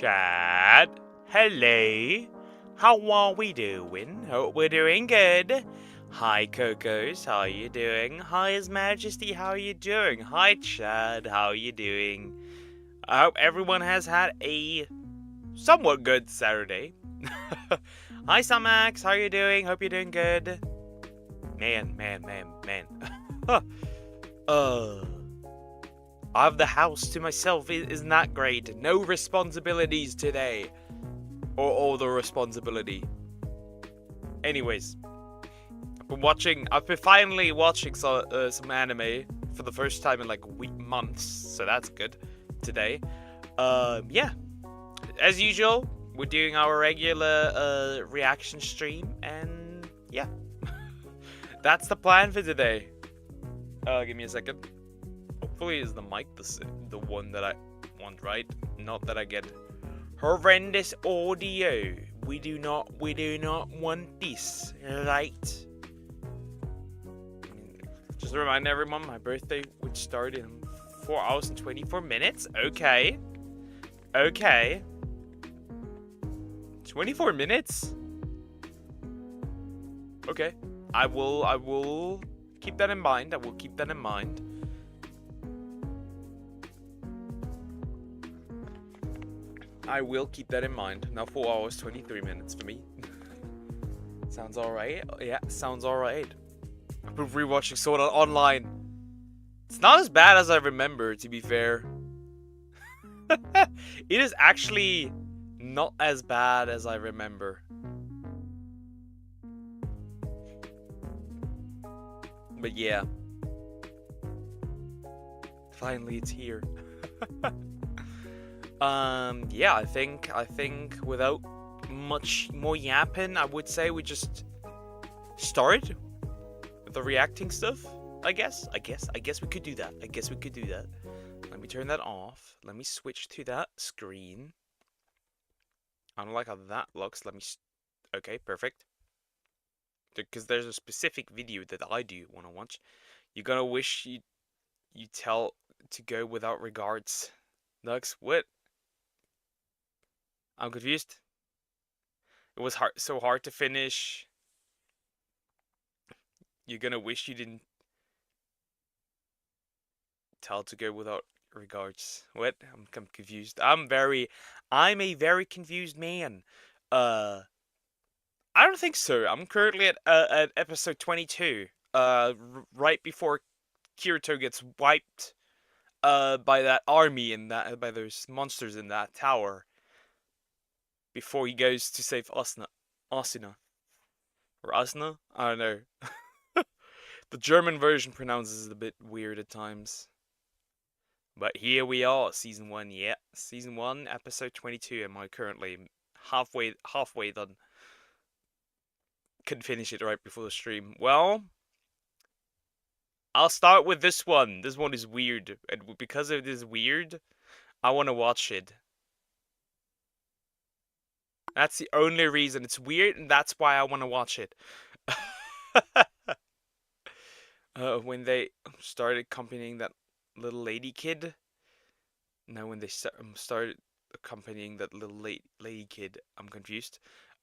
Chad, hello. How are we doing? Hope we're doing good. Hi Cocos, how are you doing? Hi His Majesty, how are you doing? Hi Chad, how are you doing? I hope everyone has had a somewhat good Saturday. Hi Samax, how are you doing? Hope you're doing good. Man. uh, I have the house to myself. Isn't that great? No responsibilities today. Or all the responsibility. Anyways, I've been finally watching some anime for the first time in like months, so that's good today. Yeah, as usual, we're doing our regular reaction stream, and yeah, that's the plan for today. Give me a second. Hopefully, is the mic the one that I want, right? Not that I get horrendous audio. We do not want this, right? Just to remind everyone, my birthday would start in 4 hours and 24 minutes. Okay. 24 minutes? Okay. I will keep that in mind. Now 4 hours, 23 minutes for me. Sounds alright. Yeah, sounds alright. I've been rewatching Sword Art Online. It's not as bad as I remember, to be fair. It is actually not as bad as I remember. But yeah. Finally it's here. Yeah, I think without much more yapping, I would say we just start with the reacting stuff. I guess we could do that. Let me turn that off. Let me switch to that screen. I don't like how that looks. Okay, perfect. Because there's a specific video that I do want to watch. You're gonna wish you tell to go without regards. Nux, what? I'm confused. It was so hard to finish. You're gonna wish you didn't tell to go without regards. What? I'm confused. I'm a very confused man. I don't think so. I'm currently at episode 22. Right before Kirito gets wiped by that army and by those monsters in that tower. Before he goes to save Asuna. Or Asuna? I don't know. The German version pronounces it a bit weird at times. But here we are, season 1, yeah. Season 1, episode 22, am I currently halfway done. Couldn't finish it right before the stream. Well, I'll start with this one. This one is weird. And because it is weird, I want to watch it. That's the only reason. It's weird, and that's why I want to watch it. When they started accompanying that little lady kid. No, when they started accompanying that little lady kid, I'm confused.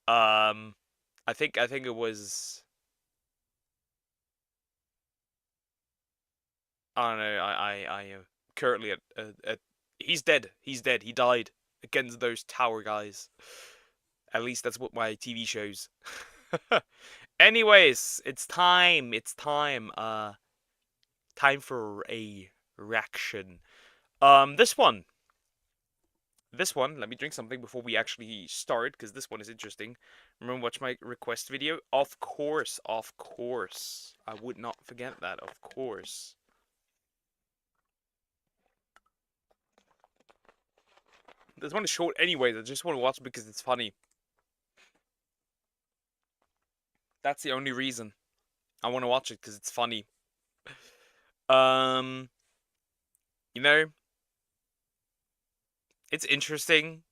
I think it was. I don't know. I currently at he's dead. He's dead. He died against those tower guys. At least that's what my TV shows. Anyways, it's time. Time for a reaction. This one. Let me drink something before we actually start, because this one is interesting. Remember, watch my request video? Of course. I would not forget that, of course. This one is short anyways, I just want to watch it because it's funny. That's the only reason I want to watch it, because it's funny. You know, it's interesting.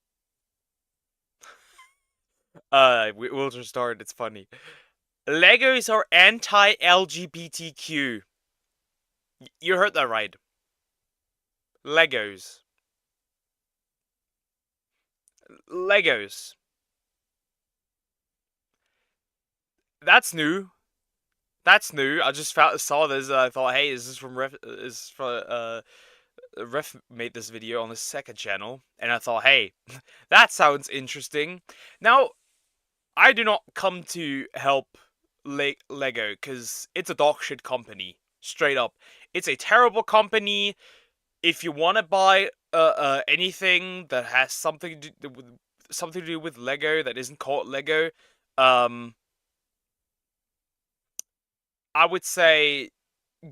We'll just start, it's funny. Legos are anti-LGBTQ. You heard that right. Legos. Legos. That's new. That's new. I just saw this. I thought, hey, is this from Ref made this video on his second channel, and I thought, hey, that sounds interesting. Now, I do not come to help Lego because it's a dog shit company. Straight up, it's a terrible company. If you want to buy anything that has something to do with Lego that isn't called Lego, I would say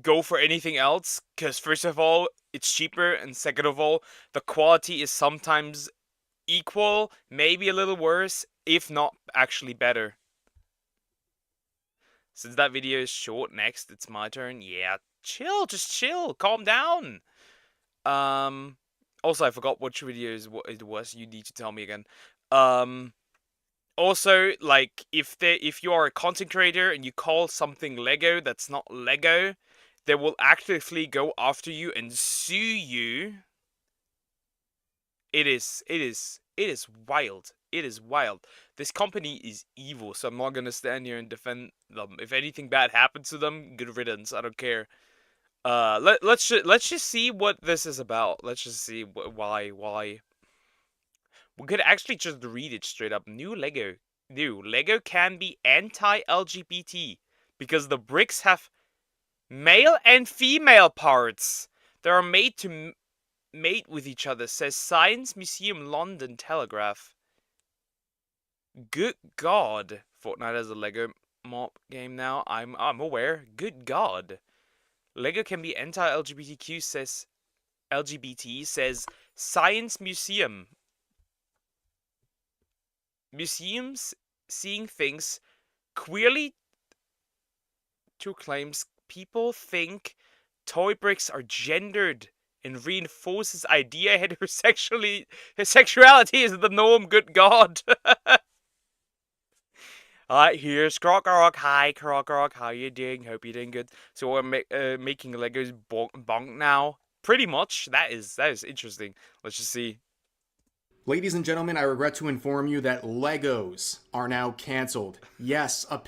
go for anything else, because first of all, it's cheaper, and second of all, the quality is sometimes equal, maybe a little worse, if not actually better. Since that video is short, next it's my turn. Yeah, chill, just chill, calm down. Also, I forgot which videos it was. You need to tell me again. Also, like, if you are a content creator and you call something Lego that's not Lego, they will actively go after you and sue you. It is wild. It is wild. This company is evil, so I'm not gonna stand here and defend them. If anything bad happens to them, good riddance. I don't care. Let's just see what this is about. Let's just see why. We could actually just read it straight up. New Lego can be anti-LGBT because the bricks have male and female parts. They are made to mate with each other, says Science Museum London Telegraph. Good God. Fortnite has a Lego mob game now. I'm aware. Good God. Lego can be anti-LGBTQ, says LGBT, says Science Museum. Museums seeing things queerly to claims people think toy bricks are gendered and reinforces idea heterosexuality is the norm. Good God. Alright, here's Krok. Hi, Krok. How you doing? Hope you're doing good. So we're making Legos bonk now. Pretty much. That is interesting. Let's just see. Ladies and gentlemen, I regret to inform you that Legos are now canceled. Yes, I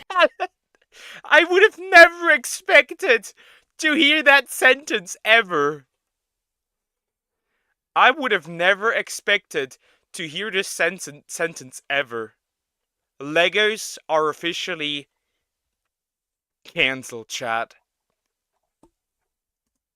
would have never expected to hear that sentence ever. I would have never expected to hear this sentence ever. Legos are officially cancelled, chat.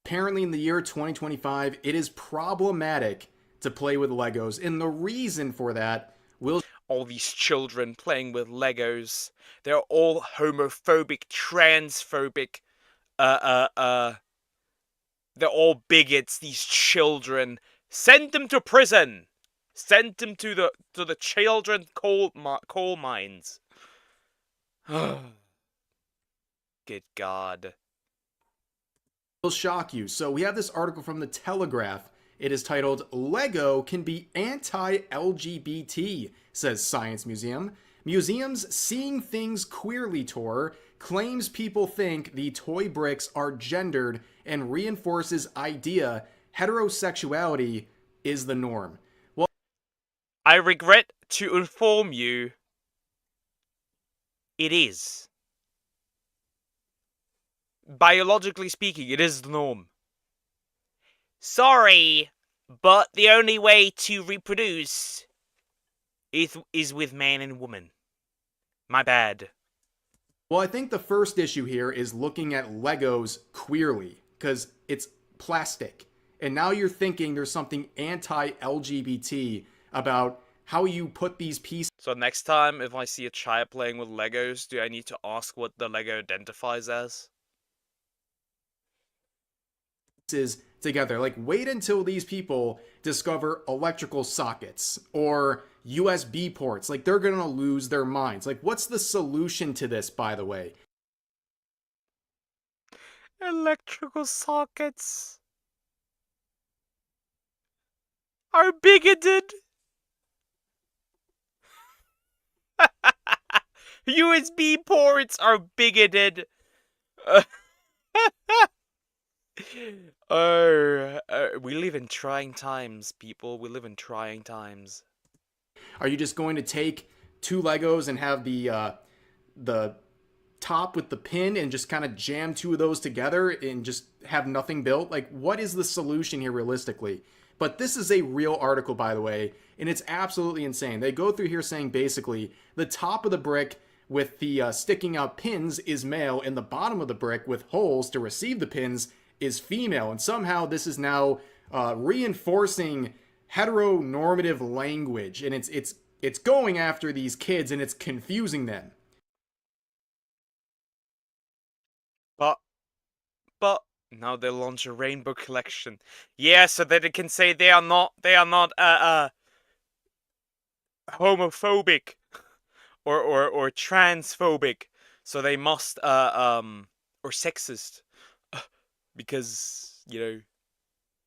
Apparently in the year 2025, it is problematic to play with Legos, and the reason for that will... All these children playing with Legos. They're all homophobic, transphobic, they're all bigots, these children. Send them to prison! Send them to the children's coal mines. Good God. will shock you. So we have this article from the Telegraph. It is titled, Lego Can Be Anti-LGBT, says Science Museum. Museums Seeing Things Queerly tour claims people think the toy bricks are gendered and reinforces idea heterosexuality is the norm. Well, I regret to inform you, it is. Biologically speaking, it is the norm. Sorry, but the only way to reproduce is with man and woman. My bad. Well, I think the first issue here is looking at Legos queerly, because it's plastic. And now you're thinking there's something anti-LGBT about how you put these pieces So next time, if I see a child playing with Legos, do I need to ask what the Lego identifies as? together. Like, wait until these people discover electrical sockets or USB ports. Like, they're gonna lose their minds. Like, what's the solution to this, by the way? Electrical sockets are bigoted. USB ports are bigoted. We live in trying times, people. We live in trying times. Are you just going to take two Legos and have the top with the pin and just kind of jam two of those together and just have nothing built? Like, what is the solution here realistically? But this is a real article, by the way, and it's absolutely insane. They go through here saying basically the top of the brick with the sticking out pins is male, and the bottom of the brick with holes to receive the pins is female. And somehow this is now reinforcing heteronormative language, and it's going after these kids and it's confusing them. But now they launch a rainbow collection. Yeah, so that it can say they are not homophobic or transphobic. So they must or sexist. Because, you know,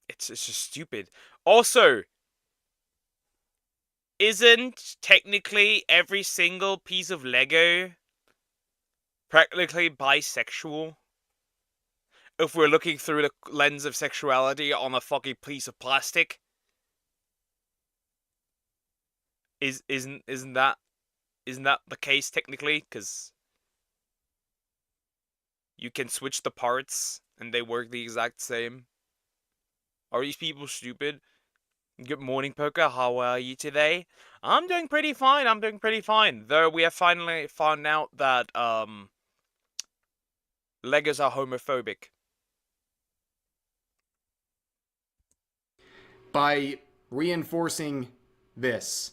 it's just stupid. Also, isn't technically every single piece of Lego practically bisexual? If we're looking through the lens of sexuality on a fucking piece of plastic, isn't that the case technically? Because you can switch the parts and they work the exact same. Are these people stupid? Good morning, Poker. How are you today? I'm doing pretty fine. I'm doing pretty fine. Though we have finally found out that Legos are homophobic. By reinforcing this,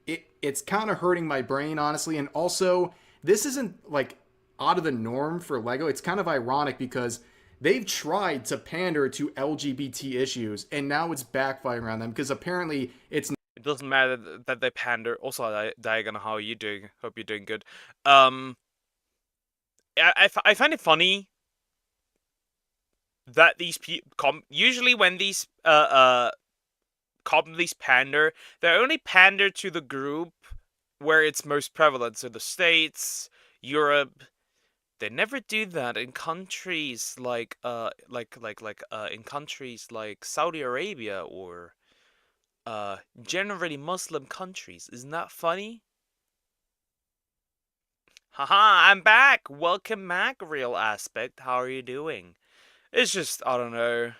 it's kind of hurting my brain, honestly. And also, this isn't like out of the norm for Lego. It's kind of ironic because they've tried to pander to LGBT issues, and now it's backfiring on them because apparently it's. It doesn't matter that they pander. Also, Diagon, how are you doing? Hope you're doing good. I find it funny that these people usually when these commonly pander, they only pander to the group where it's most prevalent. So the States, Europe. They never do that in countries like in countries like Saudi Arabia or generally Muslim countries. Isn't that funny? Haha, I'm back. Welcome back, Real Aspect. How are you doing? It's just, I don't know.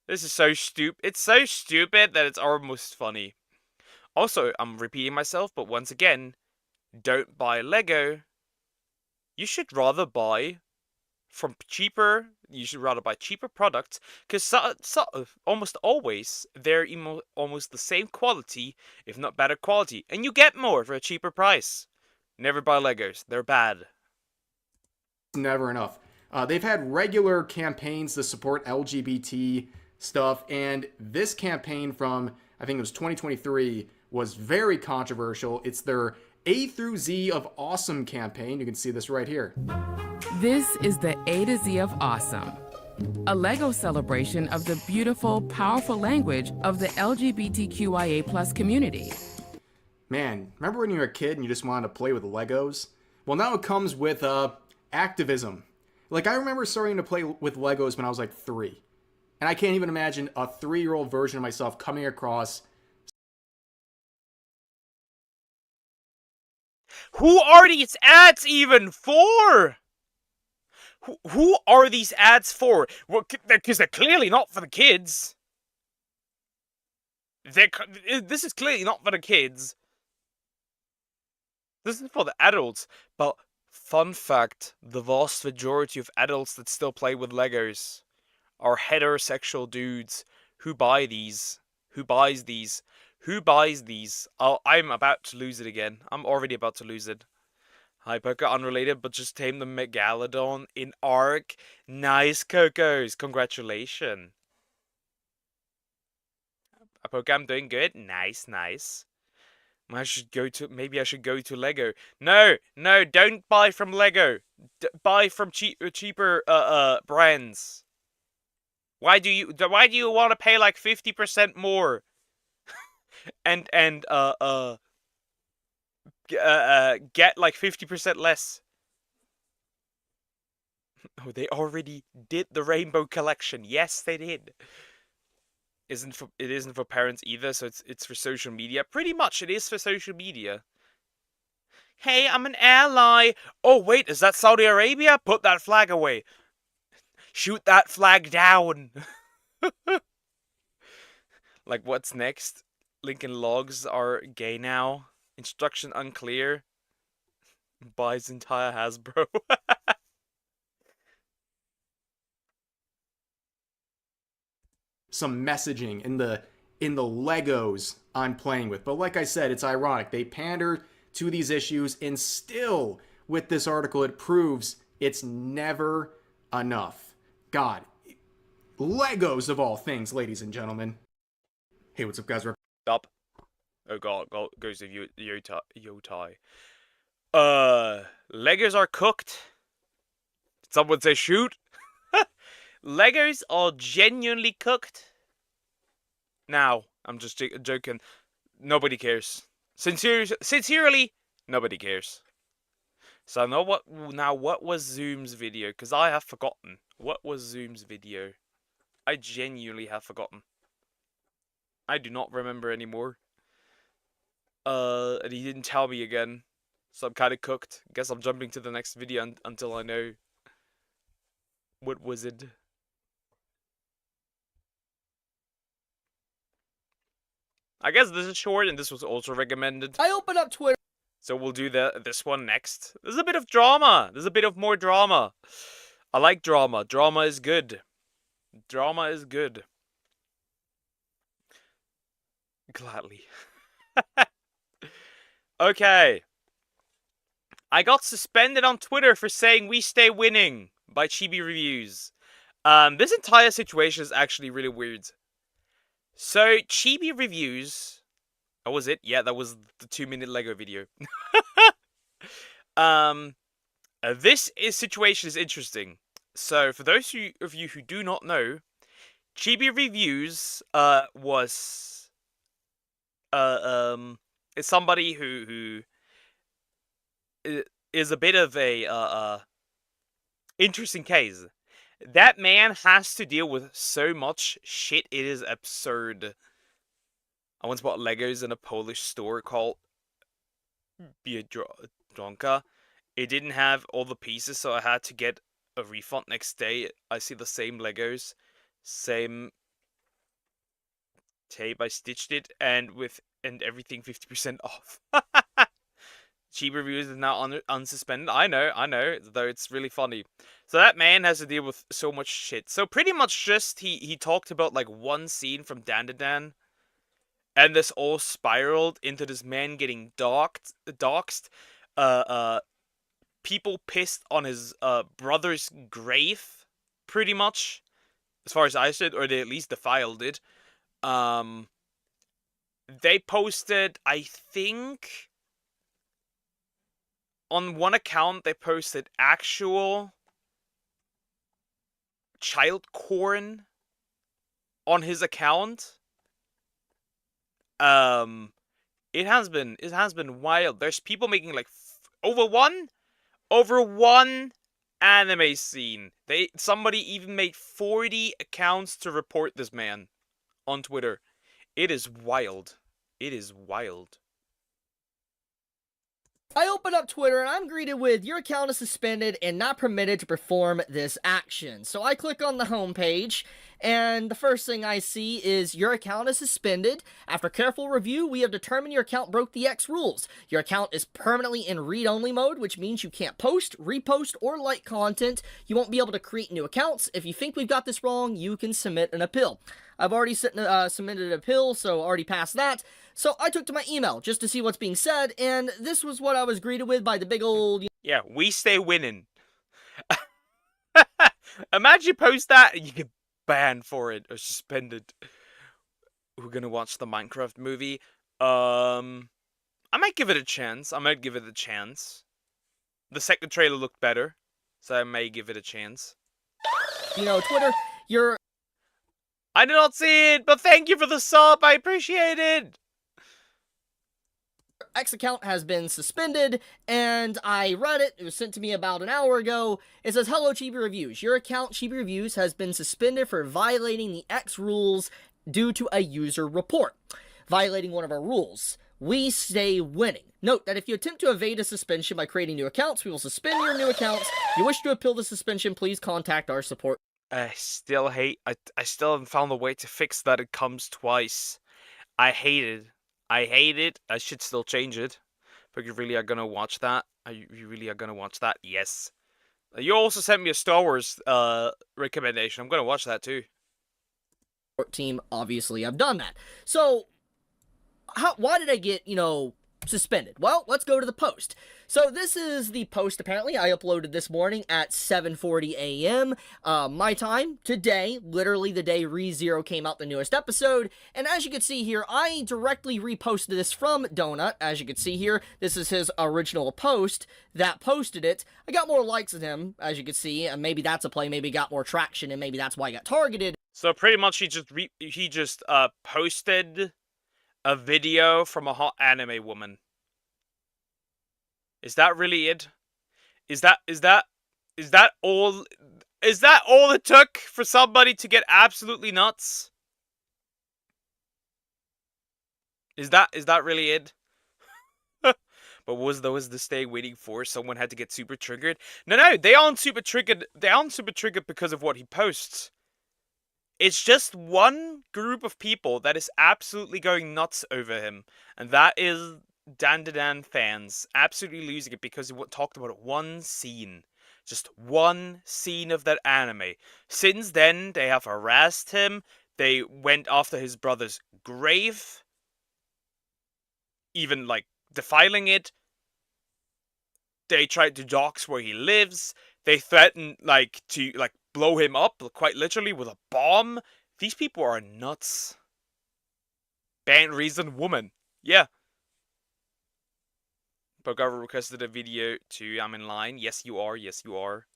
This is so stupid. It's so stupid that it's almost funny. Also, I'm repeating myself, but once again, don't buy Lego. You should rather buy from cheaper. You should rather buy cheaper products because almost always they're almost the same quality, if not better quality, and you get more for a cheaper price. Never buy Legos. They're bad. Never enough. They've had regular campaigns to support LGBT stuff, and this campaign from, I think it was 2023, was very controversial. It's their A through Z of Awesome campaign. You can see this right here. This is the A to Z of Awesome, a Lego celebration of the beautiful, powerful language of the LGBTQIA+ community. Man, remember when you were a kid and you just wanted to play with Legos? Well, now it comes with activism. Like, I remember starting to play with Legos when I was like 3. And I can't even imagine a 3-year-old version of myself coming across. Who are these ads even for? Who are these ads for? Well, because they're clearly not for the kids. This is clearly not for the kids. This is for the adults. But fun fact, the vast majority of adults that still play with Legos are heterosexual dudes who buy these. Who buys these? Who buys these? Oh, I'm about to lose it again. I'm already about to lose it. Hi, Poker. Unrelated, but just tamed the Megalodon in Ark. Nice, Cocos. Congratulations. Poker, I'm doing good. Nice, nice. Maybe I should go to Lego. No, don't buy from Lego. Buy from cheaper brands. Why do you want to pay like 50% more? and get like 50% less. Oh, they already did the Rainbow Collection. Yes, they did. It isn't for parents either, so it's for social media. Pretty much it is for social media. Hey, I'm an ally. Oh, wait, is that Saudi Arabia? Put that flag away. Shoot that flag down. Like, what's next? Lincoln Logs are gay now. Instruction unclear. Buys entire Hasbro. Some messaging in the Legos I'm playing with. But like I said, it's ironic. They pander to these issues, and still with this article it proves it's never enough. God, Legos of all things, ladies and gentlemen. Hey, what's up, guys? Stop. Oh god, goes of Yotai. Legos are cooked. Someone say shoot. Legos are genuinely cooked. Now, I'm just joking. Nobody cares. Sincerely, nobody cares. So what was Zoom's video? Because I have forgotten. What was Zoom's video? I genuinely have forgotten. I do not remember anymore. And he didn't tell me again. So I'm kind of cooked. Guess I'm jumping to the next video until I know. What was it? I guess this is short, and this was also recommended. I opened up Twitter. So we'll do this one next. There's a bit of drama. There's a bit of more drama. I like drama. Drama is good. Drama is good. Gladly. Okay. I got suspended on Twitter for saying "we stay winning" by Chibi Reviews. This entire situation is actually really weird. So, Chibi Reviews... Oh, was it? Yeah, that was the 2-minute Lego video. This situation is interesting. So, for those of you who do not know, Chibi Reviews is somebody who is a bit of a interesting case. That man has to deal with so much shit, it is absurd. I once bought Legos in a Polish store called Biedronka. It didn't have all the pieces, so I had to get a refund next day. I see the same Legos, same tape. I stitched it, and everything 50% off. Chibi Reviews is now unsuspended. I know, though it's really funny. So that man has to deal with so much shit. So pretty much just, he talked about like one scene from Dan to Dan. And this all spiraled into this man getting doxxed. People pissed on his brother's grave, pretty much. As far as I said, or they at least defiled it. They posted, I think... On one account, they posted actual child corn on his account. It has been wild. There's people making like over one anime scene. Somebody even made 40 accounts to report this man on Twitter. It is wild. It is wild. I open up Twitter and I'm greeted with, your account is suspended and not permitted to perform this action. So I click on the homepage, and the first thing I see is, your account is suspended. After careful review, we have determined your account broke the X rules. Your account is permanently in read-only mode, which means you can't post, repost, or like content. You won't be able to create new accounts. If you think we've got this wrong, you can submit an appeal. I've already submitted an appeal, so already passed that. So I took to my email just to see what's being said, and this was what I was greeted with by the big old... Yeah, we stay winning. Imagine you post that and you get banned for it or suspended. We're gonna watch the Minecraft movie. I might give it a chance. The second trailer looked better, so I may give it a chance. Twitter, I did not see it, but thank you for the sub. I appreciate it. X account has been suspended, and I read it. It was sent to me about an hour ago. It says, hello, Chibi Reviews. Your account, Chibi Reviews, has been suspended for violating the X rules due to a user report. Violating one of our rules. we stay winning. Note that if you attempt to evade a suspension by creating new accounts, we will suspend your new accounts. If you wish to appeal the suspension, please contact our support. I still haven't found a way to fix that it comes twice. I hate it. I should still change it. But you really are gonna watch that? You really are gonna watch that? Yes. You also sent me a Star Wars recommendation. I'm gonna watch that too. Team, obviously, I've done that. So, why did I get, suspended? Well, let's go to the post. So this is the post, apparently. I uploaded this morning at 7:40 a.m. My time, today, literally the day ReZero came out, the newest episode. And as you can see here, I directly reposted this from Donut. As you can see here, this is his original post that posted it. I got more likes than him, as you can see, and maybe that's a play, maybe got more traction, and maybe that's why I got targeted. So pretty much he just posted a video from a hot anime woman. Is that really it? Is that all it took for somebody to get absolutely nuts? Is that really it? But was the stay waiting for someone had to get super triggered? No, they aren't super triggered. They aren't super triggered because of what he posts. It's just one group of people that is absolutely going nuts over him, and that is Dan fans absolutely losing it because he talked about one scene. Just one scene of that anime. Since then, they have harassed him. They went after his brother's grave. Even, defiling it. They tried to dox where he lives. They threatened, to blow him up, quite literally, with a bomb. These people are nuts. Banned reason woman. Yeah. Pogawa requested a video too. I'm in line. Yes, you are. Yes, you are.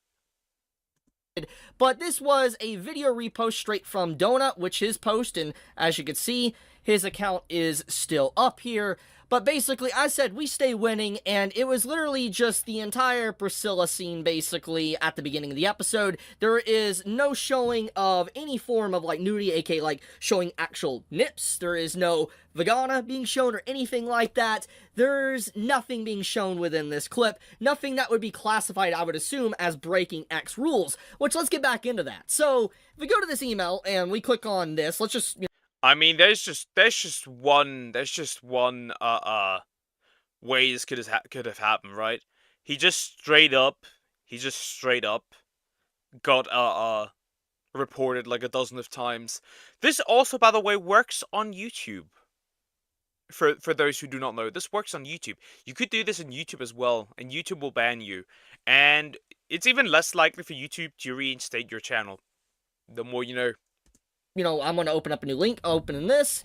But this was a video repost straight from Donut, which his post, and as you can see, his account is still up here. But basically, I said we stay winning, and it was literally just the entire Priscilla scene, basically, at the beginning of the episode. There is no showing of any form of, nudity, aka, showing actual nips. There is no vagina being shown or anything like that. There's nothing being shown within this clip. Nothing that would be classified, I would assume, as breaking X rules. Which, let's get back into that. So, if we go to this email, and we click on this, let's just, I mean, there's just one way this could have happened, right? He just straight up got reported like a dozen of times. This also, by the way, works on YouTube. For those who do not know, this works on YouTube. You could do this on YouTube as well, and YouTube will ban you. And it's even less likely for YouTube to reinstate your channel. The more you know. I'm going to open up a new link, opening this.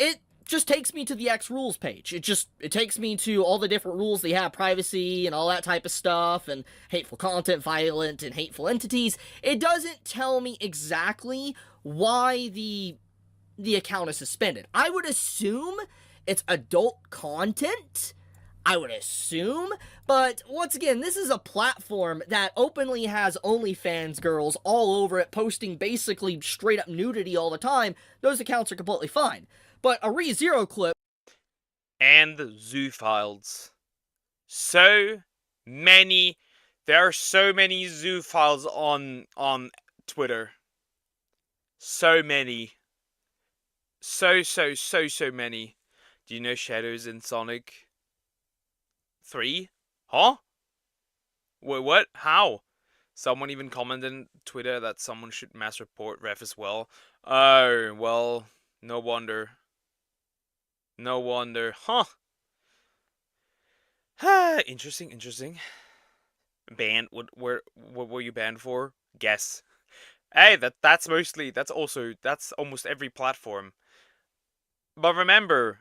It just takes me to the X rules page. It takes me to all the different rules they have, privacy and all that type of stuff, and hateful content, violent and hateful entities. It doesn't tell me exactly why the account is suspended. I would assume it's adult content. I would assume, but once again, this is a platform that openly has OnlyFans girls all over it, posting basically straight up nudity all the time. Those accounts are completely fine. But a ReZero clip... And the zoo files. There are so many zoo files on Twitter. So many. So many. Do you know Shadows in Sonic 3? Huh? Wait, what? How? Someone even commented on Twitter that someone should mass report Ref as well. Oh, well, no wonder. No wonder. Huh. Interesting. Banned? What were you banned for? Guess. Hey, that's almost every platform. But remember,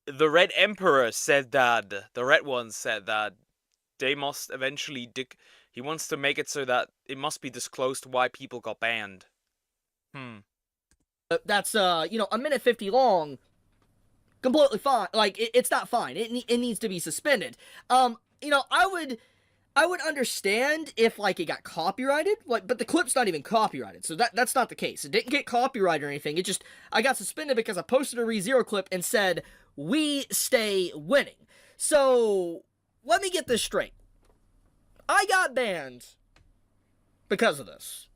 the Red Emperor said that, the Red One said that they must eventually, he wants to make it so that it must be disclosed why people got banned. That's, a minute 50 long. Completely fine. It's not fine. It needs to be suspended. I I would understand if like it got copyrighted, like, but the clip's not even copyrighted, so that's not the case. It didn't get copyrighted or anything. It just I got suspended because I posted a ReZero clip and said we stay winning. So let me get this straight. I got banned because of this.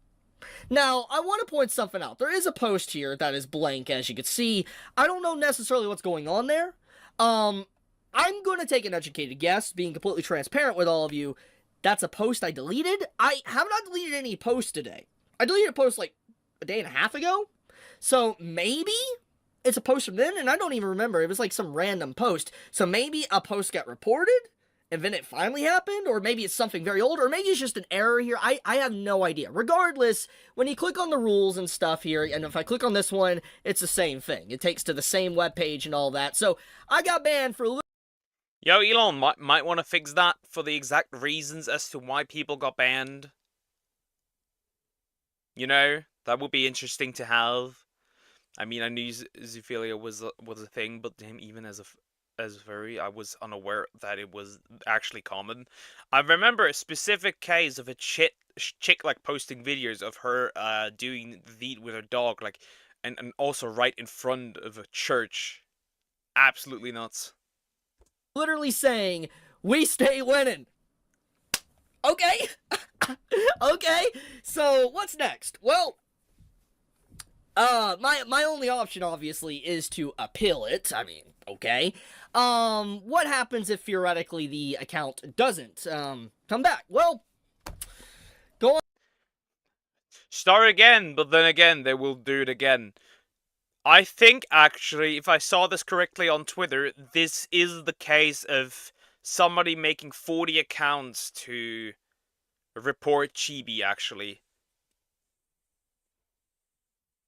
Now, I want to point something out. There is a post here that is blank, as you can see. I don't know necessarily what's going on there. I'm going to take an educated guess, being completely transparent with all of you. That's a post I deleted. I have not deleted any posts today. I deleted a post like a day and a half ago. So maybe it's a post from then, and I don't even remember. It was like some random post. So maybe a post got reported, and then it finally happened, or maybe it's something very old, or maybe it's just an error here. I have no idea. Regardless, when you click on the rules and stuff here, and if I click on this one, it's the same thing. It takes to the same webpage and all that. So I got banned for... Yo, Elon might want to fix that for the exact reasons as to why people got banned. You know, that would be interesting to have. I mean, I knew zoophilia was a thing, but him even as furry, I was unaware that it was actually common. I remember a specific case of a chick like posting videos of her doing the deed with her dog, like, and also right in front of a church. Absolutely nuts. Literally saying, we stay winning. Okay. Okay. So what's next? Well, my only option obviously is to appeal it. I mean, okay. What happens if theoretically the account doesn't come back? Well, go on. Start again, but then again they will do it again. I think, actually, if I saw this correctly on Twitter, this is the case of somebody making 40 accounts to report Chibi, actually.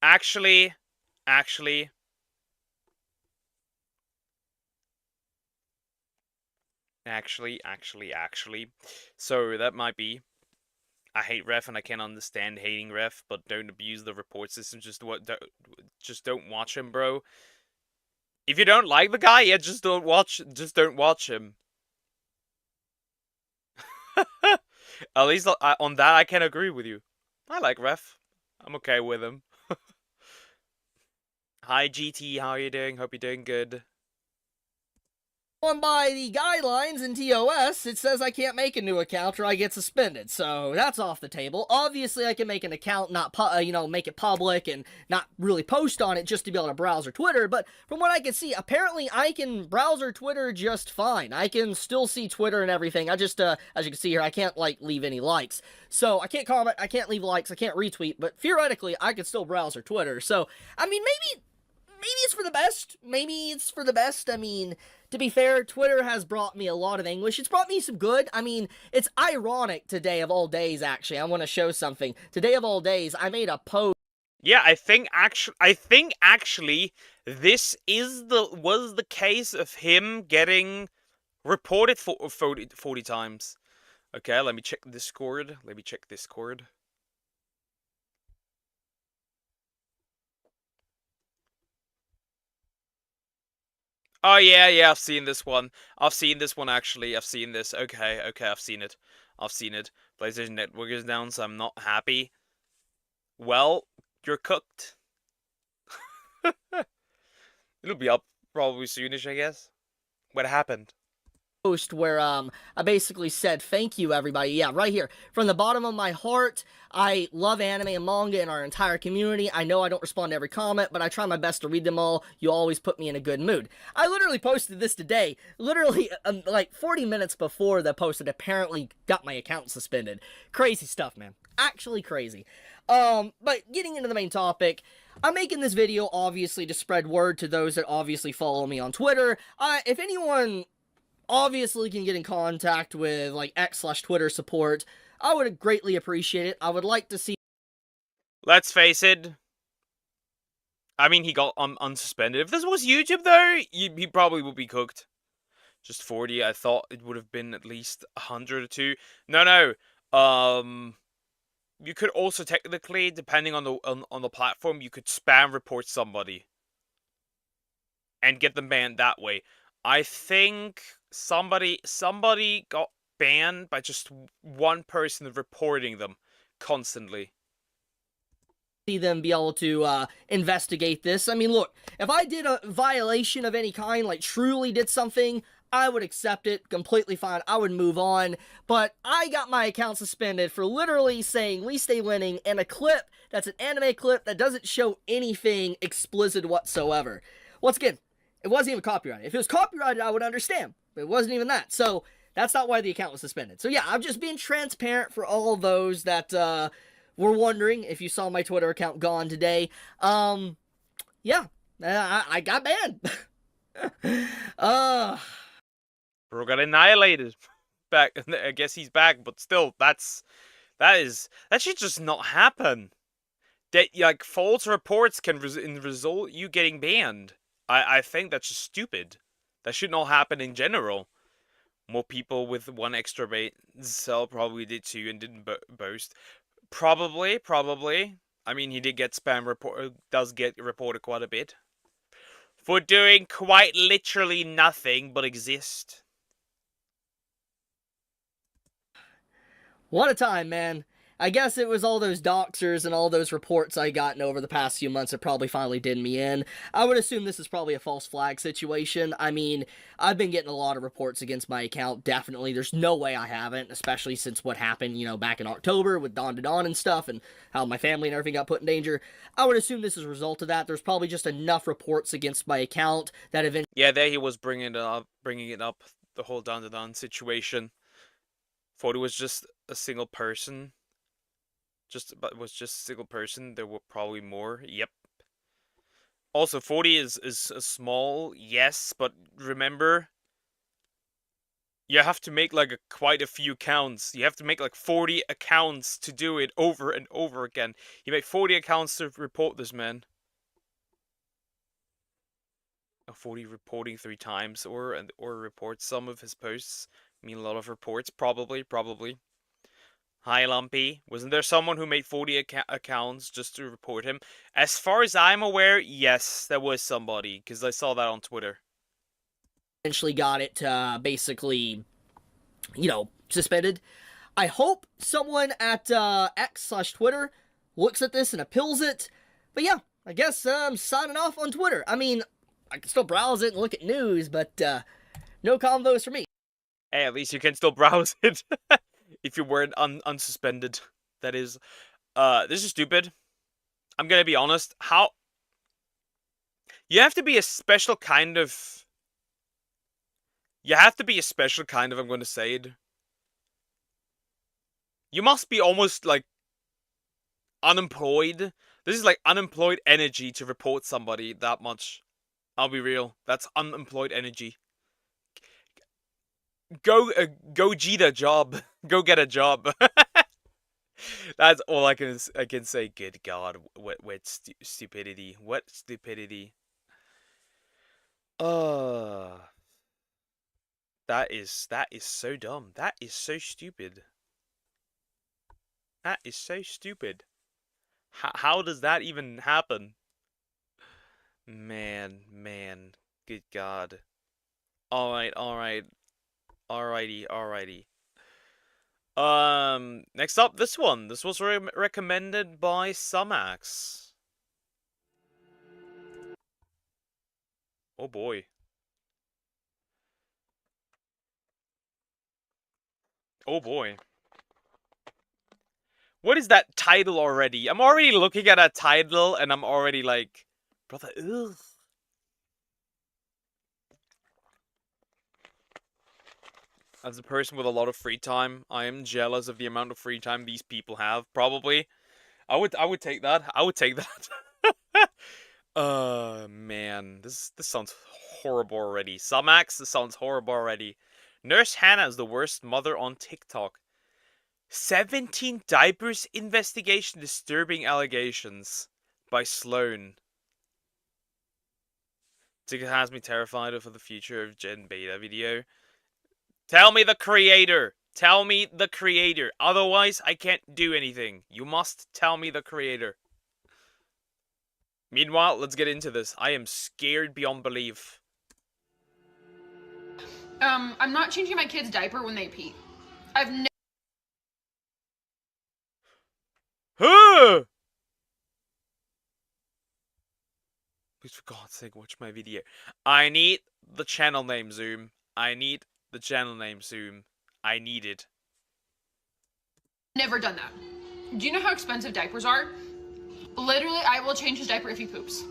Actually. So, that might be... I hate ref and I can't understand hating ref, but don't abuse the report system. Just don't watch him, bro. If you don't like the guy, yeah, just don't watch him. At least on that I can agree with you. I like ref. I'm okay with him. Hi GT, how are you doing? Hope you're doing good. On by the guidelines in TOS, it says I can't make a new account or I get suspended, so that's off the table. Obviously, I can make an account, not make it public and not really post on it just to be able to browse or Twitter, but from what I can see, apparently I can browse or Twitter just fine. I can still see Twitter and everything. I just, as you can see here, I can't, like, leave any likes. So, I can't comment, I can't leave likes, I can't retweet, but theoretically, I can still browse or Twitter. So, I mean, maybe it's for the best. Maybe it's for the best. I mean, to be fair, Twitter has brought me a lot of English. It's brought me some good. I mean, it's ironic today of all days, actually. I want to show something. Today of all days, I made a post. Yeah, I think actually this was the case of him getting reported for 40 times. Okay, let me check Discord. Oh, yeah, I've seen this one. Actually. I've seen this. Okay, I've seen it. PlayStation Network is down, so I'm not happy. Well, you're cooked. It'll be up probably soonish, I guess. What happened? Post where I basically said thank you everybody. Yeah, right here from the bottom of my heart. I love anime and manga and our entire community. I know I don't respond to every comment, but I try my best to read them all. You always put me in a good mood. I literally posted this today, literally like 40 minutes before the post that apparently got my account suspended. Crazy stuff, man. Actually crazy. But getting into the main topic, I'm making this video obviously to spread word to those that obviously follow me on Twitter. If anyone obviously can get in contact with like X/Twitter support, I would greatly appreciate it. I would like to see. Let's face it. I mean, he got unsuspended. If this was YouTube, though, he probably would be cooked. Just 40. I thought it would have been at least 100 or 2. No. You could also technically, depending on the platform, you could spam report somebody and get them banned that way. I think somebody got banned by just one person reporting them constantly. See them be able to investigate this. I mean, look, if I did a violation of any kind, like truly did something, I would accept it, completely fine, I would move on, but I got my account suspended for literally saying "we stay winning" in a clip that's an anime clip that doesn't show anything explicit whatsoever. Once again, it wasn't even copyrighted. If it was copyrighted, I would understand, but it wasn't even that, so that's not why the account was suspended. So yeah, I'm just being transparent for all those that, were wondering if you saw my Twitter account gone today. Yeah, I got banned. Bro got annihilated. Back, I guess he's back, but still, that should just not happen. That, like, false reports can result you getting banned. I think that's just stupid. That should not happen in general. More people with one extra brain cell probably did too and didn't boast. Probably. I mean, he did get does get reported quite a bit. For doing quite literally nothing but exist. What a time, man. I guess it was all those doxers and all those reports I gotten over the past few months that probably finally did me in. I would assume this is probably a false flag situation. I mean, I've been getting a lot of reports against my account, definitely. There's no way I haven't, especially since what happened, you know, back in October with Dawn to Dawn and stuff, and how my family and everything got put in danger. I would assume this is a result of that. There's probably just enough reports against my account that eventually... Yeah, there he was bringing it up, the whole Dawn to Dawn situation. Thought it was just a single person. But was just a single person. There were probably more. Yep. Also, 40 is small, yes, but remember, you have to make like quite a few accounts. You have to make like 40 accounts to do it over and over again. You make 40 accounts to report this man. 40 reporting 3 times, or report some of his posts. I mean, a lot of reports, probably. Hi, Lumpy. Wasn't there someone who made 40 accounts just to report him? As far as I'm aware, yes, there was somebody, because I saw that on Twitter. Eventually got it basically, you know, suspended. I hope someone at X/Twitter looks at this and appeals it. But yeah, I guess I'm signing off on Twitter. I mean, I can still browse it and look at news, but no combos for me. Hey, at least you can still browse it. If you weren't unsuspended, that is. This is stupid. I'm gonna be honest. How? You have to be a special kind of... I'm gonna say it. You must be almost, like, unemployed. This is like unemployed energy to report somebody that much. I'll be real. That's unemployed energy. Go get a job. Go get a job. That's all I can say. Good God, what stupidity. What stupidity. That is so dumb. That is so stupid. That is so stupid. How does that even happen? Man. Good God. Alrighty. Next up, this one. This was recommended by Sumax. Oh boy. Oh boy. What is that title already? I'm already looking at that title and I'm already like, brother, ugh. As a person with a lot of free time, I am jealous of the amount of free time these people have. Probably, I would take that. I would take that. Man, this sounds horrible already. Sumax, this sounds horrible already. Nurse Hannah is the worst mother on TikTok. 17 diapers investigation disturbing allegations by Sloan. TikTok has me terrified for the future of Gen Beta video. Tell me the creator. Tell me the creator. Otherwise, I can't do anything. You must tell me the creator. Meanwhile, let's get into this. I am scared beyond belief. I'm not changing my kid's diaper when they pee. I've never. Huh! Please, for God's sake, watch my video. I need the channel name, Zoom. I need the channel name, Zoom. I need it. Never done that. Do you know how expensive diapers are? Literally, I will change his diaper if he poops.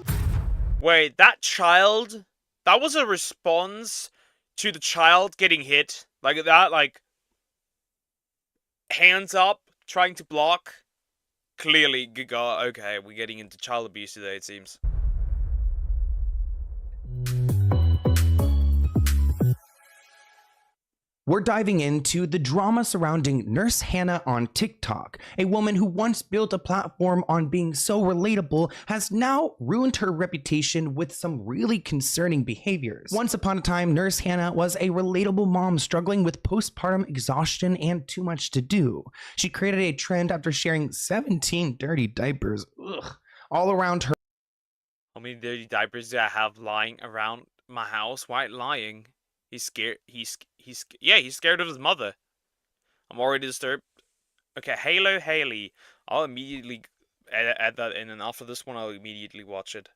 Wait, that child? That was a response to the child getting hit? Like that, like... Hands up, trying to block? Clearly, Giga. Okay, we're getting into child abuse today, it seems. We're diving into the drama surrounding Nurse Hannah on TikTok. A woman who once built a platform on being so relatable has now ruined her reputation with some really concerning behaviors. Once upon a time, Nurse Hannah was a relatable mom struggling with postpartum exhaustion and too much to do. She created a trend after sharing 17 dirty diapers all around her. How many dirty diapers do I have lying around my house? Why lying? He's scared. He's scared of his mother. I'm already disturbed. Okay, Halo Haley. I'll immediately add that in, and after this one, I'll immediately watch it.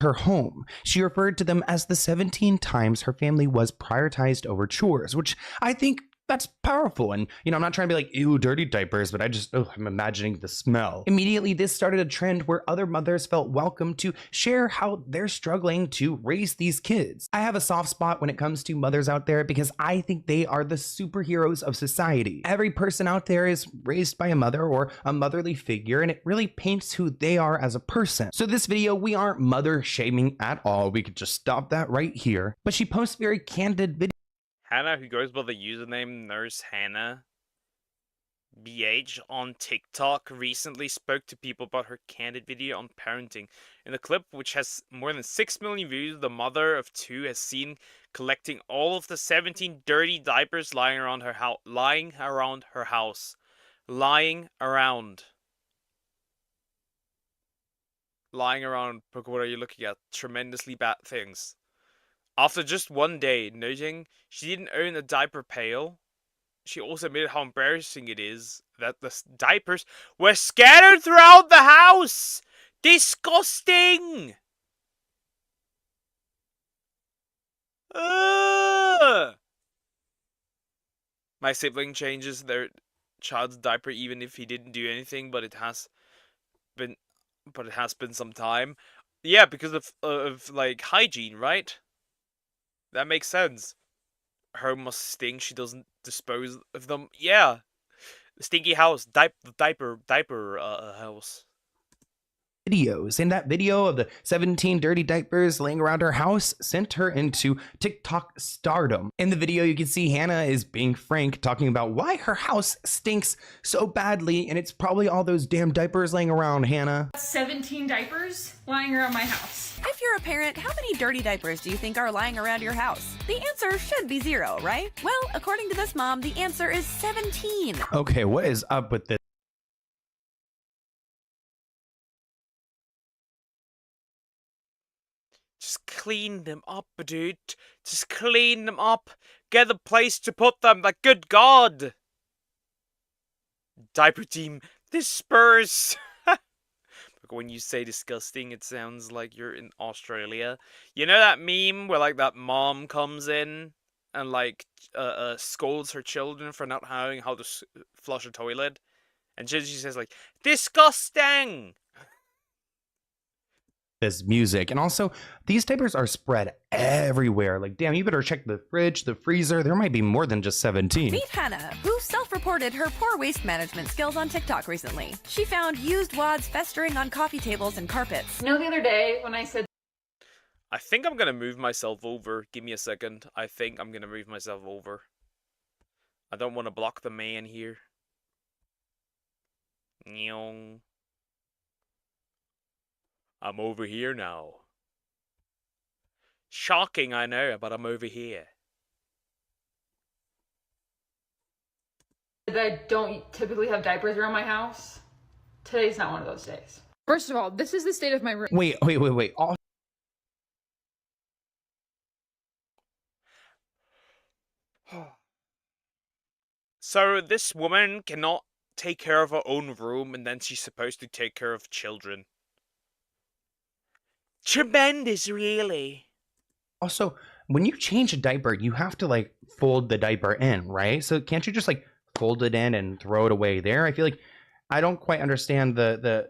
Her home. She referred to them as the 17 times her family was prioritized over chores, which I think that's powerful. And, I'm not trying to be like, ew, dirty diapers, but I'm imagining the smell. Immediately, this started a trend where other mothers felt welcome to share how they're struggling to raise these kids. I have a soft spot when it comes to mothers out there because I think they are the superheroes of society. Every person out there is raised by a mother or a motherly figure, and it really paints who they are as a person. So this video, we aren't mother shaming at all. We could just stop that right here. But she posts very candid videos. Hannah, who goes by the username Nurse Hannah BH on TikTok, recently spoke to people about her candid video on parenting. In the clip, which has more than 6 million views, the mother of two has seen collecting all of the 17 dirty diapers lying around her house. Lying around. Look, what are you looking at? Tremendously bad things. After just one day, noting she didn't own a diaper pail, she also admitted how embarrassing it is that the diapers were scattered throughout the house! Disgusting! Ugh! My sibling changes their child's diaper even if he didn't do anything, but it has been some time. Yeah, because of like hygiene, right? That makes sense. Her must stink. She doesn't dispose of them. Yeah, the stinky house, diaper house. Videos. And that video of the 17 dirty diapers laying around her house sent her into TikTok stardom. In the video, you can see Hannah is being frank, talking about why her house stinks so badly, and it's probably all those damn diapers laying around, Hannah. 17 diapers lying around my house. If you're a parent, how many dirty diapers do you think are lying around your house? The answer should be 0, right? Well, according to this mom, the answer is 17. Okay, what is up with this? Just clean them up, dude. Just clean them up. Get a place to put them. Like, good God. Diaper team, disperse. When you say disgusting, it sounds like you're in Australia. You know that meme where like that mom comes in and like scolds her children for not knowing how to flush a toilet, and she says like disgusting. This music. And also, these diapers are spread everywhere. Like, damn, you better check the fridge, the freezer. There might be more than just 17. Meet Hannah, who self-reported her poor waste management skills on TikTok recently. She found used wads festering on coffee tables and carpets. You know, the other day when I said I think I'm gonna move myself over. Give me a second. I think I'm gonna move myself over. I don't want to block the man here. Nyong. I'm over here now. Shocking, I know, but I'm over here. that I don't typically have diapers around my house, today's not one of those days. First of all, this is the state of my room. Wait. So this woman cannot take care of her own room, and then she's supposed to take care of children. Tremendous, really. Also, when you change a diaper, you have to like fold the diaper in, right? So can't you just like fold it in and throw it away there? I feel like I don't quite understand the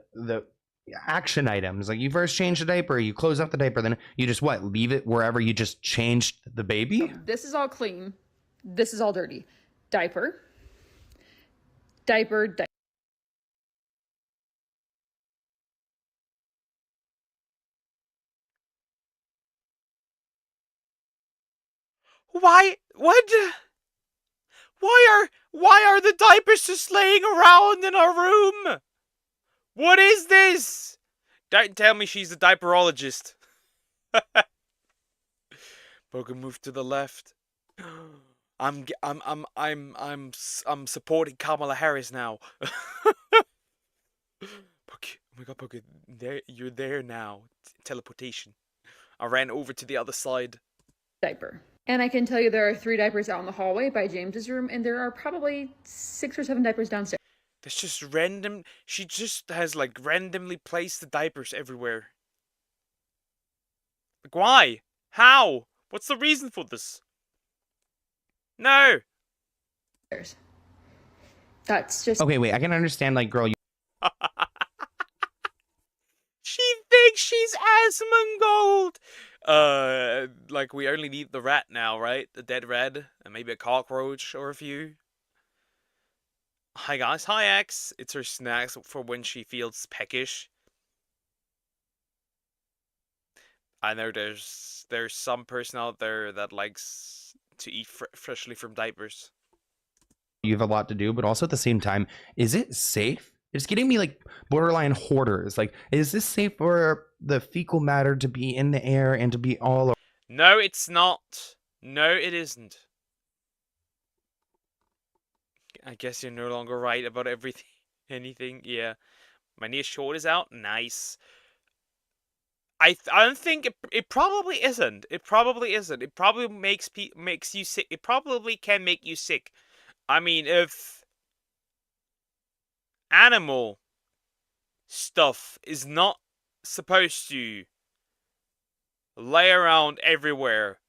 action items. Like you first change the diaper, you close up the diaper, then you just what? Leave it wherever you just changed the baby? This is all clean. This is all dirty. Diaper. Diaper. Why? What? Why are the diapers just laying around in our room? What is this? Don't tell me she's a diaperologist. Boga, move to the left. I'm supporting Kamala Harris now. Boga, oh my god, Boga, you're there now. Teleportation. I ran over to the other side. Diaper. And I can tell you there are 3 diapers out in the hallway by James's room, and there are probably 6 or 7 diapers downstairs. There's just random... She just has, like, randomly placed the diapers everywhere. Like, why? How? What's the reason for this? No! That's just... Okay, wait, I can understand, like, girl, She thinks she's Asmongold! Like, we only need the rat now, right? The dead rat, and maybe a cockroach or a few. Hi guys, hi X. It's her snacks for when she feels peckish. I know there's some person out there that likes to eat freshly from diapers. you have a lot to do, but also at the same time, is it safe? It's getting me like borderline hoarders. Like, is this safe for the fecal matter to be in the air and to be all? No, it's not. No, it isn't. I guess you're no longer right about everything. Anything, yeah. My near short is out. Nice. I don't think it probably isn't. It probably isn't. It probably makes you sick. It probably can make you sick. I mean, if animal stuff is not supposed to lay around everywhere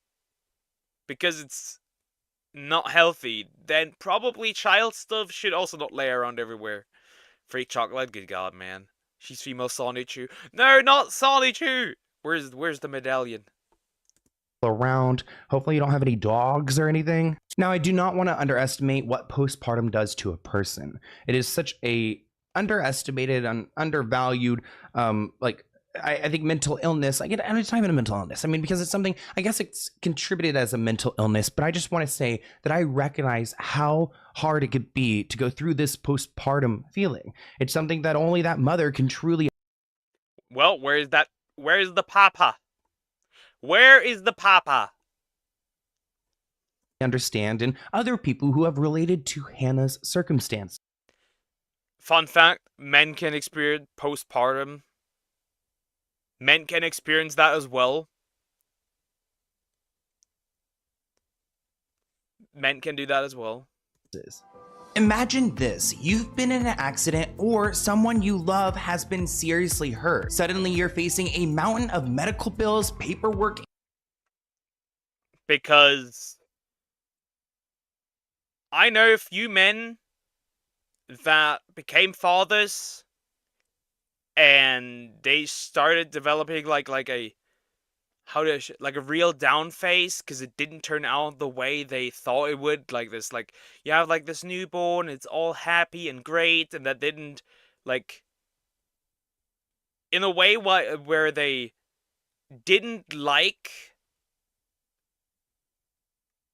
because it's not healthy, then probably child stuff should also not lay around everywhere. Free chocolate, good god, man. She's female Sonichu. No, not Sonichu! Where's the medallion? Around. Hopefully you don't have any dogs or anything. Now, I do not want to underestimate what postpartum does to a person. It is such a underestimated and undervalued, I think mental illness. It's not even a mental illness. I mean, because it's something, I guess it's contributed as a mental illness, but I just want to say that I recognize how hard it could be to go through this postpartum feeling. It's something that only that mother can truly. Well, where's the papa? Where is the papa? Understand, and other people who have related to Hannah's circumstance. Fun fact, men can experience postpartum. Men can experience that as well. Men can do that as well. Imagine this, you've been in an accident or someone you love has been seriously hurt. Suddenly you're facing a mountain of medical bills, paperwork. Because I know a few men that became fathers and they started developing like a real down phase because it didn't turn out the way they thought it would. Like this, like you have like this newborn, it's all happy and great, and that didn't like in a way where they didn't like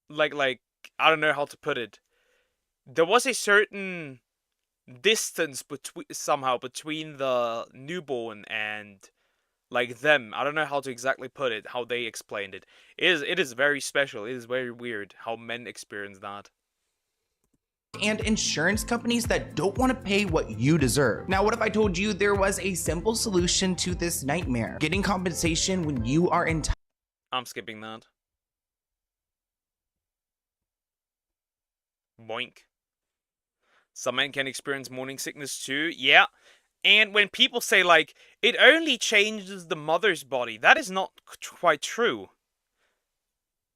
I don't know how to put it. There was a certain distance between the newborn and like them. I don't know how to exactly put it, how they explained it. It is very special. It is very weird how men experience that. And insurance companies that don't want to pay what you deserve. Now, what if I told you there was a simple solution to this nightmare? Getting compensation when you are in. I'm skipping that. Boink. Some men can experience morning sickness too. Yeah. And when people say, like, it only changes the mother's body, that is not quite true.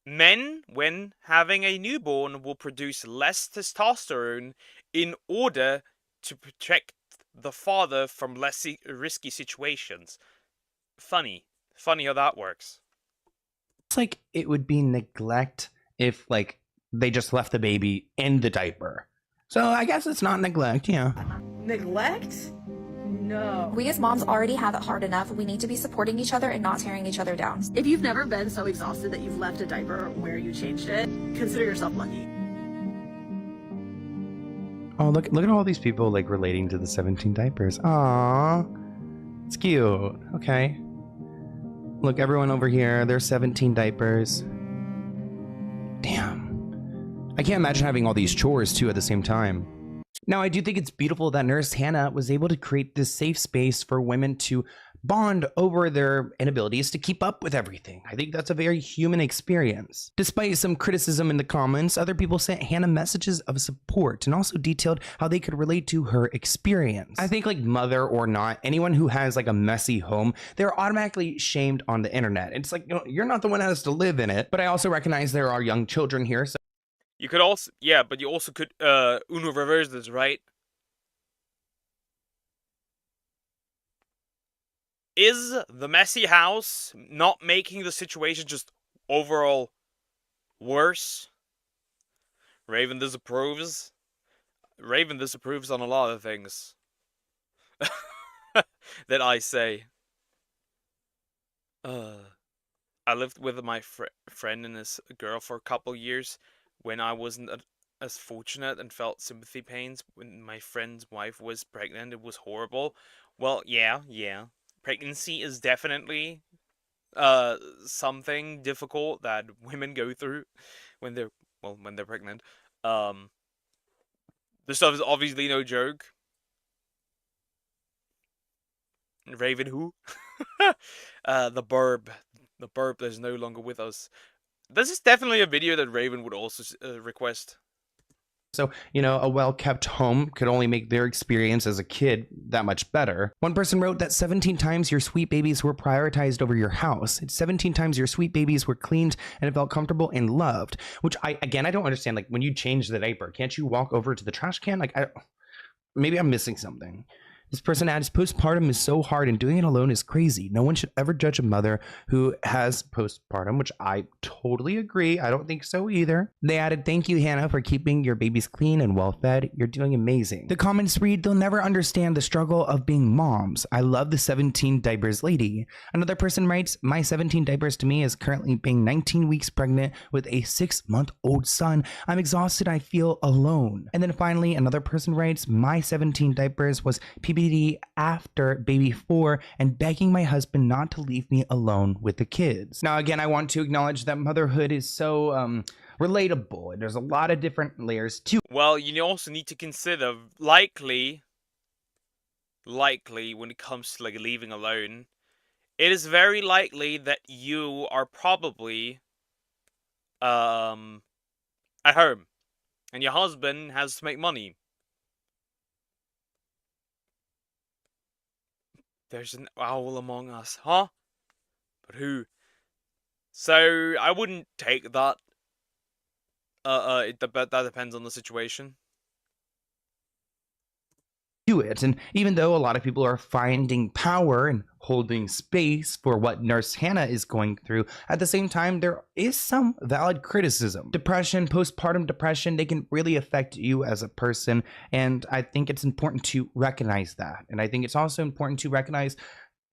Men, when having a newborn, will produce less testosterone in order to protect the father from less risky situations. Funny. Funny how that works. It's like it would be neglect if, like, they just left the baby in the diaper. So I guess it's not neglect, yeah. Neglect? No. We as moms already have it hard enough. We need to be supporting each other and not tearing each other down. If you've never been so exhausted that you've left a diaper where you changed it, consider yourself lucky. Oh, look at all these people, like, relating to the 17 diapers. Aww. It's cute. Okay. Look, everyone over here, there's 17 diapers. Damn. I can't imagine having all these chores, too, at the same time. Now, I do think it's beautiful that Nurse Hannah was able to create this safe space for women to bond over their inabilities to keep up with everything. I think that's a very human experience. Despite some criticism in the comments, other people sent Hannah messages of support and also detailed how they could relate to her experience. I think, like, mother or not, anyone who has, like, a messy home, they're automatically shamed on the internet. It's like, you know, you're not the one that has to live in it. But I also recognize there are young children here, so You could also, yeah, but you also could, Uno reverse this, right? Is the messy house not making the situation just overall worse? Raven disapproves. Raven disapproves on a lot of things that I say. I lived with my friend and his girl for a couple years when I wasn't as fortunate and felt sympathy pains when my friend's wife was pregnant. It was horrible. Well, yeah. Pregnancy is definitely something difficult that women go through when they're pregnant. This stuff is obviously no joke. Raven who? The burb that is no longer with us. This is definitely a video that Raven would also request. So, you know, a well-kept home could only make their experience as a kid that much better. One person wrote that 17 times your sweet babies were prioritized over your house. It's 17 times your sweet babies were cleaned and felt comfortable and loved. Which I don't understand. Like, when you change the diaper, can't you walk over to the trash can? Like, maybe I'm missing something. This person adds, postpartum is so hard and doing it alone is crazy. No one should ever judge a mother who has postpartum, which I totally agree. I don't think so either. They added, thank you, Hannah, for keeping your babies clean and well fed. You're doing amazing. The comments read, they'll never understand the struggle of being moms. I love the 17 diapers lady. Another person writes, my 17 diapers to me is currently being 19 weeks pregnant with a 6-month-old son. I'm exhausted. I feel alone. And then finally, another person writes, my 17 diapers was PBD after baby 4 and begging my husband not to leave me alone with the kids. Now, again, I want to acknowledge that motherhood is so relatable, and there's a lot of different layers to it. Well, you also need to consider likely when it comes to, like, leaving alone, it is very likely that you are probably at home and your husband has to make money. There's an owl among us, huh? But who? So I wouldn't take that. That depends on the situation. To it. And even though a lot of people are finding power and holding space for what Nurse Hannah is going through, at the same time, there is some valid criticism. Depression, postpartum depression, they can really affect you as a person. And I think it's important to recognize that. And I think it's also important to recognize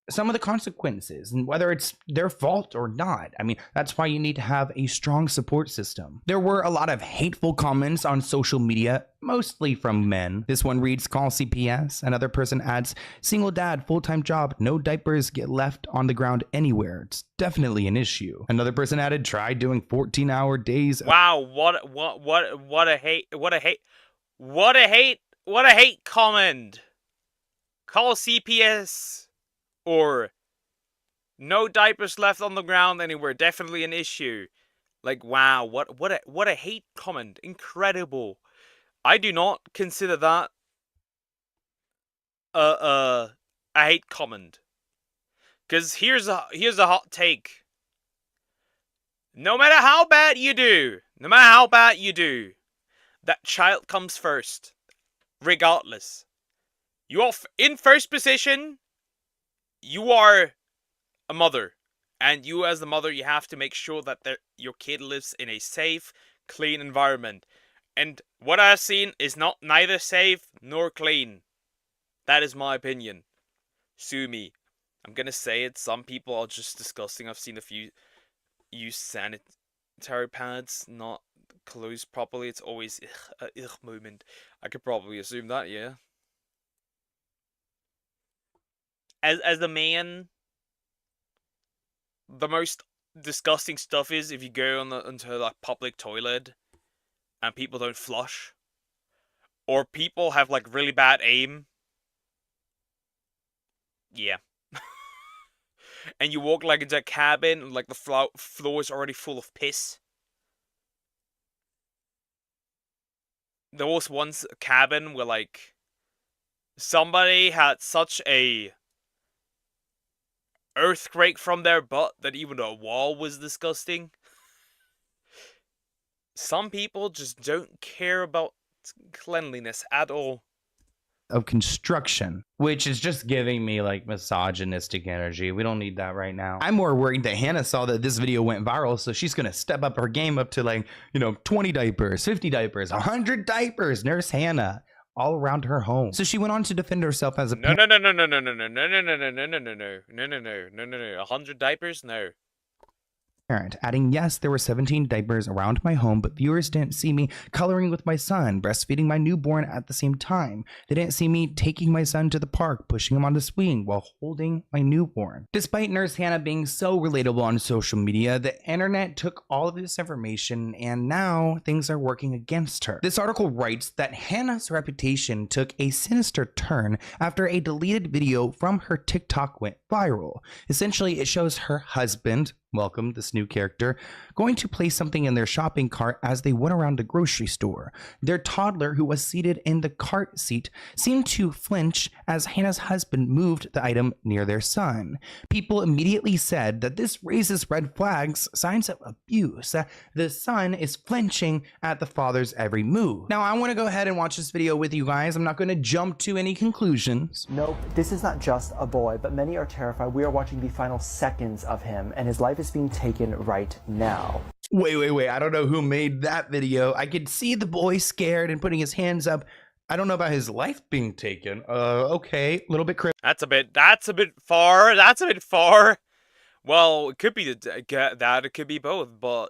some of the consequences and whether it's their fault or not. I mean, that's why you need to have a strong support system. There were a lot of hateful comments on social media, mostly from men. This one reads, call CPS. Another person adds, single dad, full-time job, no diapers get left on the ground anywhere. It's definitely an issue. Another person added, try doing 14-hour days. Wow, what a hate comment. Call CPS. Or no diapers left on the ground anywhere. Definitely an issue. Like, wow, what a hate comment. Incredible. I do not consider that a hate comment. Cause here's a hot take. No matter how bad you do, that child comes first, regardless. You are in first position. You are a mother, and you as the mother, you have to make sure that your kid lives in a safe, clean environment. And what I've seen is neither safe nor clean. That is my opinion. Sue me. I'm gonna say it. Some people are just disgusting. I've seen a few use sanitary pads not closed properly. It's always ugh moment. I could probably assume that, yeah. As a man, the most disgusting stuff is if you go onto like public toilet and people don't flush, or people have like really bad aim. Yeah. And you walk like into a cabin and like the floor is already full of piss. There was once a cabin where like somebody had such a earthquake from their butt that even the wall was disgusting. Some people just don't care about cleanliness at all. Of construction, which is just giving me like misogynistic energy. We don't need that right now. I'm more worried that Hannah saw that this video went viral, so she's gonna step up her game up to like, 20 diapers, 50 diapers, 100 diapers, Nurse Hannah, all around her home. So she went on to defend herself as a no 100 diapers, no. parent, adding, yes, there were 17 diapers around my home, but viewers didn't see me coloring with my son, breastfeeding my newborn at the same time. They didn't see me taking my son to the park, pushing him on the swing while holding my newborn. Despite Nurse Hannah being so relatable on social media, the internet took all of this information and now things are working against her. This article writes that Hannah's reputation took a sinister turn after a deleted video from her TikTok went viral. Essentially, it shows her husband, welcome, this new character, going to place something in their shopping cart as they went around the grocery store. Their toddler, who was seated in the cart seat, seemed to flinch as Hannah's husband moved the item near their son. People immediately said that this raises red flags, signs of abuse. The son is flinching at the father's every move. Now, I want to go ahead and watch this video with you guys. I'm not going to jump to any conclusions. Nope, this is not just a boy, but many are terrified. We are watching the final seconds of him, and his life is being taken right now. Wait. I don't know who made that video. I could see the boy scared and putting his hands up. I don't know about his life being taken. Okay, a little bit cryptic. That's a bit far. Well, it could be that, it could be both, but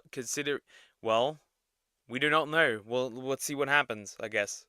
we do not know. Well, let's see what happens, I guess.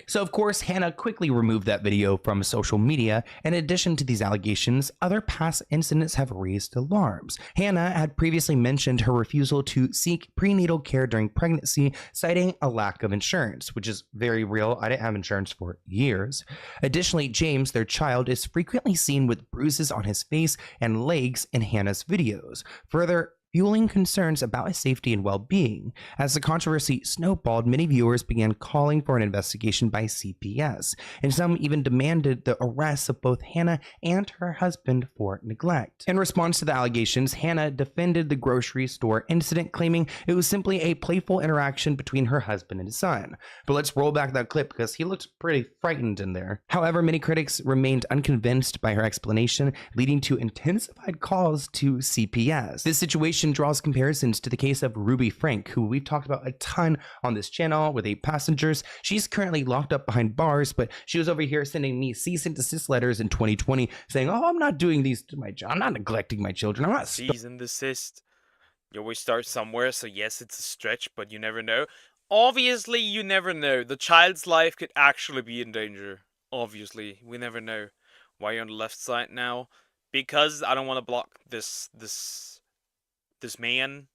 So of course, Hannah quickly removed that video from social media. In addition to these allegations, other past incidents have raised alarms. Hannah had previously mentioned her refusal to seek prenatal care during pregnancy, citing a lack of insurance, which is very real. I didn't have insurance for years. Additionally, James, their child, is frequently seen with bruises on his face and legs in Hannah's videos, further fueling concerns about his safety and well-being. As the controversy snowballed, many viewers began calling for an investigation by CPS, and some even demanded the arrest of both Hannah and her husband for neglect. In response to the allegations, Hannah defended the grocery store incident, claiming it was simply a playful interaction between her husband and his son. But let's roll back that clip because he looked pretty frightened in there. However, many critics remained unconvinced by her explanation, leading to intensified calls to CPS. This situation draws comparisons to the case of Ruby Frank, who we've talked about a ton on this channel with 8 passengers. She's currently locked up behind bars, but she was over here sending me cease and desist letters in 2020 saying, oh, I'm not doing these to my child. I'm not neglecting my children. I'm not cease and desist. You always start somewhere, so yes, it's a stretch, but you never know. Obviously, you never know. The child's life could actually be in danger. Obviously, we never know. Why you're on the left side now? Because I don't want to block this man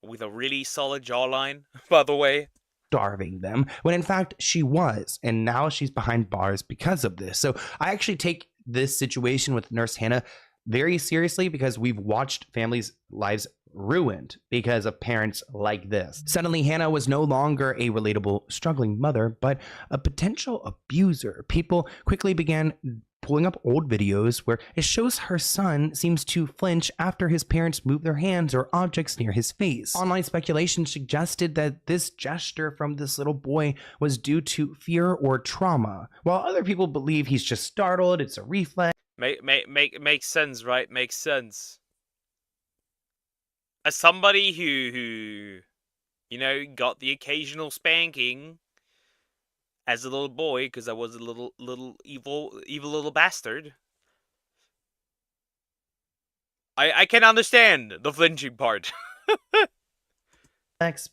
with a really solid jawline, by the way. Starving them, when in fact she was, and now she's behind bars because of this. So I actually take this situation with Nurse Hannah very seriously because we've watched families' lives ruined because of parents like this. Suddenly, Hannah was no longer a relatable, struggling mother, but a potential abuser. People quickly began pulling up old videos where it shows her son seems to flinch after his parents move their hands or objects near his face. Online speculation suggested that this gesture from this little boy was due to fear or trauma, while other people believe he's just startled, it's a reflex. Makes sense, right? Makes sense. As somebody who you know, got the occasional spanking as a little boy, because I was a little evil little bastard, I can understand the flinching part.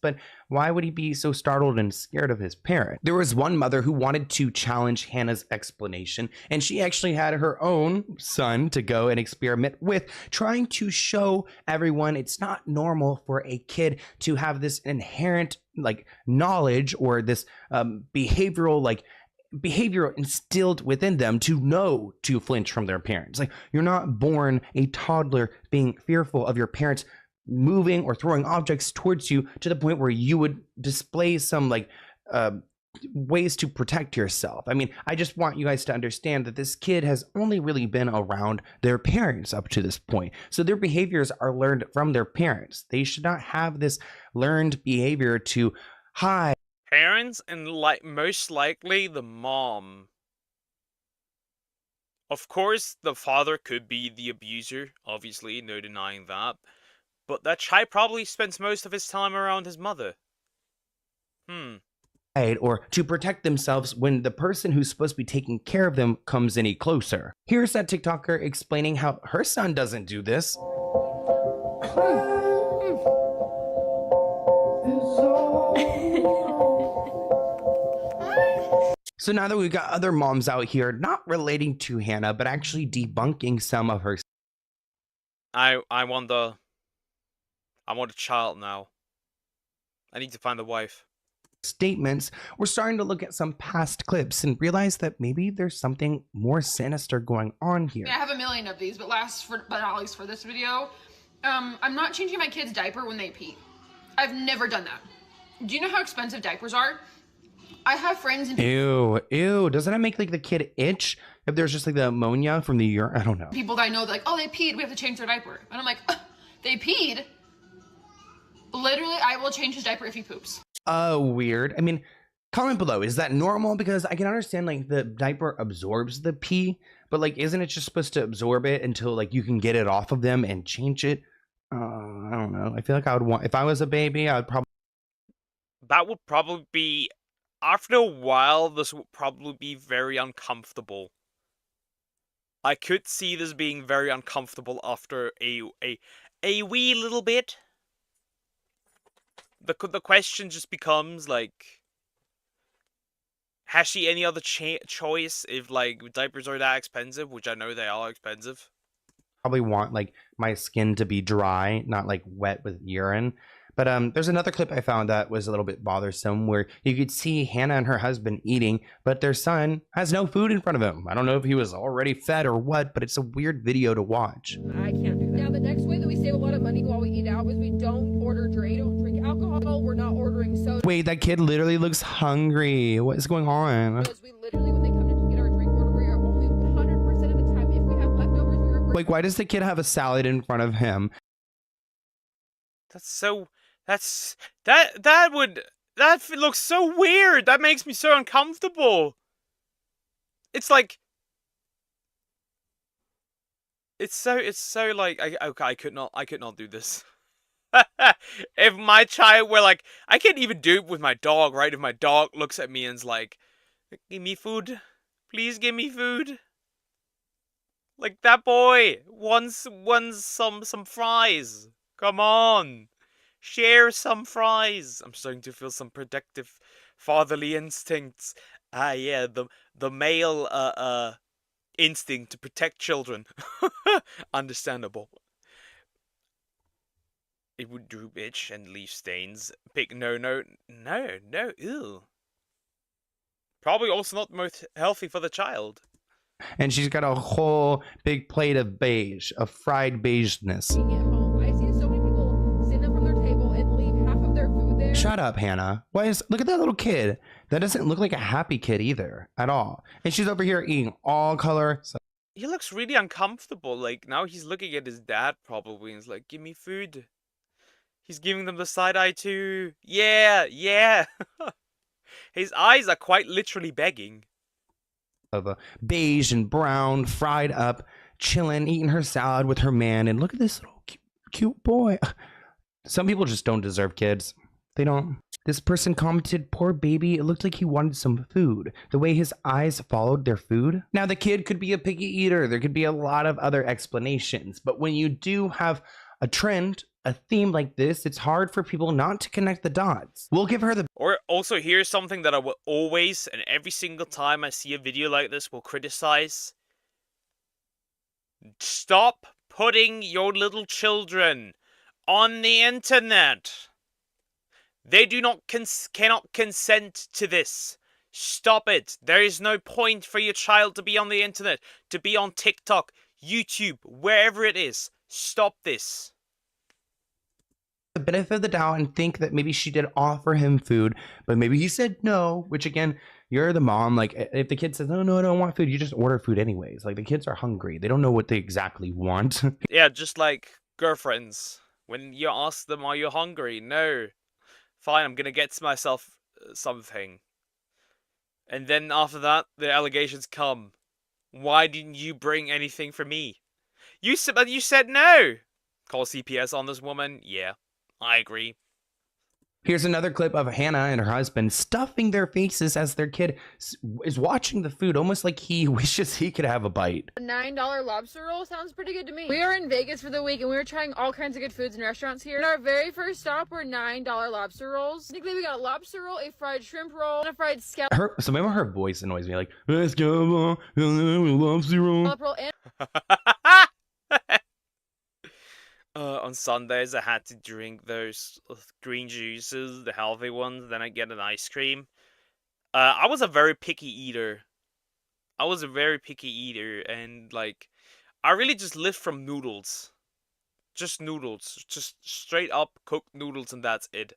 But why would he be so startled and scared of his parent? There was one mother who wanted to challenge Hannah's explanation, and she actually had her own son to go and experiment with, trying to show everyone it's not normal for a kid to have this inherent like knowledge or this behavioral instilled within them to know to flinch from their parents. Like, you're not born a toddler being fearful of your parents moving or throwing objects towards you to the point where you would display some like ways to protect yourself. I mean, I just want you guys to understand that this kid has only really been around their parents up to this point. So their behaviors are learned from their parents. They should not have this learned behavior to hide. Parents and most likely the mom. Of course, the father could be the abuser, obviously, no denying that. But that child probably spends most of his time around his mother. Or to protect themselves when the person who's supposed to be taking care of them comes any closer. Here's that TikToker explaining how her son doesn't do this. So now that we've got other moms out here not relating to Hannah, but actually debunking some of her. I want a child now. I need to find a wife. Statements, we're starting to look at some past clips and realize that maybe there's something more sinister going on here. I have a million of these, but not least for this video, I'm not changing my kid's diaper when they pee. I've never done that. Do you know how expensive diapers are? I have friends and Ew, doesn't that make like the kid itch if there's just like the ammonia from the urine? I don't know. People that I know, like, oh, they peed, we have to change their diaper. And I'm like, they peed? Literally, I will change his diaper if he poops. Weird. I mean, comment below, is that normal? Because I can understand like the diaper absorbs the pee, but like, isn't it just supposed to absorb it until like you can get it off of them and change it? I don't know. I feel like I would want, if I was a baby, I would probably. That would probably be, after a while, this would probably be very uncomfortable. I could see this being very uncomfortable after a wee little bit. The question just becomes, like, has she any other choice if, like, diapers are that expensive, which I know they are expensive? Probably want, like, my skin to be dry, not, like, wet with urine. But there's another clip I found that was a little bit bothersome where you could see Hannah and her husband eating, but their son has no food in front of him. I don't know if he was already fed or what, but it's a weird video to watch. I can't do that. Now, the next way that we save a lot of money while we eat out is we don't drink alcohol. We're not ordering soda. Wait, that kid literally looks hungry. What is going on? Because we literally, when they come to get our drink order, we are only 100% of the time, if we have leftovers, we are... Like, why does the kid have a salad in front of him? That looks so weird. That makes me so uncomfortable. It's like, it's so like, I could not do this. If my child were like, I can't even do it with my dog, right? If my dog looks at me and's like, give me food, please give me food. Like, that boy wants some fries. Come on. Share some fries. I'm starting to feel some protective fatherly instincts. Yeah, the male instinct to protect children. Understandable. It would droop itch and leave stains. No, ew. Probably also not most healthy for the child. And she's got a whole big plate of beige, of fried beigeness. At home, I see so many people Shut up, Hannah. Look at that little kid. That doesn't look like a happy kid either at all. And she's over here eating all color. He looks really uncomfortable. Like, now he's looking at his dad probably and he's like, give me food. He's giving them the side eye too. Yeah, yeah. His eyes are quite literally begging. Of a beige and brown, fried up, chilling, eating her salad with her man. And look at this little cute boy. Some people just don't deserve kids. They don't. This person commented, poor baby, it looked like he wanted some food. The way his eyes followed their food. Now, the kid could be a picky eater. There could be a lot of other explanations. But when you do have a trend, a theme like this, it's hard for people not to connect the dots. We'll give her the... Or also, here's something that I will always, and every single time I see a video like this, will criticize. Stop putting your little children on the internet. They do not cannot consent to this. Stop it. There is no point for your child to be on the internet, to be on TikTok, YouTube, wherever it is. Stop this. The benefit of the doubt and think that maybe she did offer him food, but maybe he said no, which again, you're the mom. Like, if the kid says, no, I don't want food, you just order food anyways. Like, the kids are hungry. They don't know what they exactly want. Yeah, just like girlfriends. When you ask them, are you hungry? No. Fine, I'm gonna get myself something. And then after that, the allegations come. Why didn't you bring anything for me? You said no. Call CPS on this woman? Yeah, I agree. Here's another clip of Hannah and her husband stuffing their faces as their kid is watching the food, almost like he wishes he could have a bite. A $9 lobster roll sounds pretty good to me. We are in Vegas for the week and we were trying all kinds of good foods and restaurants here. And our very first stop were $9 lobster rolls. Technically, we got a lobster roll, a fried shrimp roll, and a fried scallop. So maybe her voice annoys me, like, let's go, lobster roll. On Sundays, I had to drink those green juices, the healthy ones, then I get an ice cream. I was a very picky eater. And, like, I really just lived from noodles. Just noodles. Just straight up cooked noodles, and that's it.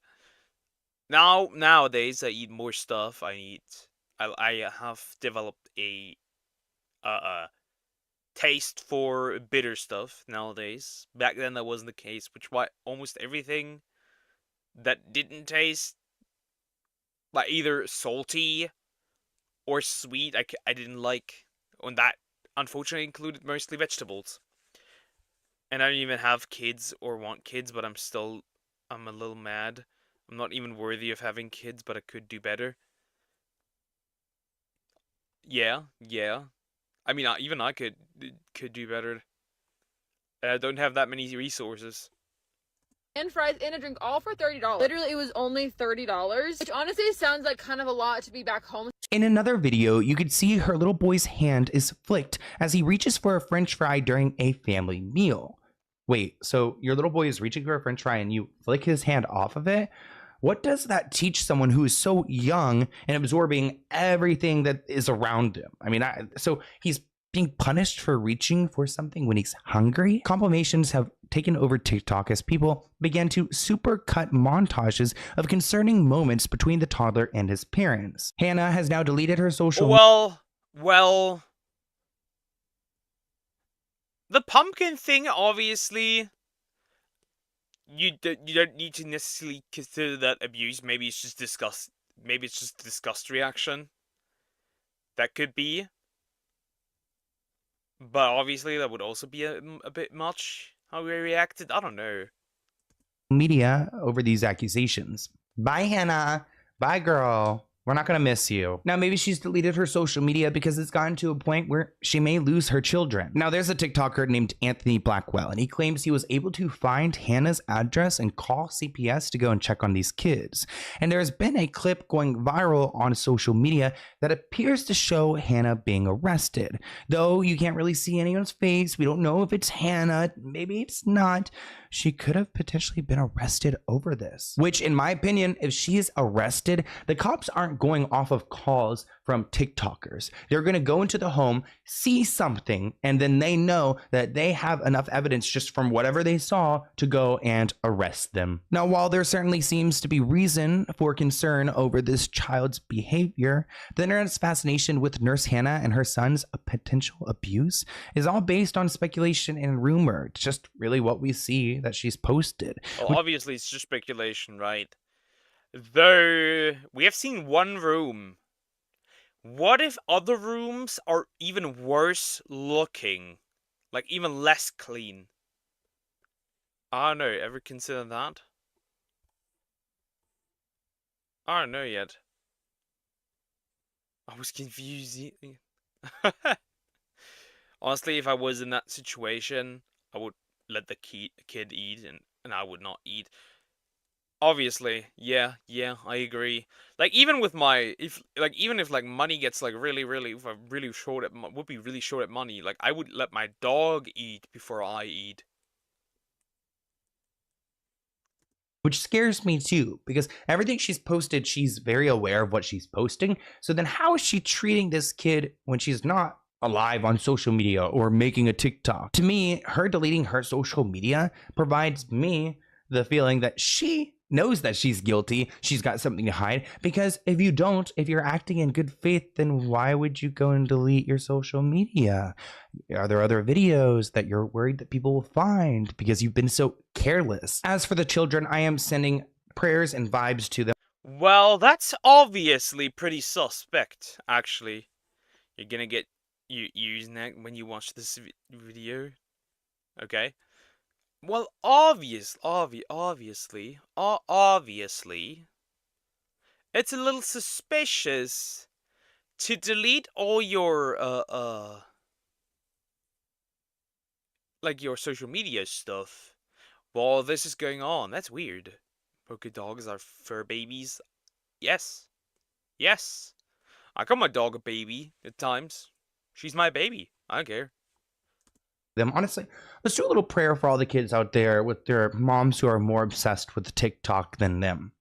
Nowadays, I eat more stuff. I have developed a taste for bitter stuff nowadays. Back then that wasn't the case, which why almost everything that didn't taste like either salty or sweet I didn't like. And that unfortunately included mostly vegetables. And I don't even have kids or want kids, but I'm a little mad. I'm not even worthy of having kids, but I could do better. Yeah. I mean, even I could do better. I don't have that many resources. And fries and a drink, all for $30. Literally, it was only $30, which honestly sounds like kind of a lot to be back home. In another video, you could see her little boy's hand is flicked as he reaches for a french fry during a family meal. Wait, so your little boy is reaching for a french fry and you flick his hand off of it? What does that teach someone who is so young and absorbing everything that is around him? I mean, so he's being punished for reaching for something when he's hungry? Compilations have taken over TikTok as people began to supercut montages of concerning moments between the toddler and his parents. Hannah has now deleted her social... Well... The pumpkin thing, obviously... You don't need to necessarily consider that abuse. Maybe it's just disgust. Maybe it's just disgust reaction. That could be. But obviously that would also be a bit much. How we reacted, I don't know. Media over these accusations. Bye, Hannah. Bye, girl. We're not going to miss you. Now, maybe she's deleted her social media because it's gotten to a point where she may lose her children. Now, there's a TikToker named Anthony Blackwell, and he claims he was able to find Hannah's address and call CPS to go and check on these kids. And there's been a clip going viral on social media that appears to show Hannah being arrested. Though you can't really see anyone's face, we don't know if it's Hannah, maybe it's not. She could have potentially been arrested over this. Which, in my opinion, if she is arrested, the cops aren't aren't going off of calls from TikTokers. They're going to go into the home, see something, and then they know that they have enough evidence just from whatever they saw to go and arrest them. Now, while there certainly seems to be reason for concern over this child's behavior, the internet's fascination with Nurse Hannah and her son's potential abuse is all based on speculation and rumor. It's just really what we see that she's posted. Well, obviously, it's just speculation, right? Though, we have seen one room. What if other rooms are even worse looking? Like, even less clean? I don't know, ever consider that? I don't know yet. I was confused. Honestly, if I was in that situation, I would let the kid eat, and I would not eat. Obviously, yeah, I agree. Like, even with even if like money gets like if I'm really short at would be really short at money, like I would let my dog eat before I eat. Which scares me too, because everything she's posted, she's very aware of what she's posting. So then how is she treating this kid when she's not alive on social media or making a TikTok? To me, her deleting her social media provides me the feeling that she knows that she's guilty. She's got something to hide, because if you're acting in good faith, then why would you go and delete your social media? Are there other videos that you're worried that people will find because you've been so careless? As for the children, I am sending prayers and vibes to them. Well, that's obviously pretty suspect, actually. You're gonna get using that when you watch this video, okay? Well, obviously, it's a little suspicious to delete all your, like your social media stuff while this is going on. That's weird. Polka dogs are fur babies. Yes. I call my dog a baby at times. She's my baby. I don't care. Them. Honestly, let's do a little prayer for all the kids out there with their moms who are more obsessed with TikTok than them.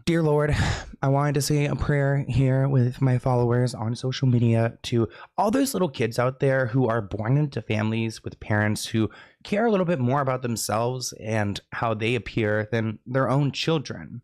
Dear Lord, I wanted to say a prayer here with my followers on social media to all those little kids out there who are born into families with parents who care a little bit more about themselves and how they appear than their own children.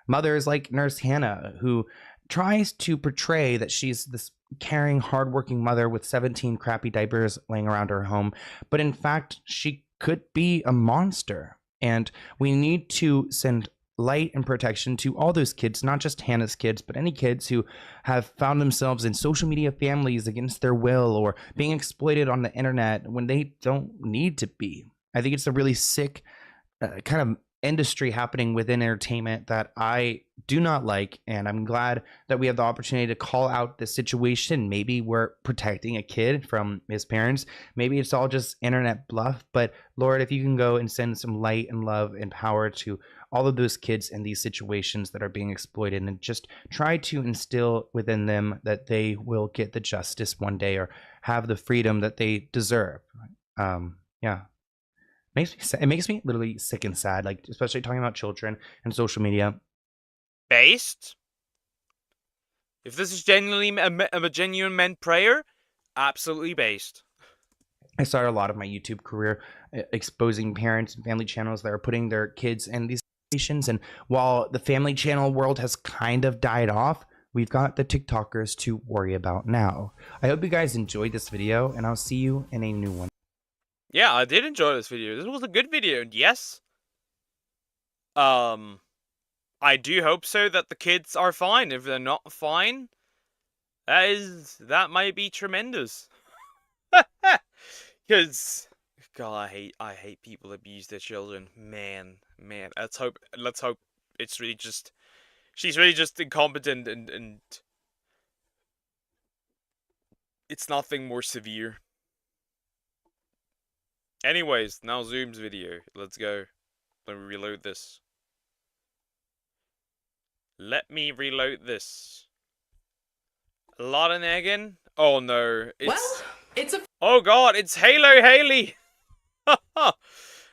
Mothers like Nurse Hannah, who tries to portray that she's this caring, hardworking mother with 17 crappy diapers laying around her home, but in fact, she could be a monster. And we need to send light and protection to all those kids, not just Hannah's kids, but any kids who have found themselves in social media families against their will or being exploited on the internet when they don't need to be. I think it's a really sick kind of industry happening within entertainment that I do not like, and I'm glad that we have the opportunity to call out this situation. Maybe we're protecting a kid from his parents, maybe it's all just internet bluff, but Lord, if you can go and send some light and love and power to all of those kids in these situations that are being exploited, and just try to instill within them that they will get the justice one day or have the freedom that they deserve. Yeah. It makes me literally sick and sad, like especially talking about children and social media. Based? If this is genuinely a genuine men prayer, absolutely based. I started a lot of my YouTube career exposing parents and family channels that are putting their kids in these situations, and while the family channel world has kind of died off, we've got the TikTokers to worry about now. I hope you guys enjoyed this video, and I'll see you in a new one. Yeah, I did enjoy this video. This was a good video, and yes. I do hope so that the kids are fine. If they're not fine, that might be tremendous. Because, God, I hate people abuse their children. Man. Let's hope it's really just, she's really just incompetent and it's nothing more severe. Anyways, now Zoom's video. Let's go. Let me reload this. Let me reload this. A lot of nagging? Oh no. Oh god, it's Halo Haley!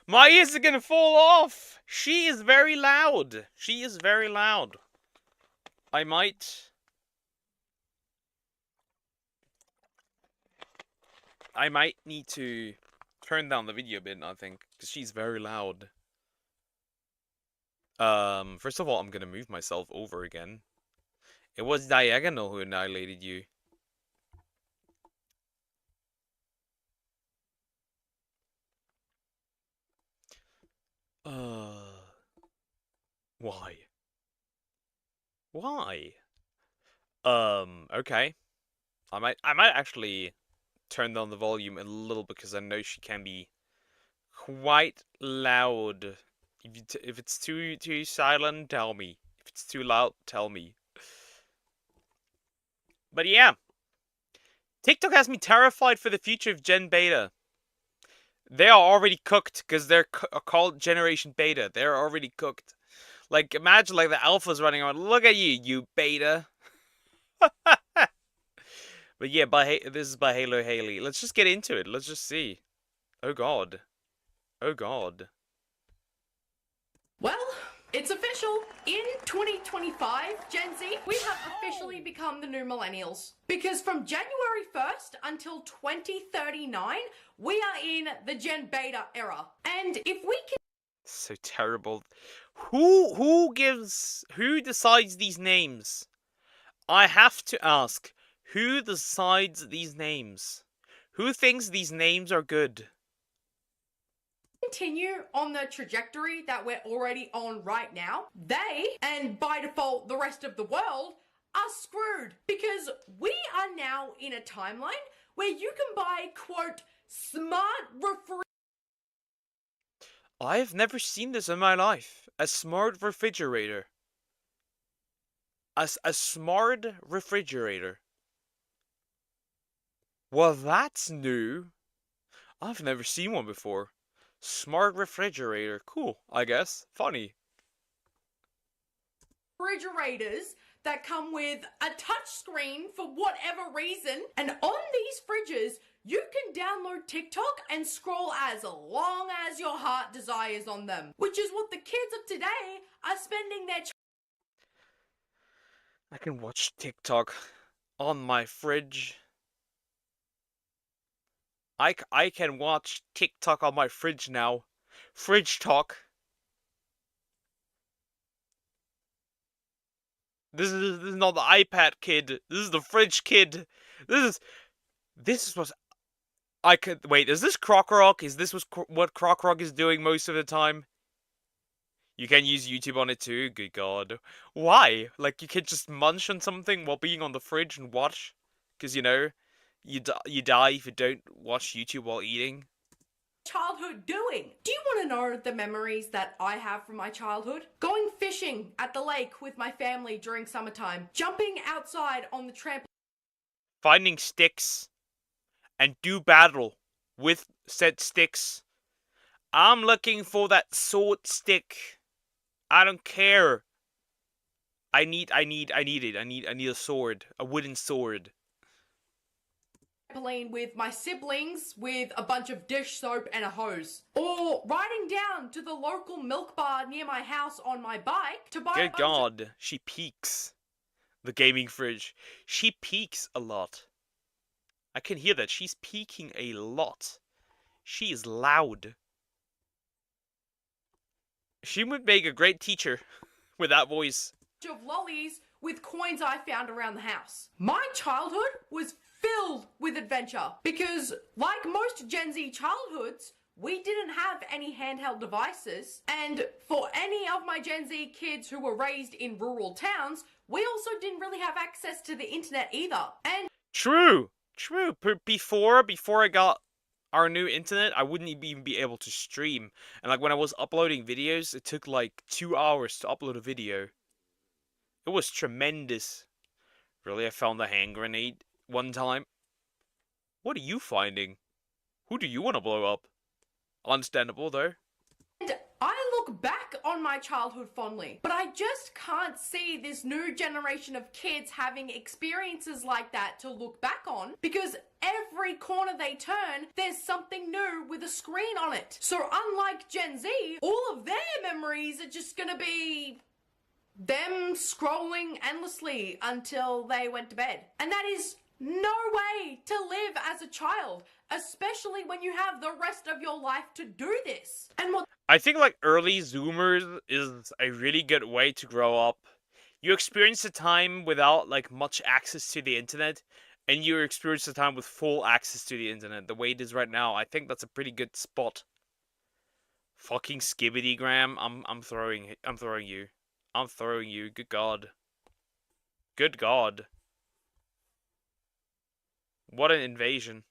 My ears are gonna fall off! She is very loud. I might need to turn down the video a bit, I think, because she's very loud. First of all, I'm gonna move myself over again. It was Diagonal who annihilated you. Why? Why? Okay. I might actually turn down the volume a little because I know she can be quite loud. If it's too silent, tell me. If it's too loud, tell me. But yeah, TikTok has me terrified for the future of Gen Beta. They are already cooked because they're called Generation Beta. They're already cooked. Like, imagine like the alpha's running around. Look at you, you beta. But yeah, this is by Halo Haley. Let's just get into it. Let's just see. Oh god. Oh god. Well, it's official. In 2025, Gen Z, we have officially become the new millennials. Because from January 1st until 2039, we are in the Gen Beta era. And if we can... So terrible. Who decides these names? I have to ask, who decides these names? Who thinks these names are good? Continue on the trajectory that we're already on right now, they, and by default the rest of the world, are screwed. Because we are now in a timeline where you can buy, quote, smart refrigerators. I've never seen this in my life. A smart refrigerator. A smart refrigerator. Well, that's new. I've never seen one before. Smart refrigerator. Cool, I guess. Funny. Refrigerators that come with a touch screen for whatever reason. And on these fridges, you can download TikTok and scroll as long as your heart desires on them. Which is what the kids of today are spending their... I can watch TikTok on my fridge. I can watch TikTok on my fridge now. Fridge talk. This is not the iPad kid. This is the fridge kid. This was I could wait. Is this Croc Rock? Is this what Croc Rock is doing most of the time? You can use YouTube on it too. Good God, why? Like you can just munch on something while being on the fridge and watch, because you know. You die if you don't watch YouTube while eating. Childhood doing? Do you want to know the memories that I have from my childhood? Going fishing at the lake with my family during summertime. Jumping outside on the trampoline. Finding sticks. And do battle with said sticks. I'm looking for that sword stick. I don't care. I need it. I need a sword. A wooden sword. With my siblings with a bunch of dish soap and a hose, or riding down to the local milk bar near my house on my bike to buy Good God, she peaks. The gaming fridge. She peaks a lot. I can hear that. She's peaking a lot. She is loud. She would make a great teacher with that voice. Of lollies with coins I found around the house. My childhood was filled with adventure because, like most Gen Z childhoods, we didn't have any handheld devices, and for any of my Gen Z kids who were raised in rural towns, we also didn't really have access to the internet either. And true. Before I got our new internet, I wouldn't even be able to stream, and like when I was uploading videos, it took like 2 hours to upload a video. It was tremendous. Really, I found a hand grenade one time. What are you finding? Who do you want to blow up? Understandable, though. And I look back on my childhood fondly, but I just can't see this new generation of kids having experiences like that to look back on, because every corner they turn, there's something new with a screen on it. So unlike Gen Z, all of their memories are just gonna be them scrolling endlessly until they went to bed. And that is no way to live as a child, especially when you have the rest of your life to do this. And what I think like early Zoomers is a really good way to grow up. You experience a time without like much access to the internet, and you experience a time with full access to the internet. The way it is right now, I think that's a pretty good spot. Fucking Skibbity Graham, I'm throwing you. I'm throwing you. Good God. Good God. What an invasion.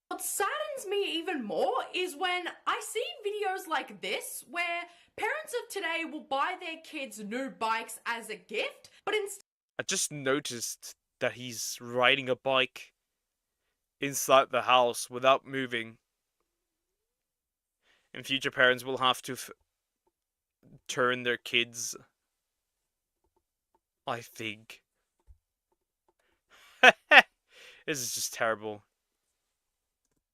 What saddens me even more is when I see videos like this where parents of today will buy their kids new bikes as a gift, but instead I just noticed that he's riding a bike inside the house without moving. And future parents will have to turn their kids, I think. This is just terrible.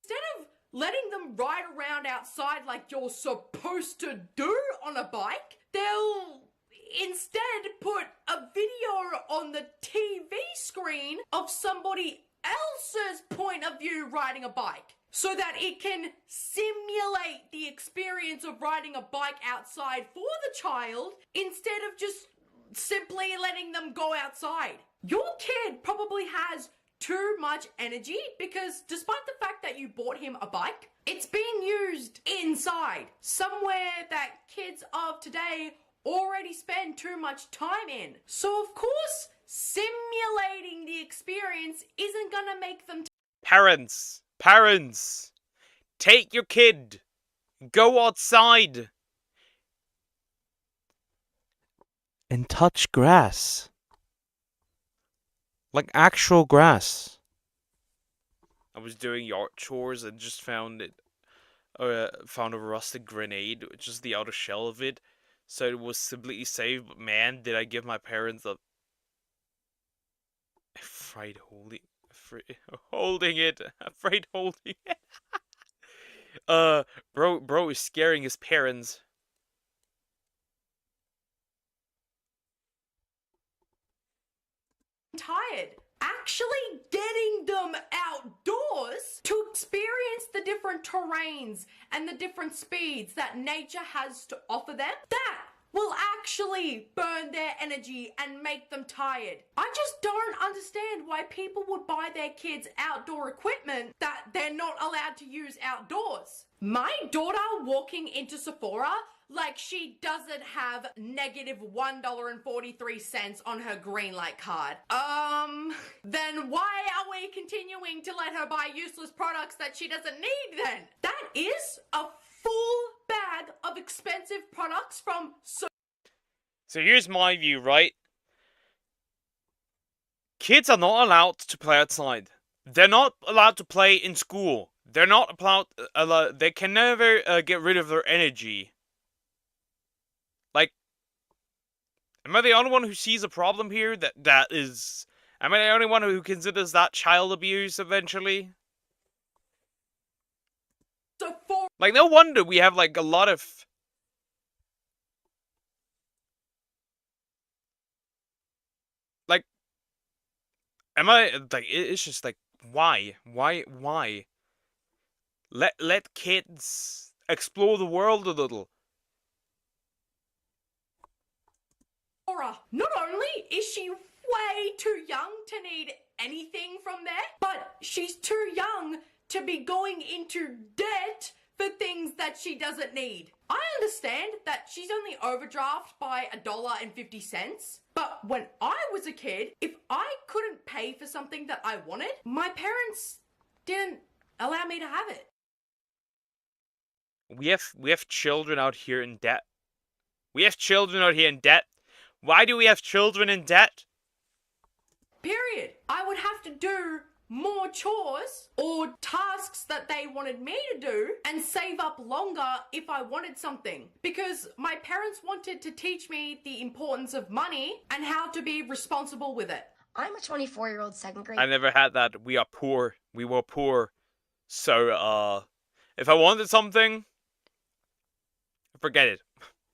instead of letting them ride around outside like you're supposed to do on a bike, they'll instead put a video on the TV screen of somebody else's point of view riding a bike, so that it can simulate the experience of riding a bike outside for the child instead of just simply letting them go outside. Your kid probably has too much energy because despite the fact that you bought him a bike, it's being used inside, somewhere that kids of today already spend too much time in. So of course, simulating the experience isn't gonna make them Parents! Parents! Take your kid! Go outside! And touch grass. Like actual grass. I was doing yard chores and just found found a rusted grenade, which is the outer shell of it. So it was completely safe, but man, did I give my parents a afraid holding it. Afraid holding it. Bro is scaring his parents. tired. Actually getting them outdoors to experience the different terrains and the different speeds that nature has to offer them, that will actually burn their energy and make them tired. I just don't understand why people would buy their kids outdoor equipment that they're not allowed to use outdoors. My daughter walking into Sephora like she doesn't have negative $1.43 on her green light card. Then why are we continuing to let her buy useless products that she doesn't need then? That is a full bag of expensive products from So here's my view, right? Kids are not allowed to play outside. They're not allowed to play in school. They're not allowed, they can never get rid of their energy. Like, am I the only one who sees a problem here? Am I the only one who considers that child abuse eventually? Like, no wonder we have, like, a lot of... Like, it's just like, why? Why? Let kids explore the world a little. Not only is she way too young to need anything from there, but she's too young to be going into debt for things that she doesn't need. I understand that she's only overdraft by $1.50, but when I was a kid, if I couldn't pay for something that I wanted, my parents didn't allow me to have it. We have children out here in debt. We have children out here in debt. Why do we have children in debt? Period. I would have to do more chores or tasks that they wanted me to do and save up longer if I wanted something, because my parents wanted to teach me the importance of money and how to be responsible with it. I'm a 24-year-old second grade. I never had that. We are poor. We were poor. So, if I wanted something, Forget it.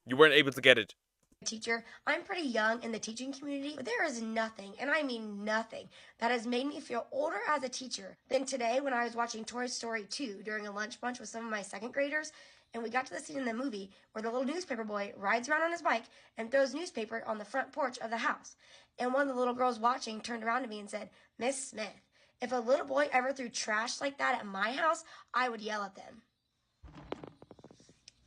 You weren't able to get it. Teacher, I'm pretty young in the teaching community, but there is nothing, and I mean nothing, that has made me feel older as a teacher than today when I was watching Toy Story 2 during a lunch bunch with some of my second graders, and we got to the scene in the movie where the little newspaper boy rides around on his bike and throws newspaper on the front porch of the house. And one of the little girls watching turned around to me and said, "Miss Smith, if a little boy ever threw trash like that at my house, I would yell at them."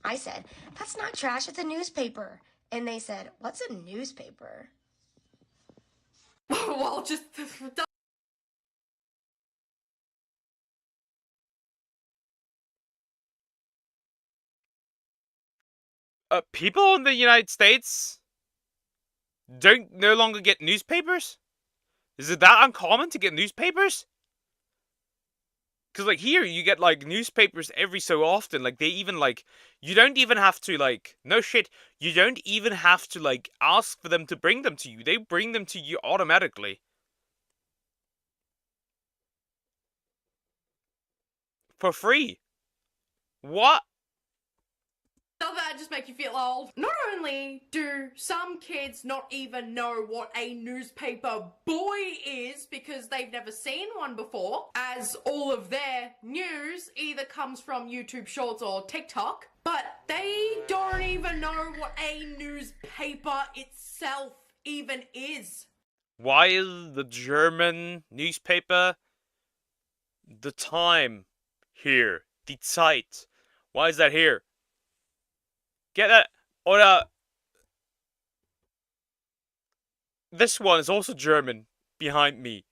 I said, "That's not trash, it's a newspaper." And they said, "What's a newspaper?" Well, just... People in the United States don't no longer get newspapers? Is it that uncommon to get newspapers? Because, like, here, you get, like, newspapers every so often. Like, they even, like, you don't even have to, like, no shit, you don't even have to, like, ask for them to bring them to you. They bring them to you automatically. For free. What? Does that just make you feel old? Not only do some kids not even know what a newspaper boy is because they've never seen one before, as all of their news either comes from YouTube Shorts or TikTok, but they don't even know what a newspaper itself even is. Why is the German newspaper the Time here? Die Zeit. Why is that here? Get that. Or this one is also German behind me.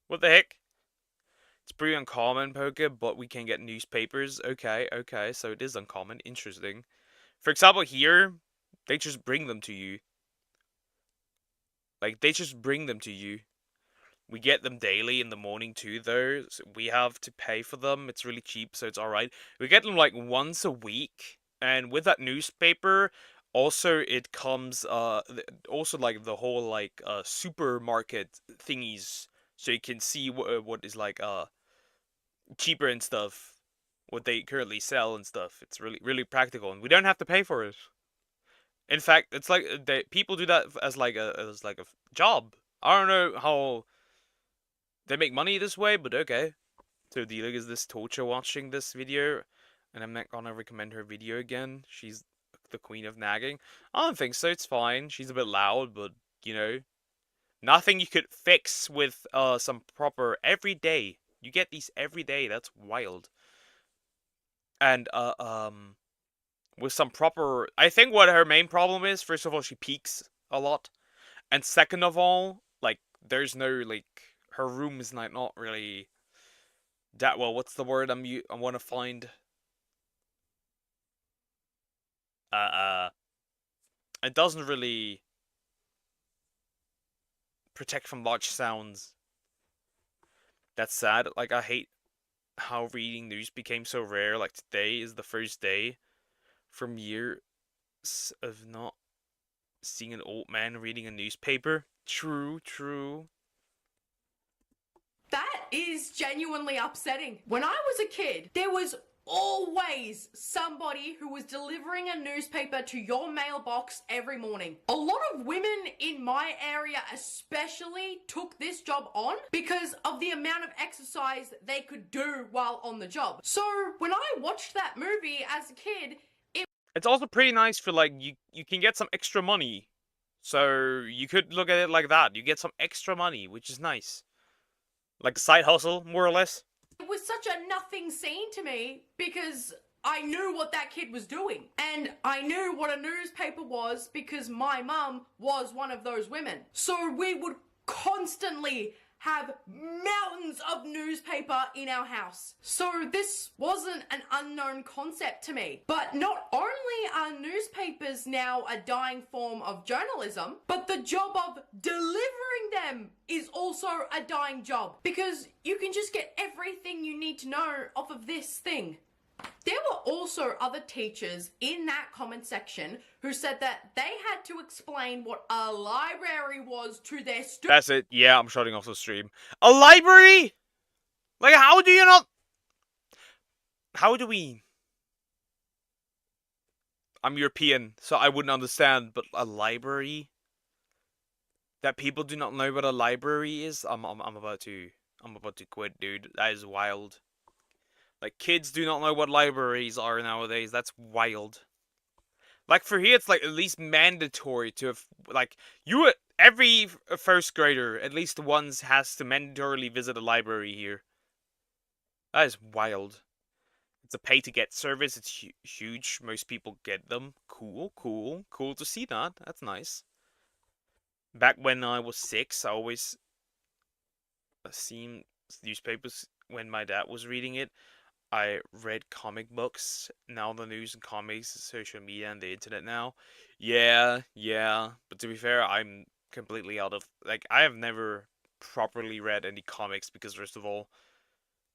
What the heck? It's pretty uncommon, Poker, but we can get newspapers. Okay, so it is uncommon. Interesting. For example, here, they just bring them to you. Like, they just bring them to you. We get them daily in the morning too, though. So we have to pay for them. It's really cheap, so it's alright. We get them, like, once a week. And with that newspaper, also it comes, also, like, the whole, like, supermarket thingies. So you can see what is, like, cheaper and stuff. What they currently sell and stuff. It's really, really practical. And we don't have to pay for it. In fact, it's like, people do that as, like, a job. I don't know how they make money this way, but okay. So the is this torture watching this video. And I'm not gonna recommend her video again. She's the queen of nagging. I don't think so, it's fine. She's a bit loud, but, you know. Nothing you could fix with some proper every day. You get these every day, that's wild. And, with some proper... I think what her main problem is, first of all, she peaks a lot. And second of all, like, there's no, like... Her room is not really... that well, what's the word I want to find... it doesn't really protect from large sounds. That's sad. Like, I hate how reading news became so rare. Like, today is the first day from years of not seeing an old man reading a newspaper. True. That is genuinely upsetting. When I was a kid, there was always somebody who was delivering a newspaper to your mailbox every morning. A lot of women in my area especially took this job on because of the amount of exercise they could do while on the job. So when I watched that movie as a kid, it's also pretty nice for, like, you can get some extra money. So you could look at it like that. You get some extra money, which is nice. Like a side hustle, more or less. it was such a nothing scene to me because I knew what that kid was doing. And I knew what a newspaper was because my mum was one of those women. So we would constantly have mountains of newspaper in our house. So this wasn't an unknown concept to me. But not only are newspapers now a dying form of journalism, but the job of delivering them is also a dying job because you can just get everything you need to know off of this thing. There were also other teachers in that comment section who said that they had to explain what a library was to their students. That's it. Yeah, I'm shutting off the stream. A library? Like, how do you not... How do we... I'm European, so I wouldn't understand. But a library that people do not know what a library is. I'm about to quit, dude. That is wild. Like, kids do not know what libraries are nowadays. That's wild. Like, for here, it's like at least mandatory to have, like, every first grader, at least once, has to mandatorily visit a library here. That is wild. It's a pay-to-get service. It's huge. Most people get them. Cool to see that. That's nice. Back when I was 6, I always seen newspapers when my dad was reading it. I read comic books. Now the news and comics, social media, and the internet now. Yeah. But to be fair, I'm completely out of... Like, I have never properly read any comics because, first of all,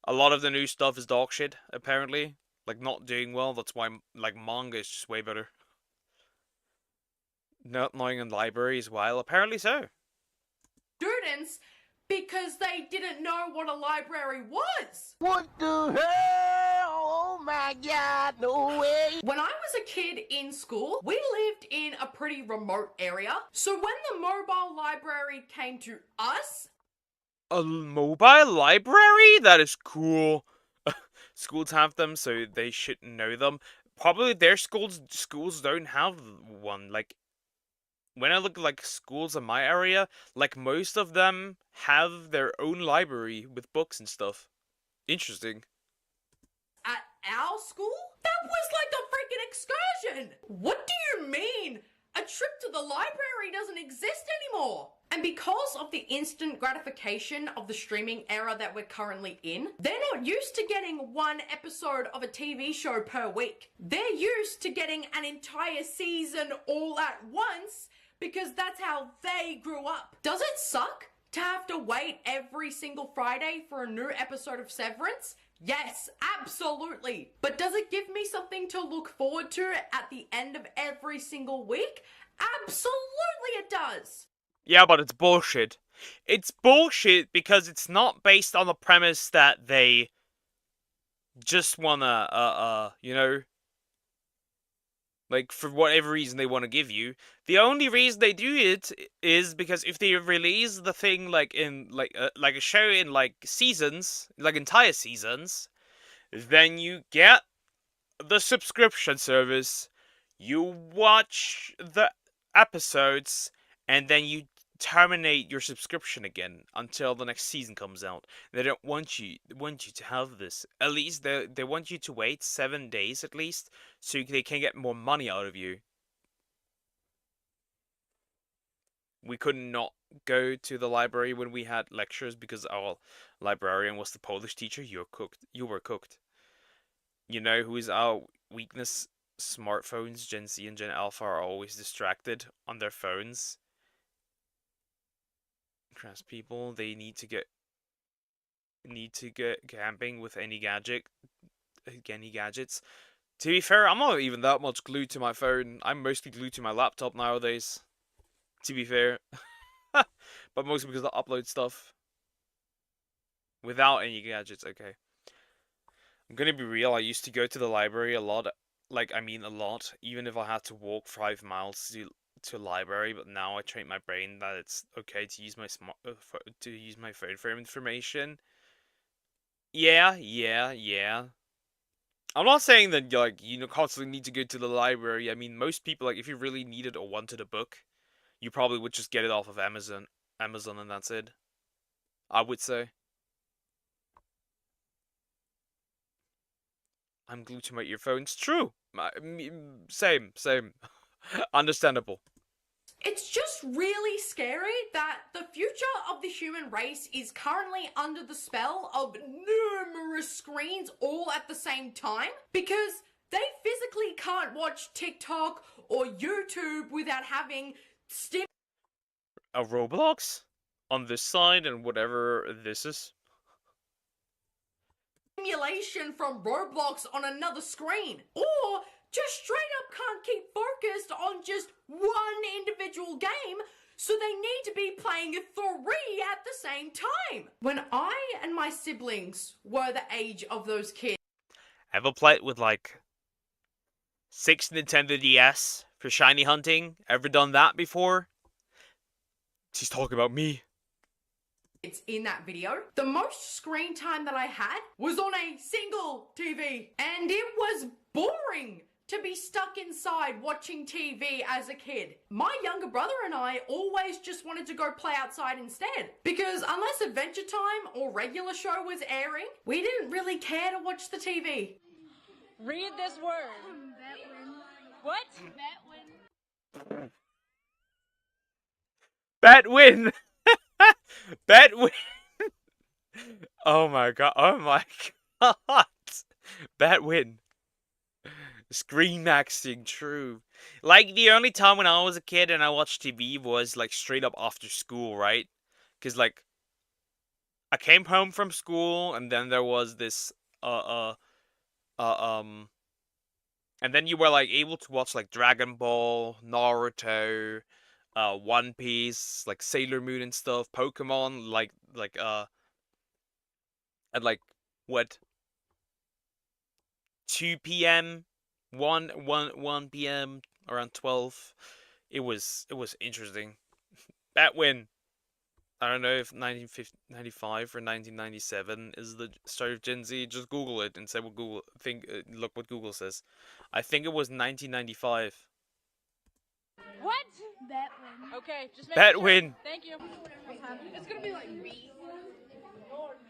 a lot of the new stuff is dog shit, apparently. Like, not doing well. That's why, like, manga is just way better. Not knowing in libraries, while apparently so. Students, because they didn't know what a library was. What the hell? Oh my god, no way. When I was a kid in school, we lived in a pretty remote area. So when the mobile library came to us... A mobile library? That is cool. Schools have them, so they should know them. Probably their schools don't have one. Like, when I look at, like, schools in my area, like, most of them have their own library with books and stuff. Interesting. At our school? That was like a freaking excursion! What do you mean? A trip to the library doesn't exist anymore! And because of the instant gratification of the streaming era that we're currently in, they're not used to getting one episode of a TV show per week. They're used to getting an entire season all at once because that's how they grew up. Does it suck to have to wait every single Friday for a new episode of Severance? Yes, absolutely. But does it give me something to look forward to at the end of every single week? Absolutely it does. Yeah, but it's bullshit. It's bullshit because it's not based on the premise that they just wanna, you know, like, for whatever reason they want to give you. The only reason they do it is because if they release the thing, like, in, like a show in, like, seasons, like, entire seasons, then you get the subscription service, you watch the episodes, and then you terminate your subscription again until the next season comes out. They don't want you to have this. At least they want you to wait 7 days at least, so they can get more money out of you. We could not go to the library when we had lectures because our librarian was the Polish teacher. You were cooked. You know who is our weakness? Smartphones. Gen Z and Gen Alpha are always distracted on their phones. Crass people, they need to get camping with any gadgets. To be fair, I'm not even that much glued to my phone. I'm mostly glued to my laptop nowadays. To be fair. But mostly because I upload stuff. Without any gadgets, okay. I'm gonna be real, I used to go to the library a lot. Like, I mean a lot. Even if I had to walk 5 miles to library, but now I train my brain that it's okay to use my phone for information. Yeah. I'm not saying that, like, you constantly need to go to the library. I mean, most people, like, if you really needed or wanted a book, you probably would just get it off of Amazon, and that's it. I would say. I'm glued to my earphones. True. Same. Understandable. It's just really scary that the future of the human race is currently under the spell of numerous screens all at the same time because they physically can't watch TikTok or YouTube without having A Roblox on this side and whatever this is. Stimulation from Roblox on another screen, or just straight up can't keep focused on just one individual game, so they need to be playing 3 at the same time. When I and my siblings were the age of those kids. Ever played with, like, 6 Nintendo DS for shiny hunting. Ever done that before? She's talking about me. It's in that video. The most screen time that I had was on a single TV, and it was boring to be stuck inside watching TV as a kid. My younger brother and I always just wanted to go play outside instead, because unless Adventure Time or regular show was airing, we didn't really care to watch the TV. Read this word. What? Bet win. Bet win. Oh my god. Oh my god. Bet win. Screen maxing, true. Like, the only time when I was a kid and I watched TV was, like, straight up after school, right? Because, like, I came home from school, and then there was this, and then you were, like, able to watch, like, Dragon Ball, Naruto, One Piece, like, Sailor Moon and stuff, Pokemon, at, like, what? 2 p.m., 1 p.m., around 12. It was interesting. That win. I don't know if 1995 or 1997 is the start of Gen Z. Just Google it and say what Google look what Google says. I think it was 1995. What? Bet win. Okay, just make Bet sure. win. Thank you. It's gonna be like B.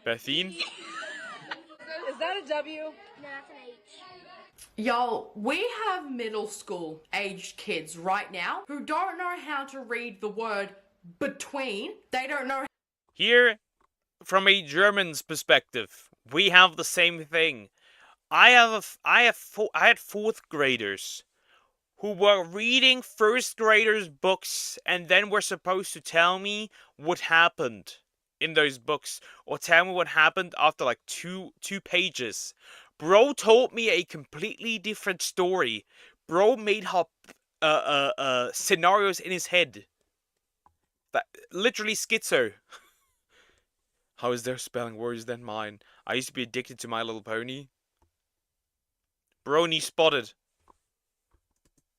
Bethine? Is that a W? No, that's an H. Y'all, we have middle school aged kids right now who don't know how to read the word between. They don't know. Here, from a German's perspective, we have the same thing. I had fourth graders who were reading first graders' books and then were supposed to tell me what happened in those books, or tell me what happened after like two pages. Bro told me a completely different story. Bro made up scenarios in his head. That literally schizo. How is their spelling worse than mine? I used to be addicted to My Little Pony. Brony spotted.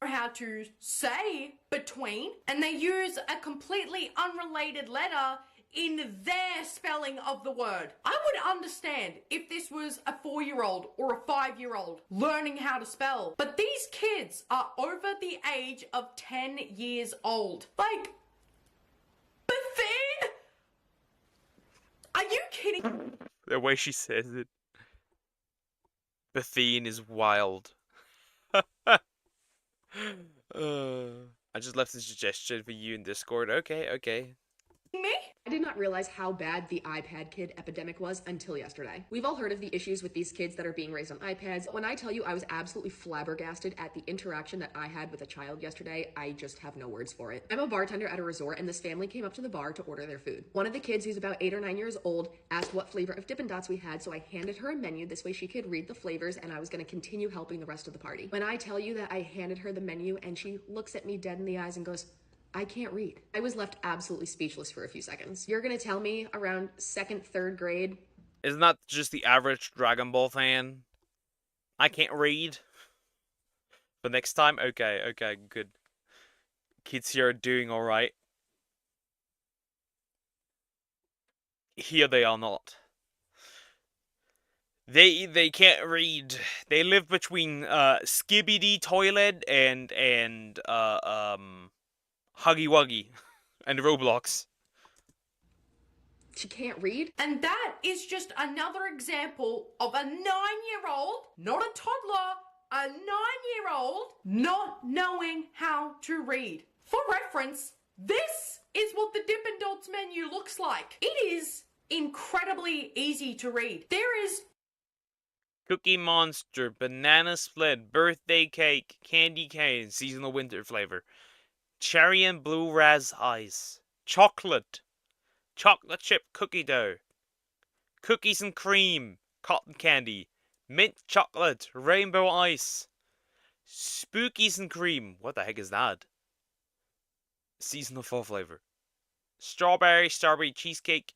How to say between, and they use a completely unrelated letter in their spelling of the word. I would understand if this was a 4-year-old or a 5-year-old learning how to spell, but these kids are over the age of 10 years old. Like, Bethine? Are you kidding? The way she says it. Bethine is wild. I just left a suggestion for you in Discord. Okay. Me? I did not realize how bad the iPad kid epidemic was until yesterday. We've all heard of the issues with these kids that are being raised on iPads. When I tell you I was absolutely flabbergasted at the interaction that I had with a child yesterday, I just have no words for it. I'm a bartender at a resort, and this family came up to the bar to order their food. One of the kids, who's about 8 or 9 years old, asked what flavor of Dippin' Dots we had, so I handed her a menu. This way she could read the flavors, and I was going to continue helping the rest of the party. When I tell you that I handed her the menu, and she looks at me dead in the eyes and goes, I can't read. I was left absolutely speechless for a few seconds. You're gonna tell me around 2nd, 3rd grade? Isn't that just the average Dragon Ball fan? I can't read. But next time? Okay, good. Kids here are doing alright. Here they are not. They can't read. They live between Skibidi Toilet and Huggy Wuggy and Roblox. She can't read? And that is just another example of a 9-year-old, not a toddler, a 9-year-old not knowing how to read. For reference, this is what the Dippin' Dots menu looks like. It is incredibly easy to read. There is Cookie Monster, Banana Split, Birthday Cake, Candy Cane, Seasonal Winter Flavor. Cherry and Blue Raz Ice. Chocolate chip cookie dough. Cookies and cream. Cotton candy. Mint chocolate. Rainbow ice. Spookies and cream. What the heck is that? Seasonal fall flavor. Strawberry cheesecake.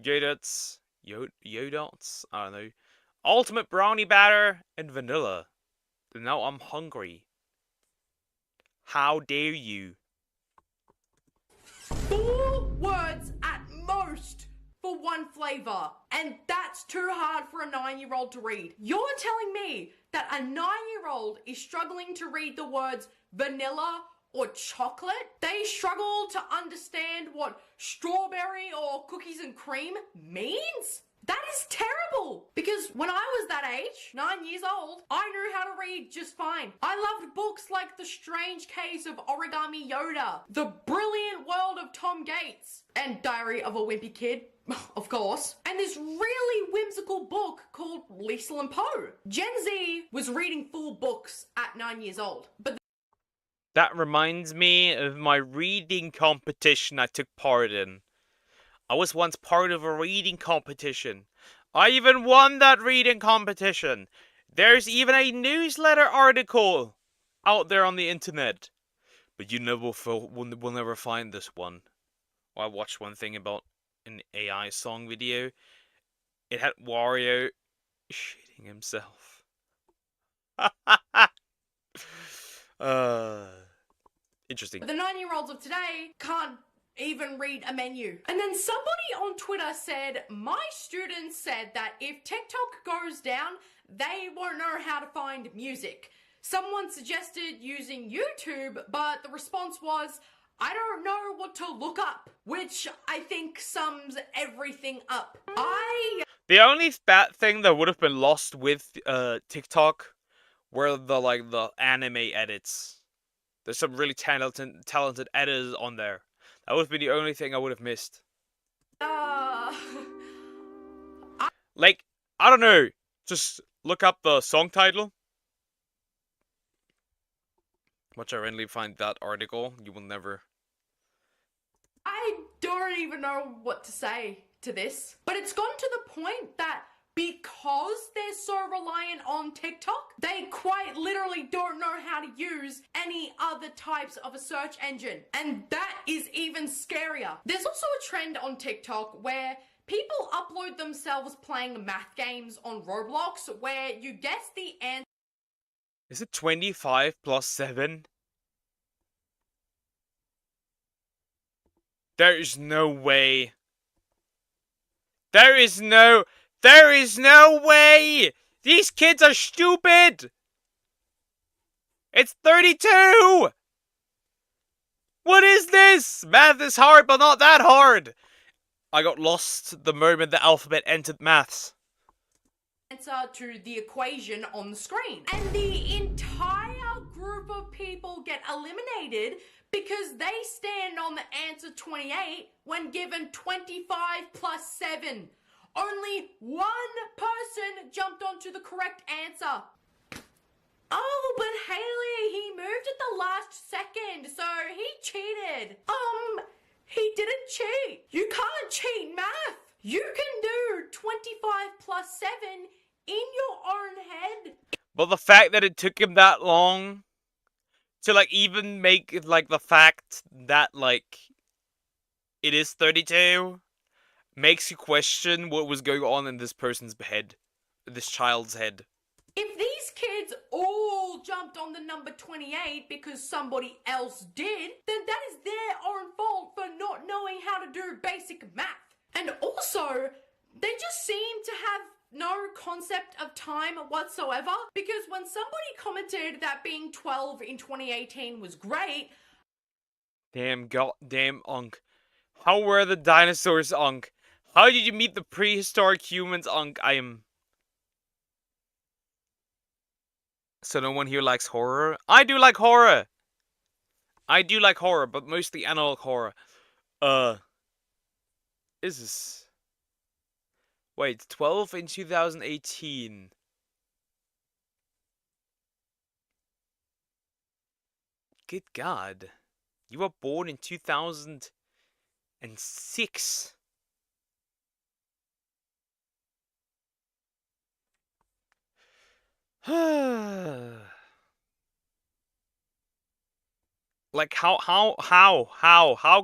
Yodots. Yodots? I don't know. Ultimate brownie batter and vanilla. Now I'm hungry. How dare you? 4 words at most for one flavor, and that's too hard for a 9-year-old to read. You're telling me that a 9-year-old is struggling to read the words vanilla or chocolate? They struggle to understand what strawberry or cookies and cream means? That is terrible, because when I was that age, 9 years old, I knew how to read just fine. I loved books like The Strange Case of Origami Yoda, The Brilliant World of Tom Gates, and Diary of a Wimpy Kid, of course, and this really whimsical book called Liesel and Poe. Gen Z was reading full books at 9 years old, but That reminds me of my reading competition I took part in. I was once part of a reading competition. I even won that reading competition. There's even a newsletter article out there on the internet. But you never will never find this one. I watched one thing about an AI song video. It had Wario shitting himself. Interesting. the 9-year-olds of today can't even read a menu. And then somebody on Twitter said, my students said that if TikTok goes down, they won't know how to find music. Someone suggested using YouTube, but the response was, I don't know what to look up, which I think sums everything up. The only bad thing that would have been lost with TikTok were the anime edits. There's some really talented editors on there. That would have been the only thing I would have missed. Like, I don't know. Just look up the song title. Once I randomly find that article, you will never. I don't even know what to say to this, but it's gotten to the point that because they're so reliant on TikTok, they quite literally don't know how to use any other types of a search engine. And that is even scarier. There's also a trend on TikTok where people upload themselves playing math games on Roblox where you guess the answer. Is it 25 plus 7? There is no way. There is no way! These kids are stupid! It's 32! What is this? Math is hard, but not that hard! I got lost the moment the alphabet entered maths. Answer to the equation on the screen. And the entire group of people get eliminated because they stand on the answer 28 when given 25 plus 7. Only one person jumped onto the correct answer. Oh, but Haley, he moved at the last second, so he cheated. He didn't cheat. You can't cheat math. You can do 25 plus 7 in your own head. But the fact that it took him that long to even make it the fact that it is 32 makes you question what was going on in this person's head, this child's head. If these kids all jumped on the number 28 because somebody else did, then that is their own fault for not knowing how to do basic math. And also, they just seem to have no concept of time whatsoever, because when somebody commented that being 12 in 2018 was great. Damn goddamn Unk. How were the dinosaurs, Unk? How did you meet the prehistoric humans, Unk? So no one here likes horror? I do like horror! But mostly analog horror. Is this... Wait, 12 in 2018. Good God. You were born in 2006. How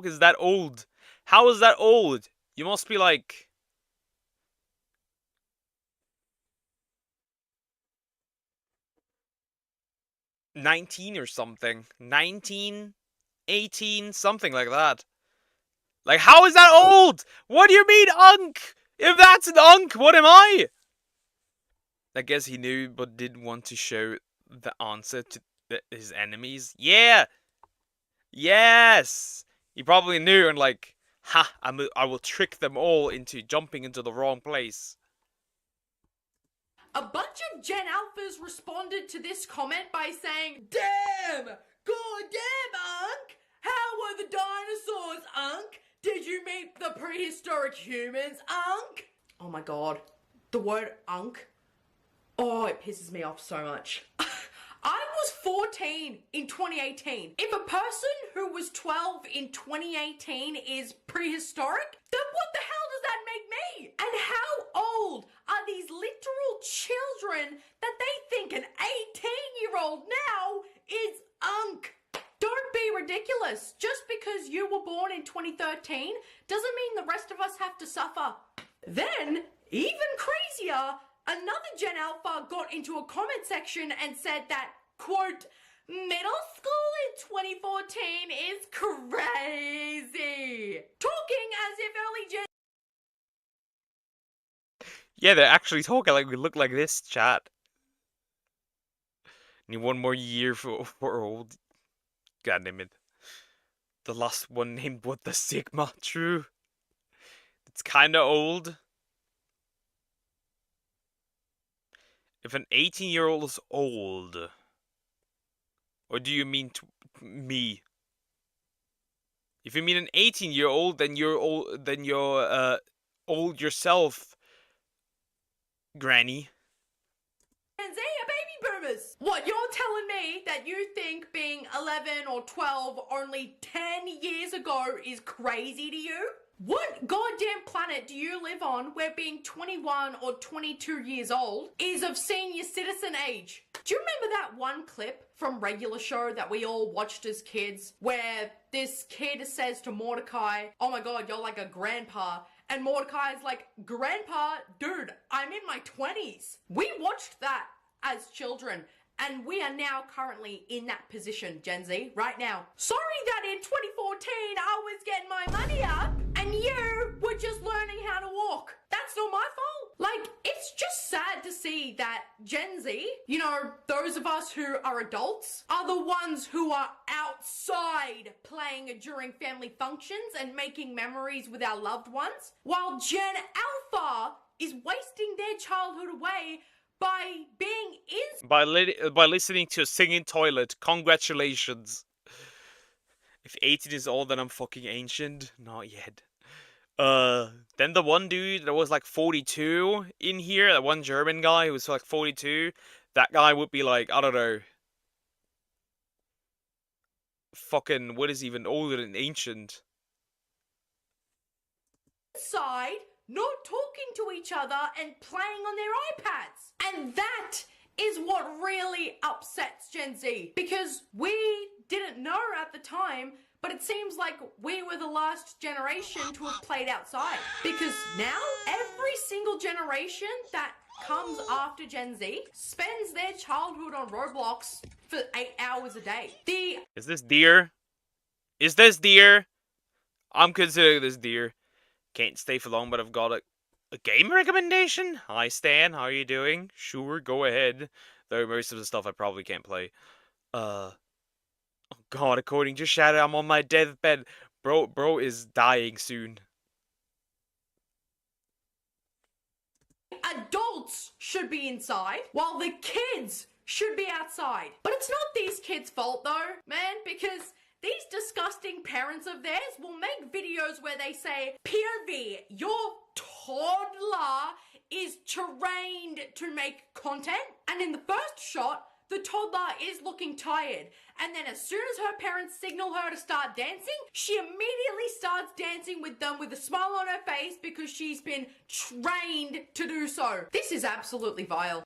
is that old? How is that old? You must be 19 or something. 19, 18, something like that. Like, how is that old? What do you mean, unk? If that's an unk, what am I? I guess he knew, but didn't want to show the answer to his enemies. Yeah! Yes! He probably knew and like, ha, I will trick them all into jumping into the wrong place. A bunch of Gen Alphas responded to this comment by saying, "Damn! Goddamn, Unk! How were the dinosaurs, Unk? Did you meet the prehistoric humans, Unk?" Oh my god. The word Unk. Oh, it pisses me off so much. I was 14 in 2018. If a person who was 12 in 2018 is prehistoric, then what the hell does that make me? And how old are these literal children that they think an 18-year-old now is Unk? Don't be ridiculous. Just because you were born in 2013 doesn't mean the rest of us have to suffer. Then, even crazier, another Gen Alpha got into a comment section and said that, quote, "Middle school in 2014 is crazy." Talking as if early Gen... Yeah, they're actually talking like we look like this, chat. Need one more year for old. God damn it. The last one named what the Sigma, true. It's kinda old. If an 18-year-old is old, or do you mean me? If you mean an 18-year-old, then you're old. Then you're old yourself, Granny. Gen Z are baby boomers. What, you're telling me that you think being 11 or 12 only 10 years ago is crazy to you? What goddamn planet do you live on where being 21 or 22 years old is of senior citizen age? Do you remember that one clip from Regular Show that we all watched as kids where this kid says to Mordecai, "Oh my god, you're like a grandpa," and Mordecai's like, "Grandpa, dude, I'm in my 20s. We watched that as children. And we are now currently in that position, Gen Z, right now. Sorry that in 2014 I was getting my money up and you were just learning how to walk. That's not my fault. Like, it's just sad to see that Gen Z, you know, those of us who are adults, are the ones who are outside playing during family functions and making memories with our loved ones, while Gen Alpha is wasting their childhood away by being by listening to a singing toilet. Congratulations. If 18 is old, then I'm fucking ancient. Not yet. Then the one dude that was like 42 in here, that one German guy who was like 42, that guy would be like, I don't know, fucking, what is even older than ancient? inside, not talking to each other and playing on their iPads. And that is what really upsets Gen Z, because we didn't know at the time, but it seems like we were the last generation to have played outside. Because now, every single generation that comes after Gen Z spends their childhood on Roblox for 8 hours a day. Is this deer? Is this deer? I'm considering this deer. Can't stay for long, but I've got a game recommendation? Hi Stan, how are you doing? Sure, go ahead. Though most of the stuff I probably can't play. Oh god, according to Shadow, I'm on my deathbed. Bro is dying soon. Adults should be inside, while the kids should be outside. But it's not these kids' fault though, man, because these disgusting parents of theirs will make videos where they say, "POV, your toddler is trained to make content." And in the first shot, the toddler is looking tired. And then as soon as her parents signal her to start dancing, she immediately starts dancing with them with a smile on her face because she's been trained to do so. This is absolutely vile.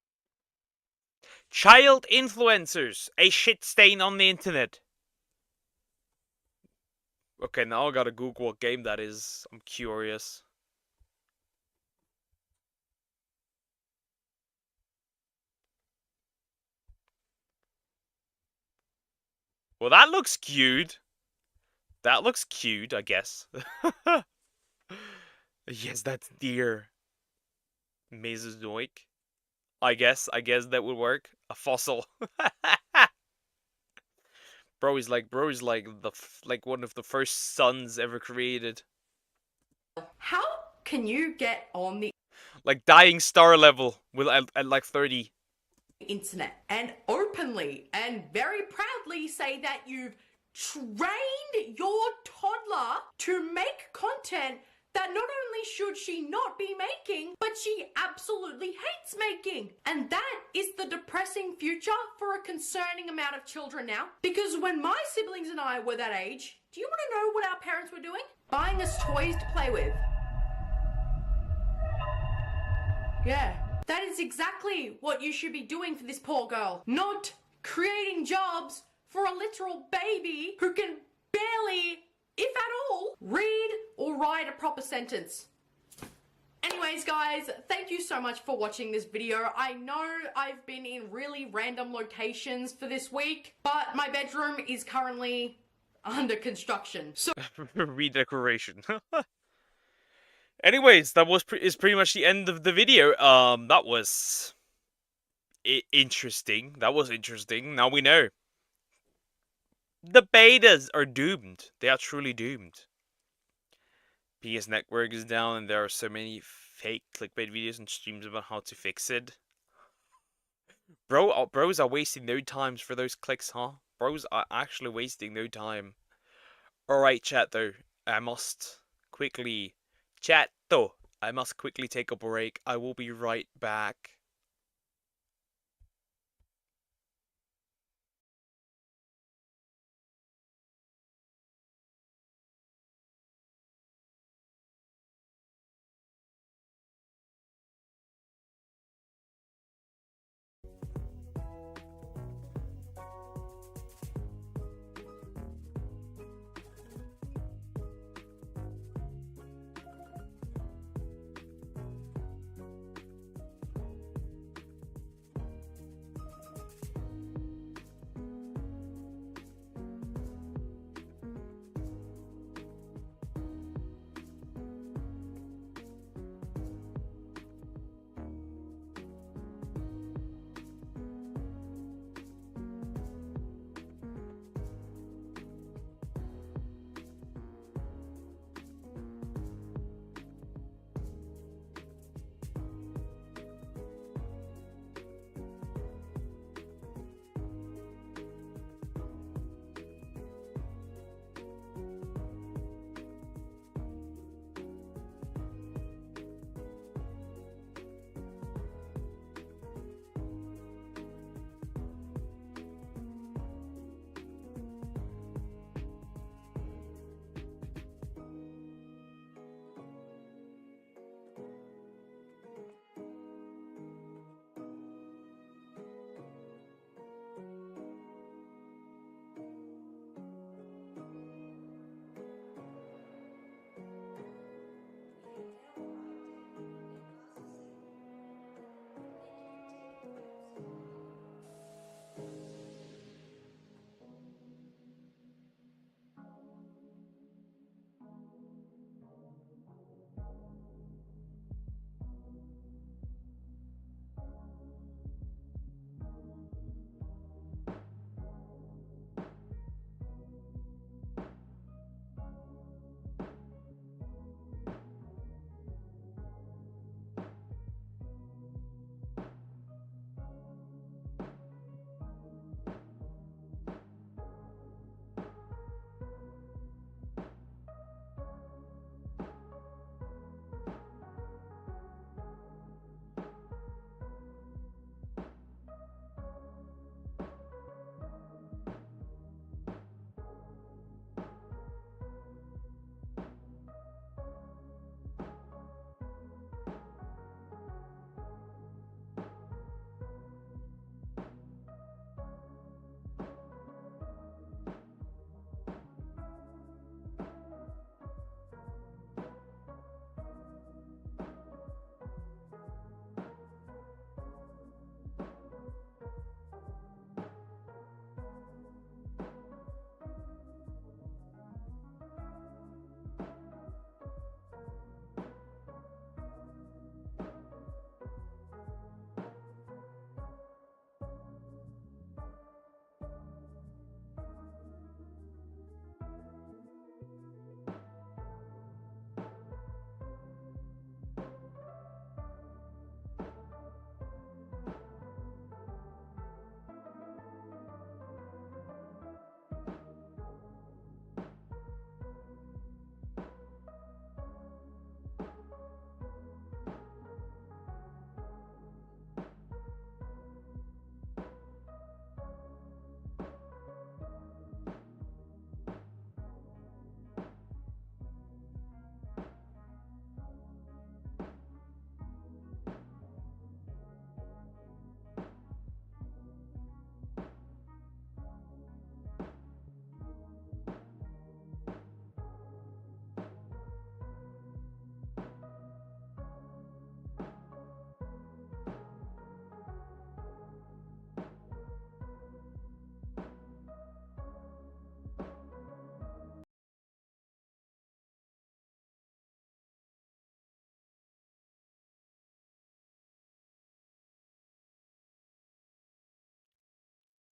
Child influencers, a shit stain on the internet. Okay, now I gotta Google what game that is. I'm curious. Well, that looks cute. That looks cute, I guess. Yes, that's deer. Mesozoic. I guess that would work. A fossil. Bro is like like one of the first suns ever created. How can you get on the Like dying star level with at like 30. internet and openly and very proudly say that you've trained your toddler to make content that not only should she not be making, but she absolutely hates making. And that is the depressing future for a concerning amount of children now. Because when my siblings and I were that age, do you want to know what our parents were doing? Buying us toys to play with. Yeah. That is exactly what you should be doing for this poor girl. Not creating jobs for a literal baby who can barely, if at all, read or write a proper sentence. Anyways, guys, thank you so much for watching this video. I know I've been in really random locations for this week, but my bedroom is currently under construction. So Redecoration. Anyways, that is pretty much the end of the video. That was interesting. That was interesting. Now we know. The betas are doomed. They are truly doomed. PS network is down and there are so many fake clickbait videos and streams about how to fix it. Bros are wasting no times for those clicks, huh? Bros are actually wasting no time. Alright, chat though. I must quickly take a break. I will be right back.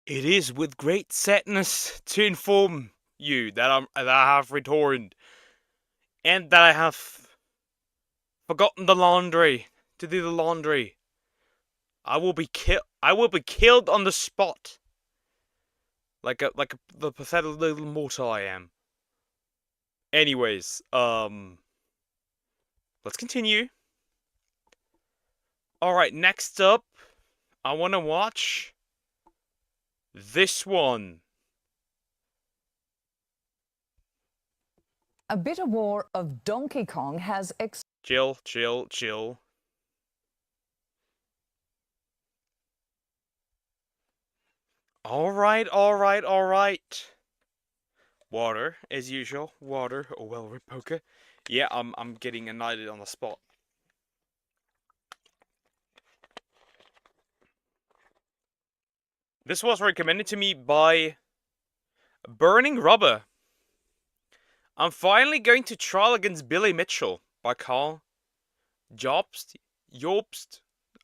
It is with great sadness to inform you that I have returned, and that I have forgotten the laundry to do the laundry. I will be killed on the spot, the pathetic little mortal I am. Anyways, let's continue. All right, next up, I want to watch this one. A bitter war of Donkey Kong has Chill. All right. Water, as usual. Water. Oh well, Poker. Yeah, I'm getting ignited on the spot. This was recommended to me by Burning Rubber. I'm finally going to trial against Billy Mitchell by Carl Jobst.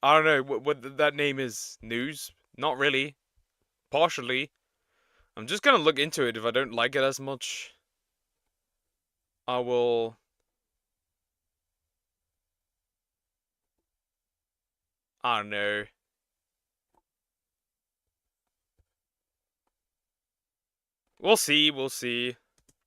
I don't know what that name is. News? Not really. Partially. I'm just gonna look into it. If I don't like it as much, I will... I don't know. We'll see.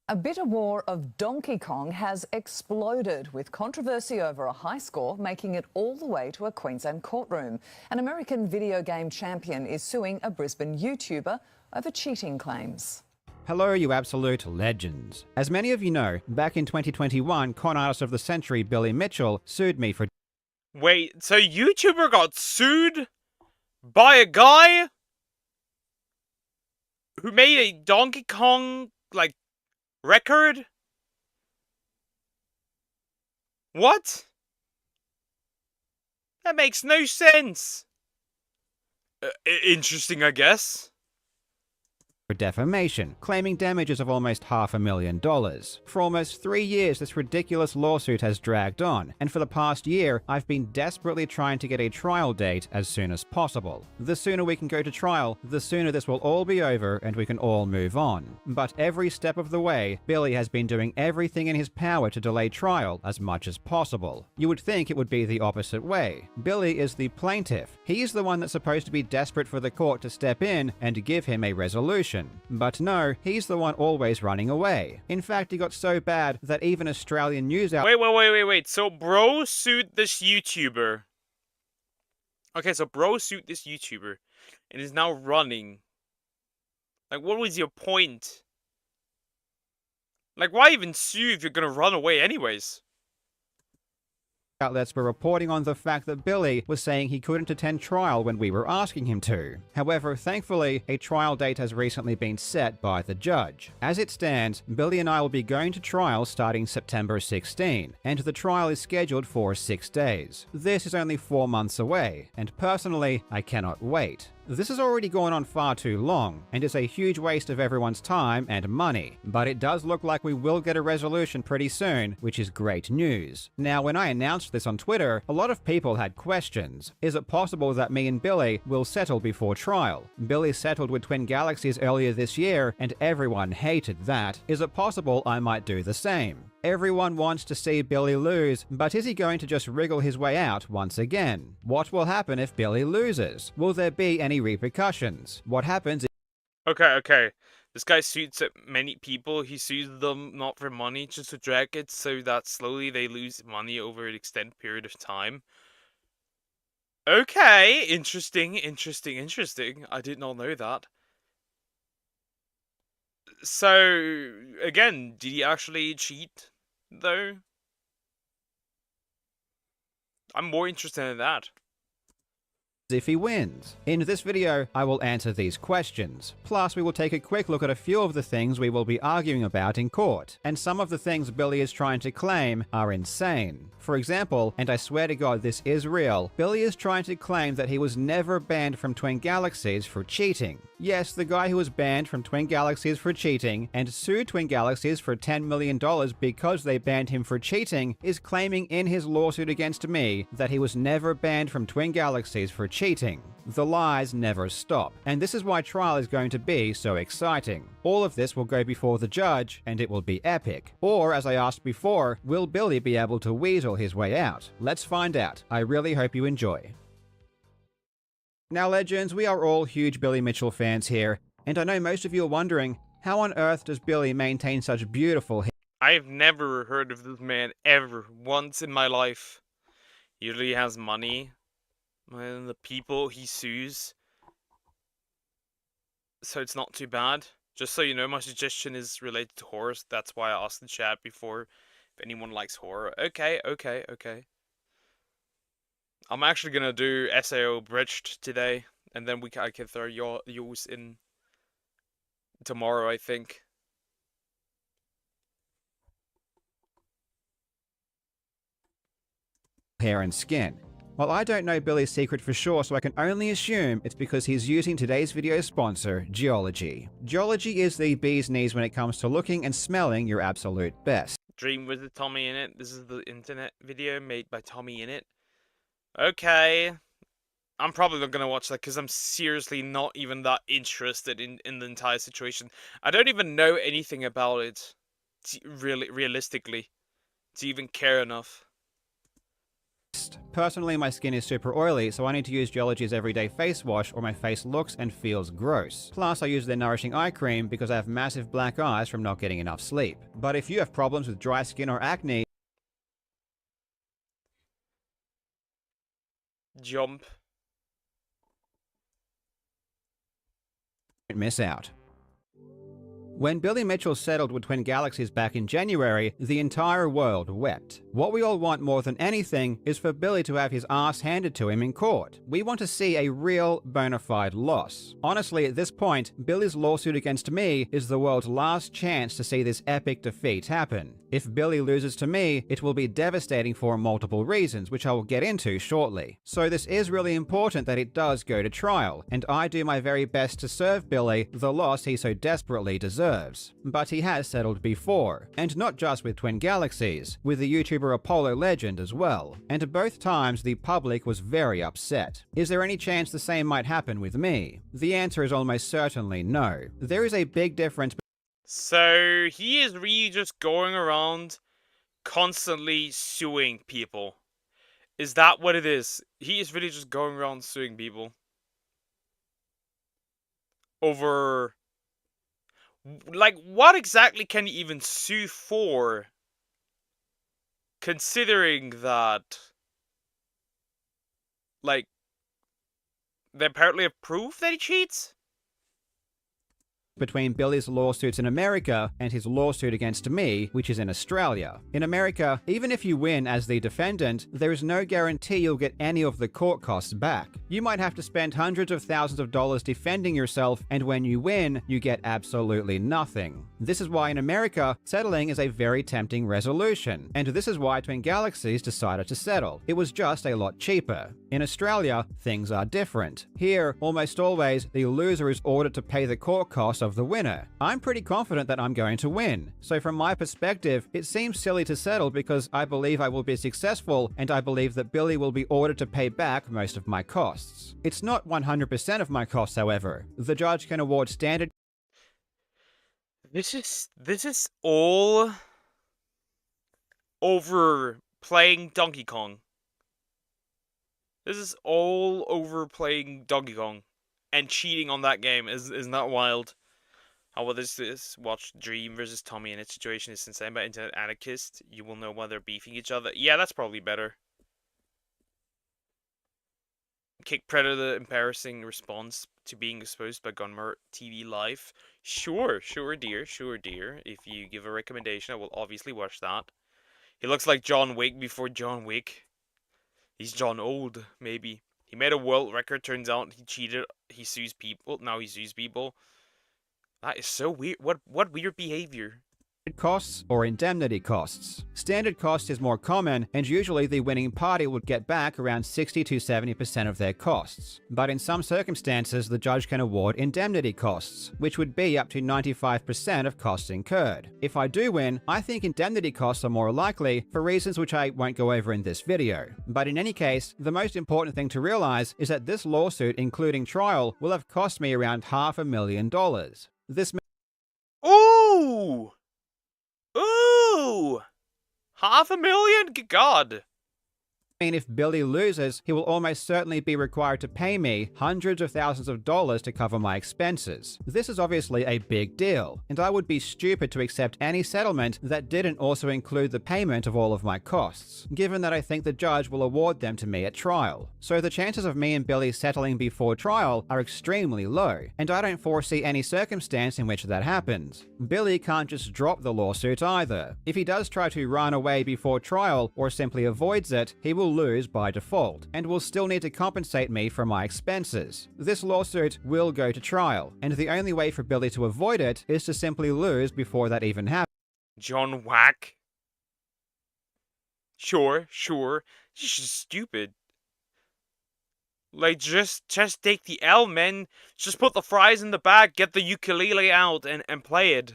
A bitter war of Donkey Kong has exploded, with controversy over a high score making it all the way to a Queensland courtroom. An American video game champion is suing a Brisbane YouTuber over cheating claims. Hello, you absolute legends. As many of you know, back in 2021, Con Artist of the Century Billy Mitchell sued me for... Wait, so YouTuber got sued by a guy who made a Donkey Kong, record? What? That makes no sense. Interesting, I guess. For defamation, claiming damages of almost $500,000. For almost 3 years, this ridiculous lawsuit has dragged on, and for the past year, I've been desperately trying to get a trial date as soon as possible. The sooner we can go to trial, the sooner this will all be over and we can all move on. But every step of the way, Billy has been doing everything in his power to delay trial as much as possible. You would think it would be the opposite way. Billy is the plaintiff. He's the one that's supposed to be desperate for the court to step in and give him a resolution. But no, he's the one always running away. In fact, he got so bad that even Australian news outlets... Wait. So bro sued this YouTuber. Okay, so bro sued this YouTuber and is now running. What was your point? Why even sue if you're gonna run away anyways? Outlets were reporting on the fact that Billy was saying he couldn't attend trial when we were asking him to. However, thankfully, a trial date has recently been set by the judge. As it stands, Billy and I will be going to trial starting September 16, and the trial is scheduled for 6 days. This is only 4 months away, and personally, I cannot wait. This has already gone on far too long, and is a huge waste of everyone's time and money, but it does look like we will get a resolution pretty soon, which is great news. Now, when I announced this on Twitter, a lot of people had questions. Is it possible that me and Billy will settle before trial? Billy settled with Twin Galaxies earlier this year, and everyone hated that. Is it possible I might do the same? Everyone wants to see Billy lose, but is he going to just wriggle his way out once again? What will happen if Billy loses? Will there be any repercussions? What happens if... Okay. This guy sues many people. He sues them not for money, just to drag it so that slowly they lose money over an extended period of time. Okay, interesting. I did not know that. So, again, did he actually cheat, though? I'm more interested in that. If he wins? In this video, I will answer these questions. Plus, we will take a quick look at a few of the things we will be arguing about in court. And some of the things Billy is trying to claim are insane. For example, and I swear to God this is real, Billy is trying to claim that he was never banned from Twin Galaxies for cheating. Yes, the guy who was banned from Twin Galaxies for cheating and sued Twin Galaxies for $10 million because they banned him for cheating is claiming in his lawsuit against me that he was never banned from Twin Galaxies for cheating. The lies never stop, and this is why trial is going to be so exciting. All of this will go before the judge, and it will be epic. Or, as I asked before, will Billy be able to weasel his way out? Let's find out. I really hope you enjoy. Now, legends, we are all huge Billy Mitchell fans here, and I know most of you are wondering, how on earth does Billy maintain such beautiful hair? I've never heard of this man ever once in my life. Usually he has money, and the people he sues, so it's not too bad. Just so you know, my suggestion is related to horror. That's why I asked the chat before if anyone likes horror. Okay. I'm actually gonna do SAO Bridged today, and then I can throw yours in tomorrow, I think. Hair and skin. Well, I don't know Billy's secret for sure, so I can only assume it's because he's using today's video sponsor, Geology. Geology is the bee's knees when it comes to looking and smelling your absolute best. Dream with Tommy in it. This is the internet video made by Tommy in it. Okay. I'm probably not gonna watch that because I'm seriously not even that interested in the entire situation. I don't even know anything about it, realistically, to even care enough. Personally, my skin is super oily, so I need to use Geology's everyday face wash or my face looks and feels gross. Plus, I use their nourishing eye cream because I have massive black eyes from not getting enough sleep. But if you have problems with dry skin or acne, Jump. don't miss out. When Billy Mitchell settled with Twin Galaxies back in January, the entire world wept. What we all want more than anything is for Billy to have his ass handed to him in court. We want to see a real, bona fide loss. Honestly, at this point, Billy's lawsuit against me is the world's last chance to see this epic defeat happen. If Billy loses to me, it will be devastating for multiple reasons, which I will get into shortly. So this is really important that it does go to trial, and I do my very best to serve Billy the loss he so desperately deserves. But he has settled before, and not just with Twin Galaxies, with the YouTuber Apollo Legend as well, and both times the public was very upset. Is there any chance the same might happen with me? The answer is almost certainly no. There is a big difference. So he is really just going around constantly suing people. Is that what it is? He is really just going around suing people over, like, what exactly can he even sue for? Considering that, like, they apparently have proof that he cheats? Between Billy's lawsuits in America and his lawsuit against me, which is in Australia. In America, even if you win as the defendant, there is no guarantee you'll get any of the court costs back. You might have to spend hundreds of thousands of dollars defending yourself, and when you win, you get absolutely nothing. This is why in America, settling is a very tempting resolution, and this is why Twin Galaxies decided to settle. It was just a lot cheaper. In Australia, things are different. Here, almost always, the loser is ordered to pay the court costs of the winner. I'm pretty confident that I'm going to win. So from my perspective, it seems silly to settle because I believe I will be successful, and I believe that Billy will be ordered to pay back most of my costs. It's not 100% of my costs, however. The judge can award standard. This is all over playing Donkey Kong. This is all over playing Donkey Kong and cheating on that game. Isn't that wild? Oh, well, this is watch Dream versus Tommy in its situation is insane by Internet Anarchist. You will know why they're beefing each other. Yeah, that's probably better. Kick Predator embarrassing response to being exposed by Gunmer TV Live. Sure, dear. If you give a recommendation, I will obviously watch that. He looks like John Wick before John Wick. He's John Old, maybe. He made a world record, turns out he cheated, he sues people, now he sues people. That is so weird. What weird behavior. costs or indemnity costs. Standard cost is more common, and usually the winning party would get back around 60 to 70% of their costs. But in some circumstances, the judge can award indemnity costs, which would be up to 95% of costs incurred. If I do win, I think indemnity costs are more likely for reasons which I won't go over in this video. But in any case, the most important thing to realize is that this lawsuit, including trial, will have cost me around $500,000. This Ooh! Ooh! $500,000? Good God. mean if Billy loses, he will almost certainly be required to pay me hundreds of thousands of dollars to cover my expenses. This is obviously a big deal, and I would be stupid to accept any settlement that didn't also include the payment of all of my costs, given that I think the judge will award them to me at trial. So the chances of me and Billy settling before trial are extremely low, and I don't foresee any circumstance in which that happens. Billy can't just drop the lawsuit either. If he does try to run away before trial or simply avoids it, he will lose by default, and will still need to compensate me for my expenses. This lawsuit will go to trial, and the only way for Billy to avoid it is to simply lose before that even happens. John Whack. Sure. This is stupid. Like, just take the L, man. Just put the fries in the bag, get the ukulele out, and play it.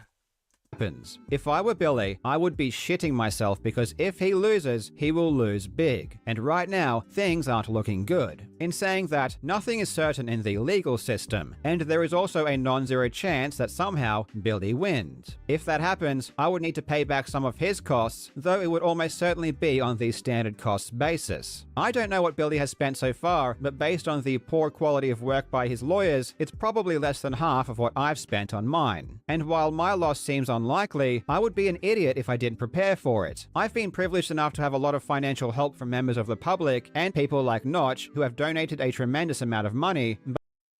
If I were Billy, I would be shitting myself because if he loses, he will lose big. And right now, things aren't looking good. In saying that, nothing is certain in the legal system, and there is also a non-zero chance that somehow Billy wins. If that happens, I would need to pay back some of his costs, though it would almost certainly be on the standard costs basis. I don't know what Billy has spent so far, but based on the poor quality of work by his lawyers, it's probably less than half of what I've spent on mine. And while my loss seems unlikely, I would be an idiot if I didn't prepare for it. I've been privileged enough to have a lot of financial help from members of the public and people like Notch who have donated a tremendous amount of money.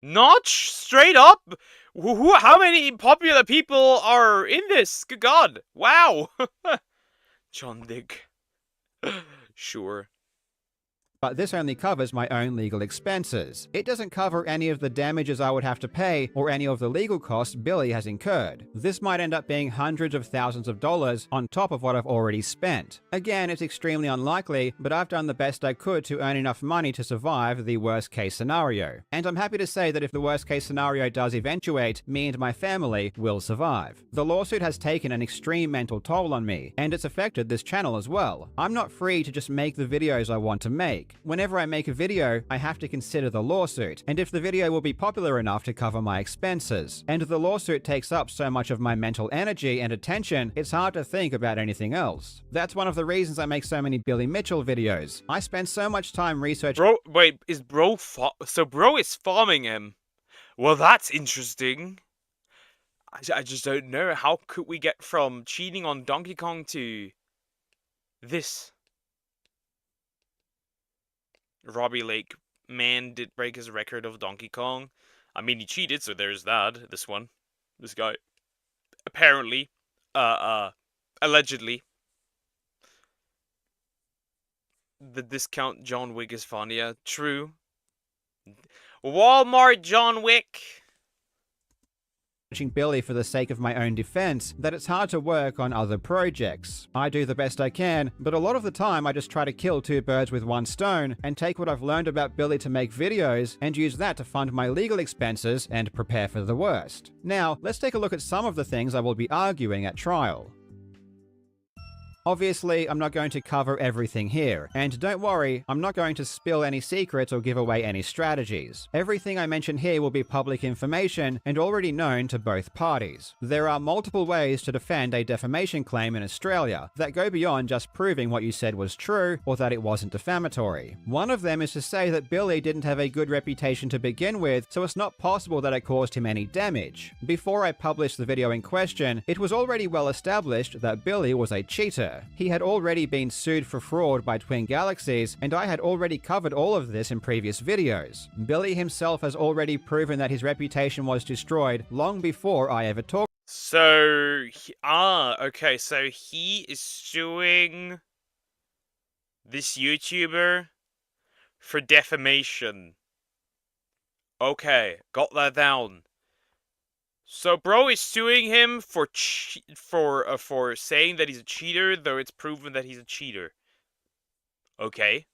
Notch? Straight up? How many popular people are in this? Good God. Wow. John Dick. Sure. But this only covers my own legal expenses. It doesn't cover any of the damages I would have to pay or any of the legal costs Billy has incurred. This might end up being hundreds of thousands of dollars on top of what I've already spent. Again, it's extremely unlikely, but I've done the best I could to earn enough money to survive the worst case scenario. And I'm happy to say that if the worst case scenario does eventuate, me and my family will survive. The lawsuit has taken an extreme mental toll on me, and it's affected this channel as well. I'm not free to just make the videos I want to make. Whenever I make a video, I have to consider the lawsuit, and if the video will be popular enough to cover my expenses. And the lawsuit takes up so much of my mental energy and attention, it's hard to think about anything else. That's one of the reasons I make so many Billy Mitchell videos. I spend so much time researching— Bro, wait, is bro so bro is farming him? Well, that's interesting. I just don't know. How could we get from cheating on Donkey Kong to this? Robbie Lake, man, did break his record of Donkey Kong. I mean, he cheated, so there's that. This guy. Apparently. Allegedly. The discount John Wick is fun, yeah, true. Walmart John Wick. Billy for the sake of my own defense, that it's hard to work on other projects. I do the best I can, but a lot of the time I just try to kill two birds with one stone and take what I've learned about Billy to make videos and use that to fund my legal expenses and prepare for the worst. Now, let's take a look at some of the things I will be arguing at trial. Obviously, I'm not going to cover everything here, and don't worry, I'm not going to spill any secrets or give away any strategies. Everything I mention here will be public information and already known to both parties. There are multiple ways to defend a defamation claim in Australia that go beyond just proving what you said was true or that it wasn't defamatory. One of them is to say that Billy didn't have a good reputation to begin with, so it's not possible that it caused him any damage. Before I published the video in question, it was already well established that Billy was a cheater. He had already been sued for fraud by Twin Galaxies, and I had already covered all of this in previous videos. Billy himself has already proven that his reputation was destroyed long before I ever talked. So, okay, so he is suing this YouTuber for defamation. Okay, got that down. So bro is suing him for saying that he's a cheater, though it's proven that he's a cheater. Okay.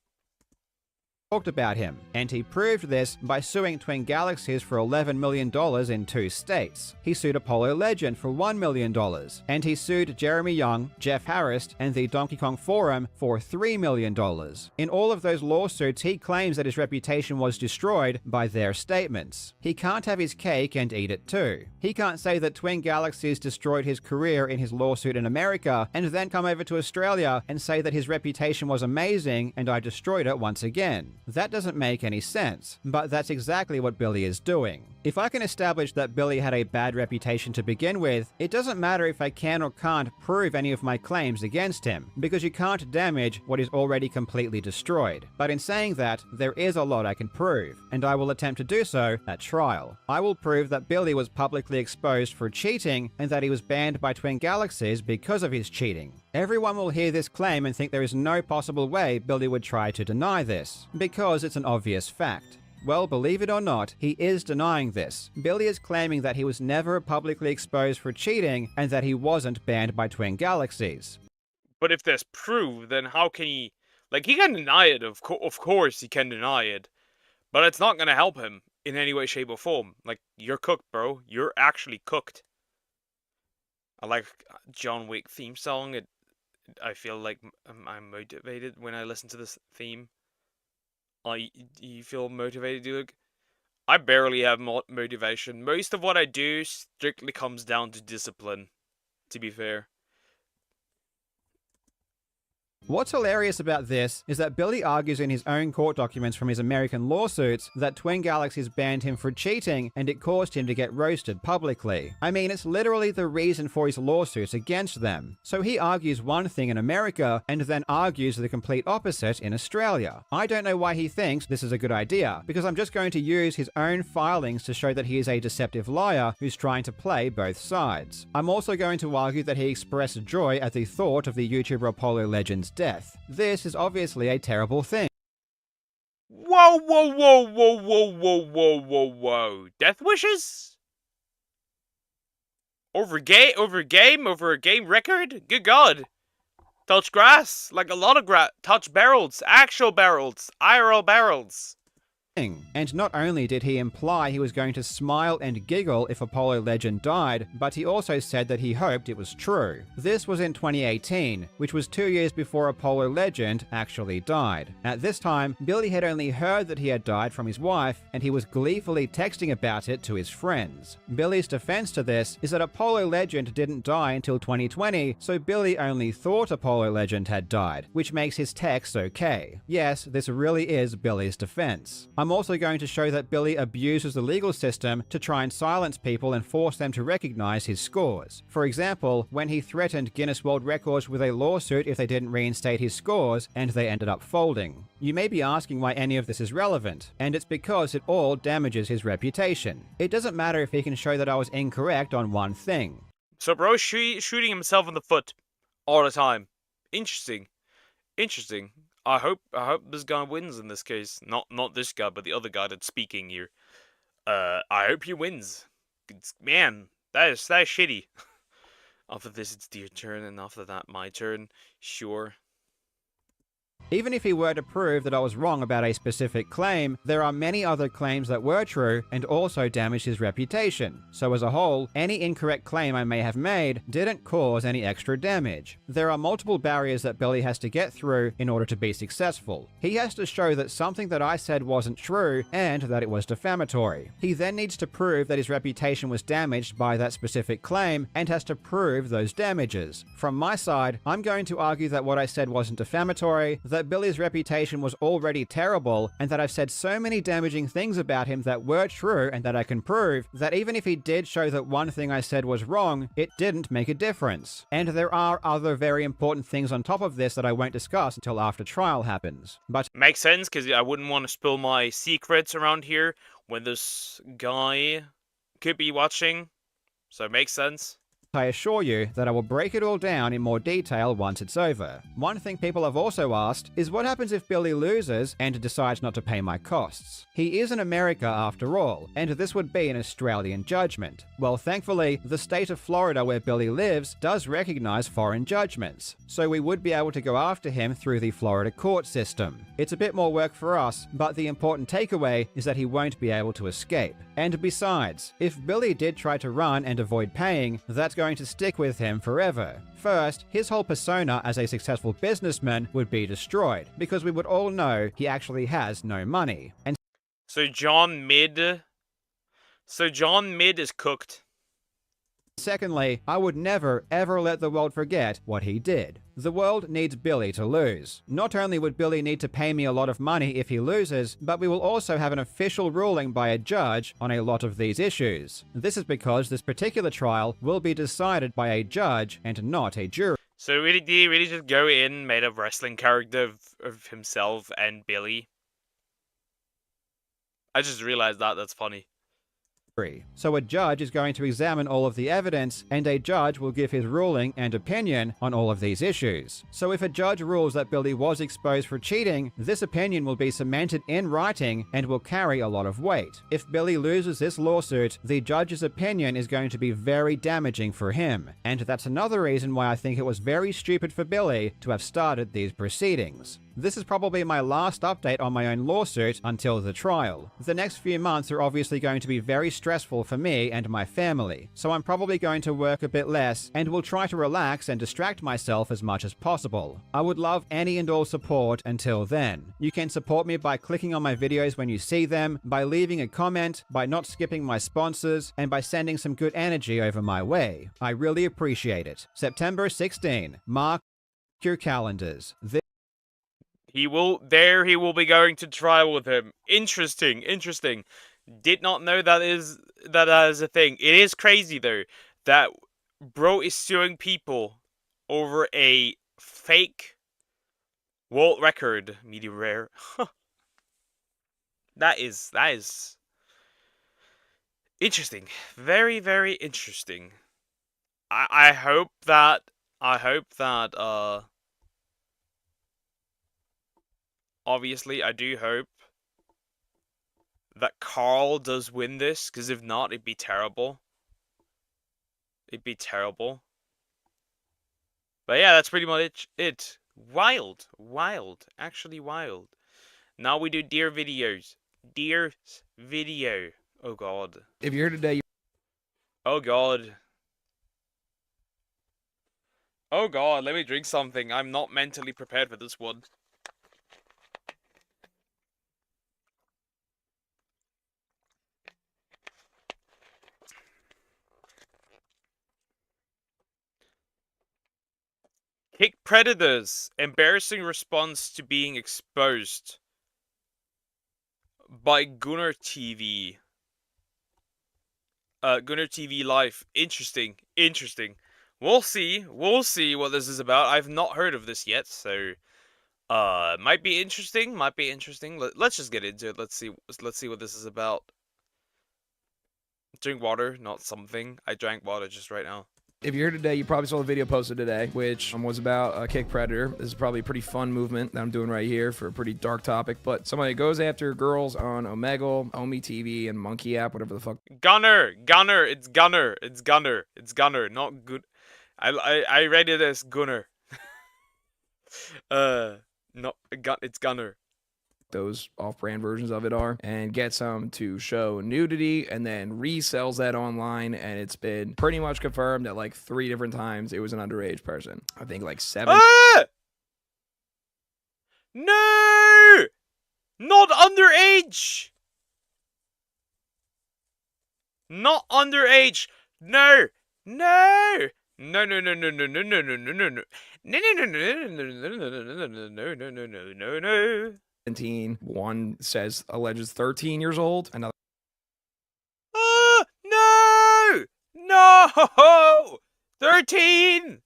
Talked about him, and he proved this by suing Twin Galaxies for $11 million in 2 states. He sued Apollo Legend for $1 million, and he sued Jeremy Young, Jeff Harris, and the Donkey Kong Forum for $3 million. In all of those lawsuits, he claims that his reputation was destroyed by their statements. He can't have his cake and eat it too. He can't say that Twin Galaxies destroyed his career in his lawsuit in America, and then come over to Australia and say that his reputation was amazing and I destroyed it once again. That doesn't make any sense, but that's exactly what Billy is doing. If I can establish that Billy had a bad reputation to begin with, it doesn't matter if I can or can't prove any of my claims against him, because you can't damage what is already completely destroyed. But in saying that, there is a lot I can prove, and I will attempt to do so at trial. I will prove that Billy was publicly exposed for cheating, and that he was banned by Twin Galaxies because of his cheating. Everyone will hear this claim and think there is no possible way Billy would try to deny this, because it's an obvious fact. Well, believe it or not, he is denying this. Billy is claiming that he was never publicly exposed for cheating and that he wasn't banned by Twin Galaxies. But if there's proof, then how can he... Like, he can deny it, of course he can deny it. But it's not gonna help him in any way, shape, or form. Like, you're cooked, bro. You're actually cooked. I like John Wick theme song. I feel like I'm motivated when I listen to this theme. You feel motivated, Luke? I barely have motivation. Most of what I do strictly comes down to discipline, to be fair. What's hilarious about this is that Billy argues in his own court documents from his American lawsuits that Twin Galaxies banned him for cheating and it caused him to get roasted publicly. I mean, it's literally the reason for his lawsuits against them. So he argues one thing in America and then argues the complete opposite in Australia. I don't know why he thinks this is a good idea, because I'm just going to use his own filings to show that he is a deceptive liar who's trying to play both sides. I'm also going to argue that he expressed joy at the thought of the YouTuber Apollo Legend's death. This is obviously a terrible thing. Whoa, whoa, whoa, whoa, whoa, whoa, whoa, whoa, whoa. Death wishes? Over a game record? Good God. Touch grass, like a lot of grass. Touch barrels, actual barrels, IRL barrels. And not only did he imply he was going to smile and giggle if Apollo Legend died, but he also said that he hoped it was true. This was in 2018, which was 2 years before Apollo Legend actually died. At this time, Billy had only heard that he had died from his wife, and he was gleefully texting about it to his friends. Billy's defense to this is that Apollo Legend didn't die until 2020, so Billy only thought Apollo Legend had died, which makes his text okay. Yes, this really is Billy's defense. I'm also going to show that Billy abuses the legal system to try and silence people and force them to recognize his scores. For example, when he threatened Guinness World Records with a lawsuit if they didn't reinstate his scores, and they ended up folding. You may be asking why any of this is relevant, and it's because it all damages his reputation. It doesn't matter if he can show that I was incorrect on one thing. So bro, shooting himself in the foot all the time. Interesting. I hope this guy wins in this case. Not this guy, but the other guy that's speaking here. I hope he wins. Man, that is shitty. After this, it's your turn, and after that, my turn. Sure. Even if he were to prove that I was wrong about a specific claim, there are many other claims that were true and also damaged his reputation. So as a whole, any incorrect claim I may have made didn't cause any extra damage. There are multiple barriers that Billy has to get through in order to be successful. He has to show that something that I said wasn't true and that it was defamatory. He then needs to prove that his reputation was damaged by that specific claim and has to prove those damages. From my side, I'm going to argue that what I said wasn't defamatory, that Billy's reputation was already terrible, and that I've said so many damaging things about him that were true and that I can prove, that even if he did show that one thing I said was wrong, it didn't make a difference. And there are other very important things on top of this that I won't discuss until after trial happens. But makes sense, because I wouldn't want to spill my secrets around here when this guy could be watching. So it makes sense. I assure you that I will break it all down in more detail once it's over. One thing people have also asked is what happens if Billy loses and decides not to pay my costs? He is in America after all, and this would be an Australian judgment. Well, thankfully, the state of Florida where Billy lives does recognize foreign judgments, so we would be able to go after him through the Florida court system. It's a bit more work for us, but the important takeaway is that he won't be able to escape. And besides, if Billy did try to run and avoid paying, that's going to stick with him forever. First, his whole persona as a successful businessman would be destroyed, because we would all know he actually has no money. And So John Mid is cooked. secondly, I would never ever let the world forget what he did. The world needs Billy to lose. Not only would Billy need to pay me a lot of money if he loses, but we will also have an official ruling by a judge on a lot of these issues. This is because this particular trial will be decided by a judge and not a jury. So did he really just go in, made a wrestling character of himself and Billy? I just realized that. That's funny. So a judge is going to examine all of the evidence, and a judge will give his ruling and opinion on all of these issues. So if a judge rules that Billy was exposed for cheating, this opinion will be cemented in writing and will carry a lot of weight. If Billy loses this lawsuit, the judge's opinion is going to be very damaging for him. And that's another reason why I think it was very stupid for Billy to have started these proceedings. This is probably my last update on my own lawsuit until the trial. The next few months are obviously going to be very stressful for me and my family, so I'm probably going to work a bit less and will try to relax and distract myself as much as possible. I would love any and all support until then. You can support me by clicking on my videos when you see them, by leaving a comment, by not skipping my sponsors, and by sending some good energy over my way. I really appreciate it. September 16. Mark your calendars. He will be going to trial with him. Interesting. Did not know that is a thing. It is crazy though that bro is suing people over a fake world record, medium rare. That is interesting. Very, very interesting. I hope that obviously, I do hope that Carl does win this, because if not, it'd be terrible. It'd be terrible. But yeah, that's pretty much it. Wild. Actually wild. Now we do deer videos. Deer video. Oh god. If you're here today... Oh god. Oh god, let me drink something. I'm not mentally prepared for this one. Kick predators. Embarrassing response to being exposed. By Gunnar TV. Gunnar TV Live. Interesting. We'll see what this is about. I've not heard of this yet, so might be interesting. Let's just get into it. Let's see what this is about. Drink water, not something. I drank water just right now. If you're here today, you probably saw the video posted today, which was about a kick predator. This is probably a pretty fun movement that I'm doing right here for a pretty dark topic, but somebody goes after girls on Omegle, Omi TV, and Monkey app, whatever the fuck. Gunner, it's Gunner, not good. I read it as Gunner. It's Gunner. Those off-brand versions of it are, and gets them to show nudity and then resells that online, and it's been pretty much confirmed that like 3 different times it was an underage person. I think like 7. No! Not underage! Not underage! No! No! No, no, no, no, no, no, no, no, no, no, no. No, no, no, no, no, no, no, no, no, no. 17. One says alleges 13 years old. Another. No! No! 13!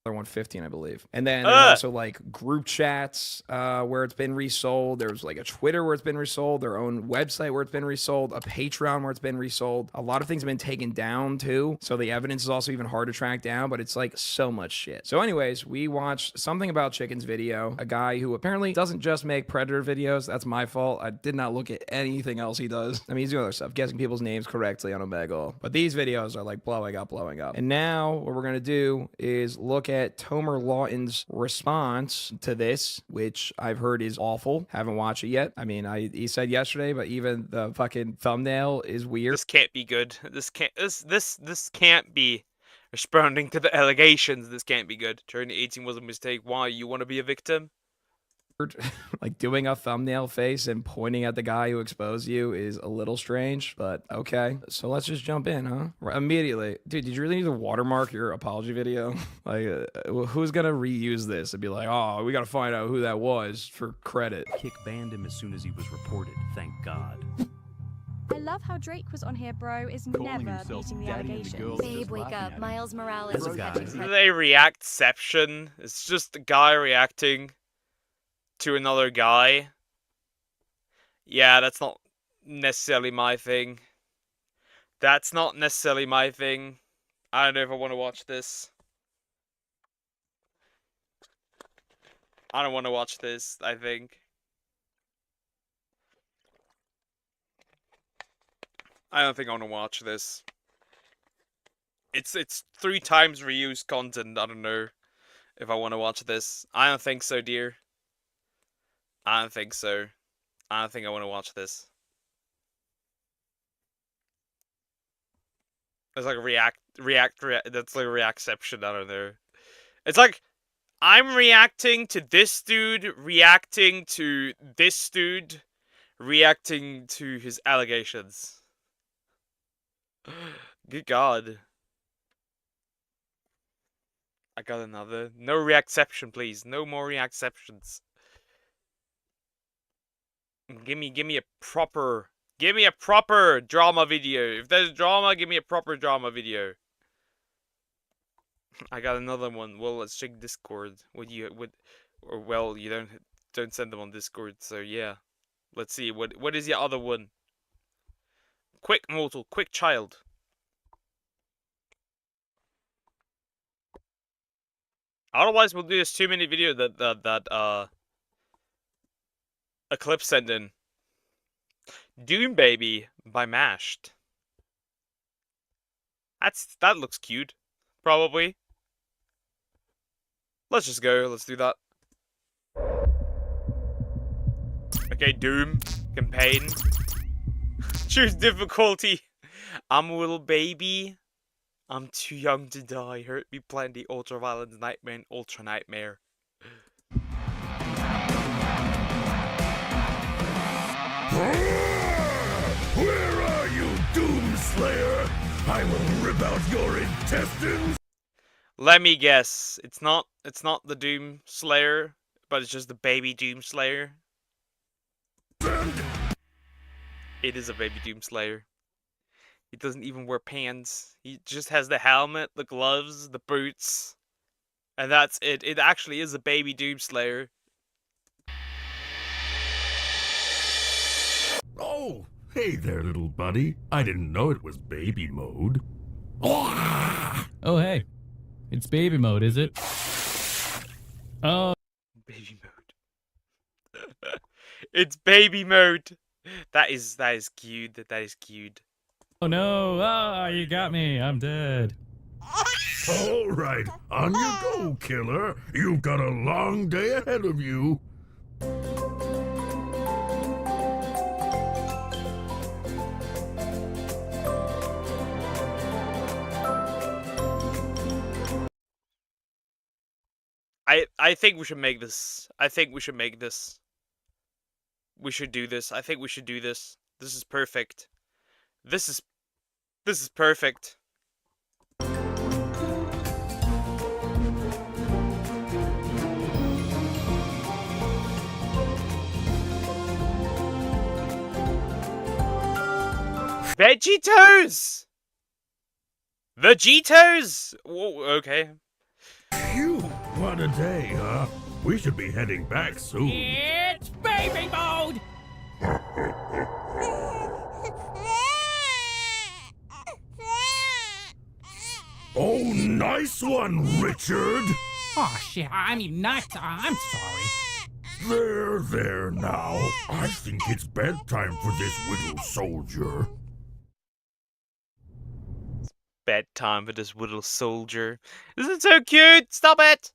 One 2015, I believe. And then there's also like group chats where it's been resold. There's like a Twitter where it's been resold, their own website where it's been resold, a Patreon where it's been resold. A lot of things have been taken down too. So the evidence is also even hard to track down, but it's like so much shit. So anyways, we watched Something About Chickens video, a guy who apparently doesn't just make Predator videos. That's my fault. I did not look at anything else he does. I mean, he's doing other stuff, guessing people's names correctly on Omegle. But these videos are like blowing up. And now what we're going to do is look at Tomer Lawton's response to this, which I've heard is awful. Haven't watched it yet. I mean, he said yesterday, but even the fucking thumbnail is weird. This can't be good. This can't be responding to the allegations. This can't be good. Turning 18 was a mistake. Why? You want to be a victim? Like doing a thumbnail face and pointing at the guy who exposed you is a little strange, but okay. So let's just jump in, huh? Immediately. Dude, did you really need to watermark your apology video? Like, who's gonna reuse this and be like, oh, we gotta find out who that was for credit? Kick banned him as soon as he was reported, thank God. I love how Drake was on here, bro. Is never beating the allegations. Babe, wake up. Miles Morales is catching They reactception. It's just a guy reacting to another guy. Yeah, that's not necessarily my thing. That's not necessarily my thing. I don't know if I want to watch this. I don't want to watch this, I think. I don't think I want to watch this. It's 3 times reused content. I don't know if I want to watch this. I don't think so, dear. I don't think so. I don't think I want to watch this. It's like react. That's like a reactception. I don't know. It's like I'm reacting to this dude, reacting to this dude, reacting to his allegations. Good God. I got another. No reactception, please. No more reactceptions. Give me a proper drama video. If there's drama, give me a proper drama video. I got another one. Well, let's check Discord. Well, you don't send them on Discord, so yeah. Let's see. What is the other one? Quick mortal, quick child. Otherwise, we'll do this 2-minute video that Eclipse sent in. Doom Baby by Mashed. That looks cute. Probably. Let's just go. Let's do that. Okay, Doom. Campaign. Choose difficulty. I'm a little baby. I'm too young to die. Hurt me plenty. Ultra violence nightmare and ultra nightmare. Where are you, Doomslayer? I will rip out your intestines. Let me guess. It's not the Doom Slayer, but it's just the baby Doom Slayer. It is a baby Doom Slayer. He doesn't even wear pants. He just has the helmet, the gloves, the boots. And that's it. It actually is a baby Doom Slayer. Oh, hey there, little buddy. I didn't know it was baby mode. Oh, hey. It's baby mode, is it? Oh. Baby mode. It's baby mode. That is cute. That is cute. Oh no. Ah, you got me. I'm dead. All right. On you go, killer. You've got a long day ahead of you. I think we should make this. I think we should make this. We should do this. I think we should do this. This is perfect. This is perfect. Vegetos! Vegetos! Whoa, okay. Phew! fun a day, huh? We should be heading back soon. It's baby mode! Oh, nice one, Richard! Oh shit, I mean not, I'm sorry. There now. I think it's bedtime for this little soldier. Bedtime for this little soldier. This is so cute! Stop it!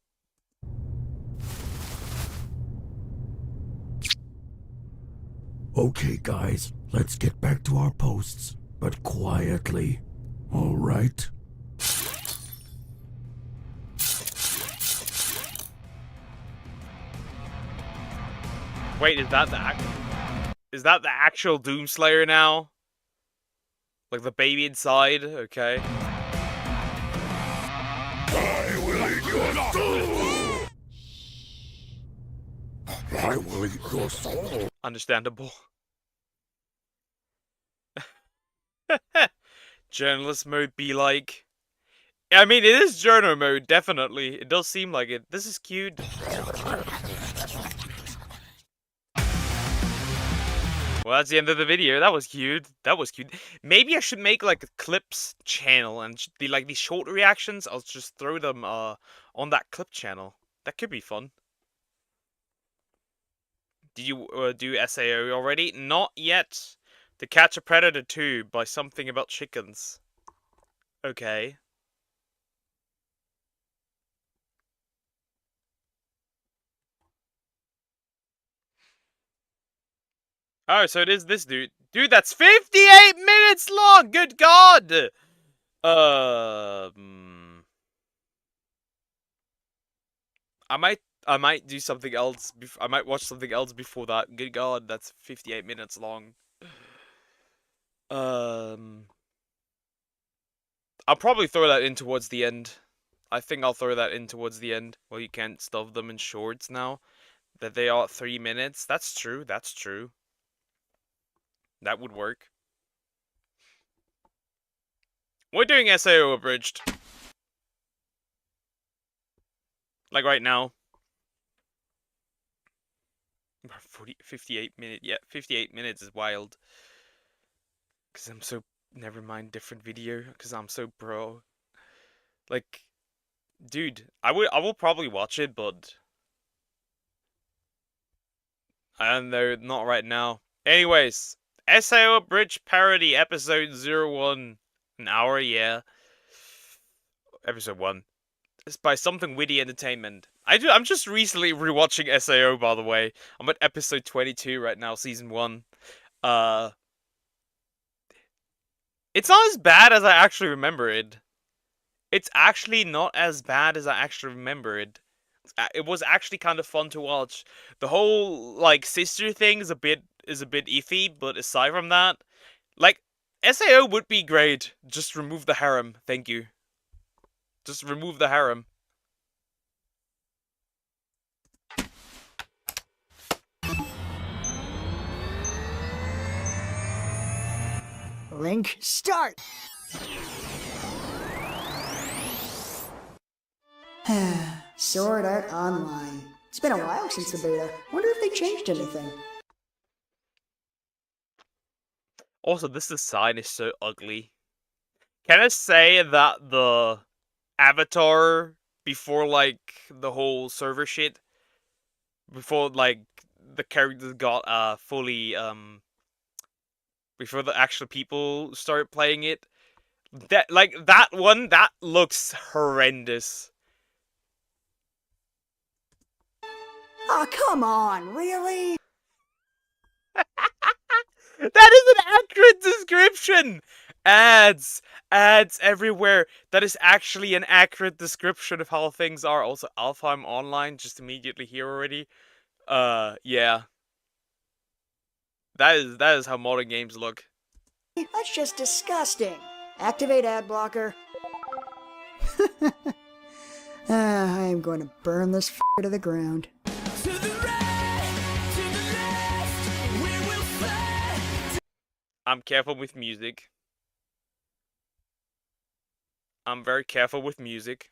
Okay, guys, let's get back to our posts, but quietly. All right? Wait, is that the actual Doomslayer now? Like the baby inside? Okay. I will eat your soul! I will eat your soul. Understandable. Journalist mode be like. I mean, it is journal mode, definitely. It does seem like it. This is cute. Well, that's the end of the video. That was cute. That was cute. Maybe I should make like a clips channel and be like these short reactions. I'll just throw them on that clip channel. That could be fun. Did you do SAO already? Not yet. To Catch a Predator 2 by Something About Chickens. Okay. Oh, so it is this dude. Dude, that's 58 minutes long! Good God! I might do something else. I might watch something else before that. Good God, that's 58 minutes long. I'll probably throw that in towards the end. I think I'll throw that in towards the end. Well, you can't stuff them in shorts now. That they are 3 minutes. That's true. That's true. That would work. We're doing SAO abridged. Like right now. 58 minutes. Yeah, 58 minutes is wild. Because I'm so... Never mind, different video. Because I'm so pro. Like... Dude, I will probably watch it, but... I don't know, not right now. Anyways, SAO Abridged Parody, Episode 01. An hour, yeah. Episode 1. It's by Something Witty Entertainment. I'm just recently rewatching SAO, by the way. I'm at episode 22 right now, season 1. It's not as bad as I actually remember it. It's actually not as bad as I actually remember it. It was actually kind of fun to watch. The whole, like, sister thing is a bit iffy, but aside from that, like, SAO would be great. Just remove the harem. Thank you. Just remove the harem. Link, start! Sword Art Online. It's been a while since the beta. Wonder if they changed anything. Also, this design is so ugly. Can I say that the avatar before, like, the whole server shit, before, like, the characters got fully before the actual people started playing it, that one that looks horrendous. Oh, come on, really? That is an accurate description! Ads everywhere. That is actually an accurate description of how things are. Also, Alfheim Online, just immediately here already. Yeah. That is how modern games look. That's just disgusting. Activate ad blocker. I am going to burn this to the ground. I'm careful with music. I'm very careful with music.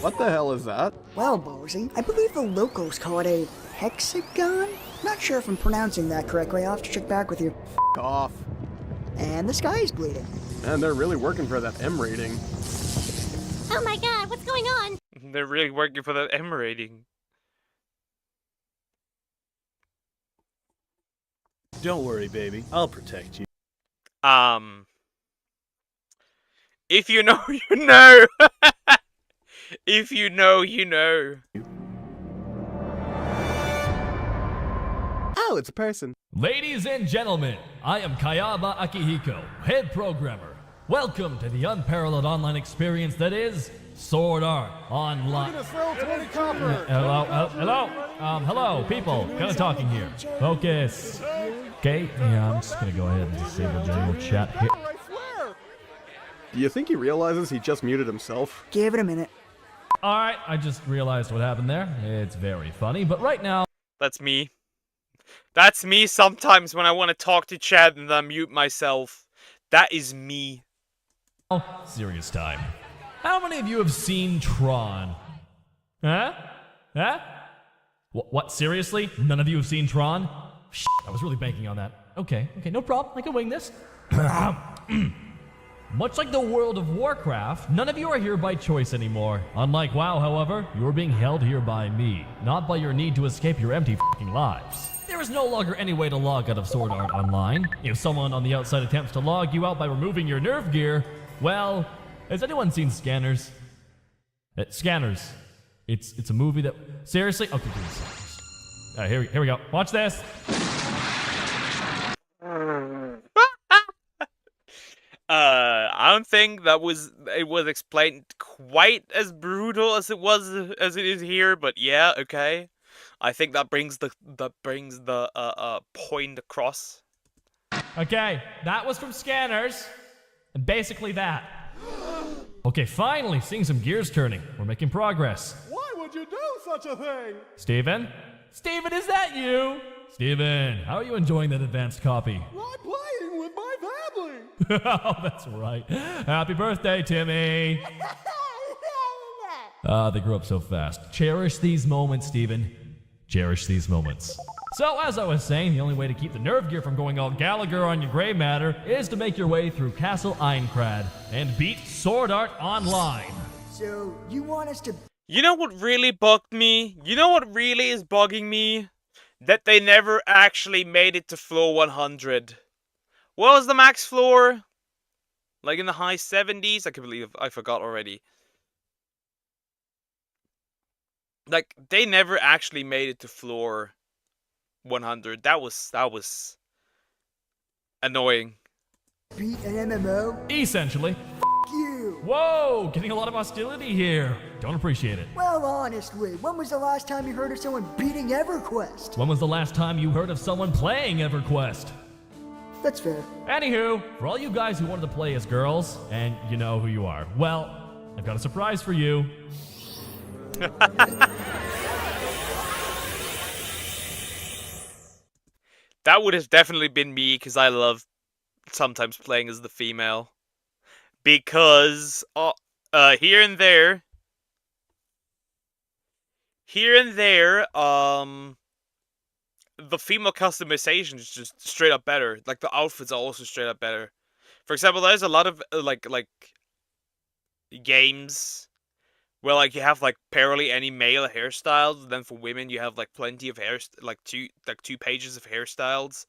What the hell is that? Well, Ballsy, I believe the locals call it a hexagon? Not sure if I'm pronouncing that correctly. I'll have to check back with you. F off. And the sky is bleeding. And they're really working for that M rating. Oh my god, what's going on? They're really working for that M rating. Don't worry, baby. I'll protect you. If you know, you know. If you know, you know. Oh, it's a person. Ladies and gentlemen, I am Kayaba Akihiko, head programmer. Welcome to the unparalleled online experience that is Sword Art Online. Hello, people. Kind of talking here. Focus. Okay, yeah, I'm just gonna go ahead and disable general chat here. Do you think he realizes he just muted himself? Give it a minute. Alright, I just realized what happened there. It's very funny, but right now... That's me. That's me sometimes when I want to talk to chat and I mute myself. That is me. Serious time. How many of you have seen Tron? Huh? Huh? What? Seriously? None of you have seen Tron? Shit, I was really banking on that. Okay, no problem. I can wing this. Much like the world of Warcraft, none of you are here by choice anymore. Unlike WoW, however, you are being held here by me, not by your need to escape your empty f***ing lives. There is no longer any way to log out of Sword Art Online. If someone on the outside attempts to log you out by removing your nerve gear, well, has anyone seen Scanners? Scanners. It's a movie that... Seriously? Okay, give me a second. Alright, here we go. Watch this. I don't think it was explained quite as brutal as it is here, but yeah, okay. I think that brings the point across. Okay, that was from Scanners, and basically that. Okay, finally, seeing some gears turning. We're making progress. Why would you do such a thing? Steven? Steven, is that you? Steven, how are you enjoying that advanced copy? I'm playing with my family. Oh, that's right. Happy birthday, Timmy. They grew up so fast. Cherish these moments, Steven. Cherish these moments. So, as I was saying, the only way to keep the nerve gear from going all Gallagher on your gray matter is to make your way through Castle Einkrad and beat Sword Art Online. So, you want us to... You know what really bugged me? You know what really is bugging me? That they never actually made it to floor 100. What was the max floor? Like in the high 70s? I can't believe I forgot already. Like, they never actually made it to floor 100. That was annoying. Beat an MMO? Essentially. You. Whoa, getting a lot of hostility here. Don't appreciate it. Well, honestly, when was the last time you heard of someone beating EverQuest? When was the last time you heard of someone playing EverQuest? That's fair. Anywho, for all you guys who wanted to play as girls, and you know who you are, well, I've got a surprise for you. That would have definitely been me, because I love sometimes playing as the female. Because here and there, the female customization is just straight up better. Like, the outfits are also straight up better. For example, there's a lot of like games where like you have like barely any male hairstyles. Then for women, you have like plenty of two pages of hairstyles.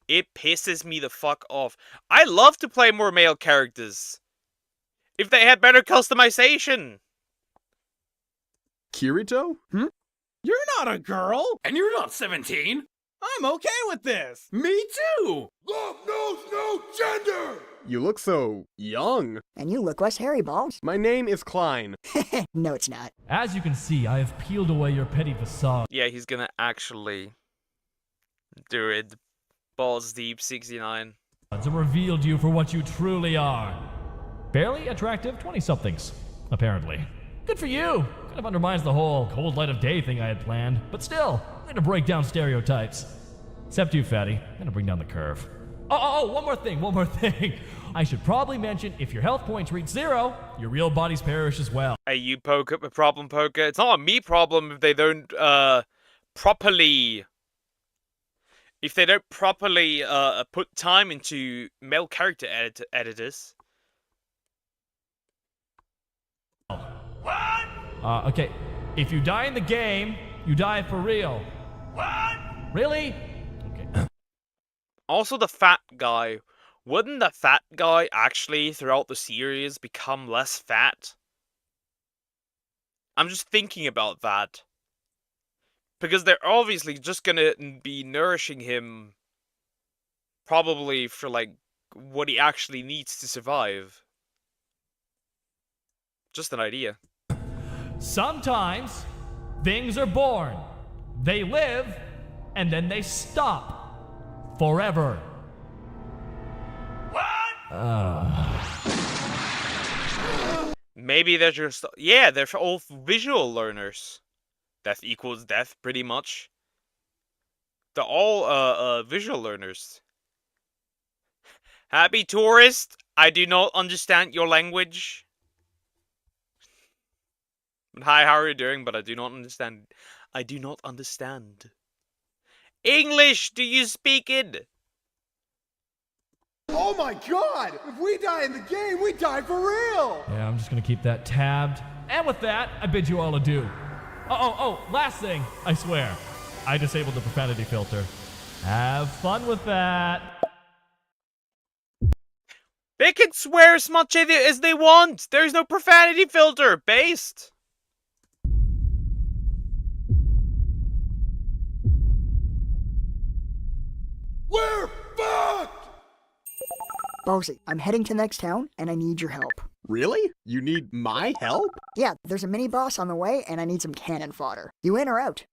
It pisses me the fuck off. I love to play more male characters. If they had better customization. Kirito? You're not a girl, and you're not 17. I'm okay with this. Me too. Love knows no gender. You look so young. And you look less hairy, Balls. My name is Klein. No, it's not. As you can see, I have peeled away your petty facade. Yeah, he's gonna actually do it. Balls deep 69. And revealed you for what you truly are. Barely attractive 20-somethings, apparently. Good for you. Kind of undermines the whole cold light of day thing I had planned. But still, I'm going to break down stereotypes. Except you, fatty. I'm going to bring down the curve. Oh, one more thing. I should probably mention, if your health points reach 0, your real bodies perish as well. Hey, you poker, a problem poker. It's not a me problem if they don't properly put time into male character editors. Okay, if you die in the game, you die for real. What? Really? Okay. Also, the fat guy. Wouldn't the fat guy actually, throughout the series, become less fat? I'm just thinking about that. Because they're obviously just gonna be nourishing him probably for, like, what he actually needs to survive. Just an idea. Sometimes things are born, they live, and then they stop forever. Maybe they're just... Yeah, they're all visual learners. Death equals death, pretty much. They're all, visual learners. Happy tourist, I do not understand your language. Hi, how are you doing? But I do not understand. I do not understand. English, do you speak it? Oh my god! If we die in the game, we die for real! Yeah, I'm just gonna keep that tabbed. And with that, I bid you all adieu. Last thing, I swear. I disabled the profanity filter. Have fun with that. They can swear as much as they want. There's no profanity filter. Based. We're fucked! Bossy, I'm heading to the next town, and I need your help. Really? You need my help? Yeah, there's a mini-boss on the way, and I need some cannon fodder. You in or out?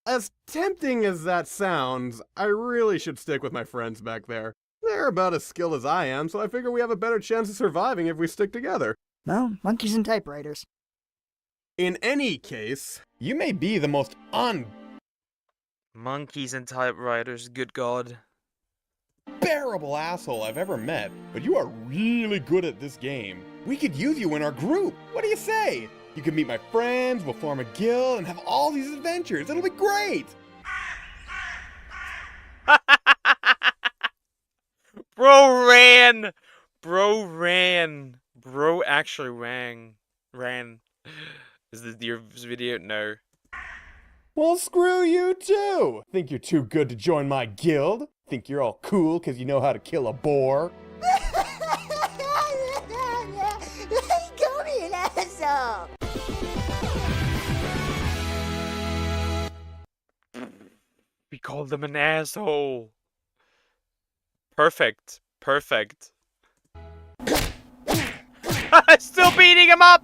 As tempting as that sounds, I really should stick with my friends back there. They're about as skilled as I am, so I figure we have a better chance of surviving if we stick together. Well, monkeys and typewriters. In any case, you may be the most Monkeys and typewriters, good god. unbearable asshole I've ever met, but you are really good at this game. We could use you in our group. What do you say? You can meet my friends, we'll form a guild, and have all these adventures. It'll be great! Bro ran! Bro ran! Bro actually ran. Is this your video? No. Well, screw you too! Think you're too good to join my guild? Think you're all cool because you know how to kill a boar? Call me an asshole! We called them an asshole. Perfect. Perfect. Still beating him up!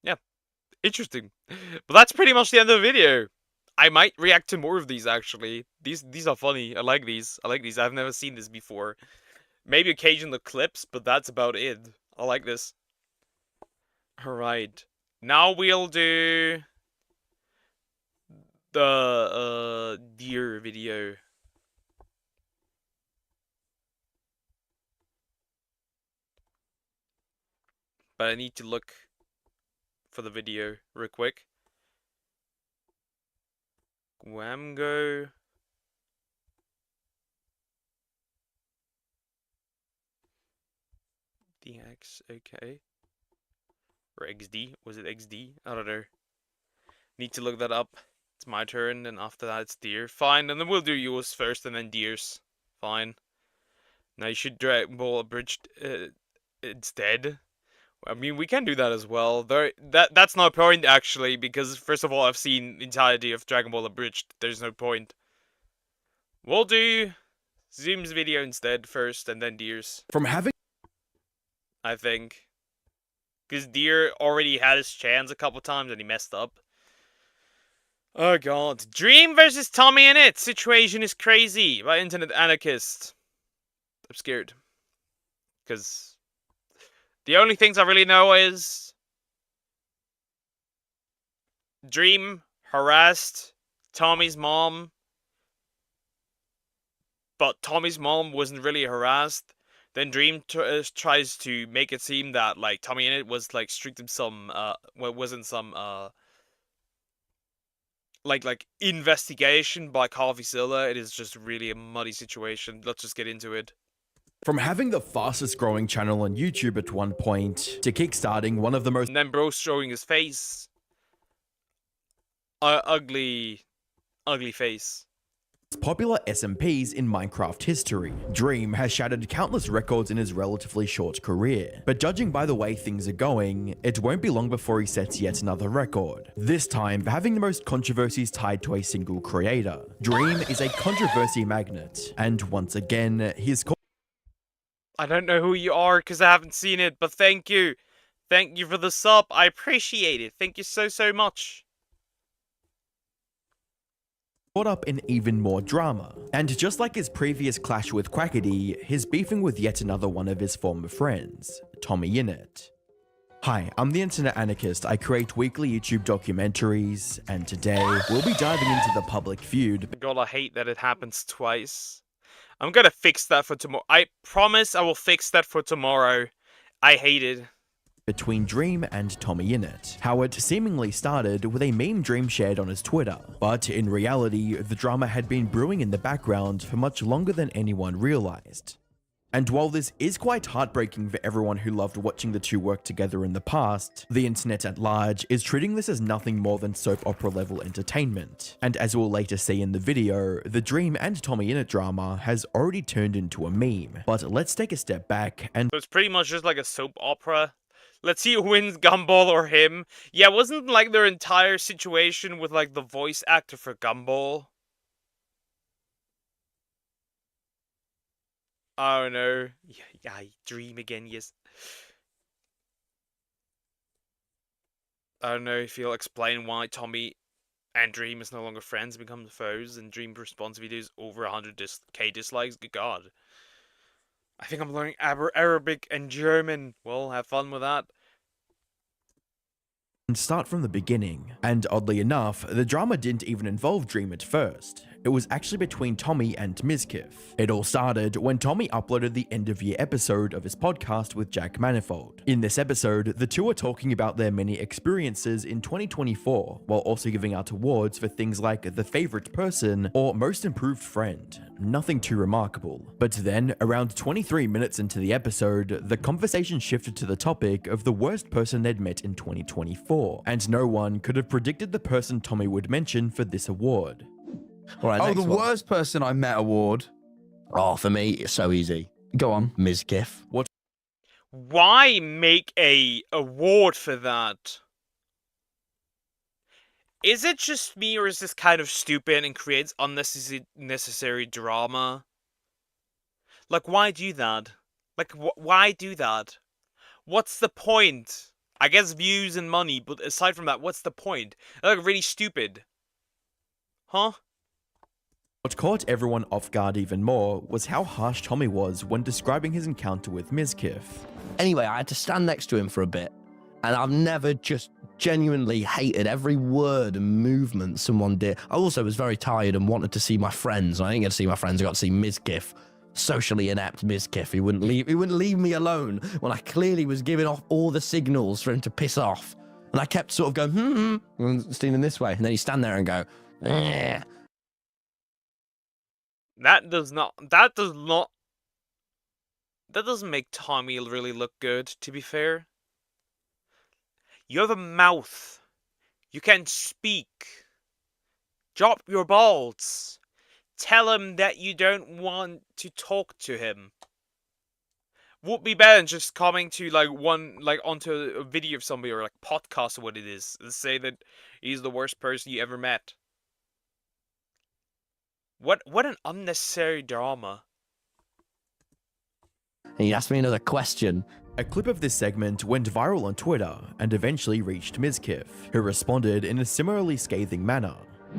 Yeah. Interesting. But that's pretty much the end of the video. I might react to more of these, actually. These are funny. I like these. I've never seen this before. Maybe occasional clips, but that's about it. I like this. Alright. Now we'll do the deer video. But I need to look for the video real quick. Guamgo. DX, okay. Or XD? Was it XD? I don't know. Need to look that up. It's my turn, and after that it's deer. Fine, and then we'll do yours first, and then deers. Fine. Now you should Dragon Ball Abridged instead. I mean, we can do that as well. That's no point, actually, because first of all, I've seen the entirety of Dragon Ball Abridged. There's no point. We'll do Zoom's video instead first, and then deers. From having... I think. Because Deer already had his chance a couple times and he messed up. Oh god. Dream versus Tommy and It. Situation is crazy by Internet Anarchist. I'm scared. Because the only things I really know is Dream harassed Tommy's mom but Tommy's mom wasn't really harassed. Then Dream tries to make it seem that like Tommy in it was like strict in some wasn't some like investigation by CoffeeZilla. It is just really a muddy situation. Let's just get into it. From having the fastest growing channel on YouTube at one point, to kickstarting one of the most— And then bro showing his face. Ugly face. popular SMPs in Minecraft history. Dream has shattered countless records in his relatively short career, but judging by the way things are going, it won't be long before he sets yet another record. This time for having the most controversies tied to a single creator. Dream is a controversy magnet, and once again, he's I don't know who you are because I haven't seen it, but thank you. Thank you for the sub. I appreciate it. Thank you so much. caught up in even more drama. And just like his previous clash with Quackity, he's beefing with yet another one of his former friends, Tommy Innit. Hi, I'm the Internet Anarchist. I create weekly YouTube documentaries, and today we'll be diving into the public feud. God, I hate that it happens twice. I'm gonna fix that for tomorrow. I promise I will fix that for tomorrow. I hate it. Between Dream and Tommy Innit. How it seemingly started with a meme Dream shared on his Twitter, but in reality, the drama had been brewing in the background for much longer than anyone realized. And while this is quite heartbreaking for everyone who loved watching the two work together in the past, the internet at large is treating this as nothing more than soap opera level entertainment. And as we'll later see in the video, the Dream and Tommy Innit drama has already turned into a meme. But let's take a step back and— So it's pretty much just like a soap opera. Let's see who wins, Gumball or him. Yeah, wasn't like their entire situation with like the voice actor for Gumball? Oh no. Yeah, Dream again, yes. I don't know if you'll explain why Tommy and Dream is no longer friends, become foes, and Dream response videos over 100k dislikes. Good God. I think I'm learning Arabic and German. Well, have fun with that. start from the beginning. And oddly enough, the drama didn't even involve Dream at first. It was actually between Tommy and Mizkif. It all started when Tommy uploaded the end-of-year episode of his podcast with Jack Manifold. In this episode, the two are talking about their many experiences in 2024, while also giving out awards for things like the favorite person or most improved friend. Nothing too remarkable. But then, around 23 minutes into the episode, the conversation shifted to the topic of the worst person they'd met in 2024, and no one could have predicted the person Tommy would mention for this award. Right, the worst person I met award. Oh, for me, it's so easy. Go on, Mizkif. What? Why make a award for that? Is it just me, or is this kind of stupid and creates unnecessary drama? Like, why do that? Like, why do that? What's the point? I guess views and money, but aside from that, what's the point? Like, really stupid. Huh? What caught everyone off guard even more was how harsh Tommy was when describing his encounter with Mizkif. Anyway, I had to stand next to him for a bit, and I've never just genuinely hated every word and movement someone did. I also was very tired and wanted to see my friends. I didn't get to see my friends, I got to see Mizkif. Socially inept Mizkif. He wouldn't leave me alone when I clearly was giving off all the signals for him to piss off. And I kept sort of going, and standing this way, and then he'd stand there and go, eh. That doesn't make Tommy really look good, to be fair. You have a mouth. You can speak. Drop your balls. Tell him that you don't want to talk to him. Would be better than just coming to onto a video of somebody or like podcast or what it is and say that he's the worst person you ever met. What an unnecessary drama. He asked me another question. A clip of this segment went viral on Twitter and eventually reached Mizkif, who responded in a similarly scathing manner.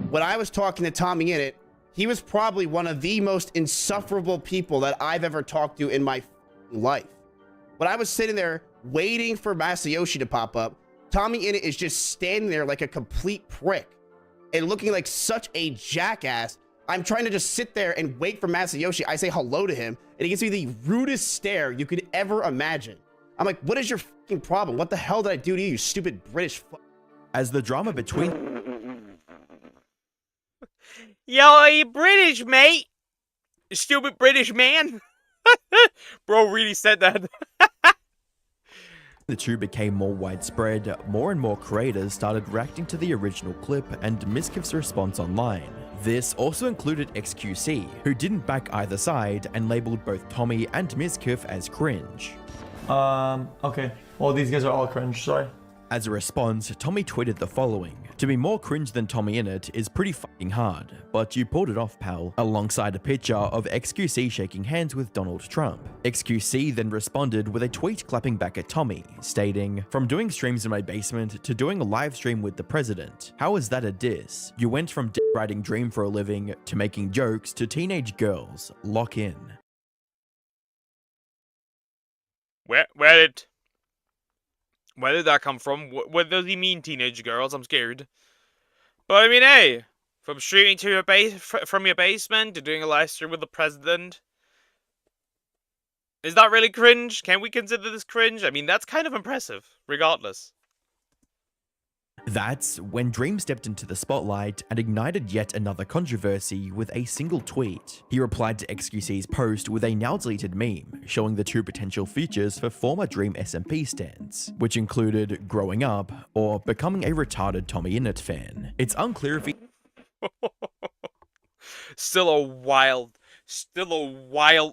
When I was talking to Tommy Innit, he was probably one of the most insufferable people that I've ever talked to in my life. When I was sitting there waiting for Masayoshi to pop up, Tommy Innit is just standing there like a complete prick and looking like such a jackass I'm trying to just sit there and wait for Masayoshi. I say hello to him, and he gives me the rudest stare you could ever imagine. I'm like, what is your fucking problem? What the hell did I do to you, you stupid British fuck? As the drama between... Yo, are you British, mate? You stupid British man. Bro really said that. The two became more widespread, more and more creators started reacting to the original clip and Mizkif's response online. This also included XQC, who didn't back either side and labeled both Tommy and Mizkif as cringe. Okay. Well, these guys are all cringe, sorry. As a response, Tommy tweeted the following: "To be more cringe than Tommy in it is pretty fucking hard, but you pulled it off, pal," alongside a picture of XQC shaking hands with Donald Trump. XQC then responded with a tweet clapping back at Tommy, stating, "From doing streams in my basement to doing a live stream with the president. How is that a diss? You went from writing Dream for a living to making jokes to teenage girls. Lock in." Where did that come from? What does he mean, teenage girls? I'm scared. But I mean, hey, from streaming to your from your basement to doing a live stream with the president, is that really cringe? Can we consider this cringe? I mean, that's kind of impressive, regardless. That's when Dream stepped into the spotlight and ignited yet another controversy with a single tweet. He replied to XQC's post with a now deleted meme showing the two potential futures for former Dream SMP stans, which included growing up or becoming a retarded Tommy Innit fan. It's unclear if he... Still a wild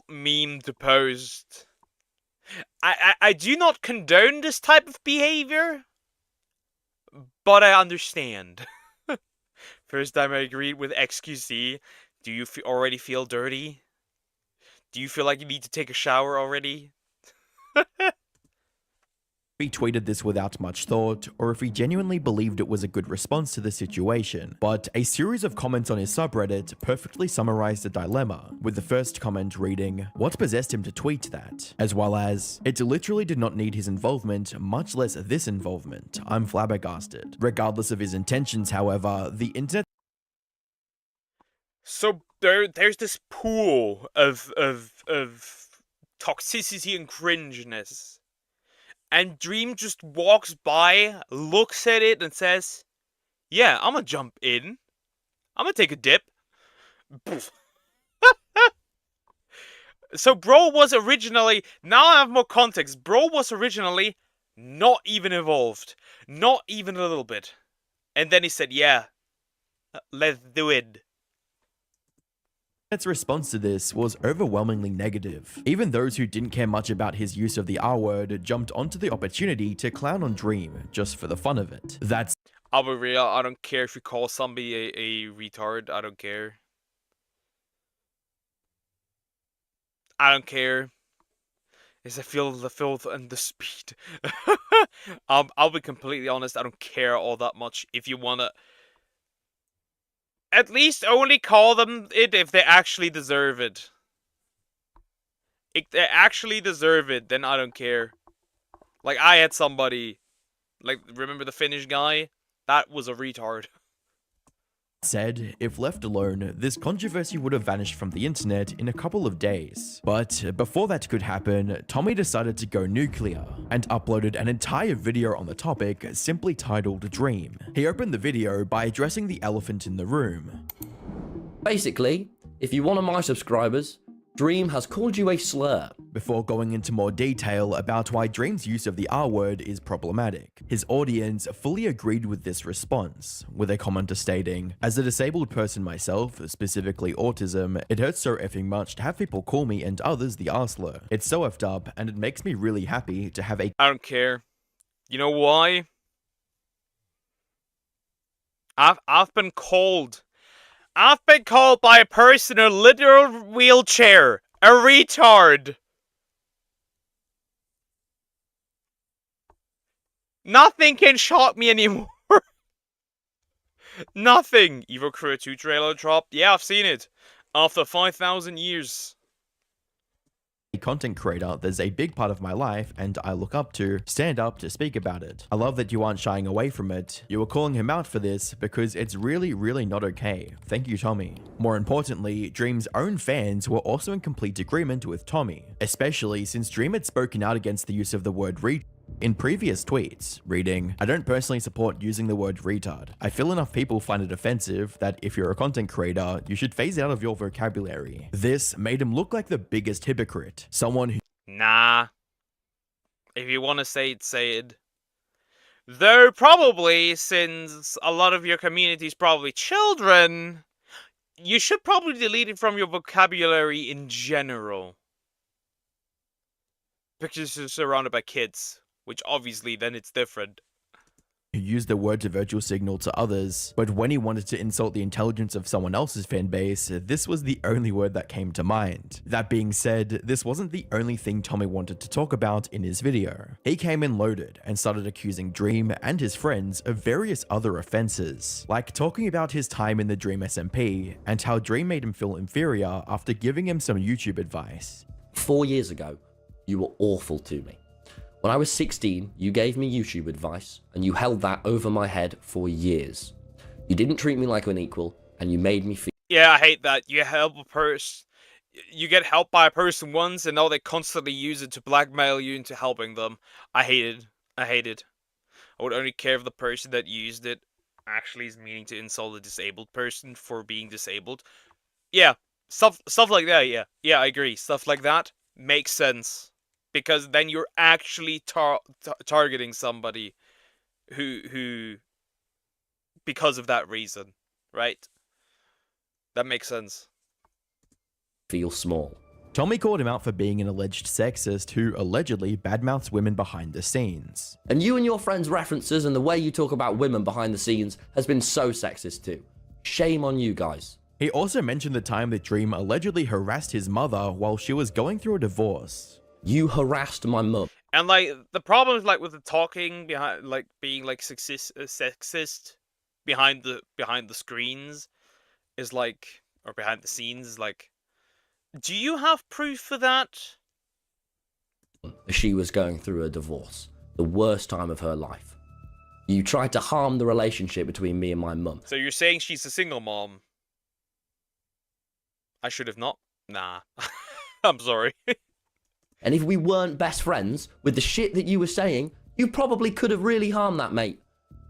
meme to post. I do not condone this type of behavior, but I understand. First time I agreed with XQC. Do you already feel dirty? Do you feel like you need to take a shower already? He tweeted this without much thought, or if he genuinely believed it was a good response to the situation, but a series of comments on his subreddit perfectly summarized the dilemma, with the first comment reading, "What possessed him to tweet that?" as well as, "It literally did not need his involvement, much less this involvement. I'm flabbergasted." Regardless of his intentions, however, the internet... So there's this pool of toxicity and cringeness. And Dream just walks by, looks at it, and says, "Yeah, I'm gonna jump in. I'm gonna take a dip." So bro was originally, now I have more context, bro was originally not even involved. Not even a little bit. And then he said, "Yeah, let's do it." Its response to this was overwhelmingly negative. Even those who didn't care much about his use of the R-word jumped onto the opportunity to clown on Dream, just for the fun of it. That's... I'll be real, I don't care if you call somebody a retard, I don't care. I don't care. As I feel the filth and the speed. I'll be completely honest, I don't care all that much. If you wanna... At least only call them it if they actually deserve it. If they actually deserve it, then I don't care. Like, I had somebody... Like, remember the Finnish guy? That was a retard. Said, if left alone, this controversy would have vanished from the internet in a couple of days. But before that could happen, Tommy decided to go nuclear and uploaded an entire video on the topic simply titled Dream. He opened the video by addressing the elephant in the room. Basically, if you're one of my subscribers, Dream has called you a slur. Before going into more detail about why Dream's use of the R-word is problematic. His audience fully agreed with this response, with a commenter stating, "As a disabled person myself, specifically autism, it hurts so effing much to have people call me and others the R-slur. It's so effed up, and it makes me really happy to have a..." I don't care. You know why? I've been called. I've been called by a person in a literal wheelchair a retard. Nothing can shock me anymore. Nothing. Evil Career 2 trailer dropped. Yeah, I've seen it. After 5,000 years. content creator there's a big part of my life and I look up to, stand up to speak about it. I love that you aren't shying away from it. You were calling him out for this because it's really not okay. Thank you, Tommy. More importantly, Dream's own fans were also in complete agreement with Tommy, especially since Dream had spoken out against the use of the word retard in previous tweets, reading, "I don't personally support using the word retard. I feel enough people find it offensive that if you're a content creator, you should phase it out of your vocabulary." This made him look like the biggest hypocrite, someone who— Nah. If you want to say it, say it. Though probably, since a lot of your community is probably children, you should probably delete it from your vocabulary in general. Because you're surrounded by kids, which obviously then it's different. who used the word to virtual signal to others, but when he wanted to insult the intelligence of someone else's fanbase, this was the only word that came to mind. That being said, this wasn't the only thing Tommy wanted to talk about in his video. He came in loaded and started accusing Dream and his friends of various other offenses, like talking about his time in the Dream SMP and how Dream made him feel inferior after giving him some YouTube advice. 4 years ago, you were awful to me. When I was 16, you gave me YouTube advice, and you held that over my head for years. You didn't treat me like an equal, and you made me feel— Yeah, I hate that. You help a person, you get helped by a person once, and now they constantly use it to blackmail you into helping them. I hate it. I hate it. I would only care if the person that used it actually is meaning to insult a disabled person for being disabled. Yeah, stuff like that, yeah. Yeah, I agree. Stuff like that makes sense. Because then you're actually targeting somebody who because of that reason, right? That makes sense. feel small. Tommy called him out for being an alleged sexist who allegedly badmouths women behind the scenes. And you and your friends' references and the way you talk about women behind the scenes has been so sexist too. Shame on you guys. He also mentioned the time that Dream allegedly harassed his mother while she was going through a divorce. You harassed my mum. And like the problem is like with the talking behind, like being like sexist behind the screens is like, or behind the scenes is like, do you have proof for that? She was going through a divorce, the worst time of her life. You tried to harm the relationship between me and my mum. So you're saying she's a single mom? I should have not. Nah, I'm sorry. And if we weren't best friends, with the shit that you were saying, you probably could have really harmed that, mate.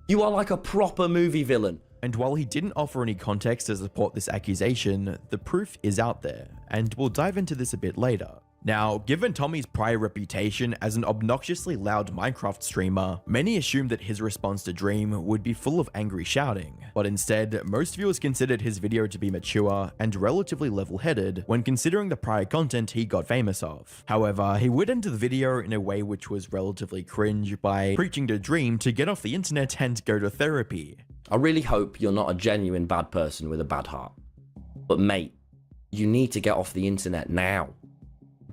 You are like a proper movie villain. And while he didn't offer any context to support this accusation, the proof is out there, and we'll dive into this a bit later. Now, given Tommy's prior reputation as an obnoxiously loud Minecraft streamer, many assumed that his response to Dream would be full of angry shouting, but instead, most viewers considered his video to be mature and relatively level-headed when considering the prior content he got famous of. However, he would enter the video in a way which was relatively cringe by preaching to Dream to get off the internet and go to therapy. I really hope you're not a genuine bad person with a bad heart. But mate, you need to get off the internet now.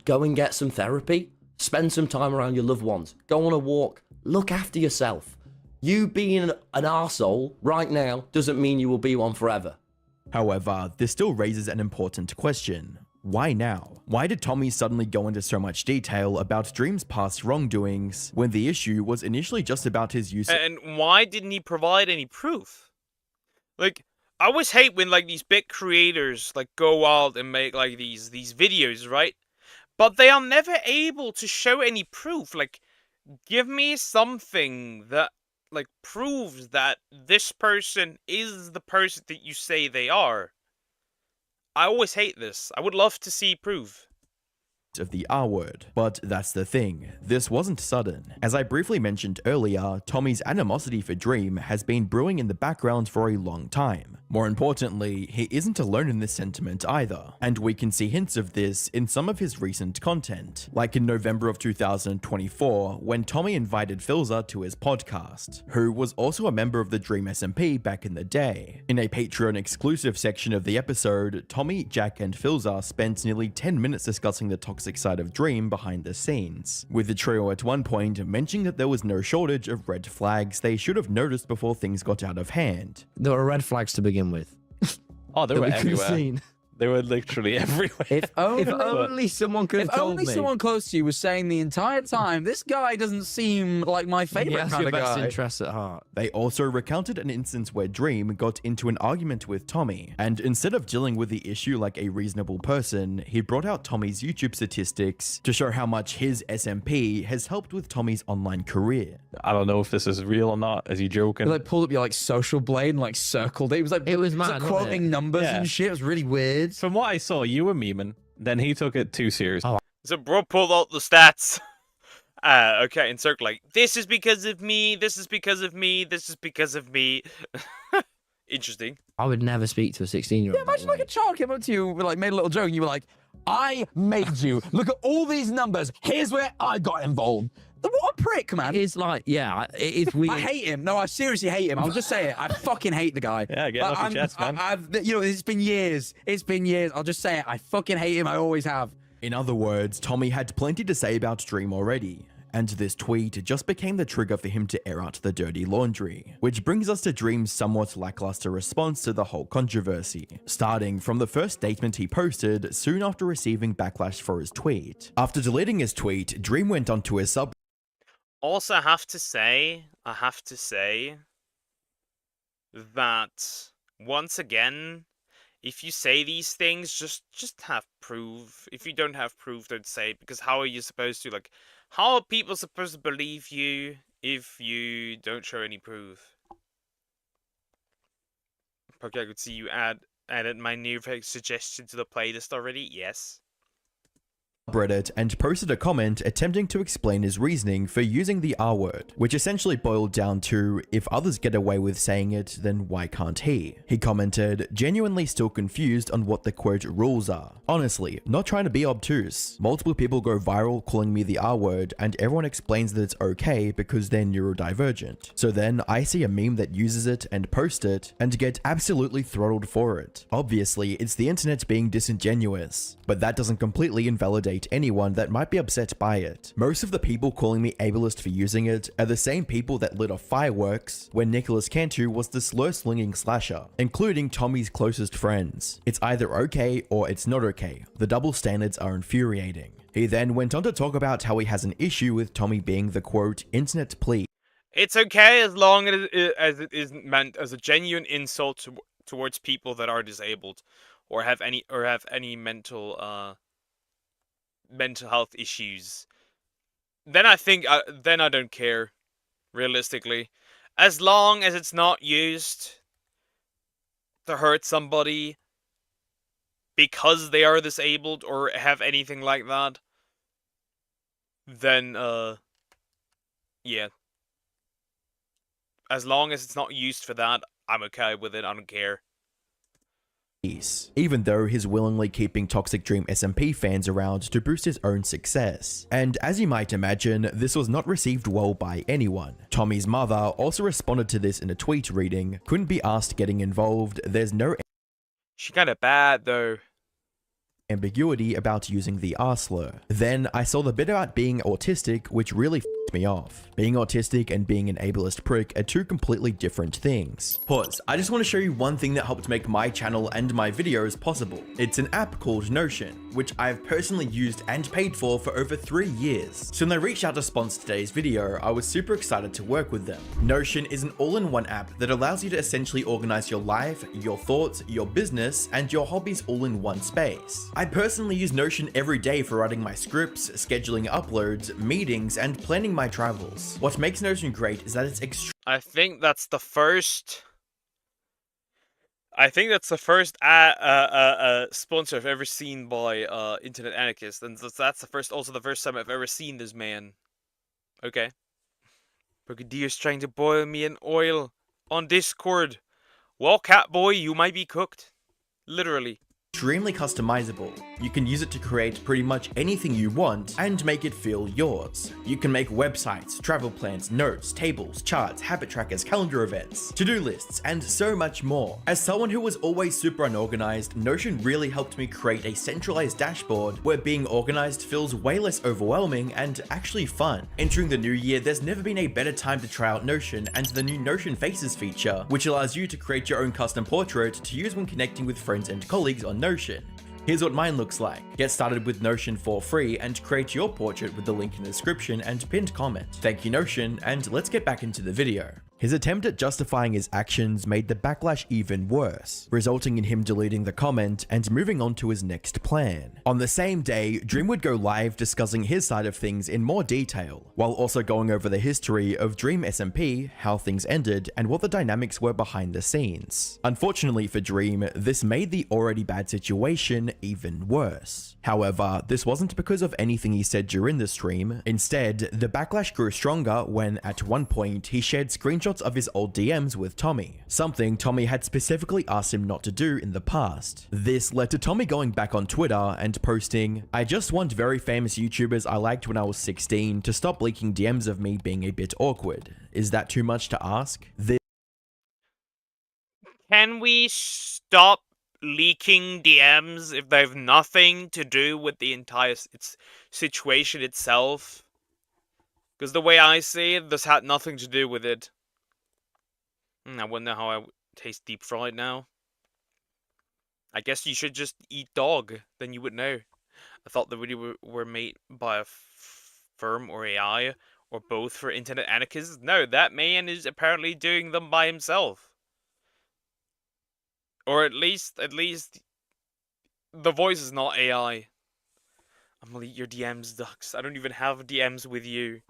Go and get some therapy. Spend some time around your loved ones. Go on a walk. Look after yourself. You being an arsehole right now doesn't mean you will be one forever. However, this still raises an important question. Why now? Why did Tommy suddenly go into so much detail about Dream's past wrongdoings when the issue was initially just about his use of— And why didn't he provide any proof? Like, I always hate when like these big creators like go out and make like these videos, right? But they are never able to show any proof. Like, give me something that like proves that this person is the person that you say they are. I always hate this. I would love to see proof of the R word. But that's the thing, this wasn't sudden. As I briefly mentioned earlier, Tommy's animosity for Dream has been brewing in the background for a long time. More importantly, he isn't alone in this sentiment either, and we can see hints of this in some of his recent content, like in November of 2024 when Tommy invited Filza to his podcast, who was also a member of the Dream SMP back in the day. In a Patreon exclusive section of the episode, Tommy, Jack and Filza spent nearly 10 minutes discussing the toxic side of Dream behind the scenes, with the trio at one point mentioning that there was no shortage of red flags they should have noticed before things got out of hand. There were red flags to begin with. Oh, they were everywhere. They were literally everywhere. If only someone could have If told only me. someone close to you was saying the entire time, this guy doesn't seem like my He favorite has kind your of best guy. interests at heart. They also recounted an instance where Dream got into an argument with Tommy, and instead of dealing with the issue like a reasonable person, he brought out Tommy's YouTube statistics to show how much his SMP has helped with Tommy's online career. I don't know if this is real or not. Is he joking? He like pulled up your like social blade and like circled it. It was like It was like, mad, wasn't quoting it? numbers Yeah. and shit. It was really weird. From what I saw, you were memeing. Then he took it too serious. So bro pulled out the stats. Okay, and circle like, this is because of me, this is because of me, this is because of me. Interesting. I would never speak to a 16-year-old. Yeah, imagine like a child came up to you, like made a little joke, and you were like, "I made you. Look at all these numbers. Here's where I got involved." What a prick, man. It's like, yeah, it is weird. I hate him. No, I seriously hate him. I'll just say it. I fucking hate the guy. Yeah, get off your chest, man. You know, it's been years. It's been years. I'll just say it. I fucking hate him. I always have. In other words, Tommy had plenty to say about Dream already, and this tweet just became the trigger for him to air out the dirty laundry. Which brings us to Dream's somewhat lackluster response to the whole controversy, starting from the first statement he posted soon after receiving backlash for his tweet. After deleting his tweet, Dream went onto his sub. Also, I have to say that once again, if you say these things, just have proof. If you don't have proof, don't say it, because how are you supposed to, like, how are people supposed to believe you if you don't show any proof? Okay, I could see you added my new suggestion to the playlist already. Yes. Reddit and posted a comment attempting to explain his reasoning for using the R word, which essentially boiled down to, if others get away with saying it, then why can't he? He commented, genuinely still confused on what the quote rules are. Honestly, not trying to be obtuse. Multiple people go viral calling me the R word, and everyone explains that it's okay because they're neurodivergent. So then I see a meme that uses it and post it and get absolutely throttled for it. Obviously, it's the internet being disingenuous, but that doesn't completely invalidate anyone that might be upset by it. Most of the people calling me ableist for using it are the same people that lit off fireworks when Nicholas Cantu was the slur-slinging slasher, including Tommy's closest friends. It's either okay or it's not okay. The double standards are infuriating. He then went on to talk about how he has an issue with Tommy being the quote, internet plebe. It's okay as long as it is meant as a genuine insult towards people that are disabled or have any mental health issues. Then I think then I don't care, realistically, as long as it's not used to hurt somebody because they are disabled or have anything like that. Then yeah, as long as it's not used for that, I'm okay with it. I don't care. Even though he's willingly keeping Toxic Dream SMP fans around to boost his own success. And as you might imagine, this was not received well by anyone. Tommy's mother also responded to this in a tweet reading, couldn't be asked getting involved, there's no She kinda bad though. Ambiguity about using the R slur. Then I saw the bit about being autistic, which really f***ed me off. Being autistic and being an ableist prick are two completely different things. Pause. I just want to show you one thing that helped make my channel and my videos possible. It's an app called Notion, which I've personally used and paid for over 3 years. So when they reached out to sponsor today's video, I was super excited to work with them. Notion is an all-in-one app that allows you to essentially organize your life, your thoughts, your business, and your hobbies all in one space. I personally use Notion every day for writing my scripts, scheduling uploads, meetings, and planning my travels. What makes Notion great is that it's I think that's the first sponsor I've ever seen by Internet Anarchist, and that's the first time I've ever seen this man. Okay. Brigadier's trying to boil me in oil on Discord. Well, Catboy, you might be cooked. Literally. extremely customizable. You can use it to create pretty much anything you want and make it feel yours. You can make websites, travel plans, notes, tables, charts, habit trackers, calendar events, to-do lists, and so much more. As someone who was always super unorganized, Notion really helped me create a centralized dashboard where being organized feels way less overwhelming and actually fun. Entering the new year, there's never been a better time to try out Notion and the new Notion Faces feature, which allows you to create your own custom portrait to use when connecting with friends and colleagues on Notion. Here's what mine looks like. Get started with Notion for free and create your portrait with the link in the description and pinned comment. Thank you Notion, and let's get back into the video. His attempt at justifying his actions made the backlash even worse, resulting in him deleting the comment and moving on to his next plan. On the same day, Dream would go live discussing his side of things in more detail, while also going over the history of Dream SMP, how things ended, and what the dynamics were behind the scenes. Unfortunately for Dream, this made the already bad situation even worse. However, this wasn't because of anything he said during the stream. Instead, the backlash grew stronger when, at one point, he shared screenshots of his old DMs with Tommy, something Tommy had specifically asked him not to do in the past. This led to Tommy going back on Twitter and posting, "I just want very famous YouTubers I liked when I was 16 to stop leaking DMs of me being a bit awkward. Is that too much to ask?" Can we stop leaking DMs if they have nothing to do with the entire situation itself? Because the way I see it, this had nothing to do with it. I wonder how I taste deep fried now. I guess you should just eat dog, then you would know. I thought the video were made by a firm or AI, or both for internet anarchists. No, that man is apparently doing them by himself. Or at least the voice is not AI. I'm gonna eat your DMs, Dux. I don't even have DMs with you.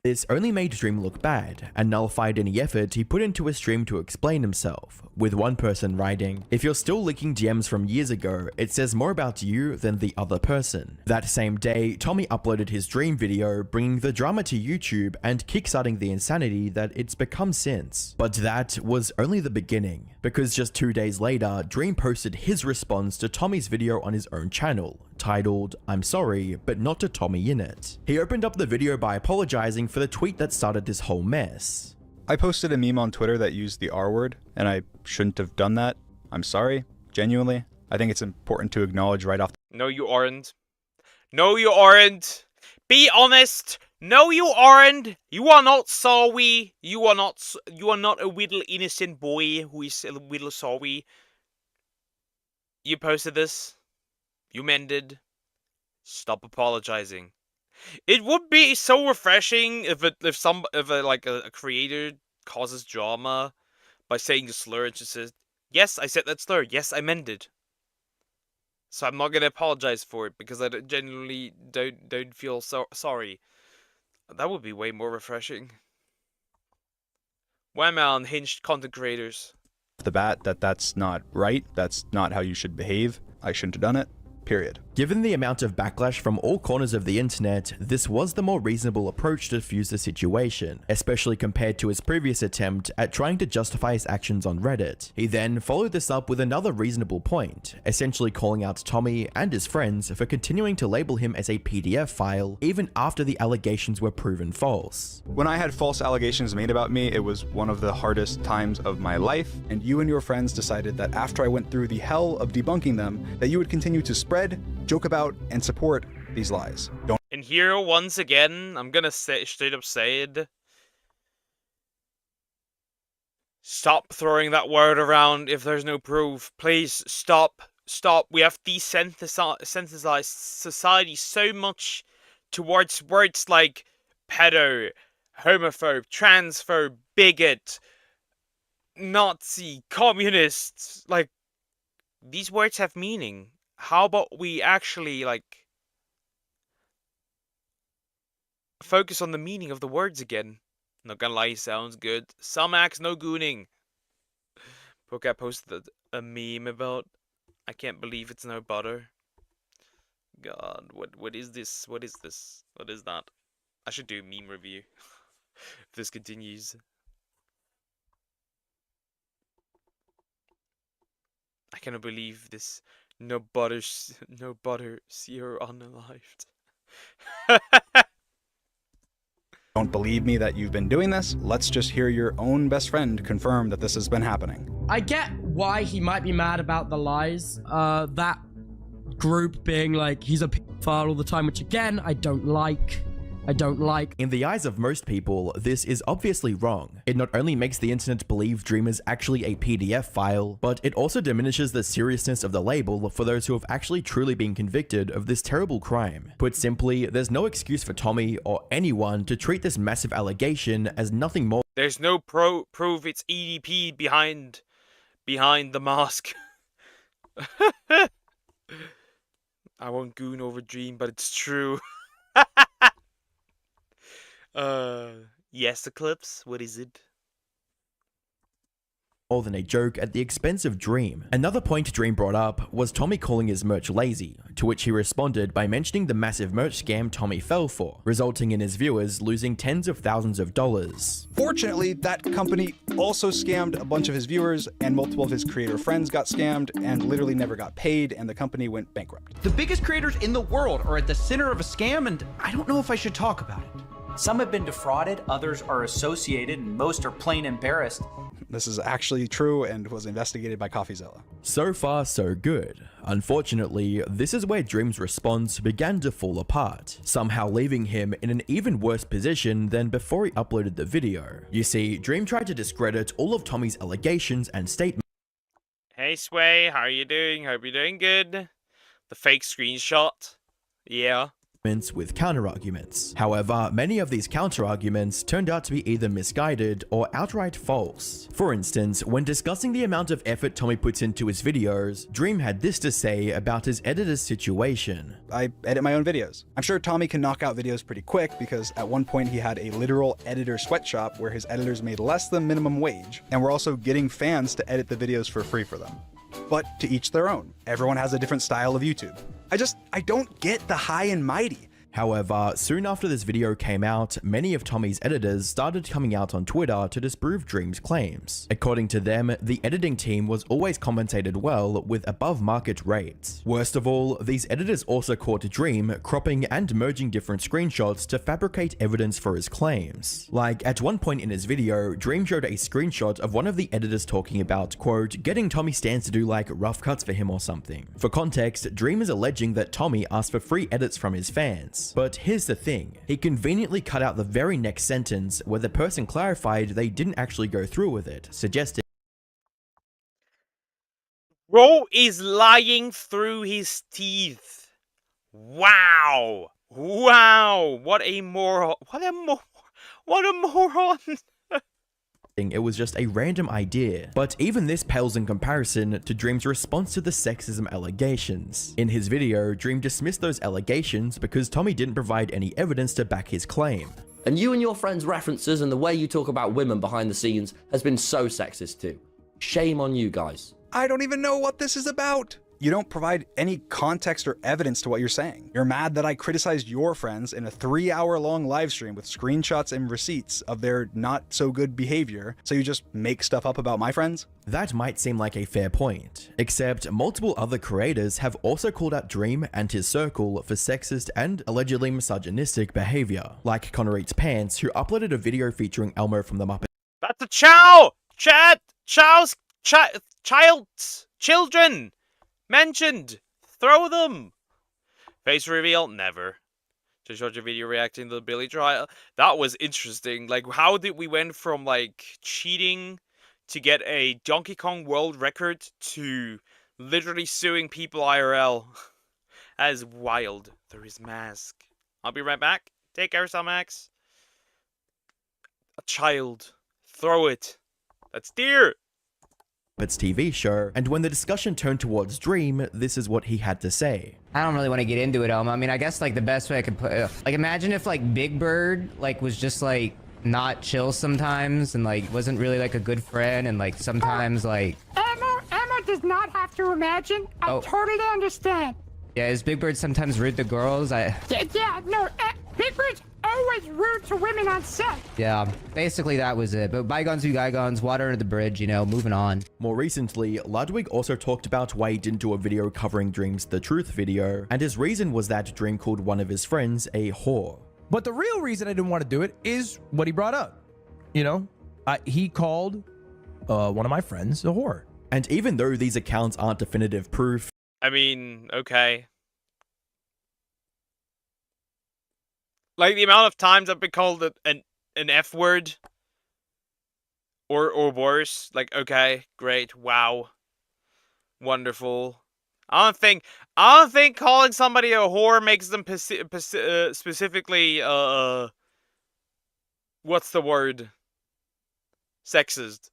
This only made Dream look bad, and nullified any effort he put into his stream to explain himself, with one person writing, "If you're still leaking DMs from years ago, it says more about you than the other person." That same day, Tommy uploaded his Dream video, bringing the drama to YouTube and kickstarting the insanity that it's become since. But that was only the beginning, because just 2 days later, Dream posted his response to Tommy's video on his own channel, titled, "I'm sorry, but not to Tommy in it." He opened up the video by apologizing for the tweet that started this whole mess. "I posted a meme on Twitter that used the R word, and I shouldn't have done that. I'm sorry, genuinely. I think it's important to acknowledge right off." No, you aren't. No, you aren't. Be honest. No, you aren't. You are not sorry. You are not a little innocent boy who is a little sorry. You posted this. You mended. Stop apologizing. It would be so refreshing if a creator causes drama by saying a slur and just says, "Yes, I said that slur. Yes, I mended. So I'm not gonna apologize for it because I genuinely don't feel sorry." That would be way more refreshing. Why am I unhinged content creators? The bat, that's not right. That's not how you should behave. I shouldn't have done it. Period. Given the amount of backlash from all corners of the internet, this was the more reasonable approach to defuse the situation, especially compared to his previous attempt at trying to justify his actions on Reddit. He then followed this up with another reasonable point, essentially calling out Tommy and his friends for continuing to label him as a PDF file even after the allegations were proven false. "When I had false allegations made about me, it was one of the hardest times of my life, and you and your friends decided that after I went through the hell of debunking them, that you would continue to spread, joke about, and support these lies. And here, once again, I'm gonna straight up say it. Stop throwing that word around if there's no proof. Please, stop. Stop. We have desensitized society so much towards words like pedo, homophobe, transphobe, bigot, Nazi, communist. Like, these words have meaning. How about we actually, focus on the meaning of the words again? Not gonna lie, sounds good. Some acts, no gooning. Pocat posted a meme about, "I can't believe it's no butter." God, what is this? What is this? What is that? I should do a meme review if this continues. I cannot believe this. No butter, seer unalived. Don't believe me that you've been doing this? Let's just hear your own best friend confirm that this has been happening. I get why he might be mad about the lies. That group being like, he's a pedophile all the time, which again, I don't like. I don't like. In the eyes of most people, this is obviously wrong. It not only makes the internet believe Dream is actually a PDF file, but it also diminishes the seriousness of the label for those who have actually truly been convicted of this terrible crime. Put simply, there's no excuse for Tommy or anyone to treat this massive allegation as nothing more. There's no proof it's EDP behind the mask. I won't goon over Dream, but it's true. Yes, Eclipse, what is it? More than a joke at the expense of Dream. Another point Dream brought up was Tommy calling his merch lazy, to which he responded by mentioning the massive merch scam Tommy fell for, resulting in his viewers losing tens of thousands of dollars. Fortunately, that company also scammed a bunch of his viewers, and multiple of his creator friends got scammed and literally never got paid, and the company went bankrupt. The biggest creators in the world are at the center of a scam, and I don't know if I should talk about it. Some have been defrauded, others are associated, and most are plain embarrassed. This is actually true and was investigated by CoffeeZilla. So far, so good. Unfortunately, this is where Dream's response began to fall apart, somehow leaving him in an even worse position than before he uploaded the video. You see, Dream tried to discredit all of Tommy's allegations and statements. Hey Sway, how are you doing? Hope you're doing good. The fake screenshot. Yeah. With counter-arguments. However, many of these counter-arguments turned out to be either misguided or outright false. For instance, when discussing the amount of effort Tommy puts into his videos, Dream had this to say about his editor's situation. I edit my own videos. I'm sure Tommy can knock out videos pretty quick because at one point he had a literal editor sweatshop where his editors made less than minimum wage, and were also getting fans to edit the videos for free for them. But to each their own. Everyone has a different style of YouTube. I don't get the high and mighty. However, soon after this video came out, many of Tommy's editors started coming out on Twitter to disprove Dream's claims. According to them, the editing team was always compensated well with above market rates. Worst of all, these editors also caught Dream cropping and merging different screenshots to fabricate evidence for his claims. Like, at one point in his video, Dream showed a screenshot of one of the editors talking about, quote, getting Tommy Stans to do like rough cuts for him or something. For context, Dream is alleging that Tommy asked for free edits from his fans. But here's the thing, he conveniently cut out the very next sentence where the person clarified they didn't actually go through with it, suggesting Bro is lying through his teeth. Wow. Wow. What a moron. What a moron. it was just a random idea. But even this pales in comparison to Dream's response to the sexism allegations. In his video, Dream dismissed those allegations because Tommy didn't provide any evidence to back his claim. And you and your friends' references and the way you talk about women behind the scenes has been so sexist too. Shame on you guys. I don't even know what this is about. You don't provide any context or evidence to what you're saying. You're mad that I criticized your friends in a 3-hour-long live stream with screenshots and receipts of their not so good behavior, so you just make stuff up about my friends? That might seem like a fair point, except multiple other creators have also called out Dream and his circle for sexist and allegedly misogynistic behavior, like Connor Eats Pants, who uploaded a video featuring Elmo from the Muppet. That's a chow! Chow's children! Mentioned! Throw them! Face reveal? Never. Just watch a video reacting to the Billy trial. That was interesting. Like, how did we went from, like, cheating to get a Donkey Kong world record to literally suing people IRL? That is wild. Through his mask. I'll be right back. Take care, Max. A child. Throw it. That's dear. Its TV show, and when the discussion turned towards Dream, this is what he had to say. I don't really want to get into it, Elmo. I mean, I guess like the best way I could put like imagine if like Big Bird like was just like not chill sometimes and like wasn't really like a good friend and like sometimes like Emma does not have to imagine. I totally understand. Yeah, is Big Bird sometimes rude to girls? Yeah, no, Big Bird's always rude to women on set. Yeah, basically that was it. But bygones be bygones, water under the bridge, you know, moving on. More recently, Ludwig also talked about why he didn't do a video covering Dream's The Truth video, and his reason was that Dream called one of his friends a whore. But the real reason I didn't want to do it is what he brought up. You know, he called one of my friends a whore. And even though these accounts aren't definitive proof, I mean, okay. Like, the amount of times I've been called an F word. Or worse. Like, okay, great, wow. Wonderful. I don't think calling somebody a whore makes them specifically, what's the word? Sexist.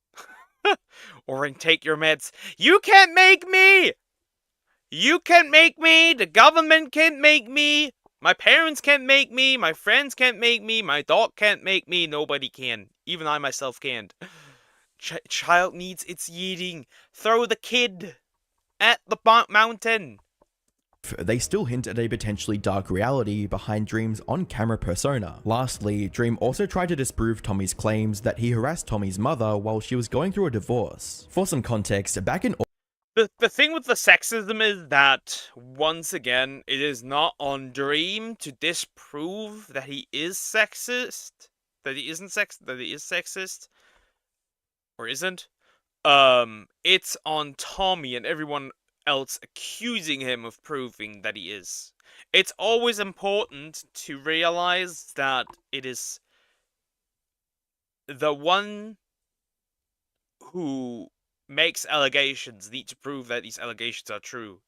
Or in take your meds. You can't make me! You can't make me! The government can't make me! My parents can't make me! My friends can't make me! My dog can't make me! Nobody can. Even I myself can't. Child needs its yeeting. Throw the kid at the mountain. They still hint at a potentially dark reality behind Dream's on-camera persona. Lastly, Dream also tried to disprove Tommy's claims that he harassed Tommy's mother while she was going through a divorce. For some context, back in The thing with the sexism is that, once again, it is not on Dream to disprove that he is sexist. That he isn't that he is sexist. Or isn't. It's on Tommy and everyone else accusing him of proving that he is. It's always important to realize that it is the one who makes allegations need to prove that these allegations are true.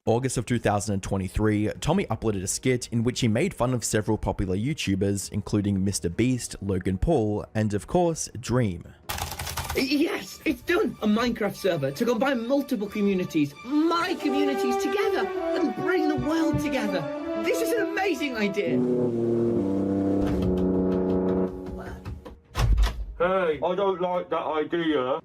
August of 2023, Tommy uploaded a skit in which he made fun of several popular YouTubers, including Mr. Beast, Logan Paul, and of course, Dream. Yes, it's done! A Minecraft server to combine multiple communities, my communities together, and bring the world together. This is an amazing idea! Hey, I don't like that idea.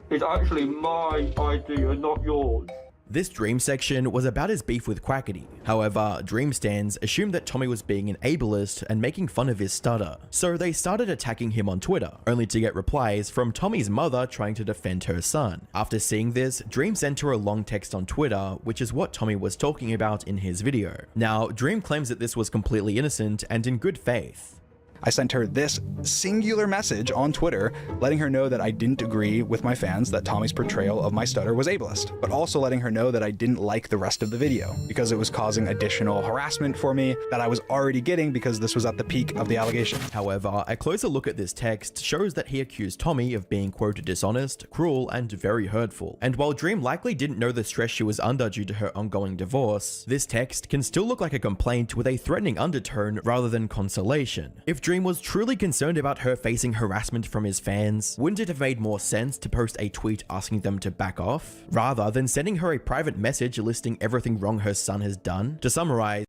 It's actually my idea, not yours. This Dream section was about his beef with Quackity. However, Dream stans assumed that Tommy was being an ableist and making fun of his stutter, so they started attacking him on Twitter, only to get replies from Tommy's mother trying to defend her son. After seeing this, Dream sent her a long text on Twitter, which is what Tommy was talking about in his video. Now, Dream claims that this was completely innocent and in good faith. I sent her this singular message on Twitter, letting her know that I didn't agree with my fans that Tommy's portrayal of my stutter was ableist, but also letting her know that I didn't like the rest of the video because it was causing additional harassment for me that I was already getting because this was at the peak of the allegation. However, a closer look at this text shows that he accused Tommy of being quote dishonest, cruel, and very hurtful. And while Dream likely didn't know the stress she was under due to her ongoing divorce, this text can still look like a complaint with a threatening undertone rather than consolation. If Dream was truly concerned about her facing harassment from his fans, wouldn't it have made more sense to post a tweet asking them to back off, rather than sending her a private message listing everything wrong her son has done? To summarize,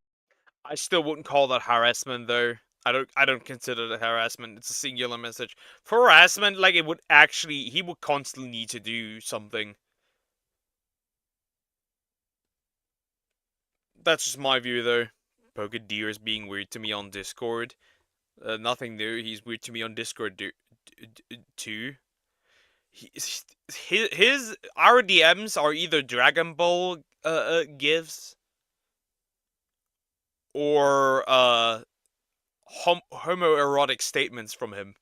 I still wouldn't call that harassment though. I don't consider that harassment. It's a singular message. For harassment, like he would constantly need to do something. That's just my view though. Poker Deer is being weird to me on Discord. Nothing new. He's weird to me on Discord too. His RDMs are either Dragon Ball gifs or homoerotic statements from him.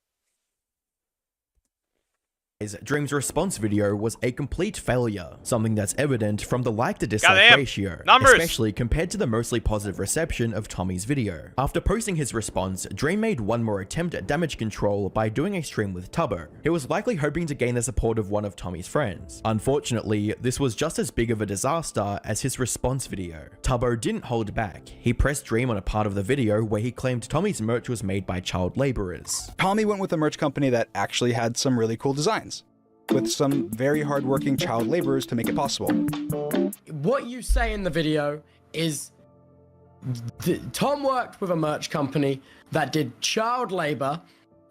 Dream's response video was a complete failure, something that's evident from the like to dislike ratio, especially compared to the mostly positive reception of Tommy's video. After posting his response, Dream made one more attempt at damage control by doing a stream with Tubbo. He was likely hoping to gain the support of one of Tommy's friends. Unfortunately, this was just as big of a disaster as his response video. Tubbo didn't hold back. He pressed Dream on a part of the video where he claimed Tommy's merch was made by child laborers. Tommy went with a merch company that actually had some really cool designs, with some very hardworking child laborers to make it possible. What you say in the video is Tom worked with a merch company that did child labor,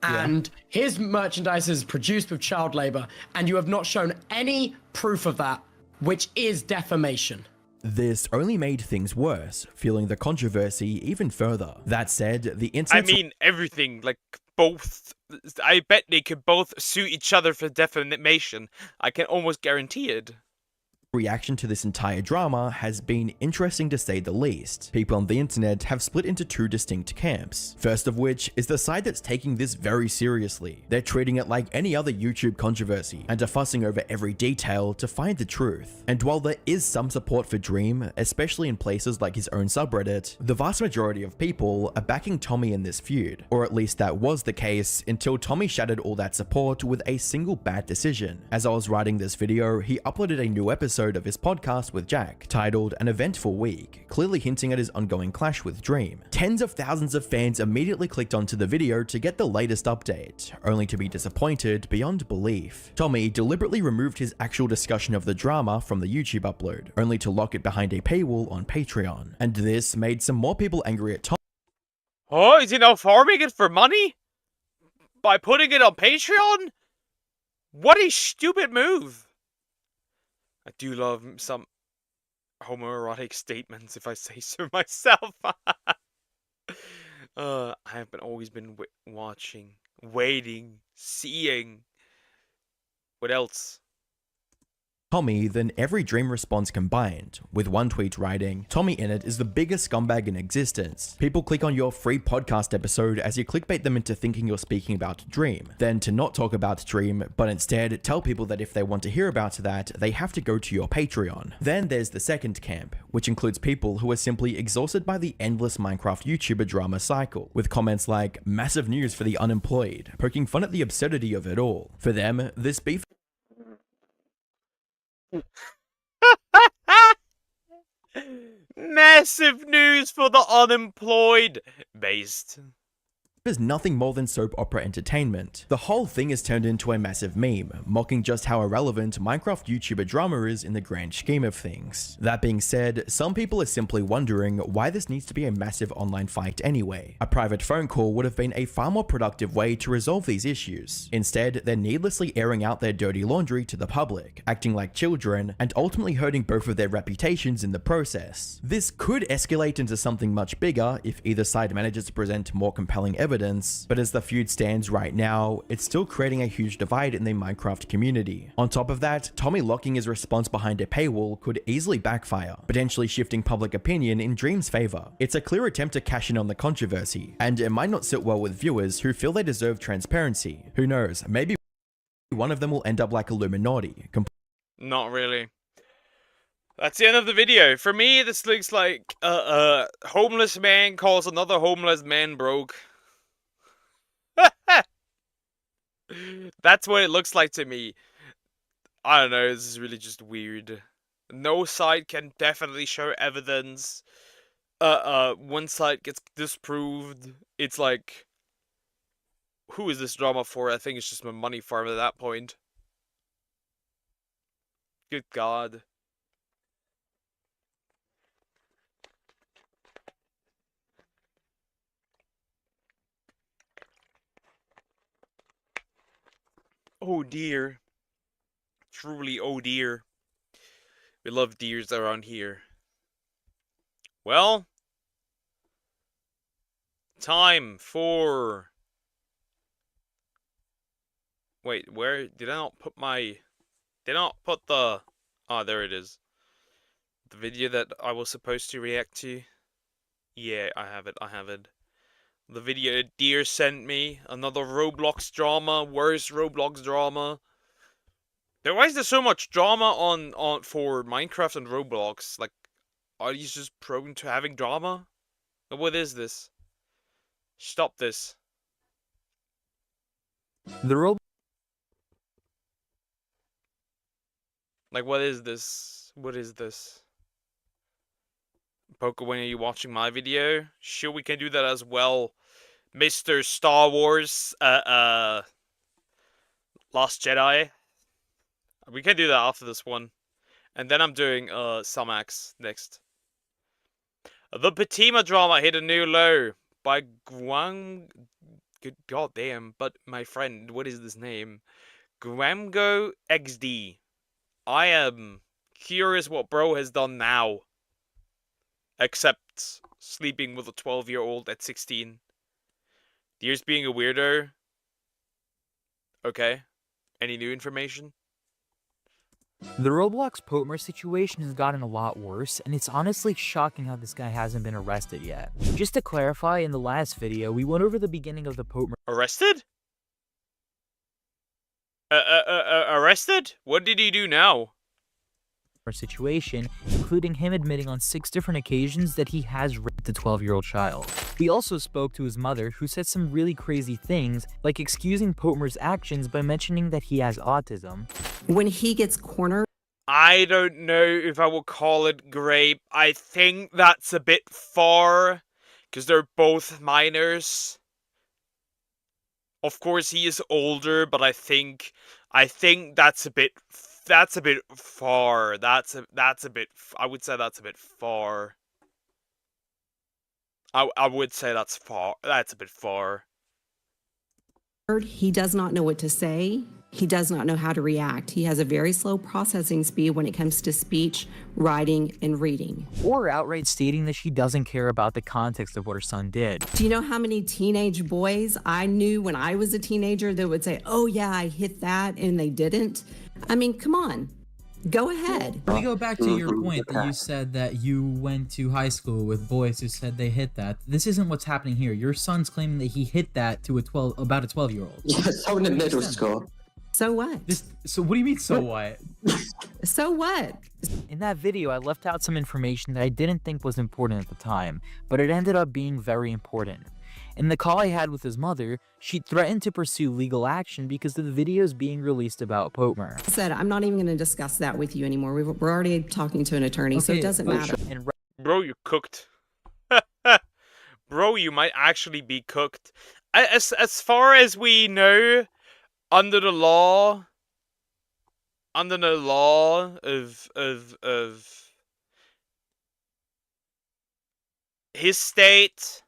and his merchandise is produced with child labor, and you have not shown any proof of that, which is defamation. This only made things worse, fueling the controversy even further. That said, the internet— I mean, everything, like, both. I bet they could both sue each other for defamation. I can almost guarantee it. reaction to this entire drama has been interesting to say the least. People on the internet have split into two distinct camps. First of which is the side that's taking this very seriously. They're treating it like any other YouTube controversy and are fussing over every detail to find the truth. And while there is some support for Dream, especially in places like his own subreddit, the vast majority of people are backing Tommy in this feud, or at least that was the case until Tommy shattered all that support with a single bad decision. As I was writing this video, he uploaded a new episode of his podcast with Jack, titled An Eventful Week, clearly hinting at his ongoing clash with Dream. Tens of thousands of fans immediately clicked onto the video to get the latest update, only to be disappointed beyond belief. Tommy deliberately removed his actual discussion of the drama from the YouTube upload, only to lock it behind a paywall on Patreon. And this made some more people angry at Tommy. Oh, is he now farming it for money? By putting it on Patreon? What a stupid move! I do love some homoerotic statements, if I say so myself. I have always been watching, waiting, seeing. What else? Tommy than every Dream response combined, with one tweet writing, "Tommy in it is the biggest scumbag in existence. People click on your free podcast episode as you clickbait them into thinking you're speaking about Dream. Then to not talk about Dream, but instead tell people that if they want to hear about that, they have to go to your Patreon." Then there's the second camp, which includes people who are simply exhausted by the endless Minecraft YouTuber drama cycle, with comments like, "Massive news for the unemployed," poking fun at the absurdity of it all. For them, this beef Massive news for the unemployed. Based. is nothing more than soap opera entertainment. The whole thing is turned into a massive meme, mocking just how irrelevant Minecraft YouTuber drama is in the grand scheme of things. That being said, some people are simply wondering why this needs to be a massive online fight anyway. A private phone call would have been a far more productive way to resolve these issues. Instead, they're needlessly airing out their dirty laundry to the public, acting like children, and ultimately hurting both of their reputations in the process. This could escalate into something much bigger if either side manages to present more compelling evidence, but as the feud stands right now, it's still creating a huge divide in the Minecraft community. On top of that, Tommy locking his response behind a paywall could easily backfire, potentially shifting public opinion in Dream's favor. It's a clear attempt to cash in on the controversy, and it might not sit well with viewers who feel they deserve transparency. Who knows, maybe one of them will end up like Illuminati. Not really. That's the end of the video. For me, this looks like a homeless man calls another homeless man broke. That's what it looks like to me. I don't know, this is really just weird. No side can definitely show evidence. One side gets disproved. It's like, who is this drama for? I think it's just a money farm at that point. Good God. Oh dear. Truly, oh dear. We love deers around here. Well, time for... Wait, where did I not put my... Did I not put the... Ah, there it is. The video that I was supposed to react to. Yeah, I have it. The video Deer sent me. Another Roblox drama. Worst Roblox drama. Why is there so much drama on for Minecraft and Roblox? Like, are you just prone to having drama? What is this? Stop this. Like, what is this? What is this? Pokewin, are you watching my video? Sure, we can do that as well. Mr. Star Wars, Last Jedi. We can do that after this one. And then I'm doing, Sumax next. The Patima drama hit a new low by Guang... Good goddamn, but my friend, what is this name? Guamgo XD. I am curious what bro has done now. Except sleeping with a 12-year-old at 16. Deer's being a weirdo. Okay. Any new information? The Roblox Potmer situation has gotten a lot worse, and it's honestly shocking how this guy hasn't been arrested yet. Just to clarify, in the last video, we went over the beginning of the Potmer Arrested? Arrested? What did he do now? situation, including him admitting on 6 different occasions that he has raped a 12-year-old child. We also spoke to his mother, who said some really crazy things, like excusing Potmer's actions by mentioning that he has autism. When he gets cornered, I don't know if I will call it grape. I think that's a bit far, because they're both minors. Of course, he is older, but I think that's a bit far. I would say that's a bit far. I would say that's far. That's a bit far. he does not know what to say. He does not know how to react. He has a very slow processing speed when it comes to speech, writing, and reading. Or outright stating that she doesn't care about the context of what her son did. Do you know how many teenage boys I knew when I was a teenager that would say, oh yeah, I hit that, and they didn't? I mean, come on. Go ahead. We go back to your point that you said that you went to high school with boys who said they hit that. This isn't what's happening here. Your son's claiming that he hit that to about a 12-year-old. Yeah, someone in middle school. So what? So what do you mean, so what? So what? In that video, I left out some information that I didn't think was important at the time, but it ended up being very important. In the call I had with his mother, she threatened to pursue legal action because of the videos being released about Potmer. I said, I'm not even going to discuss that with you anymore. We're already talking to an attorney, so it doesn't matter. Bro, you're cooked. Bro, you might actually be cooked. As far as we know, under the law of his state,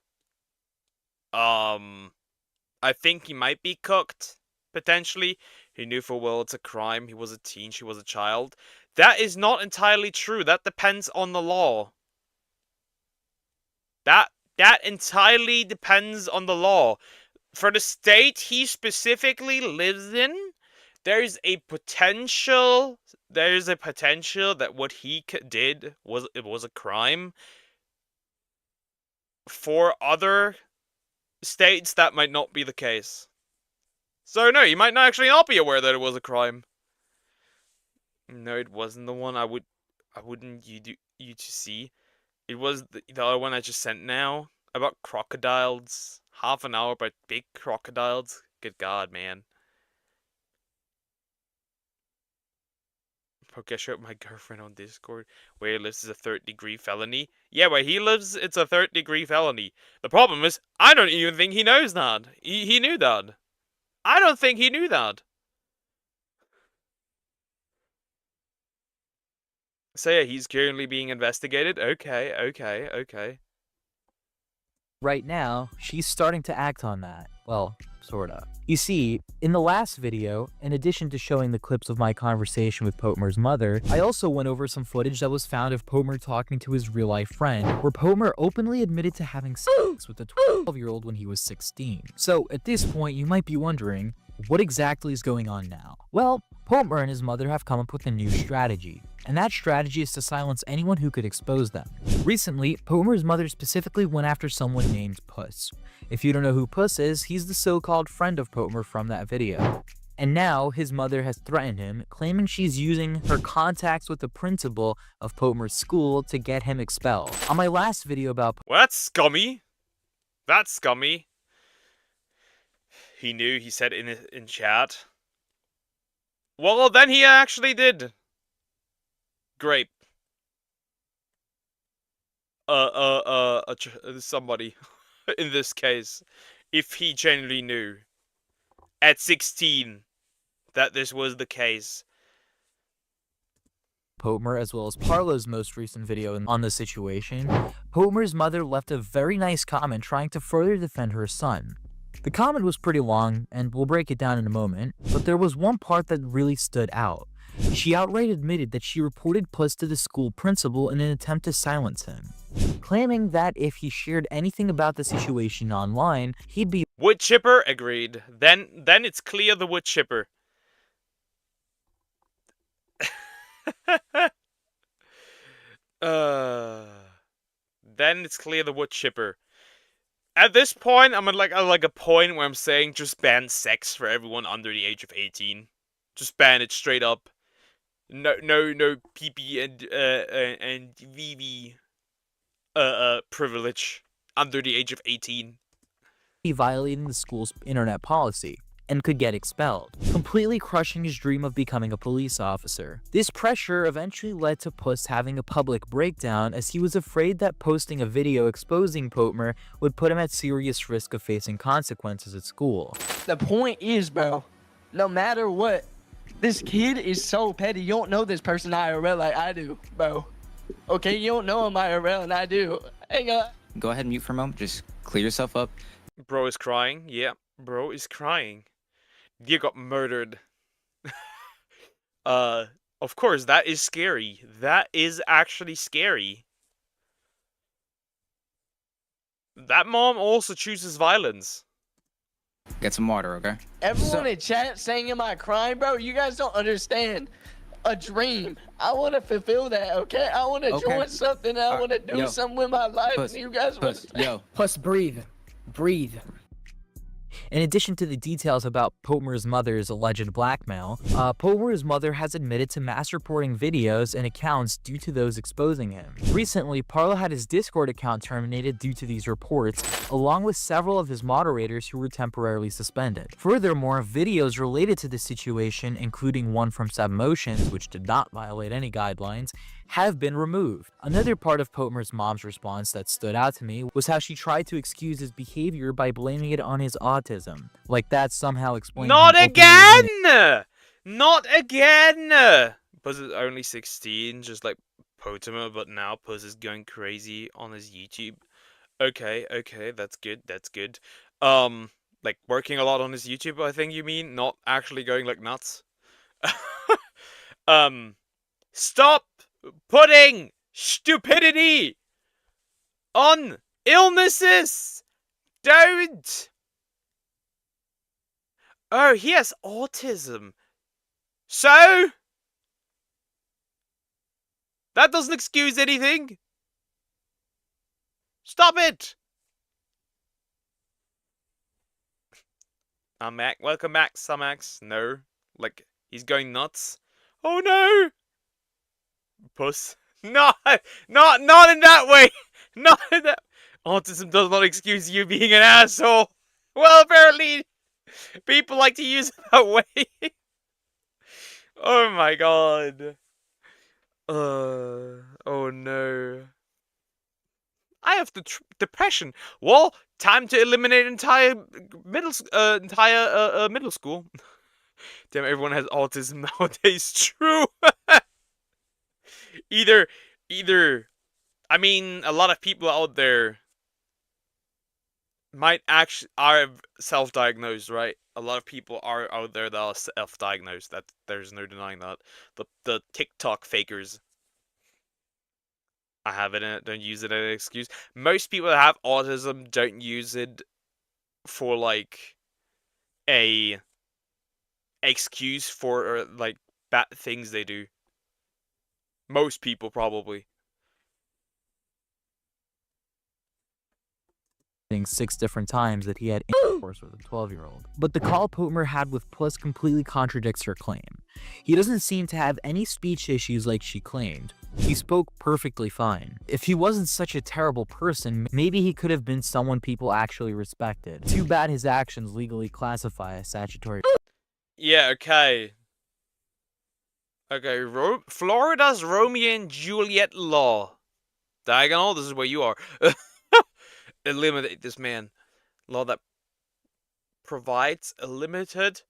I think he might be cooked, potentially. He knew full well it's a crime. He was a teen, she was a child. That is not entirely true. That depends on the law. That entirely depends on the law. For the state he specifically lives in, there's a potential that what he did was a crime. For other states, that might not be the case. So no, you might not actually not be aware that it was a crime. No, it wasn't the one I wouldn't you to see. It was the other one I just sent now about crocodiles. Half an hour about big crocodiles. Good God, man. Okay, show my girlfriend on Discord. Where he lives is a 3rd-degree felony. Yeah, where he lives, it's a 3rd-degree felony. The problem is, I don't even think he knows that. He knew that. I don't think he knew that. So yeah, he's currently being investigated. Okay. Right now, she's starting to act on that. Well, sorta. You see, in the last video, in addition to showing the clips of my conversation with Potmer's mother, I also went over some footage that was found of Potmer talking to his real-life friend, where Potmer openly admitted to having sex with a 12-year-old when he was 16. So, at this point, you might be wondering, what exactly is going on now? Well, Potmer and his mother have come up with a new strategy, and that strategy is to silence anyone who could expose them. Recently, Potmer's mother specifically went after someone named Puss. If you don't know who Puss is, he's the so-called friend of Potmer from that video. And now, his mother has threatened him, claiming she's using her contacts with the principal of Potmer's school to get him expelled. On my last video about Well, that's scummy. That's scummy. He knew, he said in chat. Well, then he actually did. Grape. Somebody, in this case, if he genuinely knew, at 16, that this was the case. Potmer, as well as Parlo's most recent video on the situation, Potmer's mother left a very nice comment trying to further defend her son. The comment was pretty long, and we'll break it down in a moment, but there was one part that really stood out. She outright admitted that she reported Puss to the school principal in an attempt to silence him, claiming that if he shared anything about the situation online, he'd be wood chipper. Agreed. Then it's clear the wood chipper. Then it's clear the wood chipper. At this point, I'm at like a point where I'm saying just ban sex for everyone under the age of 18. Just ban it straight up. No PP and VV privilege under the age of 18. He violating the school's internet policy and could get expelled, completely crushing his dream of becoming a police officer. This pressure eventually led to Puss having a public breakdown as he was afraid that posting a video exposing Potmer would put him at serious risk of facing consequences at school. The point is, bro, no matter what, this kid is so petty. You don't know this person IRL like I do, bro. Okay, you don't know him IRL and I do. Hang on. Go ahead and mute for a moment. Just clear yourself up. Bro is crying. Yeah, bro is crying. You got murdered. Of course, that is scary. That is actually scary. That mom also chooses violence. Get some water, okay? Everyone in chat saying, am I crying, bro? You guys don't understand. A dream. I want to fulfill that, okay? I want to join something. I want to do something with my life. Puss, And you guys Puss, yo. Puss, breathe. Breathe. In addition to the details about Potmer's mother's alleged blackmail, Potmer's mother has admitted to mass reporting videos and accounts due to those exposing him. Recently, Parla had his Discord account terminated due to these reports, along with several of his moderators who were temporarily suspended. Furthermore, videos related to the situation, including one from Submotions, which did not violate any guidelines, have been removed. Another part of Potmer's mom's response that stood out to me was how she tried to excuse his behavior by blaming it on his autism. Like that somehow explains. Not again! Not again! Puss is only 16, just like Potmer, but now Puss is going crazy on his YouTube. Okay, that's good, that's good. Like working a lot on his YouTube, I think you mean, not actually going like nuts. Stop putting stupidity on illnesses! Don't! Oh, he has autism. So? That doesn't excuse anything. Stop it! Mac, welcome back, Sumax. No, like, he's going nuts. Oh no! Puss. Not in that way! Not in that... Autism does not excuse you being an asshole. Well, apparently, people like to use it that way. Oh my god. Oh no. I have depression. Well, time to eliminate entire middle school. Damn, everyone has autism nowadays. True. either. I mean, a lot of people out there might actually are self-diagnosed, right? A lot of people are out there that are self-diagnosed. That there's no denying that. The TikTok fakers. I have it in it. Don't use it as an excuse. Most people that have autism don't use it for like a excuse for like bad things they do. Most people probably. 6 different times that he had intercourse with a 12-year-old. But the call Potmer had with Puss completely contradicts her claim. He doesn't seem to have any speech issues like she claimed. He spoke perfectly fine. If he wasn't such a terrible person, maybe he could have been someone people actually respected. Too bad his actions legally classify as statutory. Yeah, okay. Okay, Florida's Romeo and Juliet law. Diagonal, this is where you are. Eliminate this man. Law that provides a limited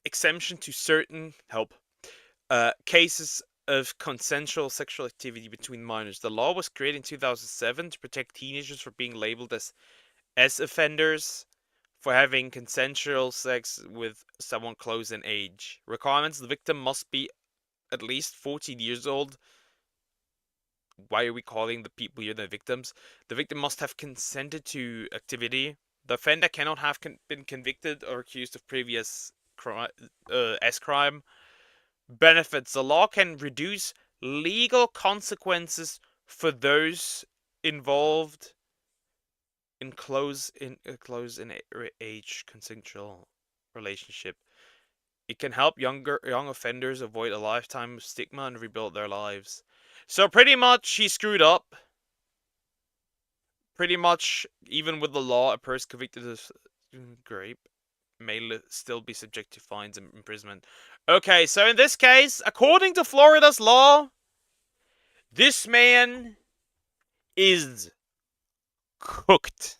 exemption to certain cases of consensual sexual activity between minors. The law was created in 2007 to protect teenagers from being labeled as offenders for having consensual sex with someone close in age. Requirements: the victim must be at least 14 years old. Why are we calling the people here the victims? The victim must have consented to activity. The offender cannot have been convicted or accused of previous crime. benefits. The law can reduce legal consequences for those involved in age consensual relationship. It can help young offenders avoid a lifetime of stigma and rebuild their lives. So pretty much he screwed up. Pretty much, even with the law, a person convicted of rape may still be subject to fines and imprisonment. Okay, so in this case, according to Florida's law, this man is cooked.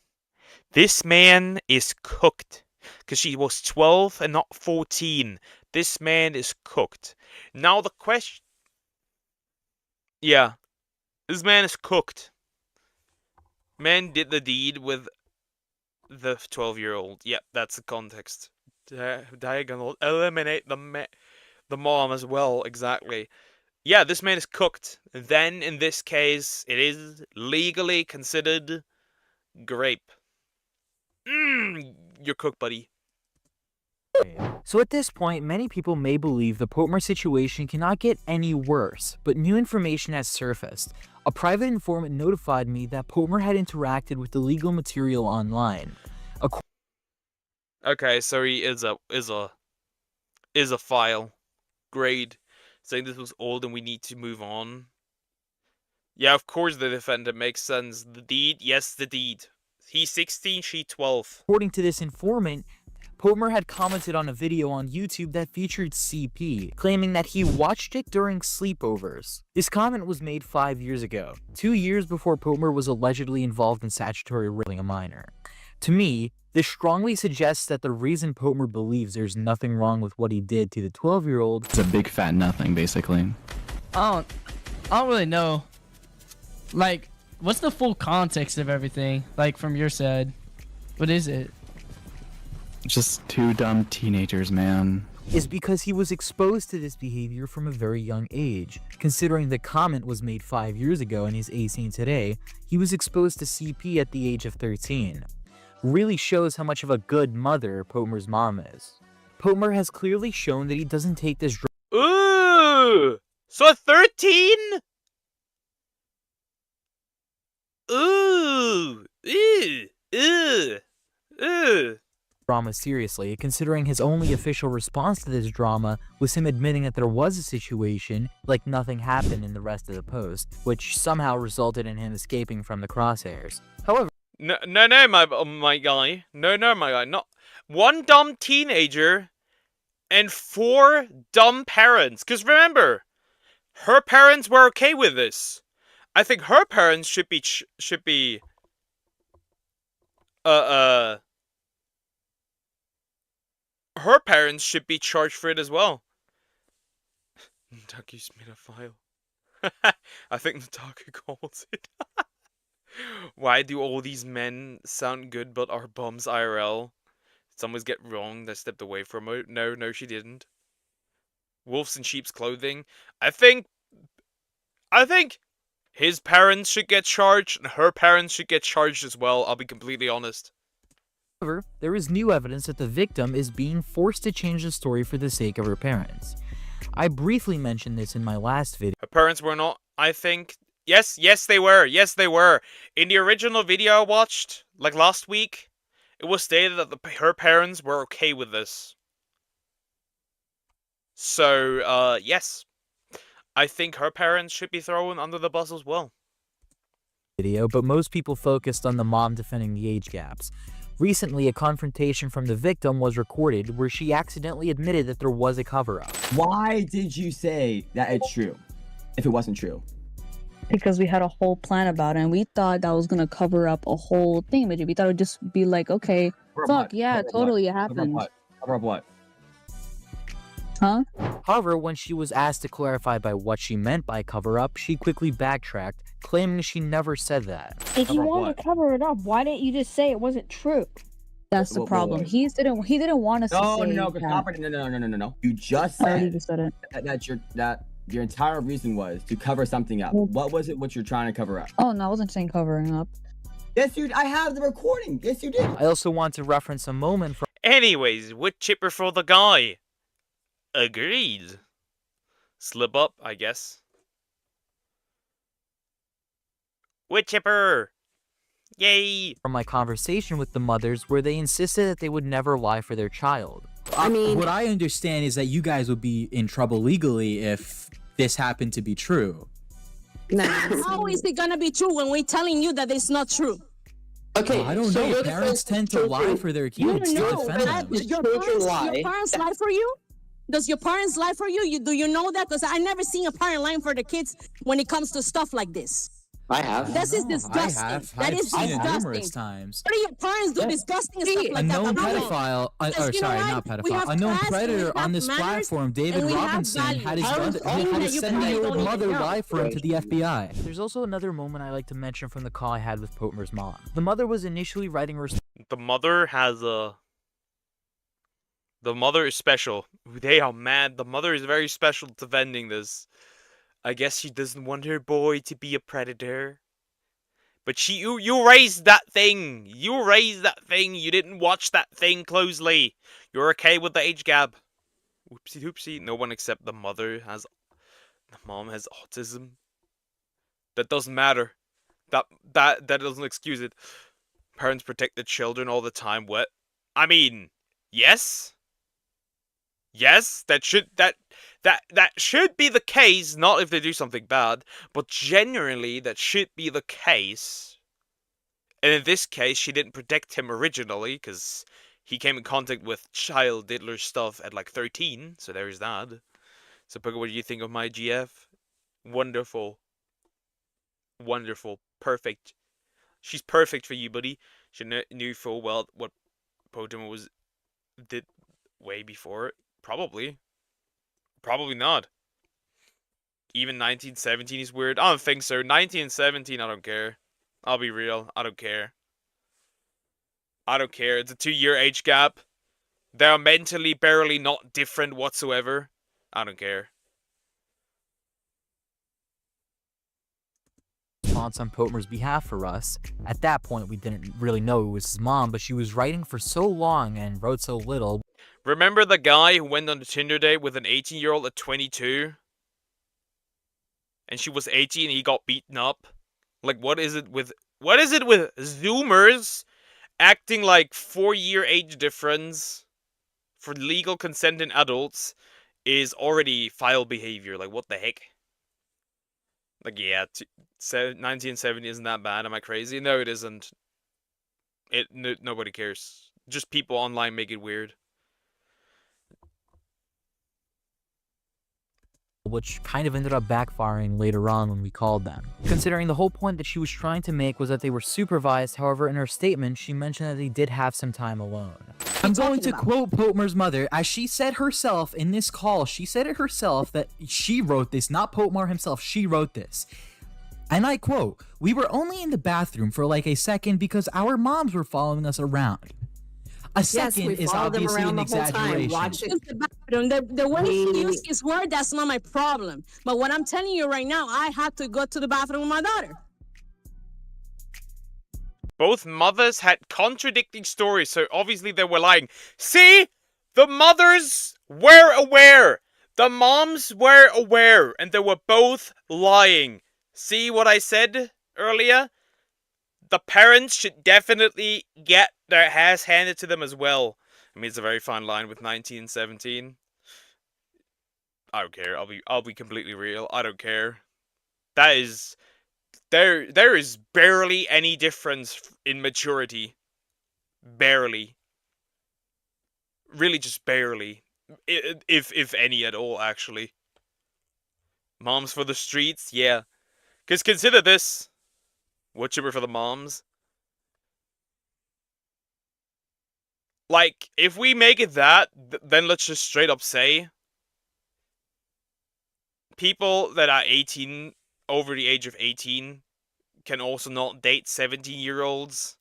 This man is cooked. Because she was 12 and not 14. This man is cooked. Now the question... Yeah. This man is cooked. Man did the deed with the 12-year-old. Yep, that's the context. Diagonal. Eliminate the mom as well, exactly. Yeah, this man is cooked. Then, in this case, it is legally considered grape. You're cooked, buddy. So at this point, many people may believe the Potmer situation cannot get any worse, but new information has surfaced. A private informant notified me that Potmer had interacted with illegal material online. Okay, so he is a file grade saying this was old and we need to move on. Yeah, of course the defendant makes sense. The deed, yes, the deed. He's 16, she 12. According to this informant, Potmer had commented on a video on YouTube that featured CP, claiming that he watched it during sleepovers. This comment was made 5 years ago, 2 years before Potmer was allegedly involved in statutory raping a minor. To me, this strongly suggests that the reason Potmer believes there's nothing wrong with what he did to the 12-year-old... It's a big fat nothing, basically. I don't really know. Like, what's the full context of everything? Like, from your side? What is it? Just two dumb teenagers, man. Is because he was exposed to this behavior from a very young age. Considering the comment was made 5 years ago and he's 18 today, he was exposed to CP at the age of 13. Really shows how much of a good mother Potmer's mom is. Potmer has clearly shown that he doesn't take this Ooh! So 13? Ooh! drama seriously, considering his only official response to this drama was him admitting that there was a situation, like nothing happened in the rest of the post, which somehow resulted in him escaping from the crosshairs. However, No, my guy. No, my guy. Not one dumb teenager and 4 dumb parents. Because remember, her parents were okay with this. I think her parents should be her parents should be charged for it as well. Ducky's made a file. I think Nataku calls it. Why do all these men sound good but are bums IRL? Did someone get wrong that stepped away from it? No, she didn't. Wolves in sheep's clothing. I think his parents should get charged and her parents should get charged as well, I'll be completely honest. However, there is new evidence that the victim is being forced to change the story for the sake of her parents. I briefly mentioned this in my last video. Her parents were not, I think... Yes, they were. In the original video I watched, like last week, it was stated that her parents were okay with this. So, yes. I think her parents should be thrown under the bus as well. But most people focused on the mom defending the age gaps. Recently, a confrontation from the victim was recorded where she accidentally admitted that there was a cover-up. Why did you say that it's true, if it wasn't true? Because we had a whole plan about it, and we thought that was gonna cover up a whole thing, but we thought it would just be like, okay, fuck, yeah, totally, it happened. Cover up what? Huh? However, when she was asked to clarify by what she meant by cover-up, she quickly backtracked, claiming she never said that. If you wanted to cover it up, why didn't you just say it wasn't true? That's the problem. He didn't want us to say No. You just said, already just said it. that your entire reason was to cover something up. What was it what you're trying to cover up? Oh, no, I wasn't saying covering up. Yes, I have the recording. Yes, you did. I also want to reference a moment from... Anyways, wood chipper for the guy. Agreed. slip up, I guess. Wood chipper! Yay! From my conversation with the mothers where they insisted that they would never lie for their child. I mean, what I understand is that you guys would be in trouble legally if this happened to be true. How is it gonna be true when we're telling you that it's not true? Okay, I don't know. Parents tend to lie for their kids to defend them. Your parents lie for you? Does your parents lie for you? Do you know that? Because I never seen a parent lying for the kids when it comes to stuff like this. I have. This is disgusting. I've Is seen it disgusting. numerous times. What do your parents do disgusting stuff A like that? known But no. pedophile, Because you know sorry, what? not We pedophile, have a known class, we predator have on this manners, platform, David and we have Robinson, values. had his, Parents had own his that you probably 70-year-old don't mother even know. lie for him to the FBI. There's also another moment I like to mention from the call I had with Potmer's mom. The mother was initially writing The mother has a... The mother is special. They are mad. The mother is very special defending this. I guess she doesn't want her boy to be a predator. But you raised that thing. You raised that thing. You didn't watch that thing closely. You're okay with the age gap. Whoopsie doopsie. No one except the mother has... The mom has autism. That doesn't matter. That doesn't excuse it. Parents protect their children all the time. What? I mean, yes. Yes, that should be the case, not if they do something bad, but generally that should be the case. And in this case, she didn't protect him originally, because he came in contact with child diddler stuff at like 13, so there's that. So, Pugga, what do you think of my GF? Wonderful. Wonderful. Perfect. She's perfect for you, buddy. She knew full well what Pokemon did way before it. Probably. Probably not. Even 1917 is weird. I don't think so. 1917, I don't care. I'll be real. I don't care. I don't care. It's a 2-year age gap. They're mentally barely not different whatsoever. I don't care. response on Potmer's behalf for us. At that point, we didn't really know it was his mom, but she was writing for so long and wrote so little. Remember the guy who went on the Tinder date with an 18-year-old at 22? And she was 18 and he got beaten up? Like, what is it with Zoomers acting like 4-year age difference for legal consent in adults is already file behavior? Like, what the heck? Like, yeah, 1970 isn't that bad. Am I crazy? No, it isn't. Nobody cares. Just people online make it weird. Which kind of ended up backfiring later on when we called them. Considering the whole point that she was trying to make was that they were supervised, however, in her statement, she mentioned that they did have some time alone. I'm going to quote Potmer's mother, as she said herself in this call, she said it herself that she wrote this, not Potmer himself, she wrote this. And I quote, "We were only in the bathroom for like a second because our moms were following us around." A second is obviously an exaggeration. The way he used his word, that's not my problem. But what I'm telling you right now, I had to go to the bathroom with my daughter. Both mothers had contradicting stories, so obviously they were lying. See? The mothers were aware. The moms were aware, and they were both lying. See what I said earlier? The parents should definitely get their ass handed to them as well. I mean, it's a very fine line with 1917. I don't care. I'll be completely real. I don't care. That is there is barely any difference in maturity. Barely. Really just barely. If any at all, actually. Moms for the streets? Yeah. Because consider this. VTuber for the moms. Like, if we make it that, then let's just straight up say people that are 18, over the age of 18, can also not date 17-year-olds.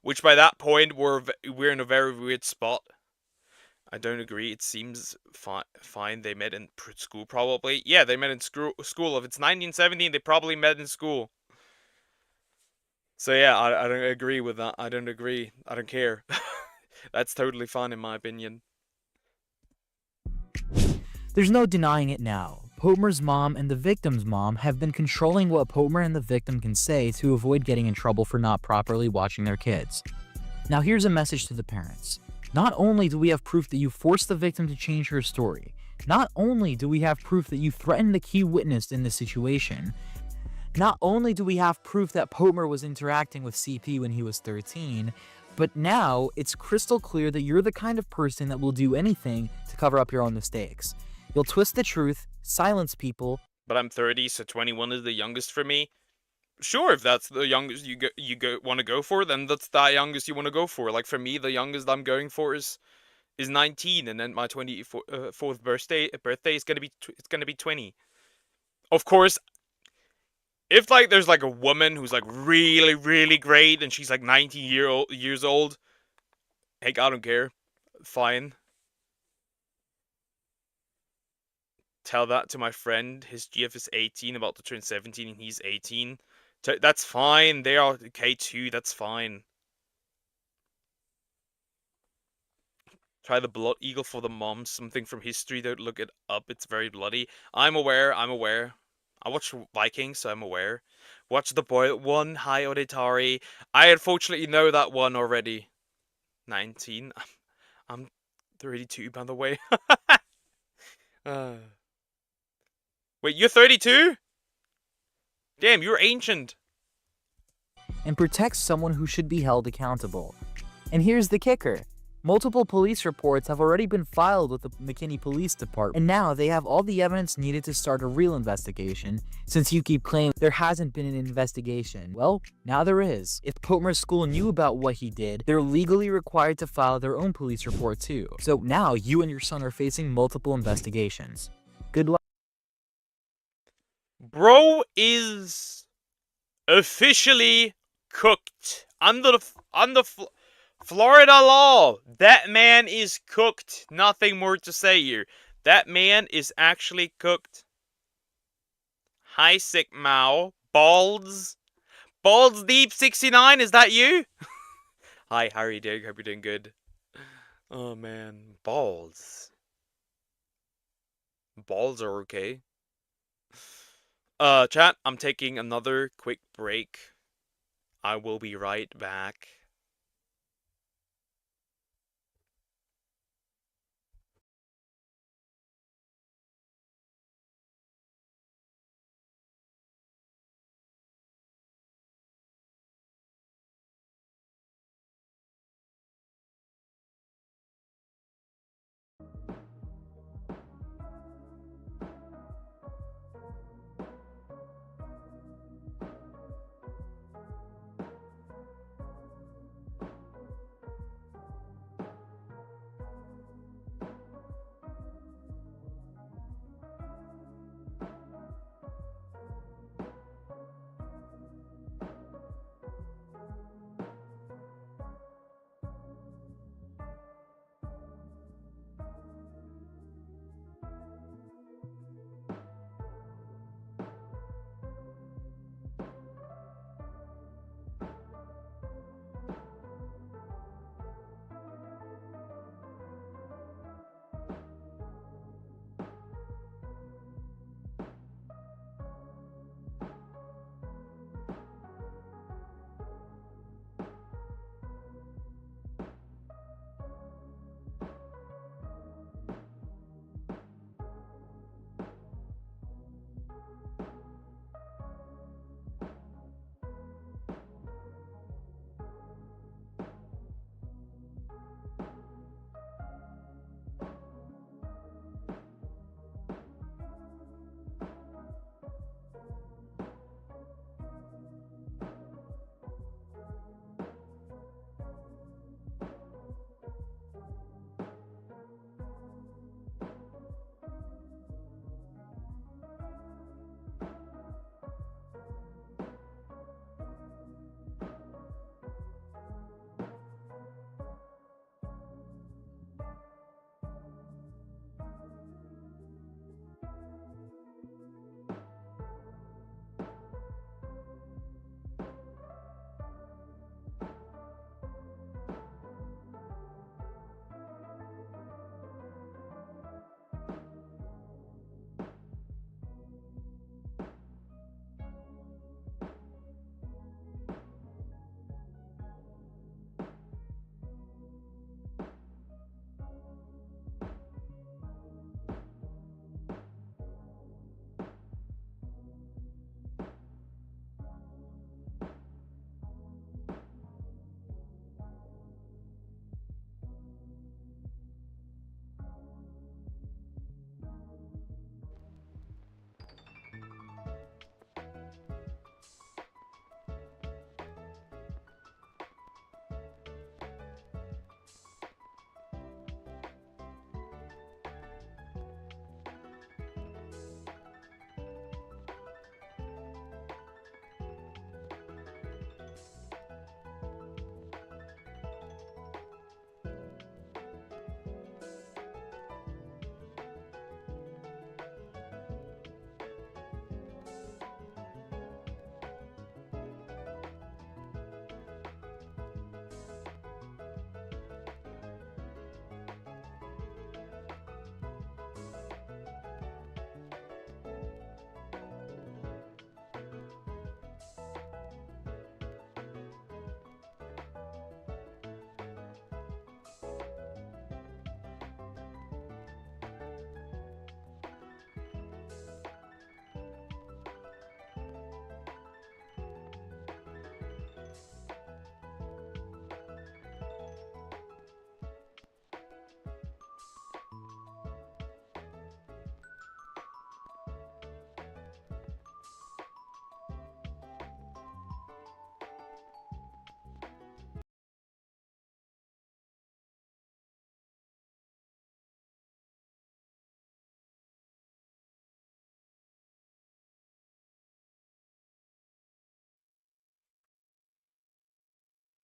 Which by that point, we're in a very weird spot. I don't agree. It seems fine. They met in school, probably. Yeah, they met in school. If it's 1917, they probably met in school. So yeah, I don't agree with that. I don't agree. I don't care. That's totally fine in my opinion. There's no denying it now. Popemer's mom and the victim's mom have been controlling what Popemer and the victim can say to avoid getting in trouble for not properly watching their kids. Now here's a message to the parents. Not only do we have proof that you forced the victim to change her story, not only do we have proof that you threatened the key witness in this situation, not only do we have proof that Popemer was interacting with CP when he was 13, but now it's crystal clear that you're the kind of person that will do anything to cover up your own mistakes. You'll twist the truth, silence people. But I'm 30, so 21 is the youngest for me. Sure, if that's the youngest you want to go for, then that's the youngest you want to go for. Like for me, the youngest I'm going for is 19, and then my 24th birthday is gonna be 20. Of course, if like there's like a woman who's like really really great and she's like 19 years old, heck, I don't care. Fine. Tell that to my friend. His GF is 18, about to turn 17, and he's 18. That's fine. They are okay too. That's fine. Try the Blood Eagle for the mom. Something from history. Don't look it up. It's very bloody. I'm aware. I'm aware. I watch Vikings, so I'm aware. Watch the boiled one. Hi, Oditari. I unfortunately know that one already. 19. I'm 32, by the way. Wait, you're 32? Damn, you're ancient. And protect someone who should be held accountable. And here's the kicker. Multiple police reports have already been filed with the McKinney Police Department, and now they have all the evidence needed to start a real investigation. Since you keep claiming there hasn't been an investigation, well, now there is. If Popemer's school knew about what he did, they're legally required to file their own police report too. So now you and your son are facing multiple investigations. Good luck. Bro is officially cooked under Florida law. That man is cooked. Nothing more to say here. That man is actually cooked. Hi, Sick Mao. Balds Deep 69. Is that you? Hi, how are you doing? Hope you're doing good. Oh man, balls are okay. Chat, I'm taking another quick break. I will be right back.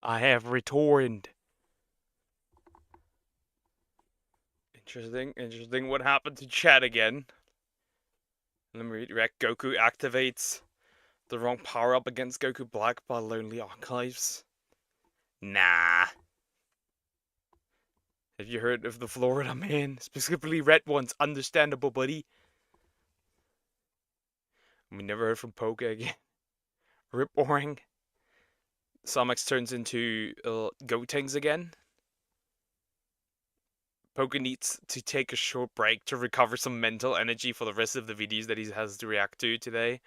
I have returned. Interesting. What happened to chat again? Let me redirect. Goku activates the wrong power-up against Goku Black by Lonely Archives. Nah. Have you heard of the Florida Man? Specifically red ones. Understandable, buddy. We never heard from Poke again. Rip Boring. Somax turns into Gotenks again. Poke needs to take a short break to recover some mental energy for the rest of the videos that he has to react to today.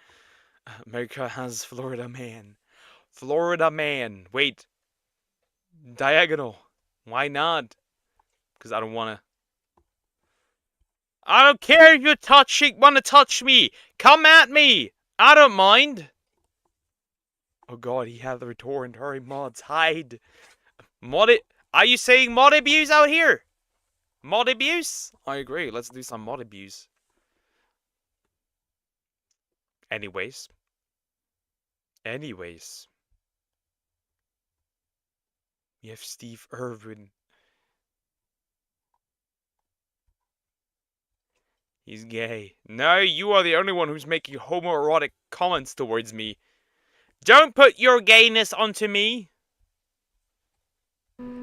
America has Florida Man. Florida Man. Wait. Diagonal. Why not? Because I don't want to. I don't care if you want to touch me. Come at me. I don't mind. Oh god, he had the retort. Hurry, mods, hide. Are you saying mod abuse out here? Mod abuse? I agree. Let's do some mod abuse. Anyways. We have Steve Irwin. He's gay. No, you are the only one who's making homoerotic comments towards me. Don't put your gayness onto me.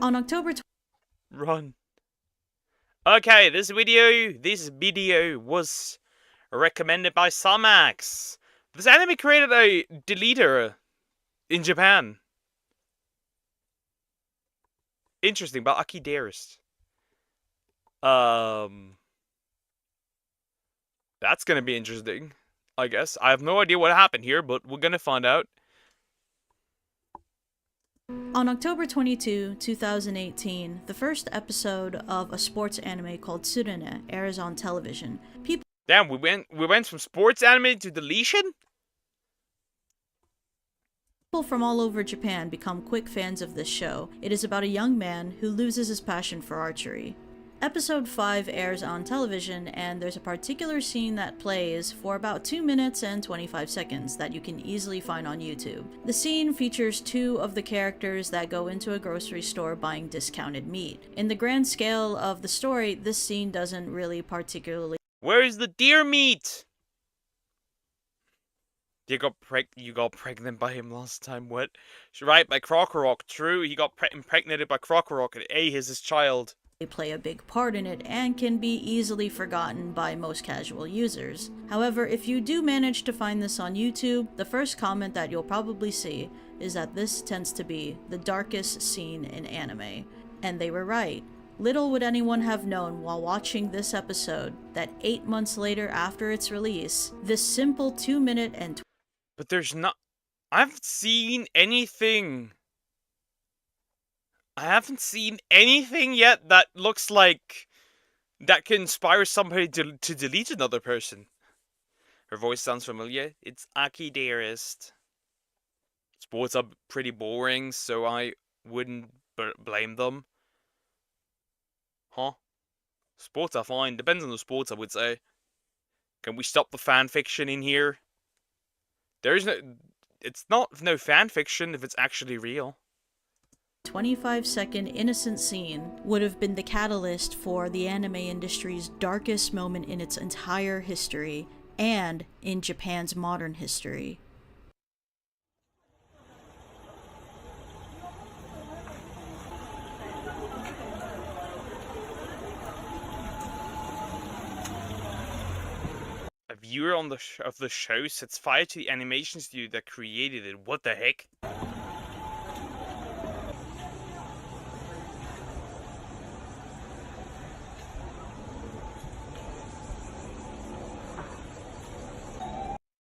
On October Run. Okay, this video was recommended by Somax. This anime created a deleter in Japan. Interesting, about Aki Dearest. That's gonna be interesting, I guess. I have no idea what happened here, but we're gonna find out. On October 22, 2018, the first episode of a sports anime called Tsurune airs on television. Damn, we went from sports anime to deletion? People from all over Japan become quick fans of this show. It is about a young man who loses his passion for archery. Episode 5 airs on television, and there's a particular scene that plays for about 2 minutes and 25 seconds that you can easily find on YouTube. The scene features 2 of the characters that go into a grocery store buying discounted meat. In the grand scale of the story, this scene doesn't really particularly... Where's the deer meat? You got pregnant by him last time, what? Right, by Krokorok. True, he got impregnated by Krokorok, and A is his child. They play a big part in it and can be easily forgotten by most casual users. However, if you do manage to find this on YouTube, the first comment that you'll probably see is that this tends to be the darkest scene in anime. And they were right. Little would anyone have known while watching this episode that 8 months later after its release, this simple 2-minute and... But there's not... I haven't seen anything... yet that looks like that can inspire somebody to delete another person. Her voice sounds familiar. It's Aki Dearest. Sports are pretty boring, so I wouldn't blame them. Huh? Sports are fine. Depends on the sports, I would say. Can we stop the fan fiction in here? There is no... It's not no fan fiction if it's actually real. 25-second innocent scene would have been the catalyst for the anime industry's darkest moment in its entire history and in Japan's modern history. A viewer of the show sets fire to the animation studio that created it. What the heck?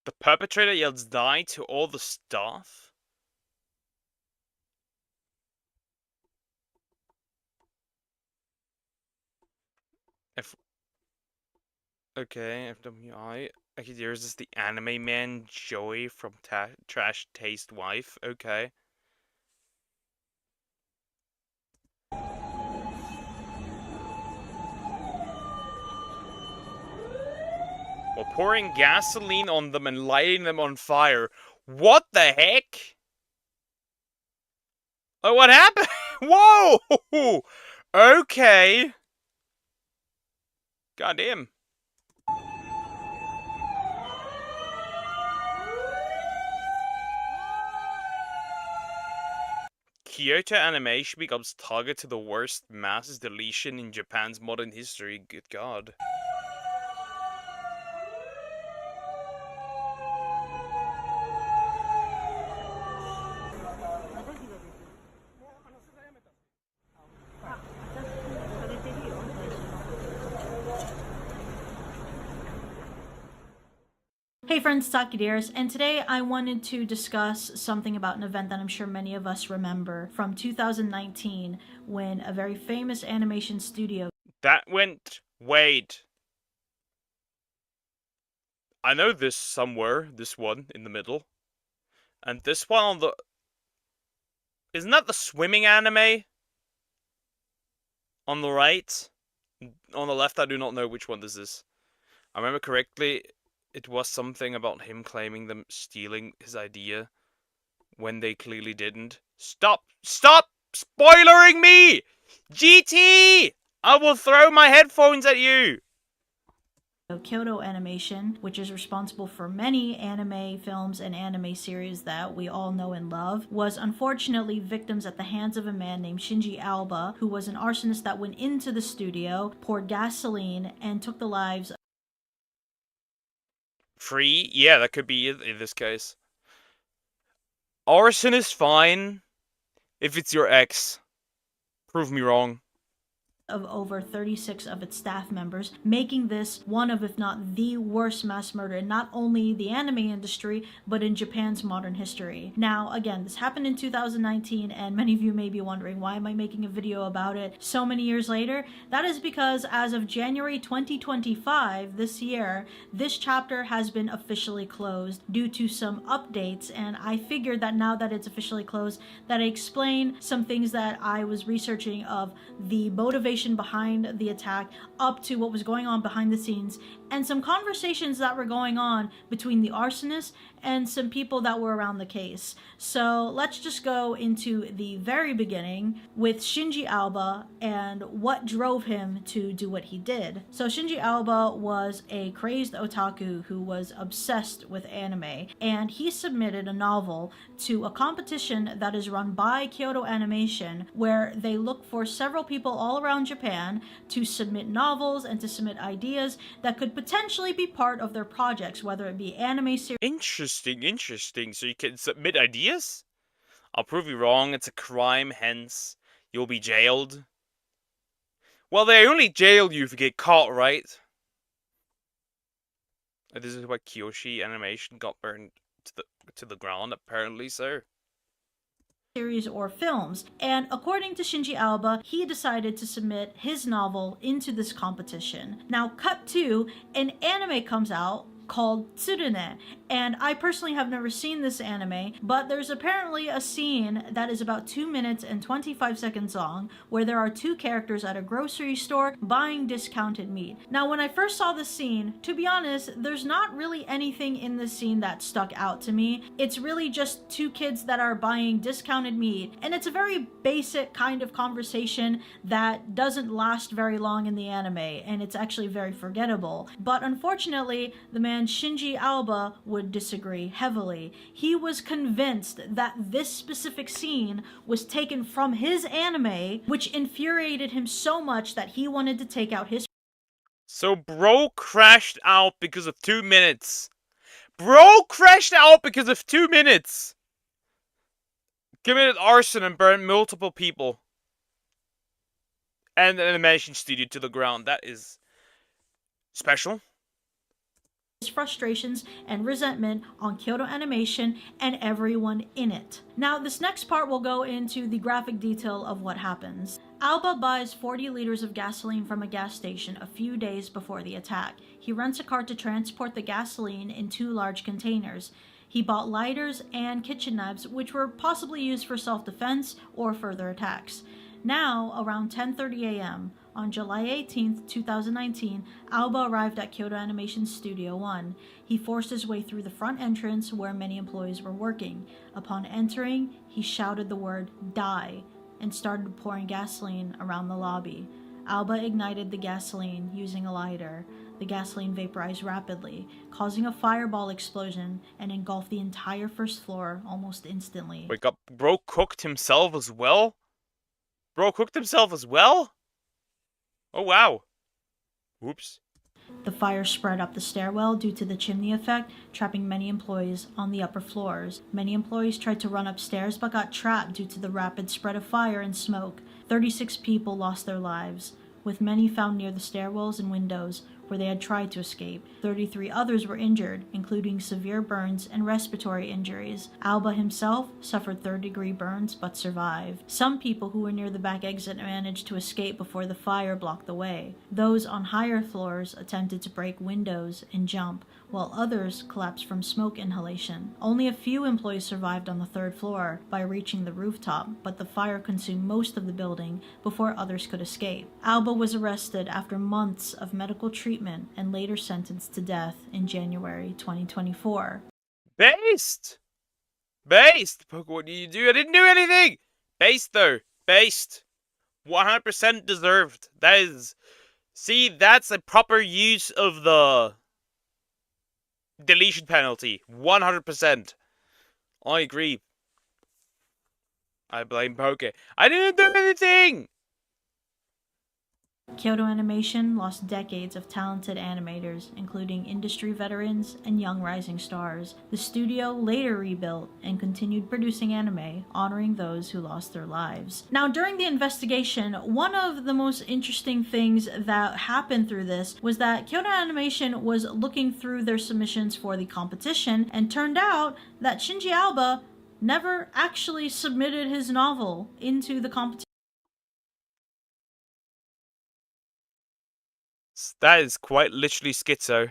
The perpetrator yells "die" to all the staff? Okay, FWI. Okay, there's this the anime man Joey from Trash Taste Wife. Okay. While pouring gasoline on them and lighting them on fire. What the heck? Oh, what happened? Whoa! Okay. Goddamn. Kyoto Animation becomes target to the worst mass deletion in Japan's modern history. Good God. Hey friends, Taki Dears, and today I wanted to discuss something about an event that I'm sure many of us remember from 2019 when a very famous animation studio... That went... Wait. I know this somewhere, this one in the middle. And this one on the... Isn't that the swimming anime? On the right? On the left, I do not know which one this is. I remember correctly, it was something about him claiming them stealing his idea when they clearly didn't. Stop! Stop spoilering me! GT! I will throw my headphones at you! Kyoto Animation, which is responsible for many anime films and anime series that we all know and love, was unfortunately victims at the hands of a man named Shinji Alba, who was an arsonist that went into the studio, poured gasoline, and took the lives of... Free? Yeah, that could be it in this case. Arson is fine if it's your ex. Prove me wrong. Of over 36 of its staff members, making this one of, if not the worst mass murder in not only the anime industry, but in Japan's modern history. Now, again, this happened in 2019, and many of you may be wondering, why am I making a video about it so many years later? That is because as of January 2025, this year, this chapter has been officially closed due to some updates, and I figured that now that it's officially closed, that I explain some things that I was researching of the motivation behind the attack up to what was going on behind the scenes and some conversations that were going on between the arsonist and some people that were around the case. So let's just go into the very beginning with Shinji Alba and what drove him to do what he did. So Shinji Alba was a crazed otaku who was obsessed with anime, and he submitted a novel to a competition that is run by Kyoto Animation where they look for several people all around Japan to submit novels and to submit ideas that could potentially be part of their projects, whether it be anime series. Interesting. So you can submit ideas? I'll prove you wrong. It's a crime, hence you'll be jailed. Well, they only jail you if you get caught, right? This is why Kyoshi Animation got burned to the ground, apparently, so. Series or films, and according to Shinji Alba, he decided to submit his novel into this competition. Now, cut to, an anime comes out called Tsurune, and I personally have never seen this anime, but there's apparently a scene that is about 2 minutes and 25 seconds long where there are two characters at a grocery store buying discounted meat. Now, when I first saw this scene, to be honest, there's not really anything in this scene that stuck out to me. It's really just two kids that are buying discounted meat, and it's a very basic kind of conversation that doesn't last very long in the anime, and it's actually very forgettable. But unfortunately, the man Shinji Alba would disagree heavily. He was convinced that this specific scene was taken from his anime, which infuriated him so much that he wanted to take out his... So bro crashed out because of 2 minutes. Bro crashed out because of 2 minutes. Committed arson and burned multiple people. And an animation studio to the ground. That is special. Frustrations and resentment on Kyoto Animation and everyone in it. Now, this next part will go into the graphic detail of what happens. Alba buys 40 liters of gasoline from a gas station a few days before the attack. He rents a car to transport the gasoline in 2 large containers. He bought lighters and kitchen knives, which were possibly used for self-defense or further attacks. Now, around 10:30 a.m., On July 18, 2019, Aoba arrived at Kyoto Animation Studio 1. He forced his way through the front entrance where many employees were working. Upon entering, he shouted the word "die" and started pouring gasoline around the lobby. Aoba ignited the gasoline using a lighter. The gasoline vaporized rapidly, causing a fireball explosion and engulfed the entire first floor almost instantly. Wake up, bro cooked himself as well? Bro cooked himself as well? Oh wow. Whoops. The fire spread up the stairwell due to the chimney effect, trapping many employees on the upper floors. Many employees tried to run upstairs but got trapped due to the rapid spread of fire and smoke. 36 people lost their lives, with many found near the stairwells and windows where they had tried to escape. 33 others were injured, including severe burns and respiratory injuries. Aoba himself suffered third-degree burns but survived. Some people who were near the back exit managed to escape before the fire blocked the way. Those on higher floors attempted to break windows and jump, while others collapsed from smoke inhalation. Only a few employees survived on the third floor by reaching the rooftop, but the fire consumed most of the building before others could escape. Aoba was arrested after months of medical treatment and later sentenced to death in January 2024. Based! Based! What did you do? I didn't do anything! Based though. Based. 100% deserved. That is... See, that's a proper use of the... deletion penalty. 100%. I agree. I blame Poke. I didn't do anything! Kyoto Animation lost decades of talented animators, including industry veterans and young rising stars. The studio later rebuilt and continued producing anime, honoring those who lost their lives. Now, during the investigation, one of the most interesting things that happened through this was that Kyoto Animation was looking through their submissions for the competition, and turned out that Shinji Aoba never actually submitted his novel into the competition. That is quite literally schizo.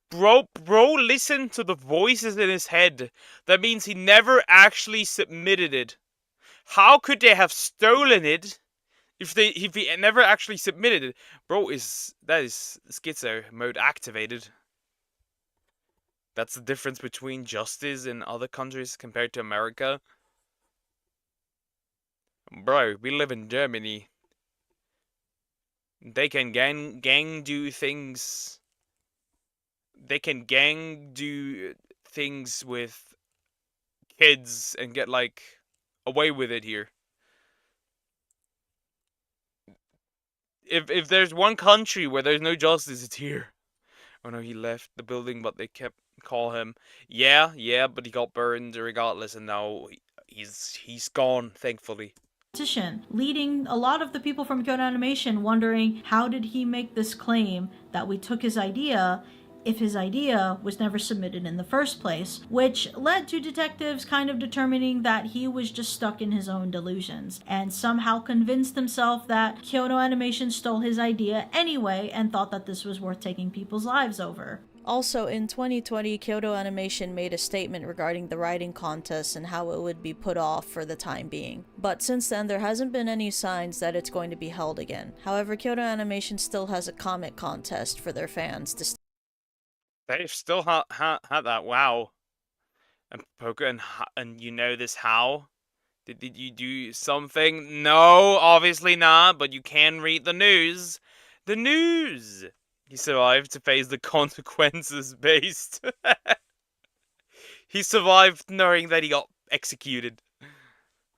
Bro, listen to the voices in his head. That means he never actually submitted it. How could they have stolen it if he never actually submitted it? Bro, that is schizo mode activated. That's the difference between justice in other countries compared to America. Bro, we live in Germany. They can gang do things. They can gang do things with kids and get like away with it here. If there's one country where there's no justice, it's here. Oh no, he left the building, but they kept call him. Yeah, but he got burned regardless, and now he's gone, thankfully. Leading a lot of the people from Kyoto Animation wondering, how did he make this claim that we took his idea if his idea was never submitted in the first place, which led to detectives kind of determining that he was just stuck in his own delusions and somehow convinced himself that Kyoto Animation stole his idea anyway and thought that this was worth taking people's lives over. Also, in 2020, Kyoto Animation made a statement regarding the writing contest and how it would be put off for the time being. But since then, there hasn't been any signs that it's going to be held again. However, Kyoto Animation still has a comic contest for their fans to... They've still had that, wow. And Poker, and you know this how? Did you do something? No, obviously not, but you can read the news. The news! He survived to face the consequences based. He survived knowing that he got executed.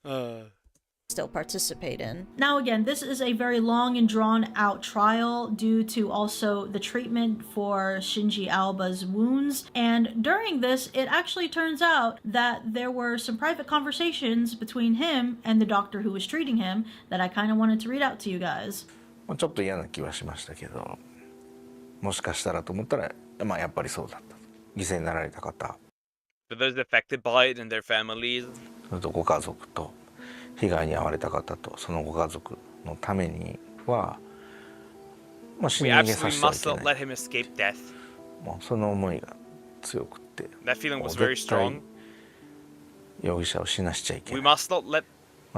Still participate in. Now again, this is a very long and drawn out trial due to also the treatment for Shinji Aoba's wounds, and during this it actually turns out that there were some private conversations between him and the doctor who was treating him that I kind of wanted to read out to you guys. ちょっと嫌な気はしましたけど、もしかしたらと思ったら、まあやっぱりそうだった。犠牲になられた方、 For those affected by it and their families. それとご家族と被害に遭われた方とそのご家族のためには、まあ死に逃げさせてはいけない。 let him escape death. もうその思いが強くて、 That feeling was very strong. 容疑者を死なしちゃいけない。We must not let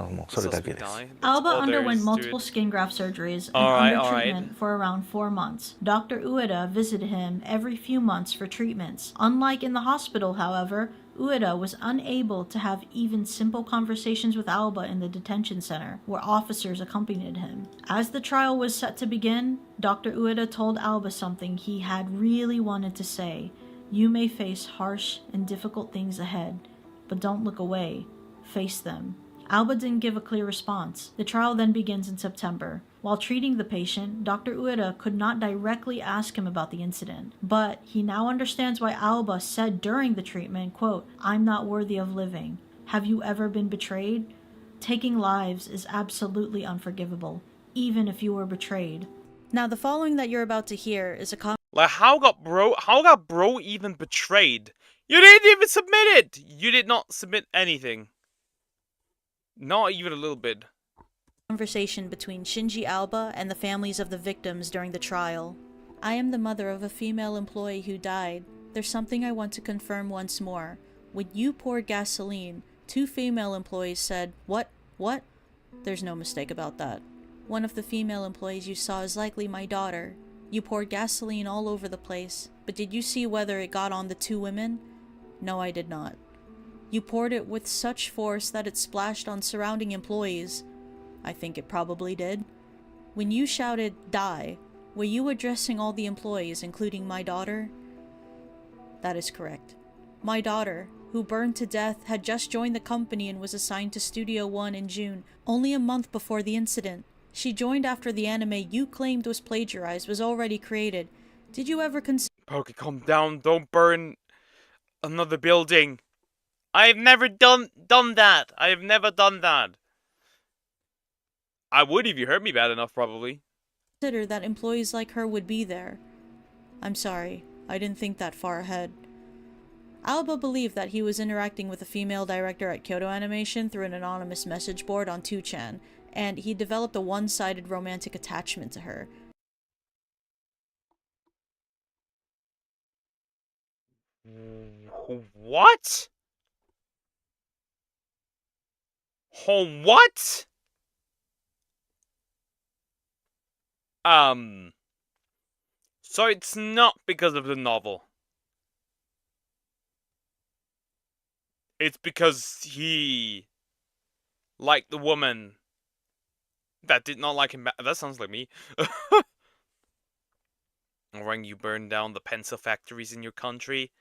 もうそれだけです。 Alba all there underwent is to multiple it. skin graft surgeries and Alright, under alright. treatment for around 4 months. Dr. Ueda visited him every few months for treatments. Unlike in the hospital, however, Ueda was unable to have even simple conversations with Alba in the detention center, where officers accompanied him. As the trial was set to begin, Dr. Ueda told Alba something he had really wanted to say. You may face harsh and difficult things ahead, but don't look away. Face them. Alba didn't give a clear response. The trial then begins in September. While treating the patient, Dr. Ueda could not directly ask him about the incident, but he now understands why Alba said during the treatment, quote, "I'm not worthy of living. Have you ever been betrayed? Taking lives is absolutely unforgivable, even if you were betrayed." Now, the following that you're about to hear is a Like, how got bro even betrayed? You didn't even submit it! You did not submit anything. Not even a little bit. conversation between Shinji Alba and the families of the victims during the trial. I am the mother of a female employee who died. There's something I want to confirm once more. When you poured gasoline, 2 female employees said, What? There's no mistake about that. One of the female employees you saw is likely my daughter. You poured gasoline all over the place, but did you see whether it got on the 2 women? No, I did not. You poured it with such force that it splashed on surrounding employees. I think it probably did. When you shouted, "Die," were you addressing all the employees, including my daughter? That is correct. My daughter, who burned to death, had just joined the company and was assigned to Studio One in June, only a month before the incident. She joined after the anime you claimed was plagiarized was already created. Did you ever consider— Okay, calm down. Don't burn another building. I've never done that. I have never done that. I would if you hurt me bad enough, probably. consider that employees like her would be there? I'm sorry, I didn't think that far ahead. Alba believed that he was interacting with a female director at Kyoto Animation through an anonymous message board on 2chan, and he developed a one-sided romantic attachment to her. What? What? So it's not because of the novel. It's because he liked the woman that did not like him back. That sounds like me. Or when you burn down the pencil factories in your country.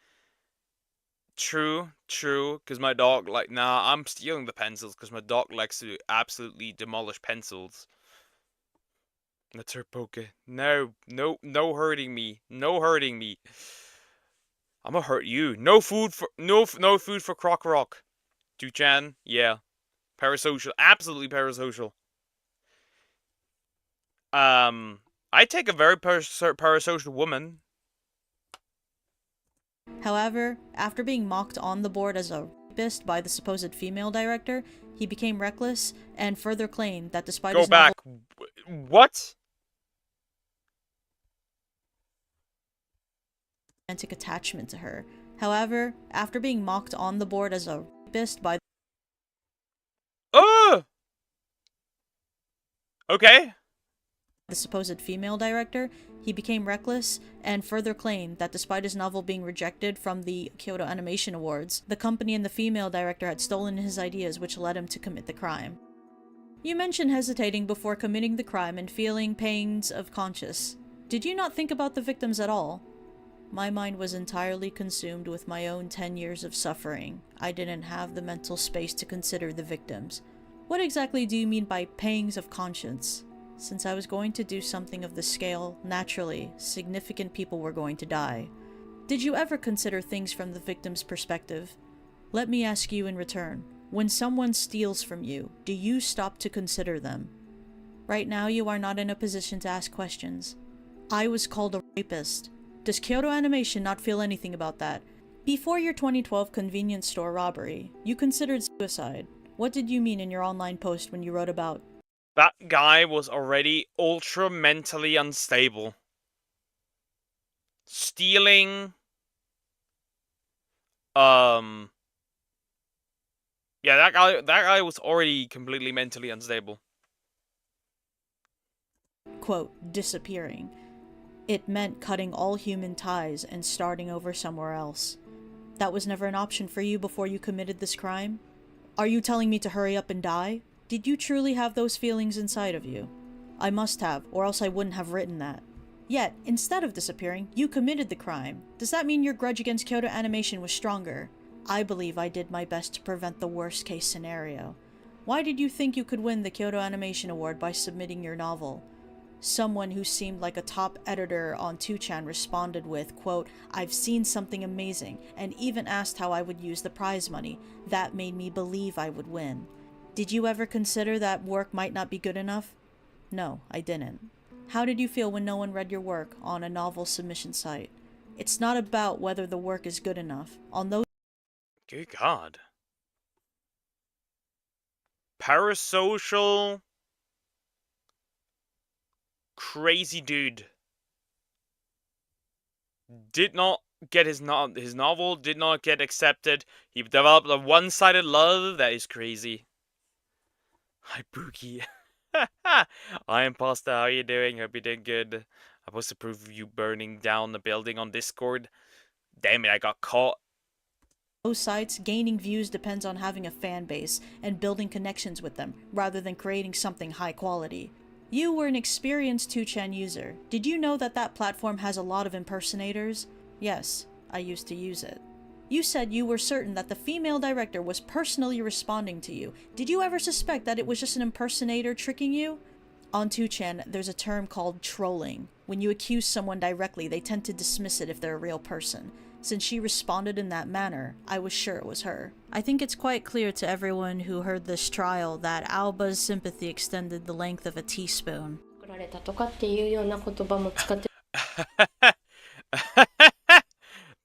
True, because my dog, nah, I'm stealing the pencils because my dog likes to absolutely demolish pencils. That's her poke. No hurting me. No hurting me. I'm gonna hurt you. No food for Croc Rock. 2chan, yeah. Parasocial, absolutely parasocial. I take a very parasocial woman. However, after being mocked on the board as a rapist by the supposed female director, he became reckless and further claimed that despite his What? romantic attachment to her. However, after being mocked on the board as a rapist by Okay. the supposed female director, he became reckless and further claimed that despite his novel being rejected from the Kyoto Animation Awards, the company and the female director had stolen his ideas, which led him to commit the crime. You mentioned hesitating before committing the crime and feeling pangs of conscience. Did you not think about the victims at all? My mind was entirely consumed with my own 10 years of suffering. I didn't have the mental space to consider the victims. What exactly do you mean by pangs of conscience? Since I was going to do something of this scale, naturally, significant people were going to die. Did you ever consider things from the victim's perspective? Let me ask you in return. When someone steals from you, do you stop to consider them? Right now, you are not in a position to ask questions. I was called a rapist. Does Kyoto Animation not feel anything about that? Before your 2012 convenience store robbery, you considered suicide. What did you mean in your online post when you wrote about that guy was already ultra mentally unstable. Stealing Yeah, that guy was already completely mentally unstable. Quote, disappearing. It meant cutting all human ties and starting over somewhere else. That was never an option for you before you committed this crime? Are you telling me to hurry up and die? Did you truly have those feelings inside of you? I must have, or else I wouldn't have written that. Yet, instead of disappearing, you committed the crime. Does that mean your grudge against Kyoto Animation was stronger? I believe I did my best to prevent the worst case scenario. Why did you think you could win the Kyoto Animation Award by submitting your novel? Someone who seemed like a top editor on 2chan responded with, quote, I've seen something amazing, and even asked how I would use the prize money. That made me believe I would win. Did you ever consider that work might not be good enough? No, I didn't. How did you feel when no one read your work on a novel submission site? It's not about whether the work is good enough. On those— Good God. Parasocial crazy dude did not get his novel did not get accepted. He developed a one-sided love that is crazy. Hi, Pookie. Hi, Imposter. How are you doing? Hope you're doing good. I'm supposed to prove you burning down the building on Discord. Damn it, I got caught. Those sites, gaining views depends on having a fan base and building connections with them, rather than creating something high quality. You were an experienced 2chan user. Did you know that that platform has a lot of impersonators? Yes, I used to use it. You said you were certain that the female director was personally responding to you. Did you ever suspect that it was just an impersonator tricking you? On 2chan, there's a term called trolling. When you accuse someone directly, they tend to dismiss it if they're a real person. Since she responded in that manner, I was sure it was her. I think it's quite clear to everyone who heard this trial that Alba's sympathy extended the length of a teaspoon.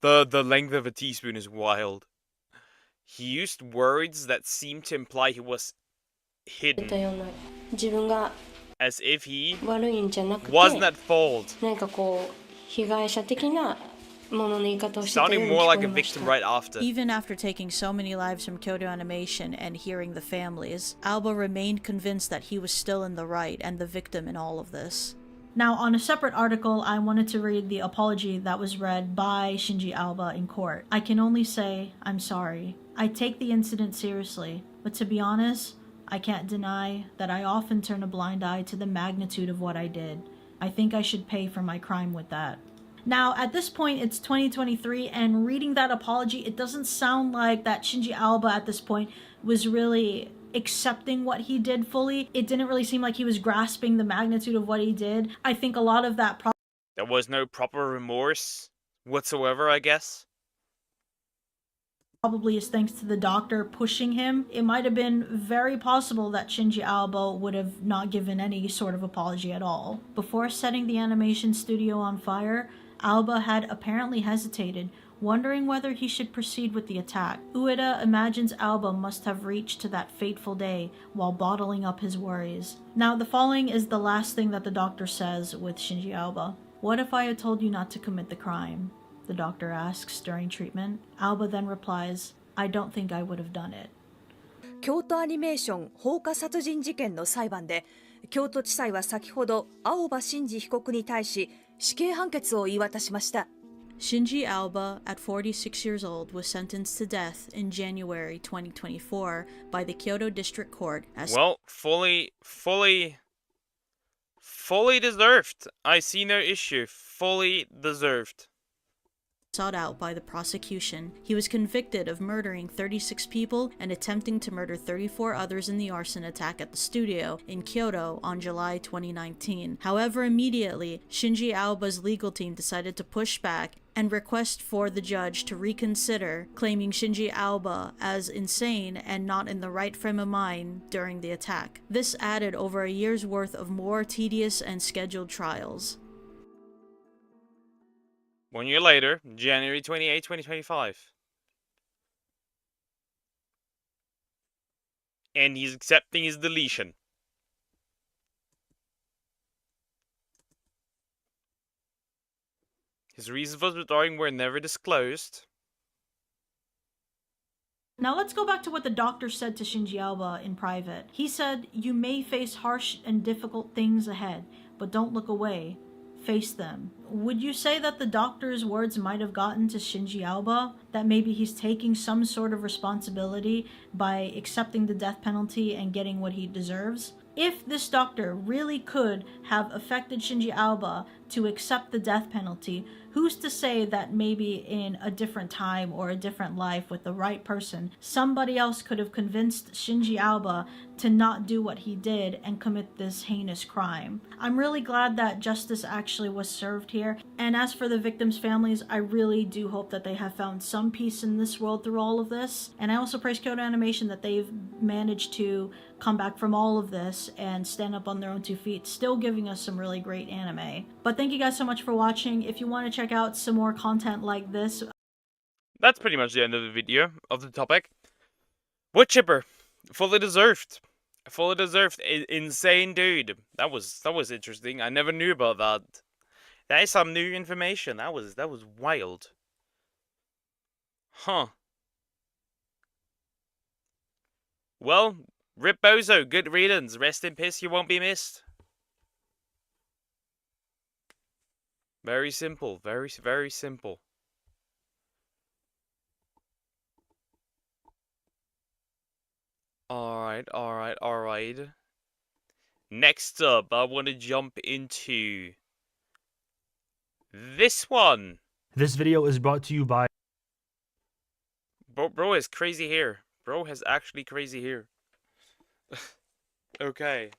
The length of a teaspoon is wild. He used words that seemed to imply he was hidden. As if he wasn't at fault. Sounding more like a victim right after. Even after taking so many lives from Kyoto Animation and hearing the families, Alba remained convinced that he was still in the right and the victim in all of this. Now, on a separate article, I wanted to read the apology that was read by Shinji Alba in court. I can only say, I'm sorry. I take the incident seriously, but to be honest, I can't deny that I often turn a blind eye to the magnitude of what I did. I think I should pay for my crime with that. Now, at this point, it's 2023, and reading that apology, it doesn't sound like that Shinji Alba at this point was really accepting what he did fully. It didn't really seem like he was grasping the magnitude of what he did. I think a lot of that there was no proper remorse whatsoever, I guess. Probably is thanks to the doctor pushing him. It might have been very possible that Shinji Alba would have not given any sort of apology at all. Before setting the animation studio on fire, Alba had apparently hesitated, wondering whether he should proceed with the attack. Ueda imagines Alba must have reached to that fateful day while bottling up his worries. Now, the following is the last thing that the doctor says with Shinji Alba. What if I had told you not to commit the crime? The doctor asks during treatment. Alba then replies, I don't think I would have done it. 京都アニメーション放火殺人事件の裁判で、京都地裁は先ほど青葉真司被告に対し死刑判決を言い渡しました。 Shinji Alba, at 46 years old, was sentenced to death in January 2024 by the Kyoto District Court as— Well, fully deserved. I see no issue. Fully deserved. Sought out by the prosecution. He was convicted of murdering 36 people and attempting to murder 34 others in the arson attack at the studio in Kyoto on July 2019. However, immediately, Shinji Alba's legal team decided to push back and request for the judge to reconsider, claiming Shinji Alba as insane and not in the right frame of mind during the attack. This added over a year's worth of more tedious and scheduled trials. 1 year later, January 28, 2025. And he's accepting his deletion. His reasons for withdrawing were never disclosed. Now let's go back to what the doctor said to Shinji Aoba in private. He said, "You may face harsh and difficult things ahead, but don't look away. Face them." Would you say that the doctor's words might have gotten to Shinji Aoba? That maybe he's taking some sort of responsibility by accepting the death penalty and getting what he deserves? If this doctor really could have affected Shinji Aoba to accept the death penalty, who's to say that maybe in a different time or a different life with the right person, somebody else could have convinced Shinji Aoba to not do what he did and commit this heinous crime? I'm really glad that justice actually was served here. And as for the victims' families, I really do hope that they have found some peace in this world through all of this. And I also praise Kyoto Animation that they've managed to come back from all of this and stand up on their own 2 feet, still giving us some really great anime. But thank you guys so much for watching. If you want to check out some more content like this, that's pretty much the end of the video, of the topic. VTuber, fully deserved. Fully deserved. Insane dude. That was interesting. I never knew about that. That is some new information. That was wild. Huh. Well, Rip Bozo, good readings. Rest in peace, you won't be missed. Very simple. Very, very simple. Alright. Next up, I want to jump into this one. This video is brought to you by... Bro has crazy hair. Bro has actually crazy hair. Okay.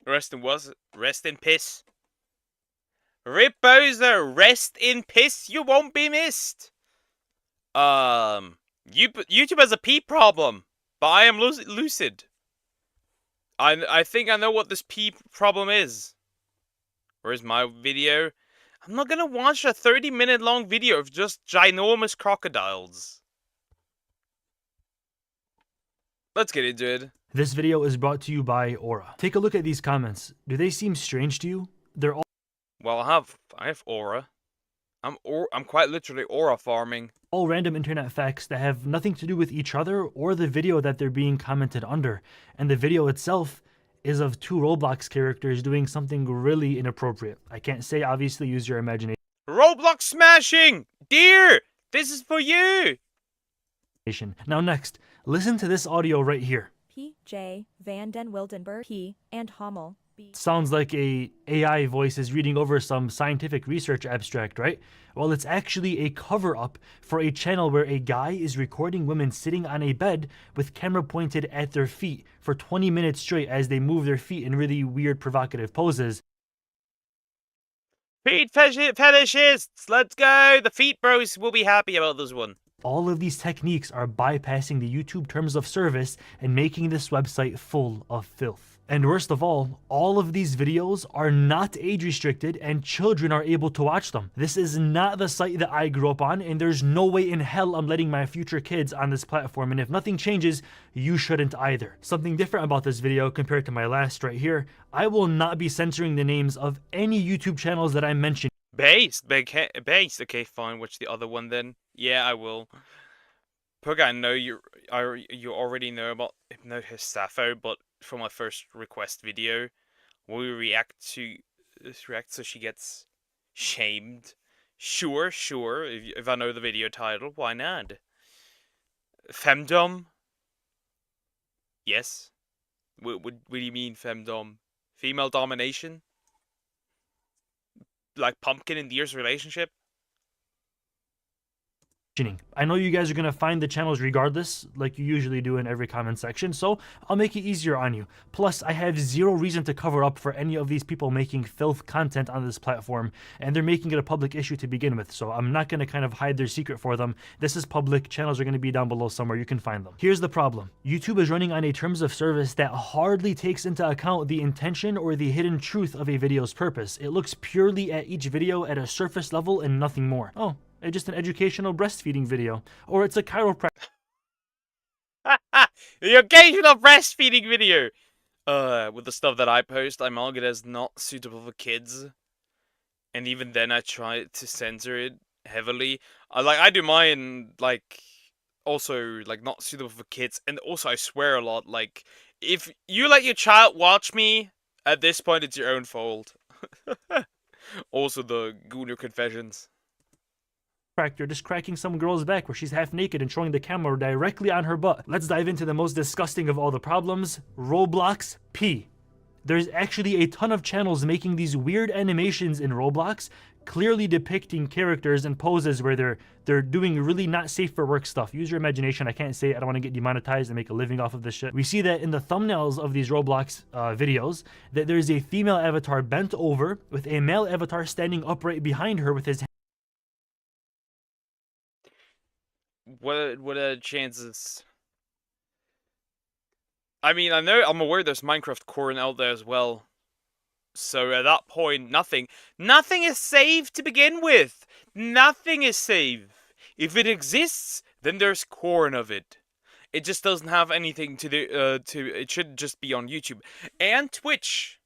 Rest in piss. Rip Bowser, rest in piss, you won't be missed. YouTube has a pee problem, but I am lucid. I think I know what this pee problem is. Where's my video? I'm not gonna watch a 30-minute long video of just ginormous crocodiles. Let's get into it. This video is brought to you by Aura. Take a look at these comments. Do they seem strange to you? They're all... Well, I have Aura. I'm quite literally Aura farming. All random internet facts that have nothing to do with each other or the video that they're being commented under. And the video itself is of 2 Roblox characters doing something really inappropriate. I can't say, obviously, use your imagination. Roblox smashing! Dear, this is for you! Now next, listen to this audio right here. P.J. Van den Wildenberg, P. and Hommel. Sounds like a AI voice is reading over some scientific research abstract, right? Well, it's actually a cover-up for a channel where a guy is recording women sitting on a bed with camera pointed at their feet for 20 minutes straight as they move their feet in really weird, provocative poses. Feet fetishists, let's go! The feet bros will be happy about this one. All of these techniques are bypassing the YouTube terms of service and making this website full of filth. And worst of all of these videos are not age restricted and children are able to watch them. This is not the site that I grew up on, and there's no way in hell I'm letting my future kids on this platform, and if nothing changes, you shouldn't either. Something different about this video compared to my last right here, I will not be censoring the names of any YouTube channels that I mentioned. Based. Okay, fine. What's the other one then? Yeah, I will. Pug, I know you already know about Hypnosis Sappho, but for my first request video, will we react so she gets shamed? Sure. If I know the video title, why not? Femdom? Yes. What do you mean femdom? Female domination? Like Pumpkin and Deer's relationship? I know you guys are going to find the channels regardless, like you usually do in every comment section, so I'll make it easier on you. Plus, I have zero reason to cover up for any of these people making filth content on this platform, and they're making it a public issue to begin with, so I'm not going to kind of hide their secret for them. This is public, channels are going to be down below somewhere, you can find them. Here's the problem. YouTube is running on a terms of service that hardly takes into account the intention or the hidden truth of a video's purpose. It looks purely at each video at a surface level and nothing more. Oh, it's just an educational breastfeeding video, or it's a chiropractic. The occasional breastfeeding video. With the stuff that I post, I mark it as not suitable for kids, and even then, I try to censor it heavily. I do mine also not suitable for kids, and also I swear a lot. Like, if you let your child watch me, at this point, it's your own fault. Also, the Gooner confessions. Just cracking some girl's back where she's half naked and showing the camera directly on her butt. Let's dive into the most disgusting of all the problems, Roblox P. There's actually a ton of channels making these weird animations in Roblox, clearly depicting characters and poses where they're doing really not safe for work stuff. Use your imagination. I can't say it. I don't want to get demonetized and make a living off of this shit. We see that in the thumbnails of these Roblox videos, that there's a female avatar bent over with a male avatar standing upright behind her with his What are the chances? I mean, I'm aware there's Minecraft corn out there as well. So at that point, nothing is safe to begin with. Nothing is safe. If it exists, then there's corn of it. It just doesn't have anything to do. It should just be on YouTube and Twitch.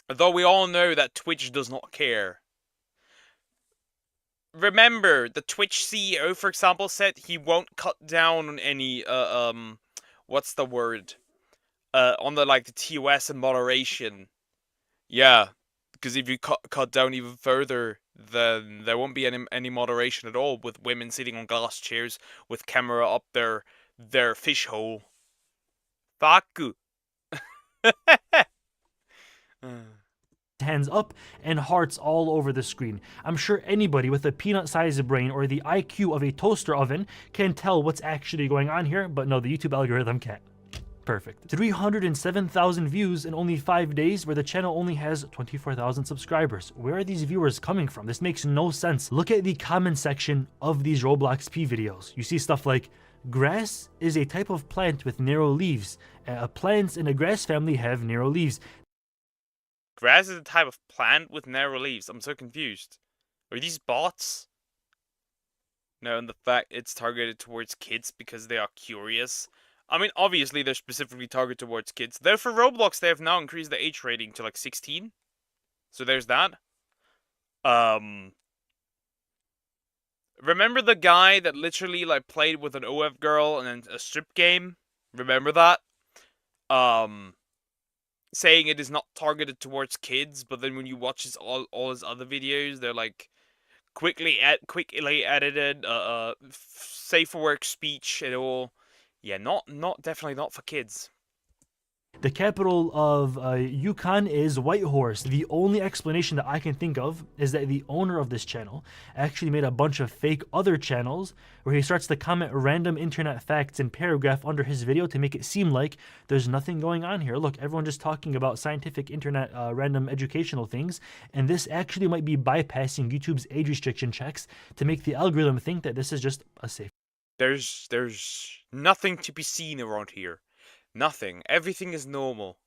Though we all know that Twitch does not care. Remember, the Twitch CEO, for example, said he won't cut down on any, what's the word? On the TOS and moderation. Yeah, because if you cut down even further, then there won't be any moderation at all, with women sitting on glass chairs with camera up their fish hole. Fuck you. Hands up and hearts all over the screen. I'm sure anybody with a peanut-sized brain or the IQ of a toaster oven can tell what's actually going on here, but no, the YouTube algorithm can't. Perfect. 307,000 views in only 5 days, where the channel only has 24,000 subscribers. Where are these viewers coming from? This makes no sense. Look at the comment section of these Roblox P videos. You see stuff like, grass is a type of plant with narrow leaves. Plants in a grass family have narrow leaves. Grass is a type of plant with narrow leaves. I'm so confused. Are these bots? No, and the fact it's targeted towards kids because they are curious. I mean, obviously they're specifically targeted towards kids. Though for Roblox, they have now increased the age rating to 16. So there's that. Remember the guy that literally played with an OF girl and then a strip game? Remember that? Saying it is not targeted towards kids, but then when you watch all his other videos, they're quickly edited, safe for work speech and all. Yeah, definitely not for kids. The capital of Yukon is Whitehorse. The only explanation that I can think of is that the owner of this channel actually made a bunch of fake other channels where he starts to comment random internet facts in paragraph under his video to make it seem like there's nothing going on here. Look, everyone just talking about scientific internet random educational things, and this actually might be bypassing YouTube's age restriction checks to make the algorithm think that this is just a safe. There's nothing to be seen around here. Nothing. Everything is normal.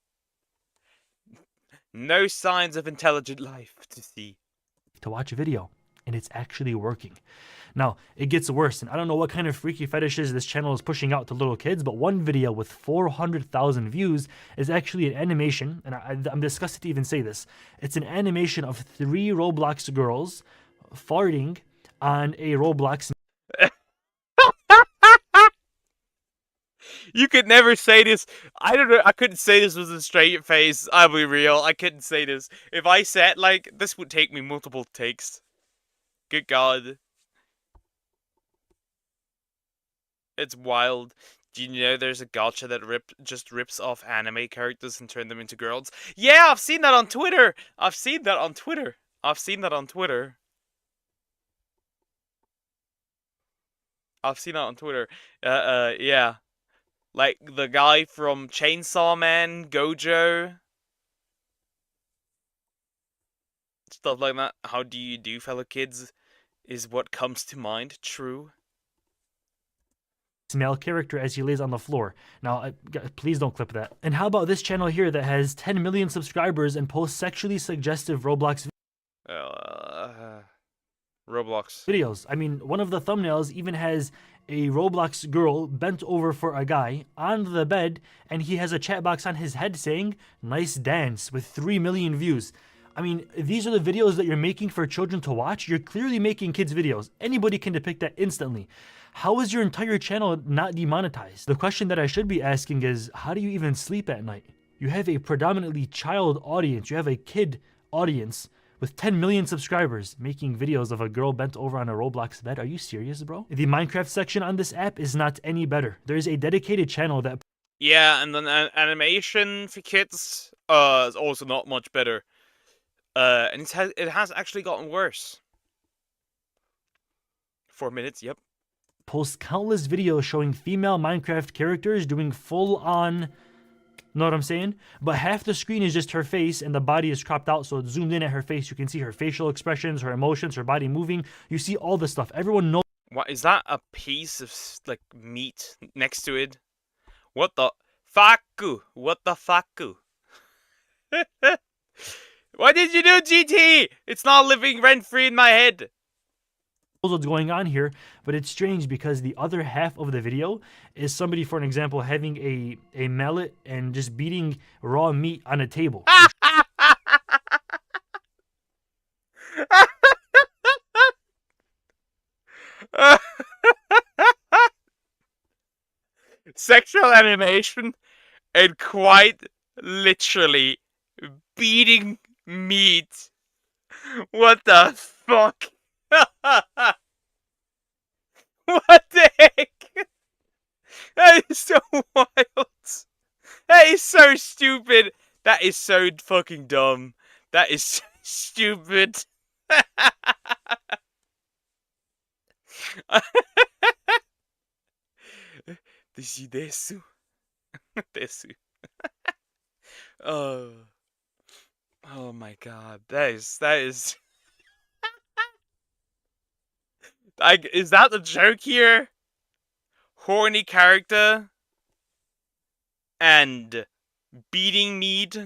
No signs of intelligent life to see. To watch a video, and it's actually working. Now, it gets worse, and I don't know what kind of freaky fetishes this channel is pushing out to little kids, but one video with 400,000 views is actually an animation, and I'm disgusted to even say this. It's an animation of 3 Roblox girls farting on a Roblox. You could never say this. I don't know. I couldn't say this with a straight face. I'll be real. I couldn't say this. If I said this would take me multiple takes. Good God. It's wild. Do you know there's a gacha that just rips off anime characters and turn them into girls? Yeah, I've seen that on Twitter. I've seen that on Twitter. I've seen that on Twitter. Yeah. Like the guy from Chainsaw Man, Gojo. Stuff like that. How do you do, fellow kids? Is what comes to mind true? Male character as he lays on the floor. Now, please don't clip that. And how about this channel here that has 10 million subscribers and posts sexually suggestive Roblox Roblox videos? I mean, one of the thumbnails even has a Roblox girl bent over for a guy on the bed, and he has a chat box on his head saying, "Nice dance," with 3 million views. I mean, these are the videos that you're making for children to watch. You're clearly making kids' videos. Anybody can depict that instantly. How is your entire channel not demonetized? The question that I should be asking is, how do you even sleep at night? You have a predominantly child audience. You have a kid audience with 10 million subscribers making videos of a girl bent over on a Roblox bed. Are you serious, bro? The Minecraft section on this app is not any better. There is a dedicated channel that... Yeah, and then animation for kids is also not much better. And it has actually gotten worse. 4 minutes, yep. Posts countless videos showing female Minecraft characters doing full-on, know what I'm saying? But half the screen is just her face and the body is cropped out, so it's zoomed in at her face. You can see her facial expressions, her emotions, her body moving. You see all this stuff. Everyone knows. What is that? A piece of like meat next to it? What the fuck? What the fuck? What did you do, GT? It's not living rent-free in my head. What's going on here, but it's strange because the other half of the video is somebody, for an example, having a mallet and just beating raw meat on a table. Sexual animation and quite literally beating meat. What the fuck? What the heck? That is so wild. That is so stupid. That is so fucking dumb. That is so stupid. Desu. Desu. Oh my god. That is like, is that the joke here? Horny character and beating meat.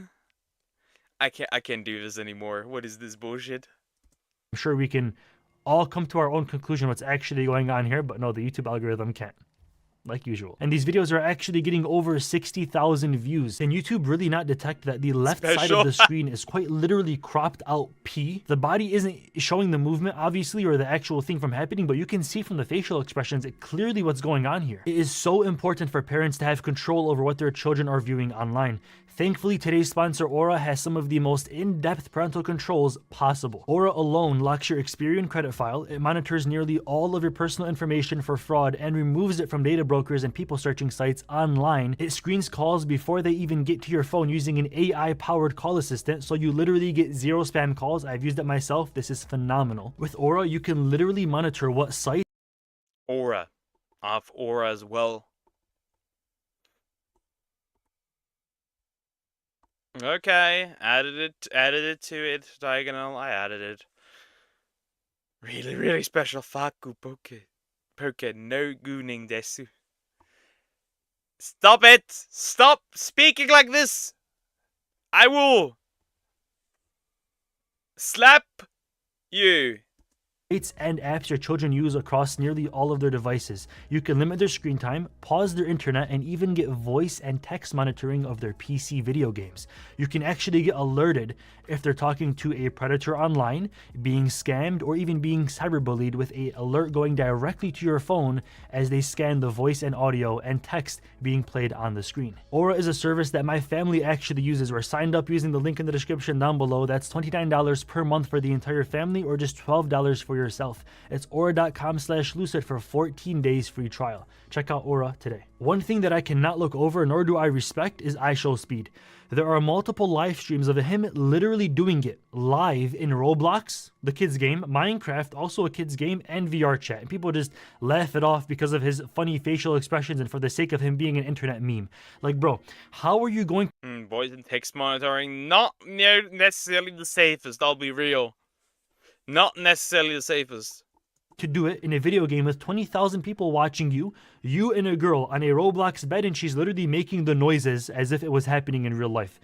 I can't do this anymore. What is this bullshit? I'm sure we can all come to our own conclusion what's actually going on here, but no, the YouTube algorithm can't. Like usual. And these videos are actually getting over 60,000 views. Can YouTube really not detect that the left side of the screen is quite literally cropped out P? The body isn't showing the movement, obviously, or the actual thing from happening, but you can see from the facial expressions clearly what's going on here. It is so important for parents to have control over what their children are viewing online. Thankfully, today's sponsor, Aura, has some of the most in-depth parental controls possible. Aura alone locks your Experian credit file, it monitors nearly all of your personal information for fraud, and removes it from data brokers and people searching sites online. It screens calls before they even get to your phone using an AI-powered call assistant, so you literally get 0 spam calls. I've used it myself. This is phenomenal. With Aura, you can literally monitor what site... Aura. I have Aura as well. Okay, added it to it. Diagonal, I added it. Really special. Faku poke. Poke no gooning desu. Stop it! Stop speaking like this! I will slap you. And apps your children use across nearly all of their devices. You can limit their screen time, pause their internet, and even get voice and text monitoring of their PC video games. You can actually get alerted if they're talking to a predator online, being scammed, or even being cyberbullied, with an alert going directly to your phone as they scan the voice and audio and text being played on the screen. Aura is a service that my family actually uses. We're signed up using the link in the description down below. That's $29 per month for the entire family, or just $12 for for yourself. It's aura.com/lucid for 14 days free trial. Check out Aura today. One thing that I cannot look over, nor do I respect, is iShowSpeed. There are multiple live streams of him literally doing it live in Roblox, the kids game, Minecraft, also a kids game, and VR chat. And people just laugh it off because of his funny facial expressions and for the sake of him being an internet meme. Like, bro, how are you going... Voice and text monitoring, not necessarily the safest, I'll be real. Not necessarily the safest. To do it in a video game with 20,000 people watching you and a girl on a Roblox bed, and she's literally making the noises as if it was happening in real life.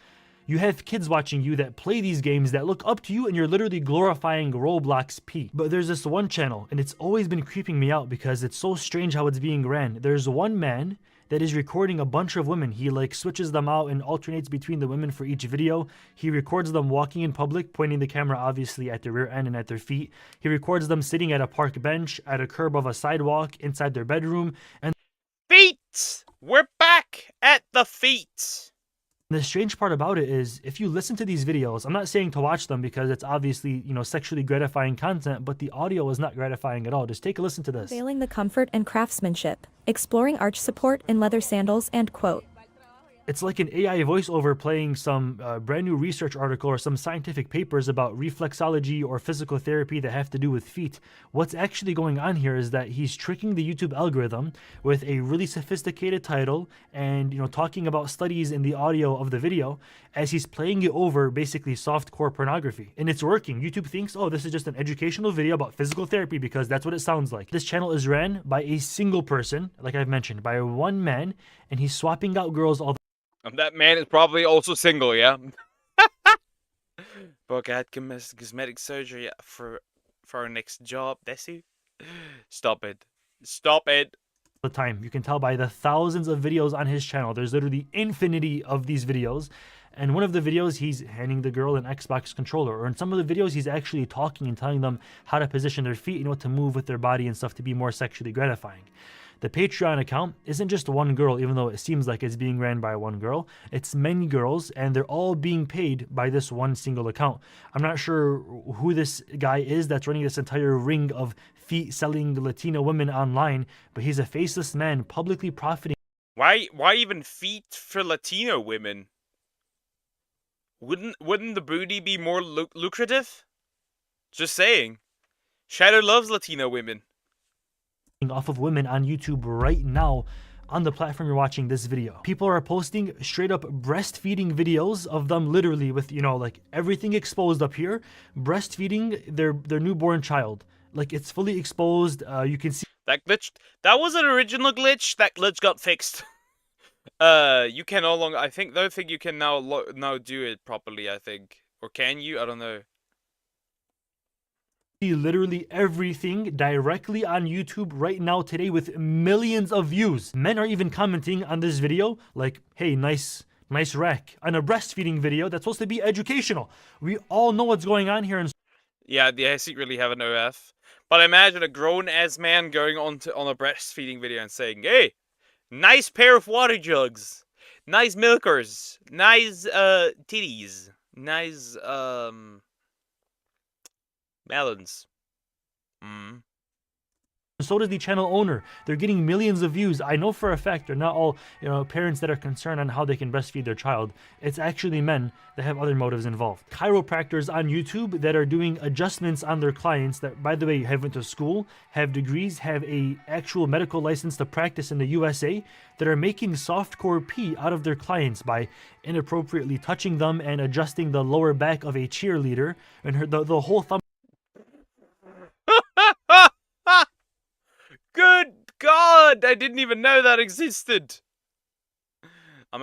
You have kids watching you that play these games that look up to you, and you're literally glorifying Roblox P. But there's this one channel, and it's always been creeping me out because it's so strange how it's being ran. There's one man that is recording a bunch of women. He like switches them out and alternates between the women for each video. He records them walking in public, pointing the camera obviously at their rear end and at their feet. He records them sitting at a park bench, at a curb of a sidewalk, inside their bedroom, and feet! We're back at the feet! the strange part about it is, if you listen to these videos, I'm not saying to watch them because it's obviously, sexually gratifying content, but the audio is not gratifying at all. Just take a listen to this. Veiling the comfort and craftsmanship, exploring arch support in leather sandals, and quote. It's like an AI voiceover playing some brand new research article or some scientific papers about reflexology or physical therapy that have to do with feet. What's actually going on here is that he's tricking the YouTube algorithm with a really sophisticated title and, talking about studies in the audio of the video as he's playing it over basically softcore pornography. And it's working. YouTube thinks, oh, this is just an educational video about physical therapy because that's what it sounds like. This channel is ran by a single person, like I've mentioned, by one man, and he's swapping out girls all the That man is probably also single, yeah? Book had cosmetic surgery for our next job, Desi. Stop it. Stop it. the time. You can tell by the thousands of videos on his channel. There's literally infinity of these videos. And one of the videos, he's handing the girl an Xbox controller. Or in some of the videos, he's actually talking and telling them how to position their feet and what to move with their body and stuff to be more sexually gratifying. The Patreon account isn't just one girl, even though it seems like it's being ran by one girl. It's many girls, and they're all being paid by this one single account. I'm not sure who this guy is that's running this entire ring of feet-selling Latino women online, but he's a faceless man publicly profiting. Why even feet for Latino women? Wouldn't the booty be more lucrative? Just saying. Shadow loves Latino women. Off of women on YouTube right now on the platform you're watching this video. People are posting straight up breastfeeding videos of them literally with, like everything exposed up here, breastfeeding their newborn child. Like it's fully exposed. You can see that glitch. That was an original glitch. That glitch got fixed. You can no longer. I don't think you can now do it properly. I think, or can you? I don't know. Literally everything directly on YouTube right now today with millions of views. Men are even commenting on this video like, hey, nice rack. On a breastfeeding video that's supposed to be educational. We all know what's going on here. And yeah, I secretly have an OF. But imagine a grown-ass man going on a breastfeeding video and saying, hey, nice pair of water jugs. Nice milkers. Nice titties. Nice melons. So does the channel owner. They're getting millions of views. I know for a fact they're not all parents that are concerned on how they can breastfeed their child. It's actually men that have other motives involved. Chiropractors on YouTube that are doing adjustments on their clients that, by the way, have went to school, have degrees, have a actual medical license to practice in the USA, that are making softcore pee out of their clients by inappropriately touching them and adjusting the lower back of a cheerleader and the whole thumb. Good God! I didn't even know that existed. I'm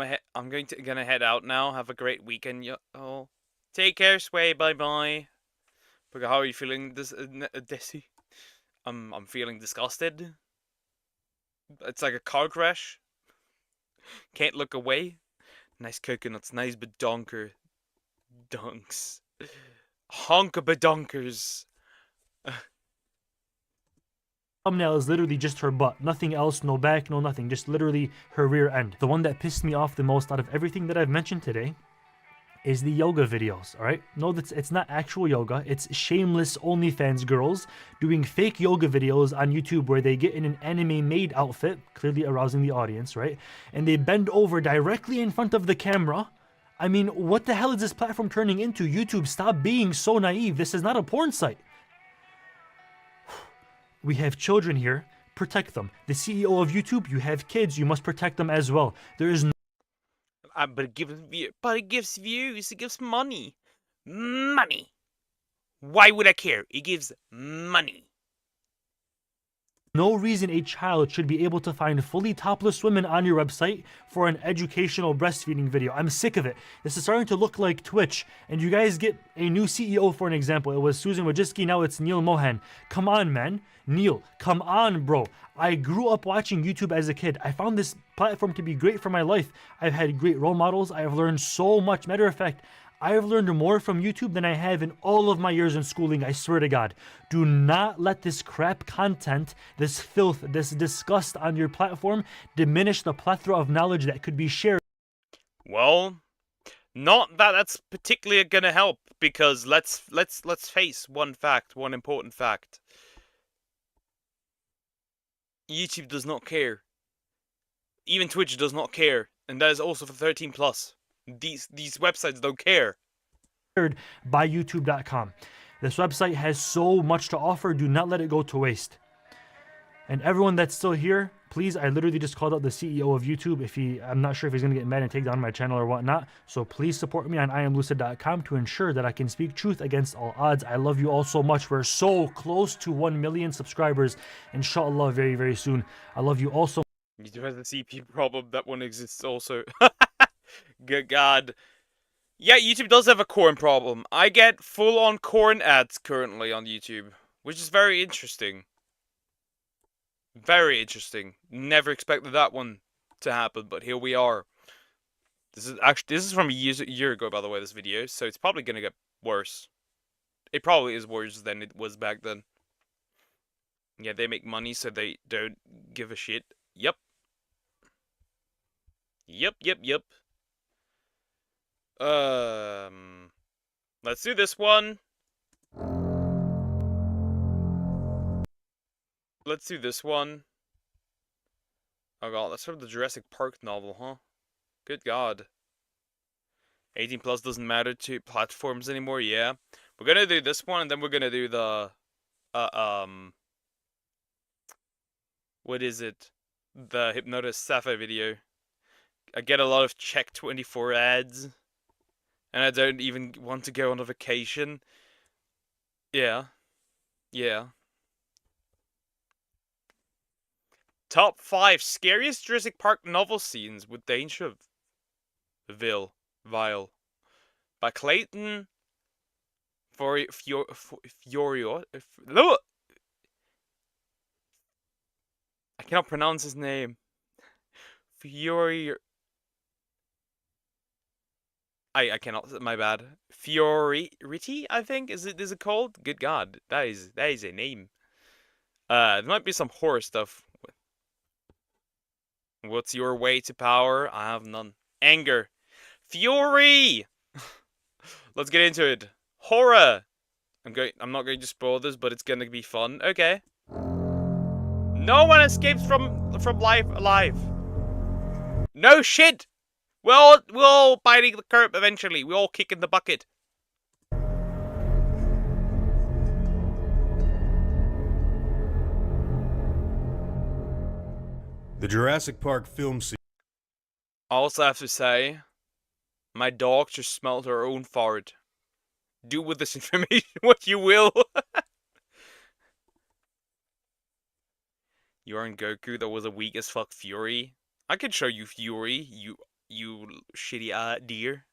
gonna head out now. Have a great weekend, y'all. Take care, Sway. Bye bye. How are you feeling, Desi? I'm feeling disgusted. It's like a car crash. Can't look away. Nice coconuts. Nice badonker. Dunks. Honka badonkers. Thumbnail is literally just her butt. Nothing else, no back, no nothing. Just literally her rear end. The one that pissed me off the most out of everything that I've mentioned today is the yoga videos, all right? No, it's not actual yoga. It's shameless OnlyFans girls doing fake yoga videos on YouTube where they get in an anime-made outfit, clearly arousing the audience, right? And they bend over directly in front of the camera. I mean, what the hell is this platform turning into? YouTube, stop being so naive. This is not a porn site. We have children here. Protect them. The CEO of YouTube, you have kids. You must protect them as well. There is no... But it gives views. It gives money. Money. Why would I care? It gives money. No reason a child should be able to find fully topless women on your website for an educational breastfeeding video. I'm sick of it. This is starting to look like Twitch, and you guys get a new CEO for an example. It was Susan Wojcicki, now it's Neil Mohan. Come on, man. Neil, come on, bro. I grew up watching YouTube as a kid. I found this platform to be great for my life. I've had great role models. I've learned so much. Matter of fact, I've learned more from YouTube than I have in all of my years in schooling, I swear to God. Do not let this crap content, this filth, this disgust on your platform diminish the plethora of knowledge that could be shared. Well, not that that's particularly gonna help, because let's face one important fact. YouTube does not care. Even Twitch does not care, and that is also for 13+. These websites don't care. By YouTube.com. This website has so much to offer. Do not let it go to waste. And everyone that's still here, please, I literally just called out the CEO of YouTube. I'm not sure if he's going to get mad and take down my channel or whatnot. So please support me on IamLucid.com to ensure that I can speak truth against all odds. I love you all so much. We're so close to 1 million subscribers. Inshallah, very, very soon. I love you all so much. YouTube has a CP problem. That one exists also. Good God. Yeah, YouTube does have a corn problem. I get full-on corn ads currently on YouTube, which is very interesting. Very interesting. Never expected that one to happen, but here we are. This is from a year ago, by the way, this video, so it's probably gonna get worse. It probably is worse than it was back then. Yeah, they make money, so they don't give a shit. Yep. Yep. Let's do this one. Let's do this one. Oh god, that's from the Jurassic Park novel, huh? Good god. 18+ doesn't matter to platforms anymore, yeah. We're gonna do this one, and then we're gonna do the, what is it? The Hypnotis Sapphire video. I get a lot of Check24 ads. And I don't even want to go on a vacation. Yeah. Top 5 scariest Jurassic Park novel scenes with Dangerville. Vile. By Clayton Fiorio. I cannot pronounce his name. I cannot. My bad. Fioriti, I think is it called? Good God, that is a name. There might be some horror stuff. What's your way to power? I have none. Anger, fury. Let's get into it. Horror. I'm not going to spoil this, but it's gonna be fun. Okay. No one escapes from life alive. No shit. We're all biting the curb eventually. We all kick in the bucket. The Jurassic Park film scene. I also have to say, my dog just smelled her own fart. Do with this information what you will. You aren't Goku, that was a weak as fuck Fury. I could show you Fury, you shitty deer.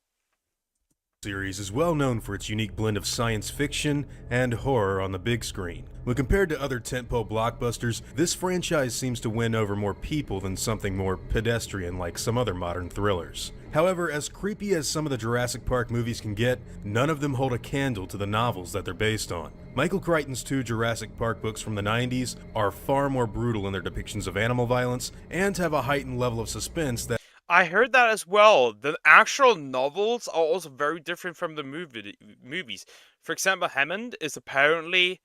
Series is well known for its unique blend of science fiction and horror on the big screen. When compared to other tentpole blockbusters, this franchise seems to win over more people than something more pedestrian like some other modern thrillers. However, as creepy as some of the Jurassic Park movies can get, none of them hold a candle to the novels that they're based on. Michael Crichton's 2 Jurassic Park books from the 90s are far more brutal in their depictions of animal violence and have a heightened level of suspense that I heard that as well. The actual novels are also very different from the movies. For example, Hammond is apparently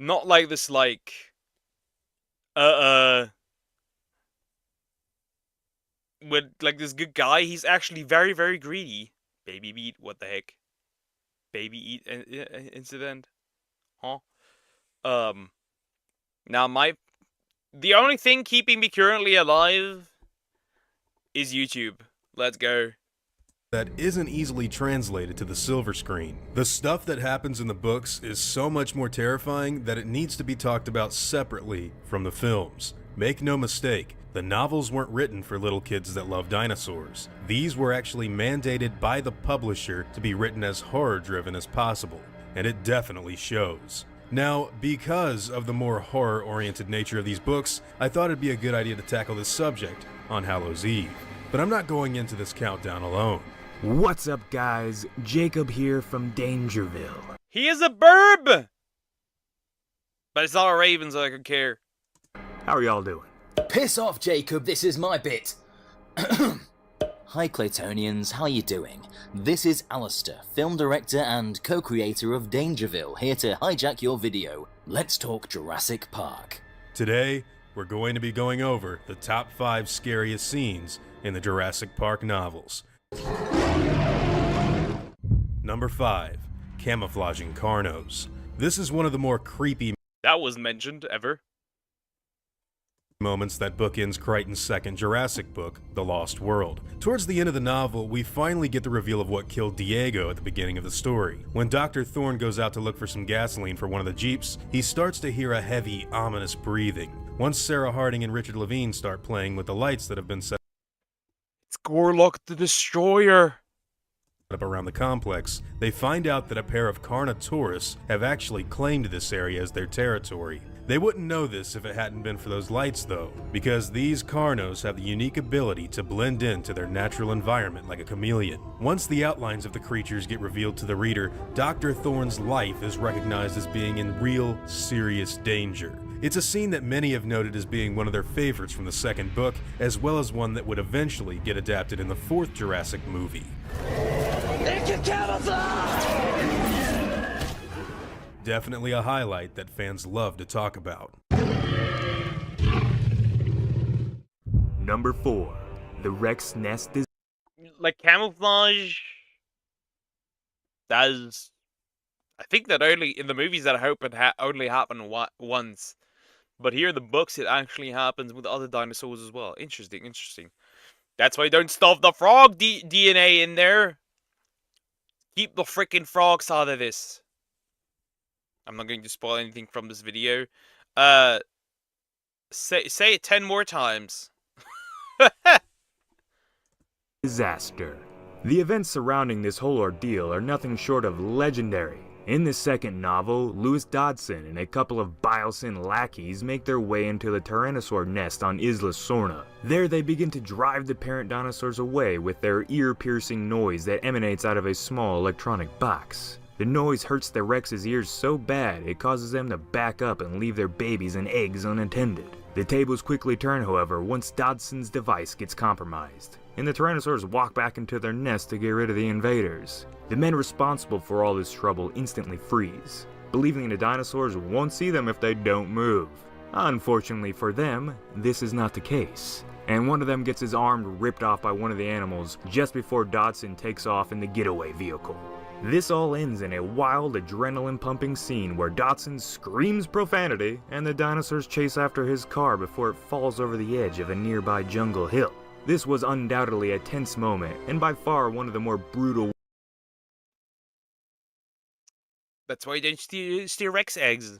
not like this, like, with like this good guy. He's actually very, very greedy. Baby meat, what the heck? Baby eat incident, huh? Now the only thing keeping me currently alive is YouTube. Let's go. That isn't easily translated to the silver screen. The stuff that happens in the books is so much more terrifying that it needs to be talked about separately from the films. Make no mistake, the novels weren't written for little kids that love dinosaurs. These were actually mandated by the publisher to be written as horror-driven as possible, and it definitely shows. Now, because of the more horror-oriented nature of these books, I thought it'd be a good idea to tackle this subject on Hallows Eve. But I'm not going into this countdown alone. What's up, guys? Jacob here from Dangerville. He is a burb! But it's not a raven, so I could care. How are y'all doing? Piss off, Jacob, this is my bit. Hi, Claytonians, how you doing? This is Alistair, film director and co-creator of Dangerville, here to hijack your video. Let's talk Jurassic Park. Today, we're going to be going over the top 5 scariest scenes in the Jurassic Park novels. Number 5. Camouflaging Carnos. This is one of the more creepy that was mentioned ever moments that bookends Crichton's second Jurassic book, The Lost World. Towards the end of the novel, we finally get the reveal of what killed Diego at the beginning of the story. When Dr. Thorne goes out to look for some gasoline for one of the Jeeps, he starts to hear a heavy, ominous breathing. Once Sarah Harding and Richard Levine start playing with the lights that have been set It's Gorlock the Destroyer up around the complex, they find out that a pair of Carnotaurus have actually claimed this area as their territory. They wouldn't know this if it hadn't been for those lights though, because these Carnos have the unique ability to blend into their natural environment like a chameleon. Once the outlines of the creatures get revealed to the reader, Dr. Thorne's life is recognized as being in real, serious danger. It's a scene that many have noted as being one of their favorites from the second book, as well as one that would eventually get adapted in the 4th Jurassic movie. It can camouflage! Definitely a highlight that fans love to talk about. Number 4. The Rex Nest is... Like, camouflage does... I think that only in the movies that I hope it only happened once. But here in the books, it actually happens with other dinosaurs as well. Interesting, interesting. That's why don't stuff the frog DNA in there. Keep the freaking frogs out of this. I'm not going to spoil anything from this video. Say it 10 more times. Disaster. The events surrounding this whole ordeal are nothing short of legendary. In the second novel, Lewis Dodson and a couple of Biosyn lackeys make their way into the Tyrannosaur nest on Isla Sorna. There they begin to drive the parent dinosaurs away with their ear-piercing noise that emanates out of a small electronic box. The noise hurts the Rex's ears so bad it causes them to back up and leave their babies and eggs unattended. The tables quickly turn, however, once Dodson's device gets compromised, and the Tyrannosaurs walk back into their nest to get rid of the invaders. The men responsible for all this trouble instantly freeze, believing the dinosaurs won't see them if they don't move. Unfortunately for them, this is not the case, and one of them gets his arm ripped off by one of the animals just before Dodson takes off in the getaway vehicle. This all ends in a wild, adrenaline-pumping scene where Dodson screams profanity and the dinosaurs chase after his car before it falls over the edge of a nearby jungle hill. This was undoubtedly a tense moment, and by far one of the more brutal. That's why you don't steal Rex eggs.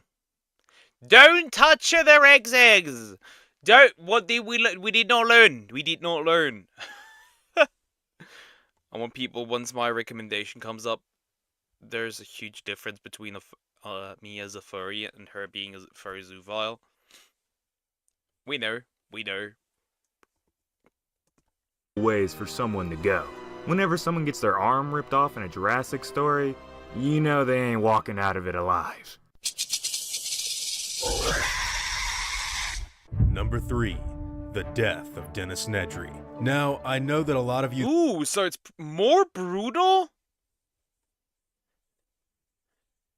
Don't touch the Rex eggs! Don't. What did we did not learn. We did not learn. I want people, once my recommendation comes up, there's a huge difference between me as a furry and her being a furry zoophile. We know. Ways for someone to go. Whenever someone gets their arm ripped off in a Jurassic story, you know they ain't walking out of it alive. Number 3. The Death of Dennis Nedry. Now, I know that a lot of you... Ooh, so it's more brutal?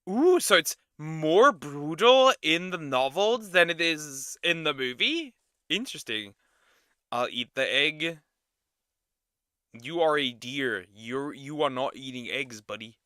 Ooh, so it's more brutal in the novels than it is in the movie? Interesting. I'll eat the egg. You are a deer. You are not eating eggs, buddy.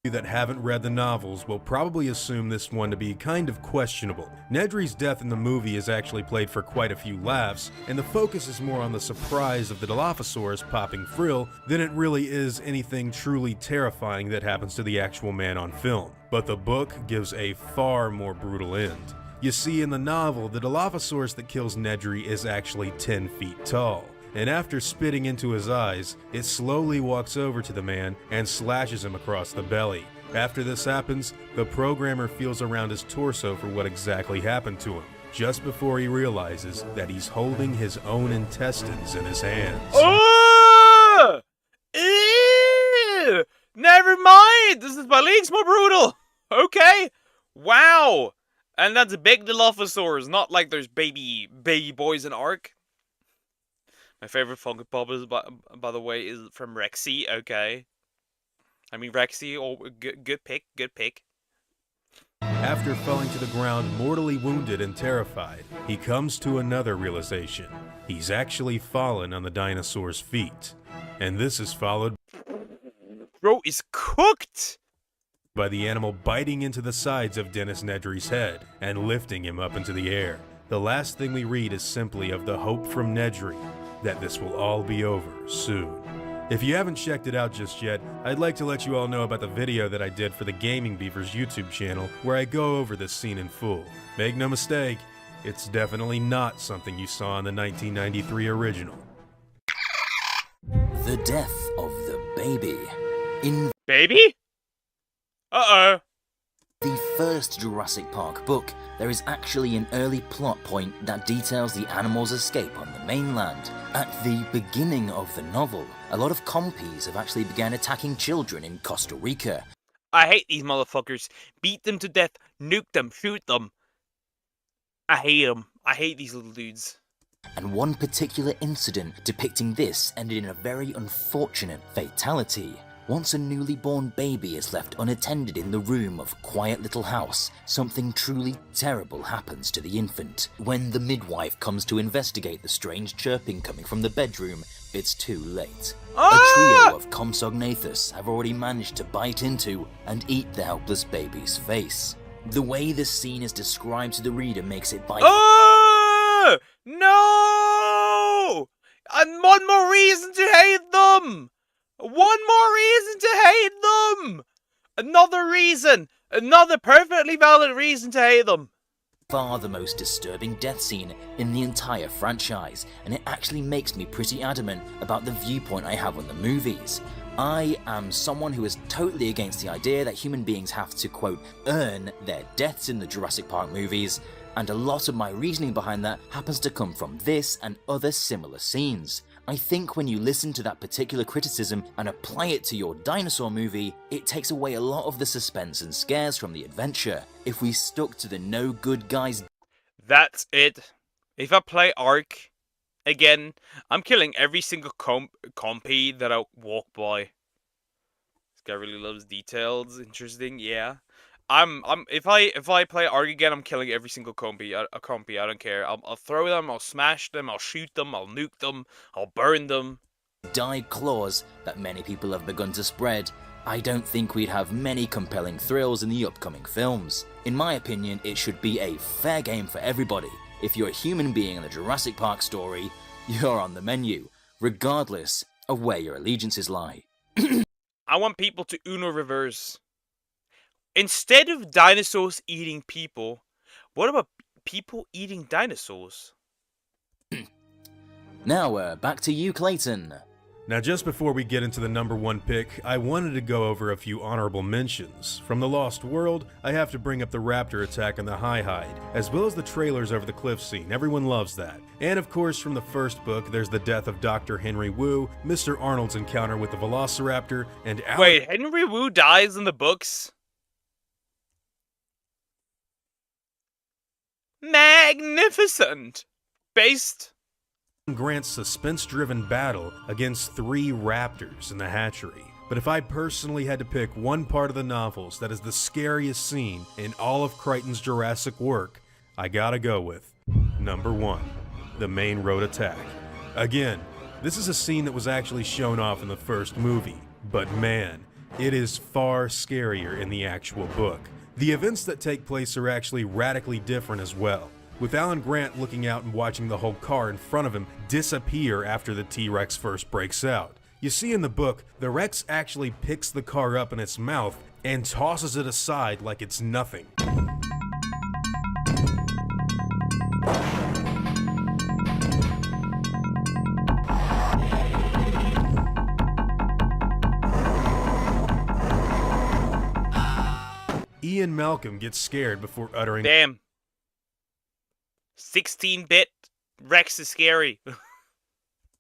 that haven't read the novels will probably assume this one to be kind of questionable. Nedry's death in the movie is actually played for quite a few laughs, and the focus is more on the surprise of the Dilophosaurus popping Frill than it really is anything truly terrifying that happens to the actual man on film. But the book gives a far more brutal end. You see, in the novel, the Dilophosaurus that kills Nedry is actually 10 feet tall. And after spitting into his eyes, it slowly walks over to the man and slashes him across the belly. After this happens, the programmer feels around his torso for what exactly happened to him, just before he realizes that he's holding his own intestines in his hands. Oh! Ew! Never mind! This is by leagues more brutal! Okay! Wow! And that's big Dilophosaurs, not like there's baby boys in Ark. My favorite Funko Pop is, by the way, is from Rexy. Okay, I mean Rexy. Oh, good pick. Good pick. After falling to the ground, mortally wounded and terrified, he comes to another realization. He's actually fallen on the dinosaur's feet, and this is followed. Bro is cooked. By the animal biting into the sides of Dennis Nedry's head and lifting him up into the air. The last thing we read is simply of the hope from Nedry that this will all be over soon. If you haven't checked it out just yet, I'd like to let you all know about the video that I did for the Gaming Beavers YouTube channel where I go over this scene in full. Make no mistake, it's definitely not something you saw in the 1993 original. The death of the baby. In Baby? Uh-oh. the first Jurassic Park book, there is actually an early plot point that details the animal's escape on the mainland. At the beginning of the novel, a lot of compies have actually began attacking children in Costa Rica. I hate these motherfuckers. Beat them to death, nuke them, shoot them. I hate them. I hate these little dudes. And one particular incident depicting this ended in a very unfortunate fatality. Once a newly born baby is left unattended in the room of quiet little house, something truly terrible happens to the infant. When the midwife comes to investigate the strange chirping coming from the bedroom, it's too late. A trio of Compsognathus have already managed to bite into and eat the helpless baby's face. The way this scene is described to the reader makes it by No! And one more reason to hate them! One more reason to hate them! Another reason! Another perfectly valid reason to hate them! far the most disturbing death scene in the entire franchise, and it actually makes me pretty adamant about the viewpoint I have on the movies. I am someone who is totally against the idea that human beings have to, quote, earn their deaths in the Jurassic Park movies, and a lot of my reasoning behind that happens to come from this and other similar scenes. I think when you listen to that particular criticism and apply it to your dinosaur movie, it takes away a lot of the suspense and scares from the adventure. If we stuck to the no good guys... That's it. If I play Ark again, I'm killing every single compy that I walk by. This guy really loves details. Interesting, yeah. If I play Ark again, I'm killing every single compy. I don't care. I'll throw them, I'll smash them, I'll shoot them, I'll nuke them, I'll burn them. Dyed claws that many people have begun to spread, I don't think we'd have many compelling thrills in the upcoming films. In my opinion, it should be a fair game for everybody. If you're a human being in the Jurassic Park story, you're on the menu, regardless of where your allegiances lie. I want people to Uno reverse. Instead of dinosaurs eating people, what about people eating dinosaurs? Now, back to you, Clayton. Now, just before we get into the number one pick, I wanted to go over a few honorable mentions. From The Lost World, I have to bring up the raptor attack on the High Hide, as well as the trailers over the cliff scene. Everyone loves that. And of course, from the first book, there's the death of Dr. Henry Wu, Mr. Arnold's encounter with the Velociraptor, and Wait, Henry Wu dies in the books? Magnificent! Based Grant's suspense-driven battle against 3 raptors in the hatchery. But if I personally had to pick one part of the novels that is the scariest scene in all of Crichton's Jurassic work, I gotta go with number 1, the main road attack. Again, this is a scene that was actually shown off in the first movie, but man, it is far scarier in the actual book. The events that take place are actually radically different as well, with Alan Grant looking out and watching the whole car in front of him disappear after the T-Rex first breaks out. You see in the book, the Rex actually picks the car up in its mouth and tosses it aside like it's nothing. Ian Malcolm gets scared before uttering, "Damn. 16-bit Rex is scary."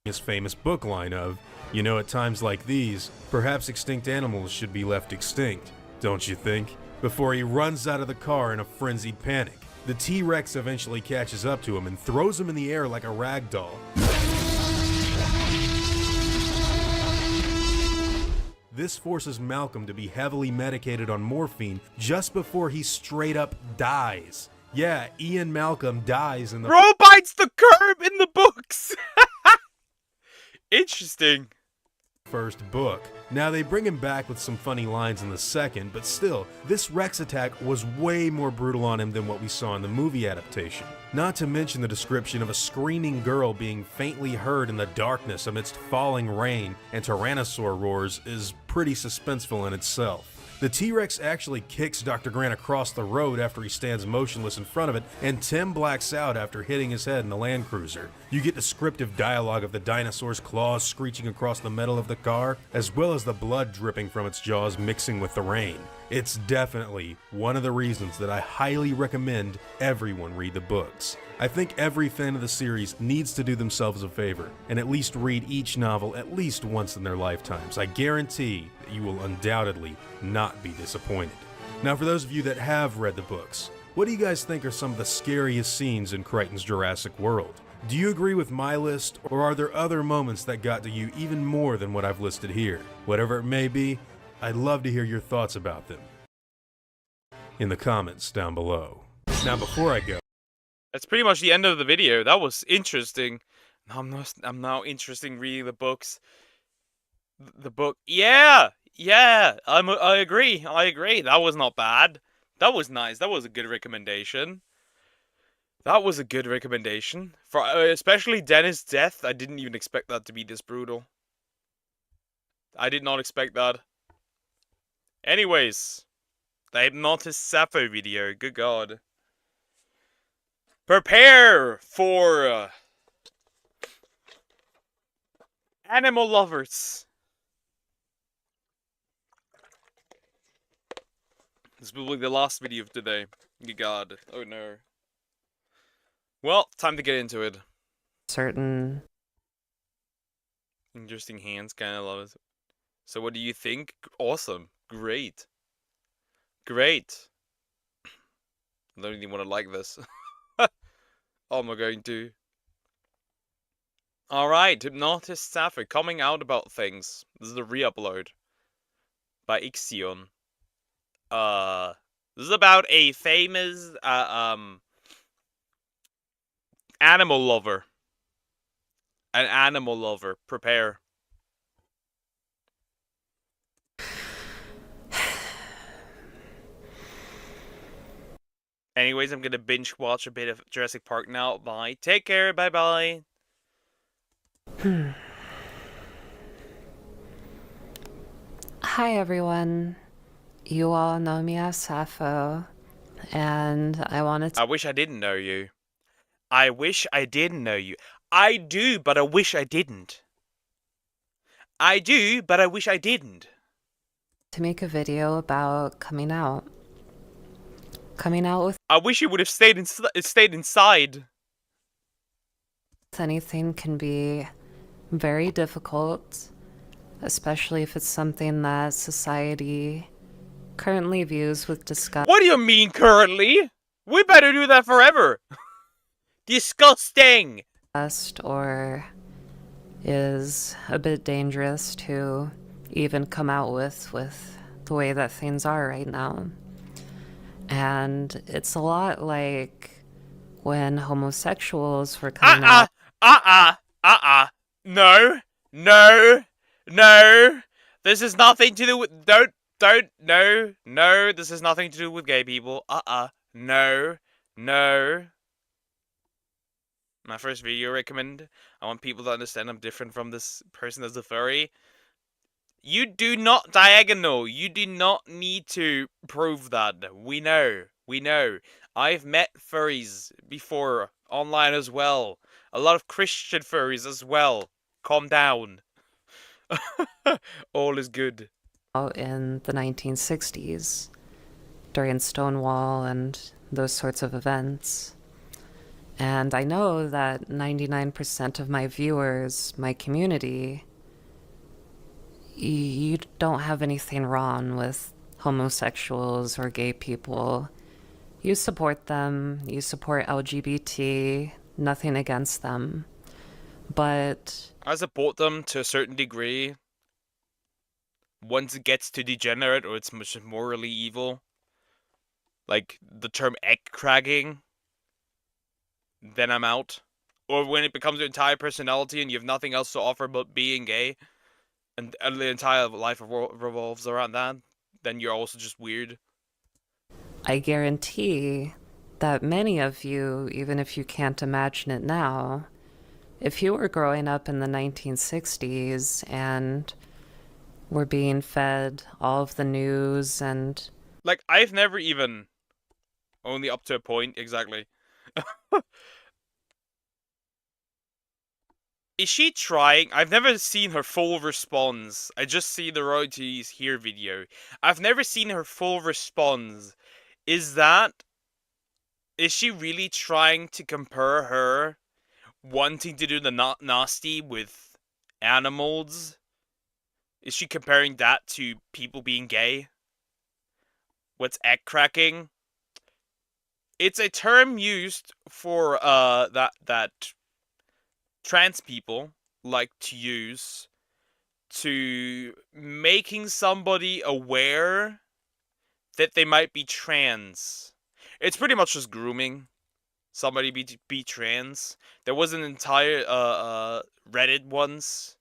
his famous book line of, "You know, at times like these, perhaps extinct animals should be left extinct, don't you think?" Before he runs out of the car in a frenzied panic. The T-Rex eventually catches up to him and throws him in the air like a rag doll. This forces Malcolm to be heavily medicated on morphine just before he straight up dies. Yeah, Ian Malcolm dies in the— Bro bites the curb in the books! Interesting. First book. Now they bring him back with some funny lines in the second, but still, this Rex attack was way more brutal on him than what we saw in the movie adaptation. Not to mention the description of a screaming girl being faintly heard in the darkness amidst falling rain and tyrannosaur roars is pretty suspenseful in itself. The T-Rex actually kicks Dr. Grant across the road after he stands motionless in front of it, and Tim blacks out after hitting his head in the Land Cruiser. You get descriptive dialogue of the dinosaur's claws screeching across the metal of the car, as well as the blood dripping from its jaws mixing with the rain. It's definitely one of the reasons that I highly recommend everyone read the books. I think every fan of the series needs to do themselves a favor and at least read each novel at least once in their lifetimes. I guarantee that you will undoubtedly not be disappointed. Now, for those of you that have read the books, what do you guys think are some of the scariest scenes in Crichton's Jurassic World? Do you agree with my list, or are there other moments that got to you even more than what I've listed here? Whatever it may be, I'd love to hear your thoughts about them in the comments down below. Now, before I go, That's pretty much the end of the video. That was interesting. I'm now interested in reading the books. The book. Yeah. I agree. That was not bad. That was nice. That was a good recommendation. For especially Dennis' death. I didn't even expect that to be this brutal. I did not expect that. Anyways, the Hypnotis Sappho video. Good God. Prepare for animal lovers. This will be the last video of today. Good God. Oh no. Well, time to get into it. Certain interesting hands, kind of love it. So what do you think? Awesome. Great. I don't even want to like this. Oh, am I going to? Alright, Hypnotis Sappho coming out about things. This is a re-upload by Ixion. This is about a famous animal lover. An animal lover. Prepare. Anyways, I'm gonna binge watch a bit of Jurassic Park now. Bye. Take care. Bye bye. Hi everyone. You all know me as Sappho, and I wanted to— I wish I didn't know you. I wish I didn't know you. I do, but I wish I didn't. I do, but I wish I didn't. to make a video about coming out. Coming out with I wish you would have stayed inside. anything can be very difficult, especially if it's something that society currently views with disgust. What do you mean currently? We better do that forever. Disgusting. or is a bit dangerous to even come out with the way that things are right now. And it's a lot like when homosexuals were coming out. No, no, no. This is nothing to do with. No. This has nothing to do with gay people. No. My first video recommend. I want people to understand I'm different from this person as a furry. You do not diagonal. You do not need to prove that. We know. I've met furries before online as well. A lot of Christian furries as well. Calm down. All is good. In the 1960s, during Stonewall and those sorts of events. And I know that 99% of my viewers, my community, you don't have anything wrong with homosexuals or gay people. You support them, you support LGBT, nothing against them. But I support them to a certain degree. Once it gets too degenerate or it's much morally evil, like the term egg cracking, then I'm out. Or when it becomes your entire personality and you have nothing else to offer but being gay, and the entire life revolves around that, then you're also just weird. I guarantee that many of you, even if you can't imagine it now, if you were growing up in the 1960s and were being fed all of the news and... Like, I've never even... Only up to a point, exactly. Is she trying? I've never seen her full response. I just see the royalties here video. I've never seen her full response. Is she really trying to compare her wanting to do the not nasty with animals? Is she comparing that to people being gay? What's egg cracking? It's a term used for that trans people like to use to making somebody aware that they might be trans. It's pretty much just grooming somebody be trans. There was an entire Reddit once.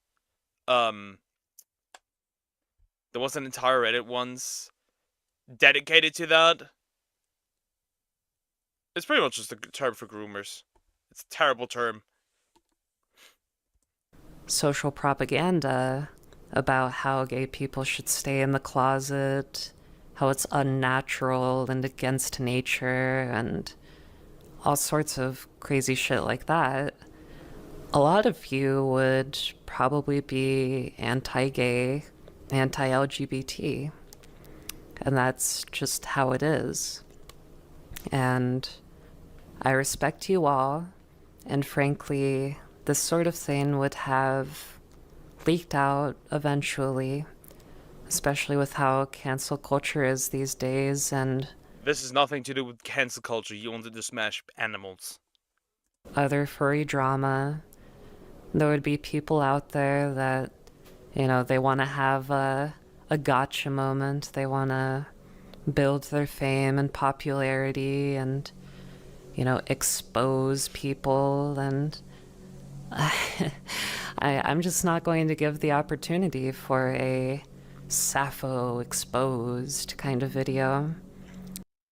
There was an entire Reddit once dedicated to that. It's pretty much just a term for groomers. It's a terrible term. Social propaganda about how gay people should stay in the closet, how it's unnatural and against nature, and all sorts of crazy shit like that. A lot of you would probably be anti-gay, anti-LGBT, and that's just how it is. And I respect you all, and frankly, this sort of thing would have leaked out eventually, especially with how cancel culture is these days. And this has nothing to do with cancel culture. You wanted to smash animals. Other furry drama. There would be people out there that, you know, they want to have a gotcha moment. They want to build their fame and popularity and, you know, expose people. And I'm just not going to give the opportunity for a Sappho exposed kind of video.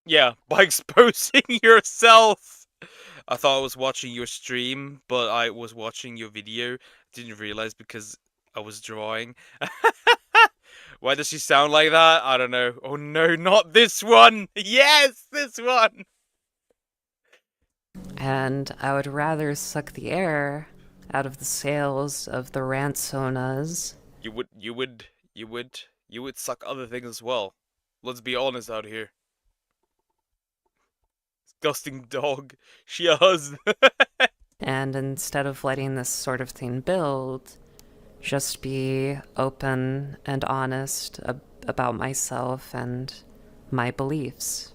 Yeah, by exposing yourself. I thought I was watching your stream, but I was watching your video. Didn't realize because I was drawing. Why does she sound like that? I don't know. Oh no, not this one! Yes, this one! And I would rather suck the air out of the sails of the Rantsonas. You would suck other things as well. Let's be honest out here. Disgusting dog. She has. And instead of letting this sort of thing build, just be open and honest about myself and my beliefs.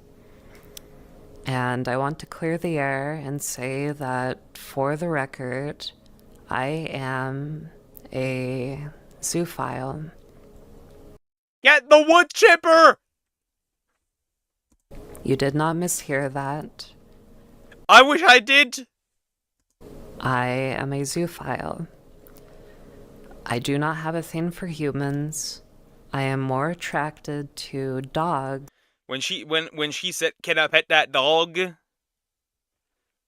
And I want to clear the air and say that, for the record, I am a zoophile. Get the wood chipper! You did not mishear that. I wish I did. I am a zoophile. I do not have a thing for humans. I am more attracted to dogs. When she said, "Can I pet that dog?"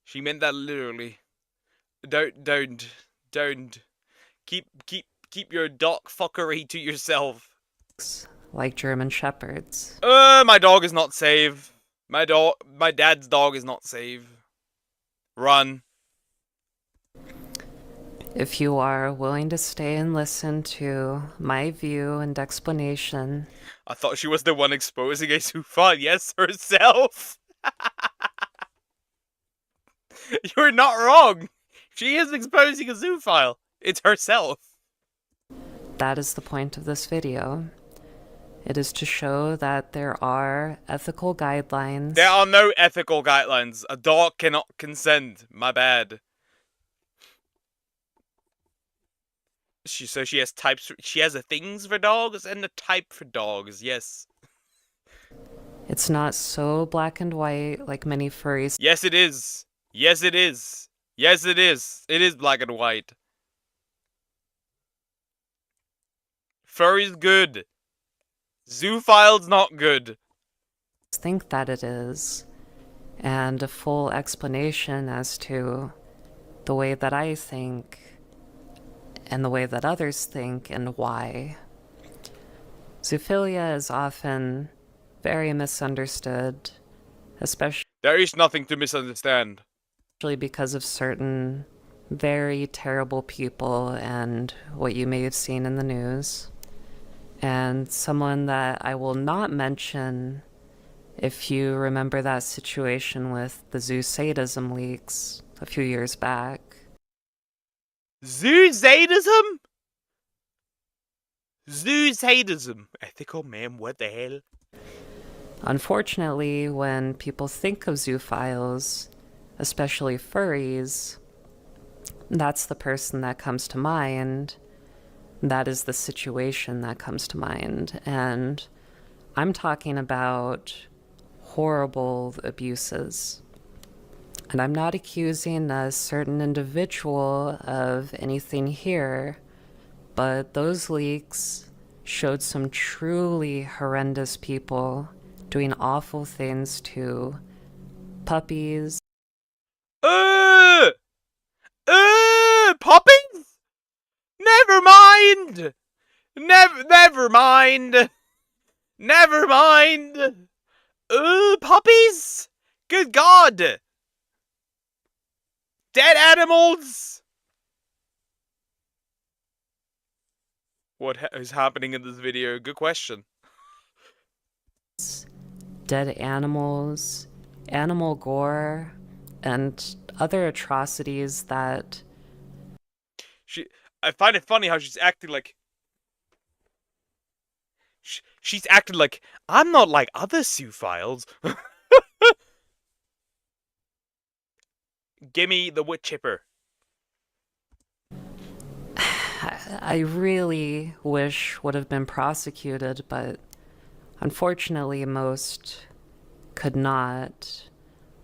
she meant that literally. Don't. Keep your dog fuckery to yourself. Like German shepherds. My dog is not safe. My dad's dog is not safe. Run. If you are willing to stay and listen to my view and explanation. I thought she was the one exposing a zoophile. Yes, herself. You're not wrong. She is exposing a zoophile. It's herself. That is the point of this video. It is to show that there are ethical guidelines. There are no ethical guidelines. A dog cannot consent. My bad. She has types. She has a things for dogs and a type for dogs. Yes. It's not so black and white like many furries. Yes, it is. Yes, it is. Yes, it is. It is black and white. Furry's good. Zoophile's not good. Think that it is, and a full explanation as to the way that I think and the way that others think and why. Zoophilia is often very misunderstood, especially there is nothing to misunderstand. Because of certain very terrible people and what you may have seen in the news. And someone that I will not mention, if you remember that situation with the zoo sadism leaks a few years back. Zoo sadism? Zoo sadism. Ethical, man, what the hell? Unfortunately, when people think of zoophiles, especially furries, that's the person that comes to mind. That is the situation that comes to mind. And I'm talking about horrible abuses. And I'm not accusing a certain individual of anything here, but those leaks showed some truly horrendous people doing awful things to puppies. Puppies? Never mind! Never mind! Never mind! Puppies? Good God! Dead animals? What is happening in this video? Good question. Dead animals, animal gore, and other atrocities that... I find it funny how she's acting like... She's acting like, I'm not like other zoophiles. Gimme the wood chipper. I really wish would have been prosecuted, but unfortunately most could not,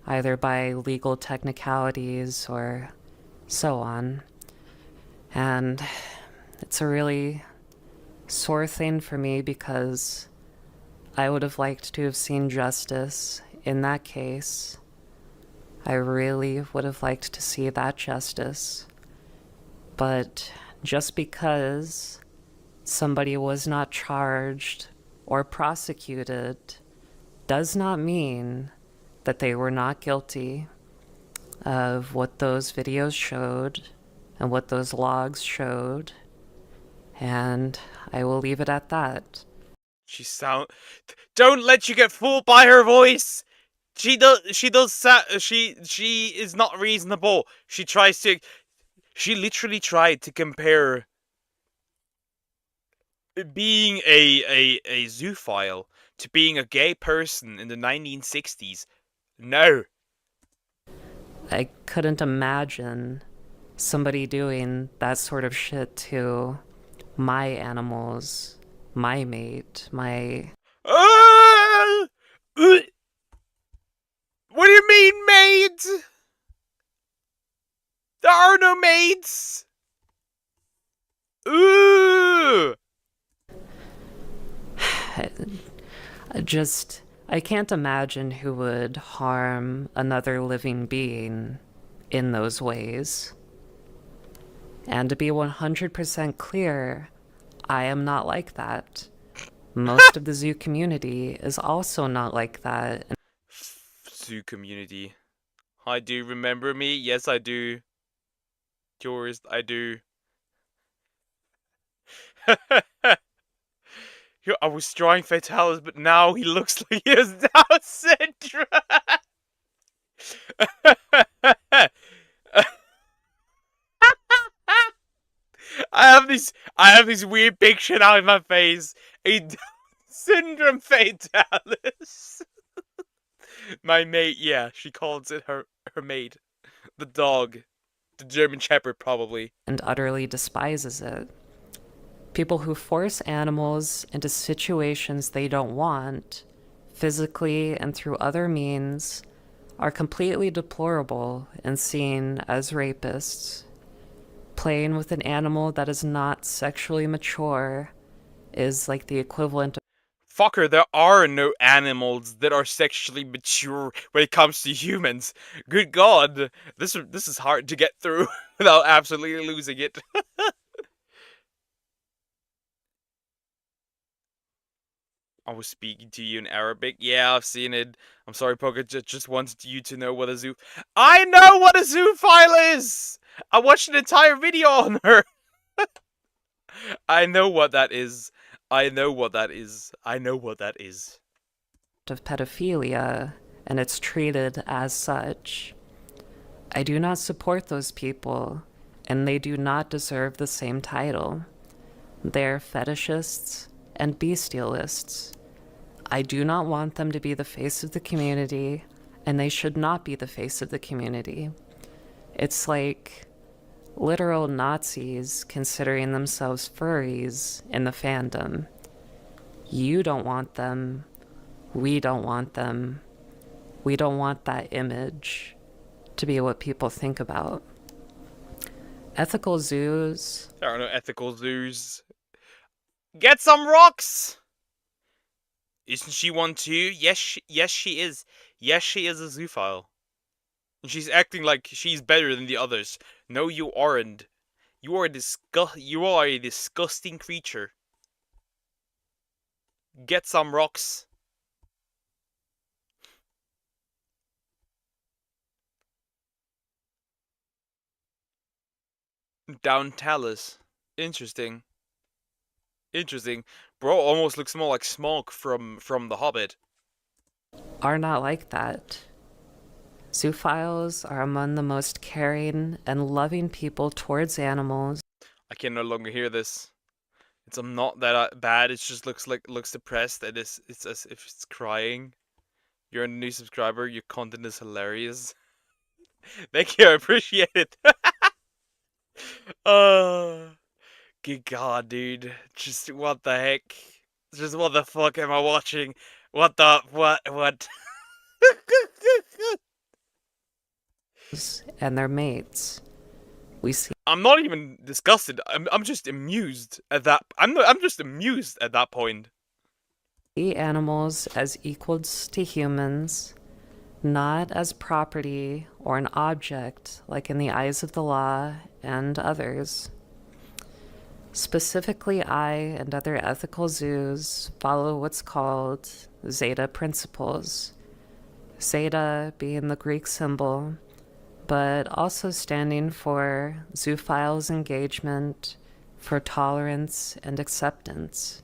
either by legal technicalities or so on. And it's a really sore thing for me because I would have liked to have seen justice in that case. I really would have liked to see that justice. But just because somebody was not charged or prosecuted does not mean that they were not guilty of what those videos showed and what those logs showed. And I will leave it at that. Don't let you get fooled by her voice. She is not reasonable. She literally tried to compare being a zoophile to being a gay person in the 1960s. No. I couldn't imagine somebody doing that sort of shit to my animals, my mate, my... What do you mean, maids? There are no maids. Ooh. I can't imagine who would harm another living being in those ways. And to be 100% clear, I am not like that. Most of the zoo community is also not like that. Zoo community. Hi, do you remember me? Yes, I do. Yours, I do. I was drawing Fatalis, but now he looks like he has Down syndrome. I have this weird picture now in my face. A Down syndrome Fatalis. My mate, yeah, she calls it her mate. The dog. The German Shepherd, probably. And utterly despises it. People who force animals into situations they don't want, physically and through other means, are completely deplorable and seen as rapists. Playing with an animal that is not sexually mature is like the equivalent of... Fucker, there are no animals that are sexually mature when it comes to humans. Good God, this is hard to get through without absolutely losing it. I was speaking to you in Arabic. Yeah, I've seen it. I'm sorry, Poker. Just wanted you to know what a zoo... I know what a zoophile is! I watched an entire video on her! I know what that is. I know what that is. I know what that is. Of pedophilia, and it's treated as such. I do not support those people, and they do not deserve the same title. They're fetishists and bestialists. I do not want them to be the face of the community, and they should not be the face of the community. It's like literal Nazis considering themselves furries in the fandom. You don't want them. We don't want them. We don't want that image to be what people think about. Ethical zoos... There are no ethical zoos. Get some rocks! Isn't she one too? Yes, she is. Yes, she is a zoophile. And she's acting like she's better than the others. No, you aren't. You are a disgusting creature. Get some rocks. Down Talus. Interesting. Interesting. Bro almost looks more like Smaug from The Hobbit. Are not like that. Zoophiles are among the most caring and loving people towards animals. I can no longer hear this. It's not that bad. It just looks depressed, and it's as if it's crying. You're a new subscriber. Your content is hilarious. Thank you. I appreciate it. Good God, dude. Just what the heck? Just what the fuck am I watching? What? And their mates. We see. I'm not even disgusted. I'm just amused at that. I'm just amused at that point. See animals as equals to humans, not as property or an object like in the eyes of the law and others. Specifically, I and other ethical zoos follow what's called Zeta principles. Zeta being the Greek symbol, but also standing for zoophiles' engagement, for tolerance and acceptance.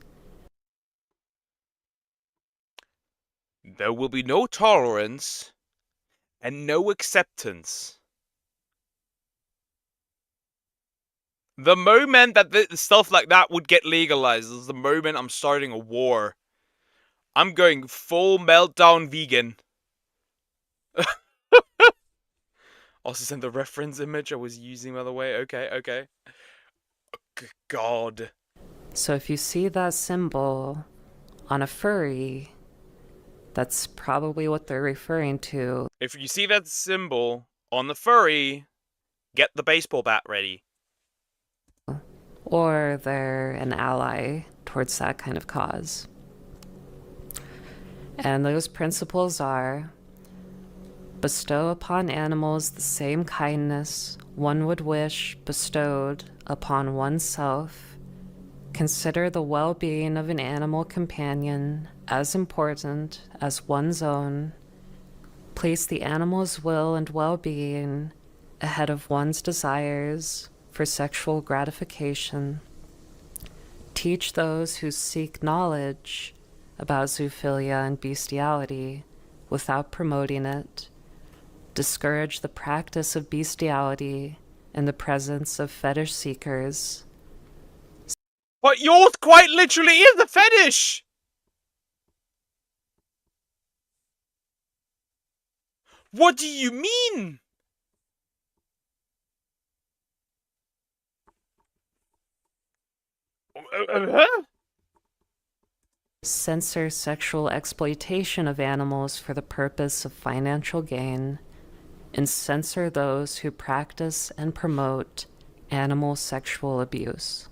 There will be no tolerance and no acceptance. The moment that stuff like that would get legalized is the moment I'm starting a war. I'm going full meltdown vegan. Also send the reference image I was using, by the way. Okay. God. So if you see that symbol on a furry, that's probably what they're referring to. If you see that symbol on the furry, get the baseball bat ready. Or they're an ally towards that kind of cause. And those principles are: bestow upon animals the same kindness one would wish bestowed upon oneself. Consider the well-being of an animal companion as important as one's own. Place the animal's will and well-being ahead of one's desires for sexual gratification. Teach those who seek knowledge about zoophilia and bestiality without promoting it. Discourage the practice of bestiality in the presence of fetish seekers. But yours quite literally is a fetish! What do you mean? Censor sexual exploitation of animals for the purpose of financial gain, and censor those who practice and promote animal sexual abuse.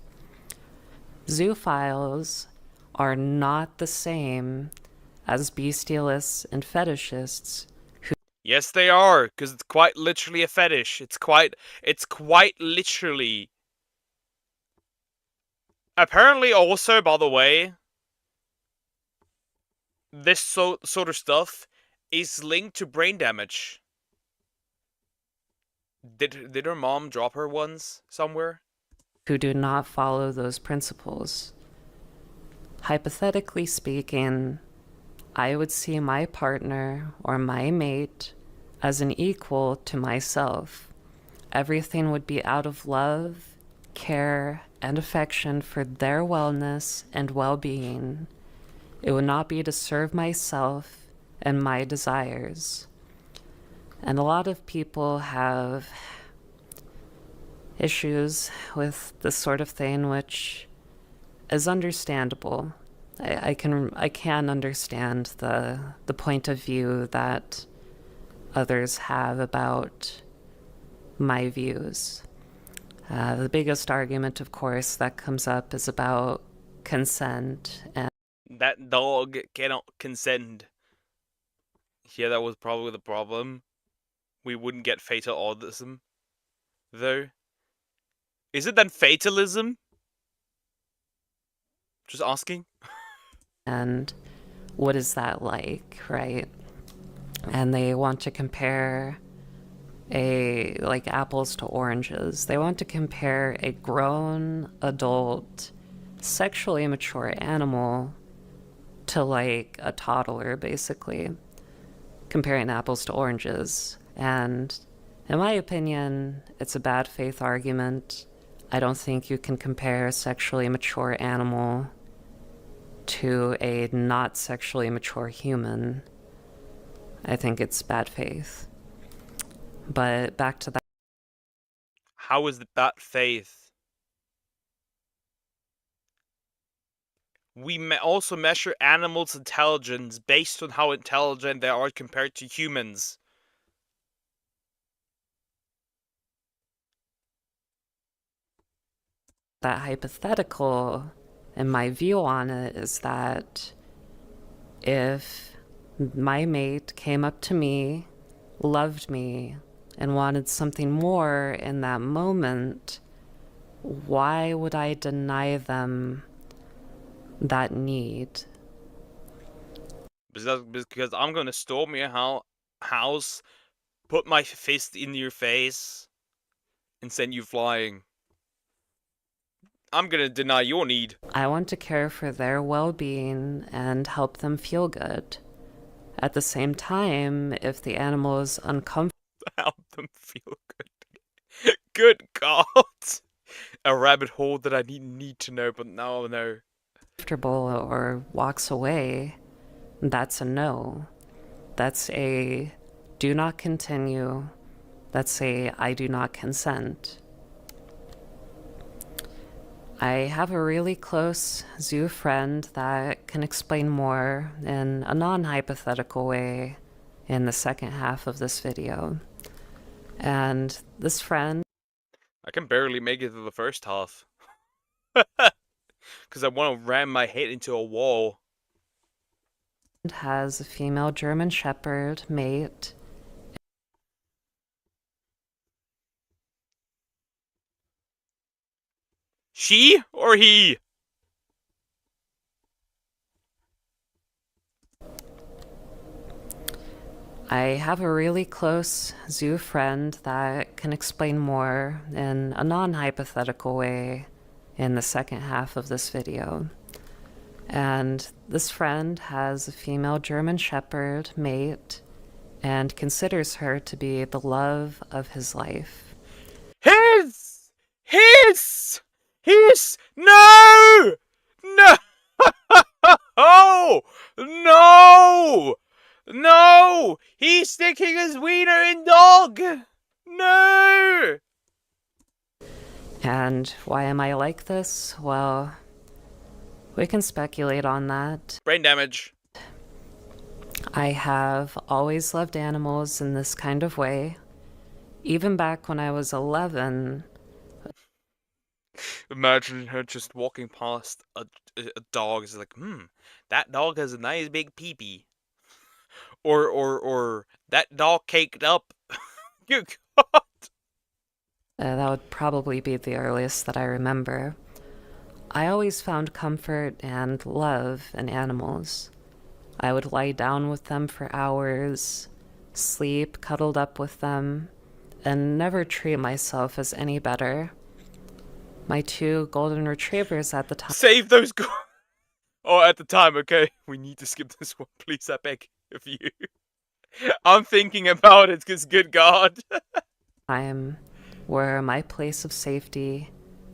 Zoophiles are not the same as bestialists and fetishists. Yes, they are, because it's quite literally a fetish. It's quite literally. Apparently, also, by the way, this sort of stuff is linked to brain damage. Did her mom drop her once somewhere? Who do not follow those principles. Hypothetically speaking, I would see my partner or my mate as an equal to myself. Everything would be out of love, care, and affection for their wellness and well-being. It would not be to serve myself and my desires. And a lot of people have issues with this sort of thing, which is understandable. I can understand the point of view that others have about my views. The biggest argument, of course, that comes up is about consent. And that dog cannot consent. Yeah, that was probably the problem. We wouldn't get fatal autism, though. Is it then fatalism? Just asking. And what is that like, right? And they want to compare like apples to oranges. They want to compare a grown adult sexually mature animal to like a toddler, basically, comparing apples to oranges. And in my opinion, it's a bad faith argument. I don't think you can compare a sexually mature animal to a not sexually mature human. I think it's bad faith. But back to that. How is that faith? We also measure animals' intelligence based on how intelligent they are compared to humans. That hypothetical, and my view on it is that if my mate came up to me, loved me, and wanted something more in that moment, why would I deny them that need? Because I'm gonna storm your house, put my fist in your face, and send you flying. I'm gonna deny your need. I want to care for their well-being and help them feel good. At the same time, if the animal is uncomfortable, help them feel good. Good God. A rabbit hole that I need to know, but now I know. Or walks away, that's a no. That's a do not continue that say I do not consent. I have a really close zoo friend that can explain more in a non-hypothetical way in the second half of this video. And this friend... I can barely make it to the first half. Because I want to ram my head into a wall. has a female German Shepherd mate. She or he? I have a really close zoo friend that can explain more in a non-hypothetical way in the second half of this video. And this friend has a female German Shepherd mate and considers her to be the love of his life. His! No! No! No! No! He's sticking his wiener in dog! No! And why am I like this? Well, we can speculate on that. Brain damage. I have always loved animals in this kind of way. Even back when I was 11. Imagine her just walking past a dog. It's like, that dog has a nice big pee-pee. Or that dog caked up. Good God. That would probably be the earliest that I remember. I always found comfort and love in animals. I would lie down with them for hours, sleep cuddled up with them, and never treat myself as any better. My 2 golden retrievers at the time... Save those Oh, at the time, okay. We need to skip this one, please, I beg of you. I'm thinking about it, because good God. Were my place of safety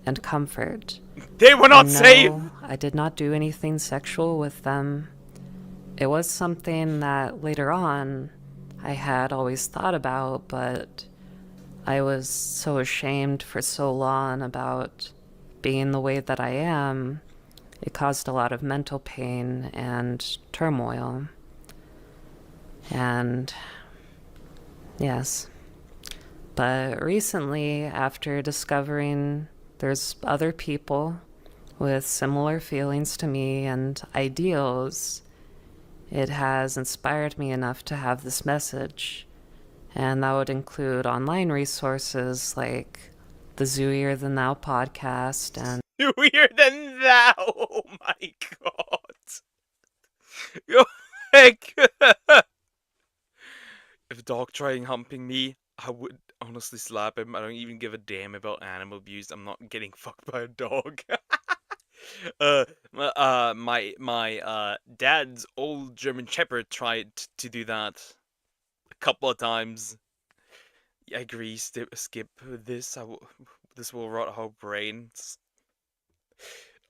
and comfort. They were not safe! I did not do anything sexual with them. It was something that later on I had always thought about, but I was so ashamed for so long about being the way that I am. It caused a lot of mental pain and turmoil. And yes. But recently, after discovering there's other people with similar feelings to me and ideals, it has inspired me enough to have this message. And that would include online resources like the Zooier Than Thou podcast and... Zooier Than Thou! Oh my God! You're like... If a dog tried humping me, I would honestly slap him. I don't even give a damn about animal abuse. I'm not getting fucked by a dog. My dad's old German Shepherd tried to do that a couple of times. I agree. Skip this. This will rot our brains.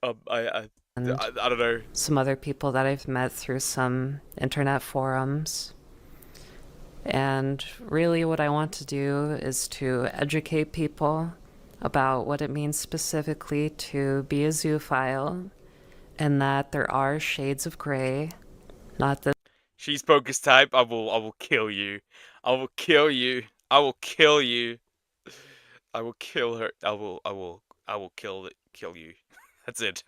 I don't know. Some other people that I've met through some internet forums. And really what I want to do is to educate people about what it means specifically to be a zoophile, and that there are shades of gray, not that... She's Pocus type. I will kill you. I will kill you. I will kill you. I will kill her. I will kill you. That's it.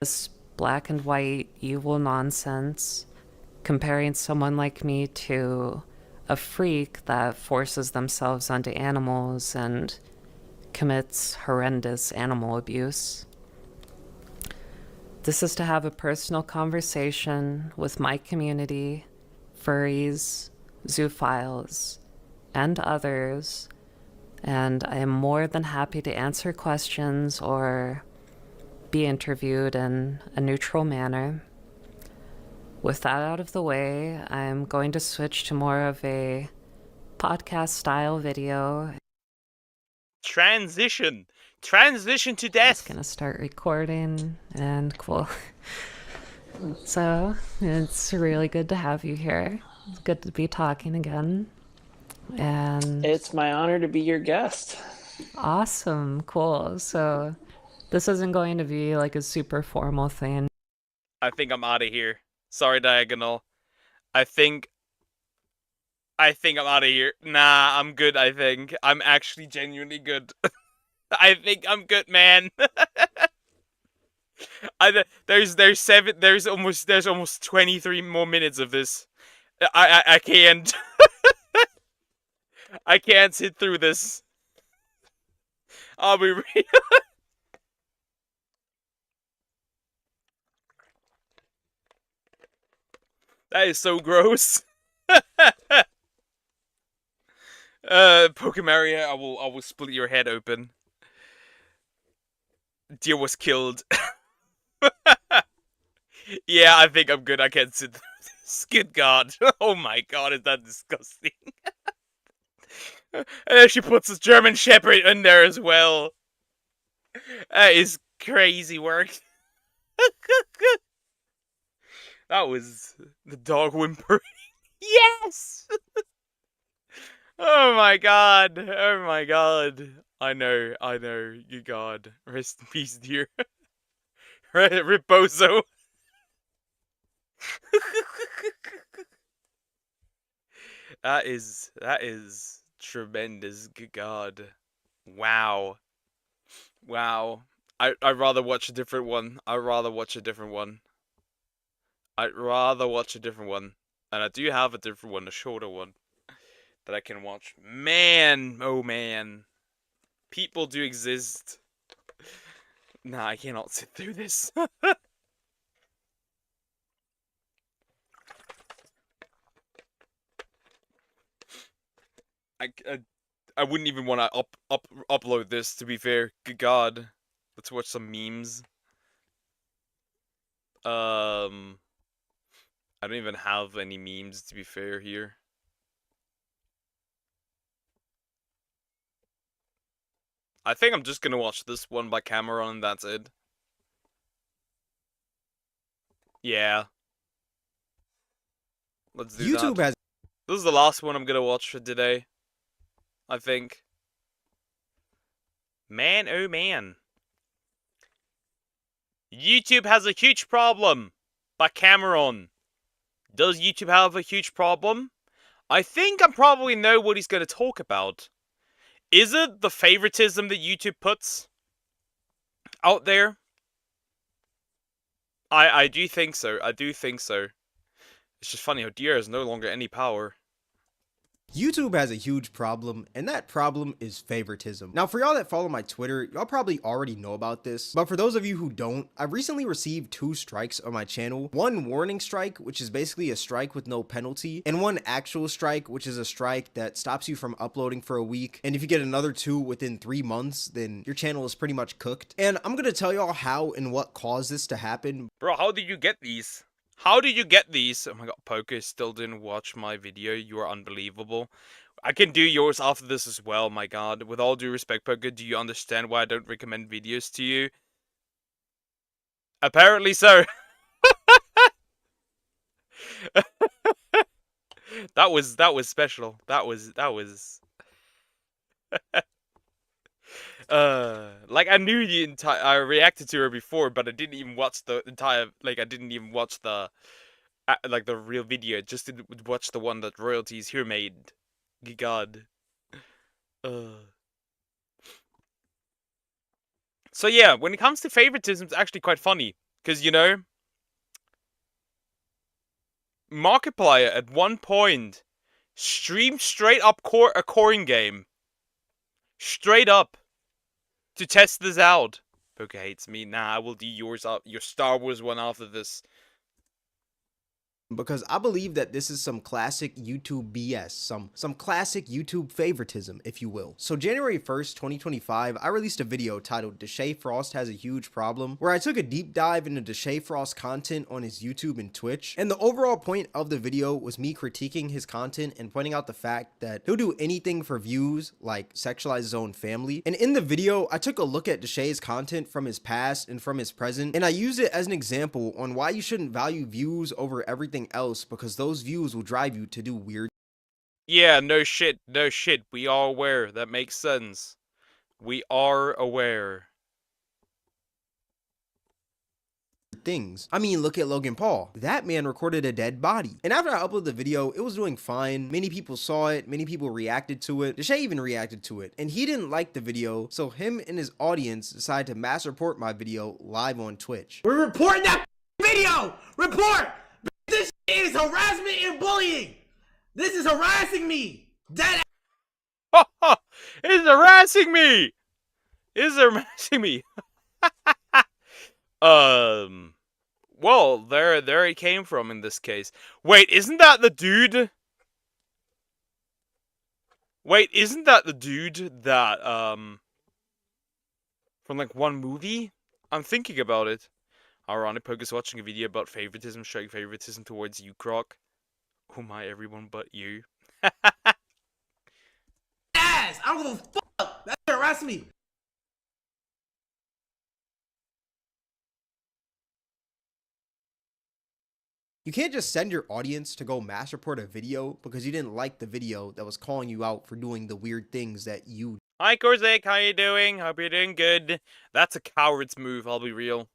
This black and white evil nonsense. Comparing someone like me to a freak that forces themselves onto animals and commits horrendous animal abuse. This is to have a personal conversation with my community, furries, zoophiles, and others, and I am more than happy to answer questions or be interviewed in a neutral manner. With that out of the way, I'm going to switch to more of a podcast-style video. Transition to death. Just gonna start recording, and cool. So, it's really good to have you here. It's good to be talking again. And it's my honor to be your guest. Awesome, cool. So this isn't going to be like a super formal thing. I think I'm out of here. Sorry, Diagonal. I think I'm out of here. Nah, I'm good, I think. I'm actually genuinely good. I think I'm good, man. There's almost 23 more minutes of this. I can't. I can't sit through this. I'll be real. That is so gross. Pokemaria, I will split your head open. Deer was killed. Yeah, I think I'm good. I can't sit through this. Good God. Oh my God, is that disgusting? And then she puts a German Shepherd in there as well. That is crazy work. That was the dog whimpering. Yes! Oh my God. Oh my God. I know. You God. Rest in peace, dear. Riposo. That is tremendous. Good God. Wow. I'd rather watch a different one. And I do have a different one, a shorter one, that I can watch. Man, oh man. People do exist. Nah, I cannot sit through this. I wouldn't even want to upload this, to be fair. Good God. Let's watch some memes. I don't even have any memes, to be fair, here. I think I'm just gonna watch this one by Cameron, and that's it. Yeah. Let's do YouTube that. has... This is the last one I'm gonna watch for today. I think. Man, oh man. YouTube has a huge problem by Cameron. Does YouTube have a huge problem? I think I probably know what he's going to talk about. Is it the favoritism that YouTube puts out there? I do think so. It's just funny how Deer has no longer any power. YouTube has a huge problem, and that problem is favoritism. Now, for y'all that follow my Twitter, y'all probably already know about this, but for those of you who don't, I've recently received 2 strikes on my channel. One warning strike, which is basically a strike with no penalty, and one actual strike, which is a strike that stops you from uploading for a week. And if you get another 2 within 3 months, then your channel is pretty much cooked. And I'm gonna tell y'all how and what caused this to happen. Bro, how did you get these? How did you get these? Oh my God, Poker still didn't watch my video. You are unbelievable. I can do yours after this as well, my God. With all due respect, Poker, do you understand why I don't recommend videos to you? Apparently so. That was special. That was like I knew the entire. I reacted to her before, but I didn't even watch the entire. Like I didn't even watch the, like the real video. Just to watch the one that Royalties here made. God. So yeah, when it comes to favoritism, it's actually quite funny because you know, Markiplier at one point streamed straight up a coin game. Straight up. To test this out. Poker hates me. Nah, I will do yours up. Your Star Wars one after this. Because I believe that this is some classic YouTube BS, some classic YouTube favoritism, if you will. So January 1st, 2025, I released a video titled Deshae Frost Has a Huge Problem, where I took a deep dive into Deshae Frost content on his YouTube and Twitch. And the overall point of the video was me critiquing his content and pointing out the fact that he'll do anything for views, like sexualize his own family. And in the video, I took a look at Deshae's content from his past and from his present, and I used it as an example on why you shouldn't value views over everything everything else because those views will drive you to do weird Yeah, no shit, no shit. We are aware. That makes sense. We are aware. things. I mean, look at Logan Paul. That man recorded a dead body. And after I uploaded the video, it was doing fine. Many people saw it. Many people reacted to it. Deshae even reacted to it. And he didn't like the video, so him and his audience decided to mass report my video live on Twitch. We're reporting that video! Report! This is harassment and bullying! This is harassing me! Dead It's harassing me! It's harassing me. Well, there he came from in this case. Wait, isn't that the dude? Wait, isn't that the dude that, from like one movie? I'm thinking about it. Ironic Poke is watching a video about favoritism, showing favoritism towards you, Croc. Oh my, everyone but you. ass! I don't give a fuck! That's harassing me! You can't just send your audience to go mass report a video because you didn't like the video that was calling you out for doing the weird things that you Hi Korzik, how you doing? Hope you're doing good. That's a coward's move, I'll be real.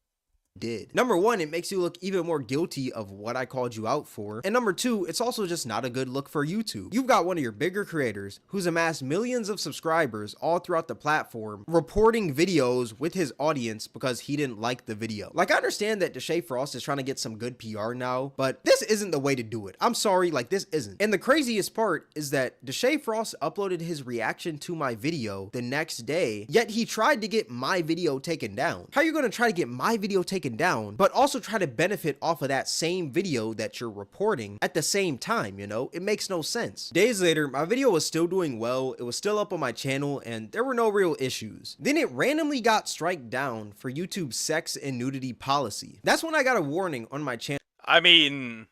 did. Number one, it makes you look even more guilty of what I called you out for. And number two, it's also just not a good look for YouTube. You've got one of your bigger creators who's amassed millions of subscribers all throughout the platform reporting videos with his audience because he didn't like the video. Like, I understand that Deshae Frost is trying to get some good PR now, but this isn't the way to do it. I'm sorry, like, this isn't. And the craziest part is that Deshae Frost uploaded his reaction to my video the next day, yet he tried to get my video taken down. How are you going to try to get my video taken down, but also try to benefit off of that same video that you're reporting at the same time? You know, it makes no sense. Days later, my video was still doing well. It was still up on my channel and there were no real issues. Then it randomly got striked down for YouTube's sex and nudity policy. That's when I got a warning on my channel. I mean,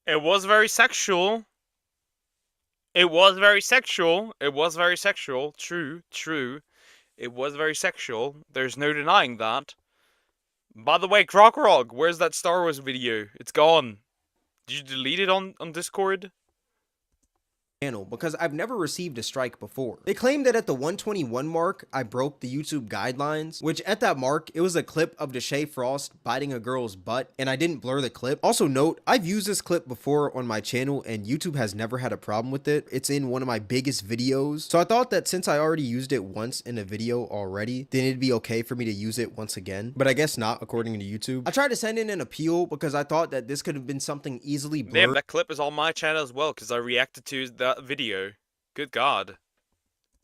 it was very sexual. It was very sexual. It was very sexual. True, true. It was very sexual. There's no denying that. By the way, Crocorog, where's that Star Wars video? It's gone. Did you delete it on Discord? Channel because I've never received a strike before. They claimed that at the 121 mark, I broke the YouTube guidelines, which at that mark, it was a clip of Deshae Frost biting a girl's butt, and I didn't blur the clip. Also note, I've used this clip before on my channel, and YouTube has never had a problem with it. It's in one of my biggest videos, so I thought that since I already used it once in a video already, then it'd be okay for me to use it once again, but I guess not, according to YouTube. I tried to send in an appeal because I thought that this could have been something easily blurred. Damn, that clip is on my channel as well, because I reacted to that video. Good God.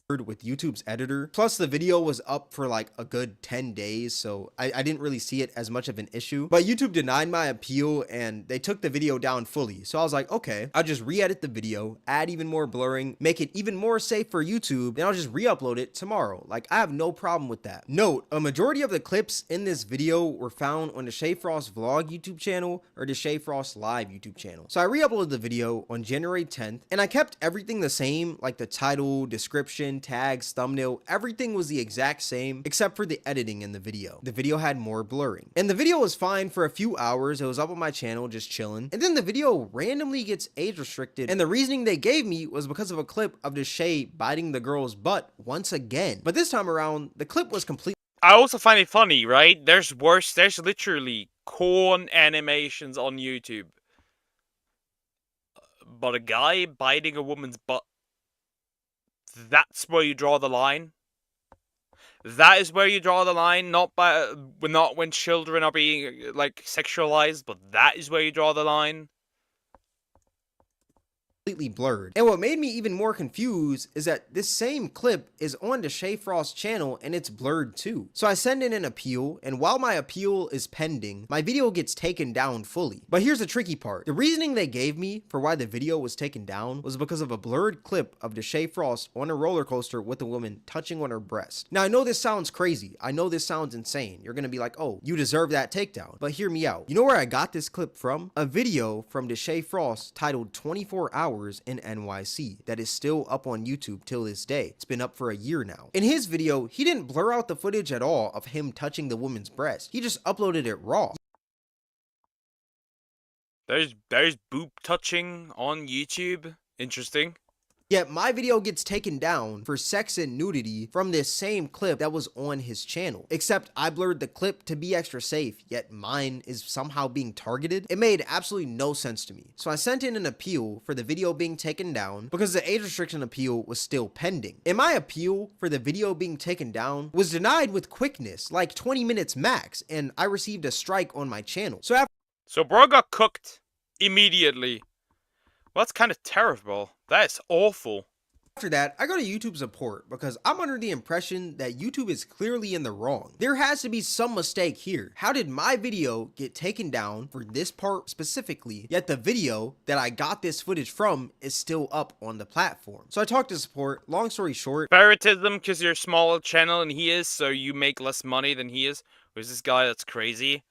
With YouTube's editor. Plus the video was up for like a good 10 days, so I didn't really see it as much of an issue. But YouTube denied my appeal and they took the video down fully. So I was like, okay, I'll just re-edit the video, add even more blurring, make it even more safe for YouTube, and I'll just re-upload it tomorrow. Like, I have no problem with that. Note, a majority of the clips in this video were found on the Deshae Frost Vlog YouTube channel or the Deshae Frost Live YouTube channel. So I re-uploaded the video on January 10th and I kept everything the same, like the title, description, tags, thumbnail, everything was the exact same except for the editing in the video. The video had more blurring. And the video was fine for a few hours. It was up on my channel just chilling. And then the video randomly gets age restricted. And the reasoning they gave me was because of a clip of Deshae biting the girl's butt once again. But this time around, the clip was completely... I also find it funny, right? There's worse, there's literally corn animations on YouTube. But a guy biting a woman's butt, that's where you draw the line. That is where you draw the line, not when children are being like sexualized, but that is where you draw the line. Completely blurred. And what made me even more confused is that this same clip is on the Deshae Frost channel and it's blurred too. So I send in an appeal, and while my appeal is pending, my video gets taken down fully. But here's the tricky part. The reasoning they gave me for why the video was taken down was because of a blurred clip of Deshae Frost on a roller coaster with a woman touching on her breast. Now I know this sounds crazy. I know this sounds insane. You're gonna be like, oh, you deserve that takedown. But hear me out. You know where I got this clip from? A video from Deshae Frost titled 24 Hours in NYC that is still up on YouTube till this day. It's been up for a year now. In his video, he didn't blur out the footage at all of him touching the woman's breast. He just uploaded it raw. There's boob touching on YouTube. Interesting. Yet my video gets taken down for sex and nudity from this same clip that was on his channel. Except I blurred the clip to be extra safe, yet mine is somehow being targeted. It made absolutely no sense to me. So I sent in an appeal for the video being taken down because the age restriction appeal was still pending. And my appeal for the video being taken down was denied with quickness, like 20 minutes max, and I received a strike on my channel. So bro got cooked immediately. Well, that's kind of terrible. That's awful. After that, I go to YouTube support because I'm under the impression that YouTube is clearly in the wrong. There has to be some mistake here. How did my video get taken down for this part specifically, yet the video that I got this footage from is still up on the platform? So I talked to support. Long story short, favoritism because you're a smaller channel and he is, so you make less money than he is. Who's this guy that's crazy?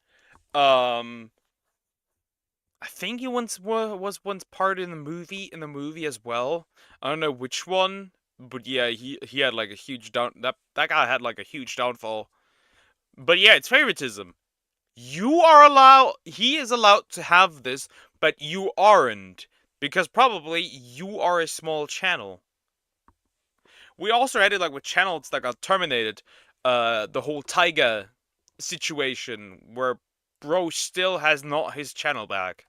I think he was once part in the movie as well. I don't know which one, but yeah, he had like a huge that guy had like a huge downfall. But yeah, it's favoritism. He is allowed to have this, but you aren't, because probably you are a small channel. We also had it like with channels that got terminated, the whole Tiger situation where bro still has not his channel back.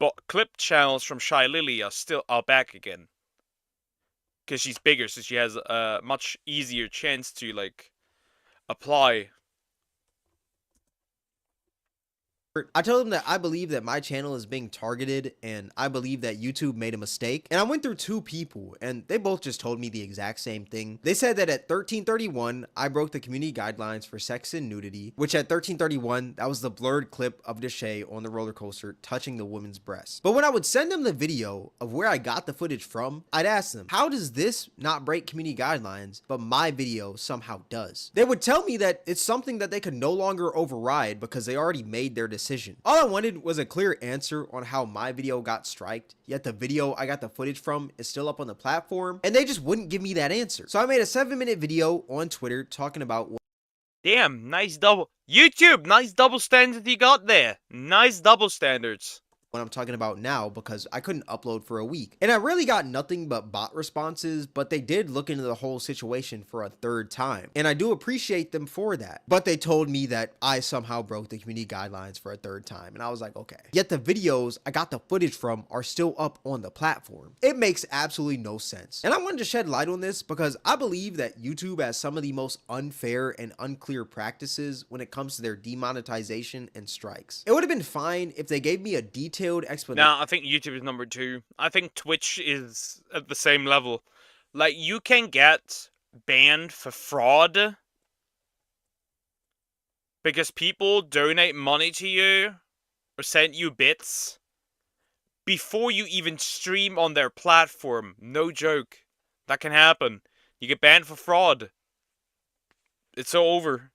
But clip channels from Shy Lily are back again. Because she's bigger, so she has a much easier chance to, like, apply. I told him that I believe that my channel is being targeted and I believe that YouTube made a mistake. And I went through two people and they both just told me the exact same thing. They said that at 1331, I broke the community guidelines for sex and nudity, which at 1331, that was the blurred clip of Deshae on the roller coaster touching the woman's breast. But when I would send them the video of where I got the footage from, I'd ask them, how does this not break community guidelines, but my video somehow does? They would tell me that it's something that they could no longer override because they already made their decision. All I wanted was a clear answer on how my video got striked, yet the video I got the footage from is still up on the platform, and they just wouldn't give me that answer. So I made a 7-minute video on Twitter talking about damn, nice double standards you got there. Nice double standards. What I'm talking about now, because I couldn't upload for a week. And I really got nothing but bot responses, but they did look into the whole situation for a third time. And I do appreciate them for that. But they told me that I somehow broke the community guidelines for a third time. And I was like, okay. Yet the videos I got the footage from are still up on the platform. It makes absolutely no sense. And I wanted to shed light on this because I believe that YouTube has some of the most unfair and unclear practices when it comes to their demonetization and strikes. It would have been fine if they gave me a detailed explanation. No, I think YouTube is number 2. I think Twitch is at the same level. Like, you can get banned for fraud because people donate money to you or send you bits before you even stream on their platform. No joke. That can happen. You get banned for fraud. It's so over.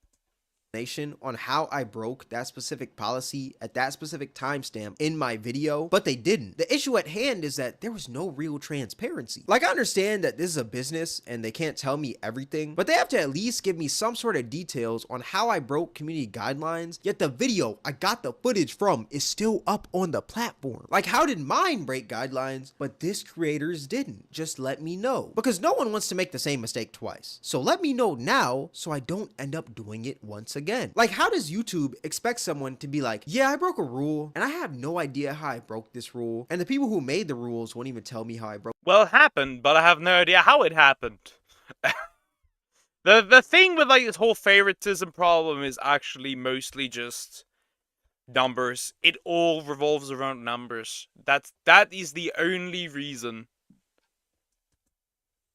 On how I broke that specific policy at that specific timestamp in my video, but they didn't. The issue at hand is that there was no real transparency. Like, I understand that this is a business and they can't tell me everything, but they have to at least give me some sort of details on how I broke community guidelines, yet the video I got the footage from is still up on the platform. Like, how did mine break guidelines, but this creator's didn't? Just let me know. Because no one wants to make the same mistake twice. So let me know now so I don't end up doing it once again. Like, how does YouTube expect someone to be like, yeah, I broke a rule and I have no idea how I broke this rule, and the people who made the rules won't even tell me how I broke? Well, it happened, but I have no idea how it happened. The thing with like this whole favoritism problem is actually mostly just numbers. It all revolves around numbers. That is the only reason.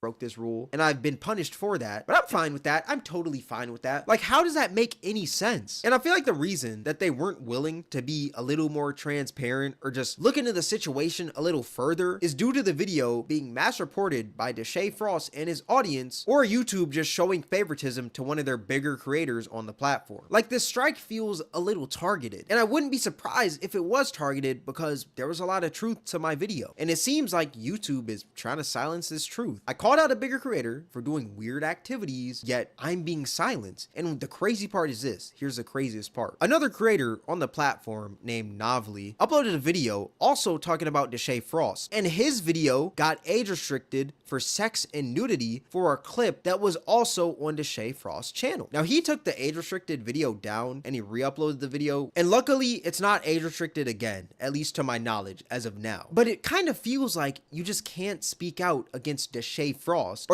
Broke this rule and I've been punished for that, but I'm fine with that. I'm totally fine with that. Like, how does that make any sense? And I feel like the reason that they weren't willing to be a little more transparent or just look into the situation a little further is due to the video being mass reported by Deshae Frost and his audience, or YouTube just showing favoritism to one of their bigger creators on the platform. Like, this strike feels a little targeted, and I wouldn't be surprised if it was targeted because there was a lot of truth to my video, and it seems like YouTube is trying to silence this truth. I call called out a bigger creator for doing weird activities, yet I'm being silenced. And the crazy part is this. Here's the craziest part. Another creator on the platform named Navli uploaded a video also talking about Deshae Frost, and his video got age restricted for sex and nudity for a clip that was also on Deshae Frost's channel. Now, he took the age restricted video down and he re-uploaded the video, and luckily it's not age restricted again, at least to my knowledge as of now. But it kind of feels like you just can't speak out against Deshae Frost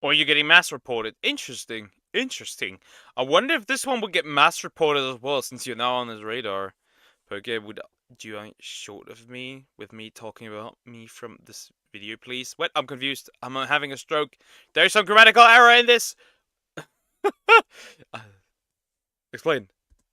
or you're getting mass reported. Interesting. Interesting. I wonder if this one would get mass reported as well, since you're now on his radar. Okay, would you want short of me with me talking about me from this video, please? What? I'm confused. I'm having a stroke. There's some grammatical error in this. Explain.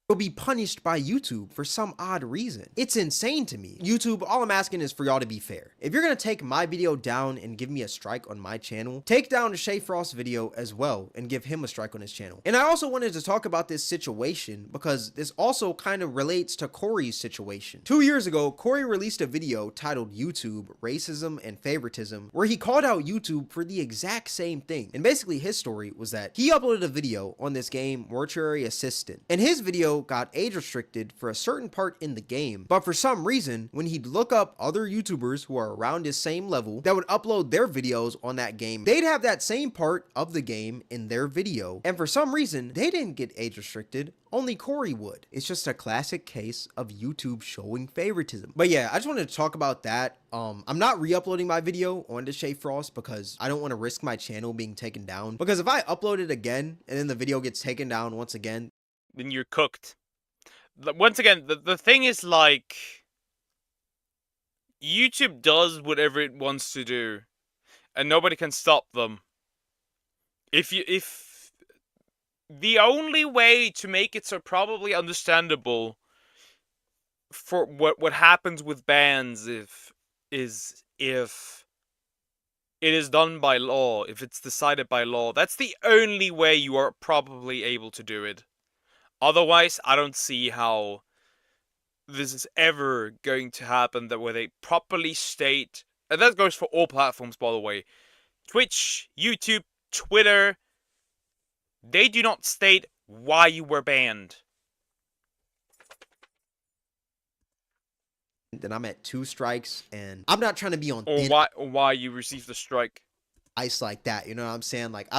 will be punished by YouTube for some odd reason. It's insane to me. YouTube, all I'm asking is for y'all to be fair. If you're gonna take my video down and give me a strike on my channel, take down the Deshae Frost video as well and give him a strike on his channel. And I also wanted to talk about this situation because this also kind of relates to Corey's situation. 2 years ago, Corey released a video titled YouTube, Racism and Favoritism, where he called out YouTube for the exact same thing. And basically his story was that he uploaded a video on this game, Mortuary Assistant, and his video got age restricted for a certain part in the game, but for some reason, when he'd look up other YouTubers who are around his same level that would upload their videos on that game, they'd have that same part of the game in their video, and for some reason, they didn't get age restricted. Only Corey would. It's just a classic case of YouTube showing favoritism. But yeah, I just wanted to talk about that. I'm not re-uploading my video on Deshae Frost because I don't want to risk my channel being taken down. Because if I upload it again and then the video gets taken down once again, then you're cooked. Once again, the thing is, like, YouTube does whatever it wants to do, and nobody can stop them. If the only way to make it so probably understandable for what happens with bans is if it is done by law, if it's decided by law, that's the only way you are probably able to do it. Otherwise, I don't see how this is ever going to happen, that where they properly state, and that goes for all platforms, by the way, Twitch, YouTube, Twitter, they do not state why you were banned. then I'm at 2 strikes, and I'm not trying to be on or why you received the strike. Ice like that, you know what I'm saying? Like,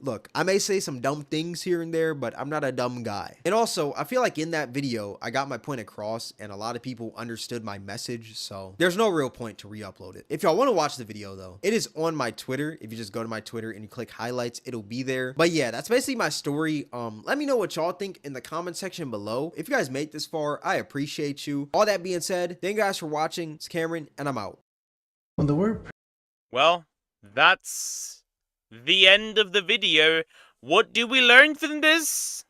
look, I may say some dumb things here and there, but I'm not a dumb guy. And also, I feel like in that video, I got my point across and a lot of people understood my message, so there's no real point to re-upload it. If y'all want to watch the video though, it is on my Twitter. If you just go to my Twitter and you click highlights, it'll be there. But yeah, that's basically my story. Let me know what y'all think in the comment section below. If you guys made this far, I appreciate you. All that being said, thank you guys for watching. It's Cameron, and I'm out. Well, that's the end of the video. What do we learn from this?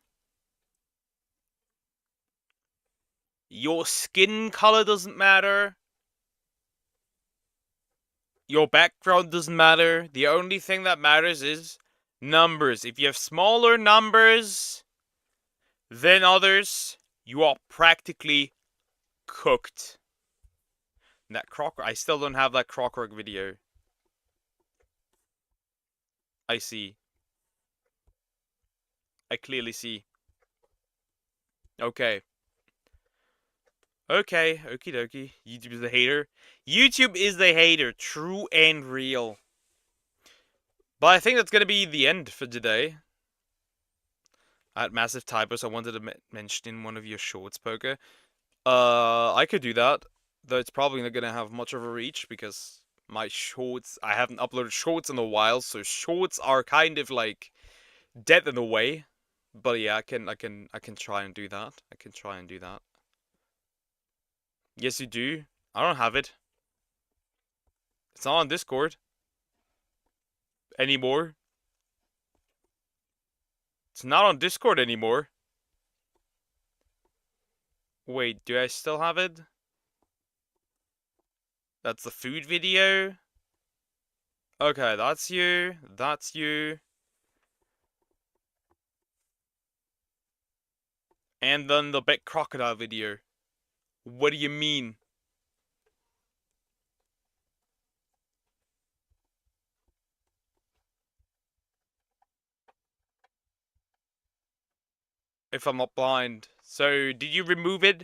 Your skin color doesn't matter. Your background doesn't matter. The only thing that matters is numbers. If you have smaller numbers than others, you are practically cooked. And that I still don't have that Crockrock video. I see. I clearly see. Okay. Okay, okie dokie. YouTube is the hater. YouTube is the hater, true and real. But I think that's going to be the end for today. I had massive typos I wanted to mention in one of your shorts, Poker. I could do that, though it's probably not going to have much of a reach because my shorts, I haven't uploaded shorts in a while, so shorts are kind of like dead in a way. But yeah, I can try and do that. I can try and do that. Yes, you do. I don't have it. It's not on Discord anymore. It's not on Discord anymore. Wait, do I still have it? That's the food video. Okay, that's you. That's you. And then the big crocodile video. What do you mean? if I'm not blind. So, did you remove it?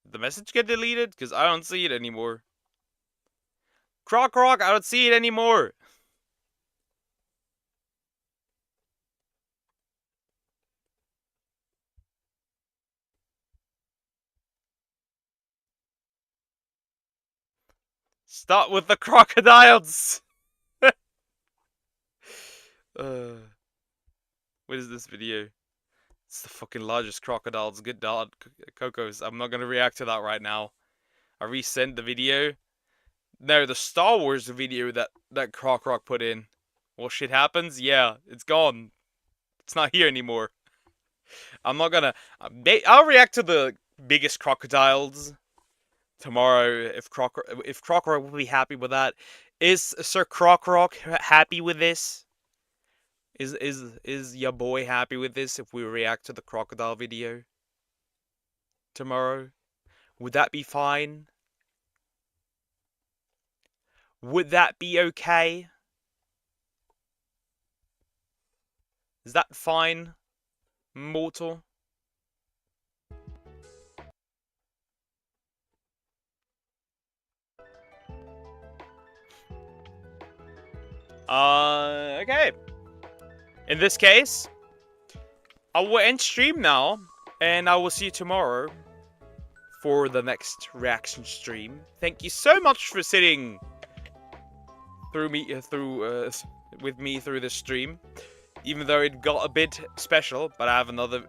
Did the message get deleted? Because I don't see it anymore. Croc, I don't see it anymore. Stop with the crocodiles! What is this video? It's the fucking largest crocodiles. Good dog, Cocos. I'm not gonna react to that right now. I resent the video. No, the Star Wars video that Croc put in. Well, shit happens. Yeah, it's gone. It's not here anymore. I'm not gonna. I'll react to the biggest crocodiles tomorrow. If Croc will be happy with that. Is Sir Croc happy with this? Is your boy happy with this if we react to the crocodile video tomorrow? Would that be fine? Would that be okay? Is that fine, mortal? Okay. In this case, I will end stream now, and I will see you tomorrow for the next reaction stream. Thank you so much for sitting with me through this stream, even though it got a bit special. But I have another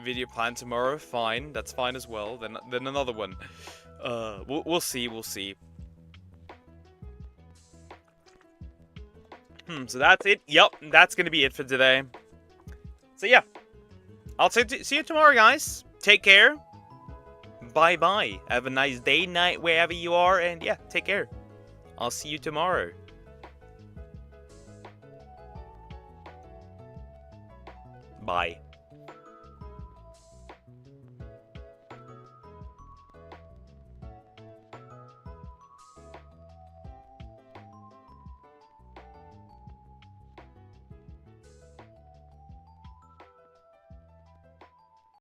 video planned tomorrow. Fine, that's fine as well. Then another one. We'll see. So that's it. Yep, that's gonna be it for today. So yeah, I'll see you tomorrow, guys. Take care. Bye-bye. Have a nice day, night, wherever you are, and yeah, take care. I'll see you tomorrow. Bye.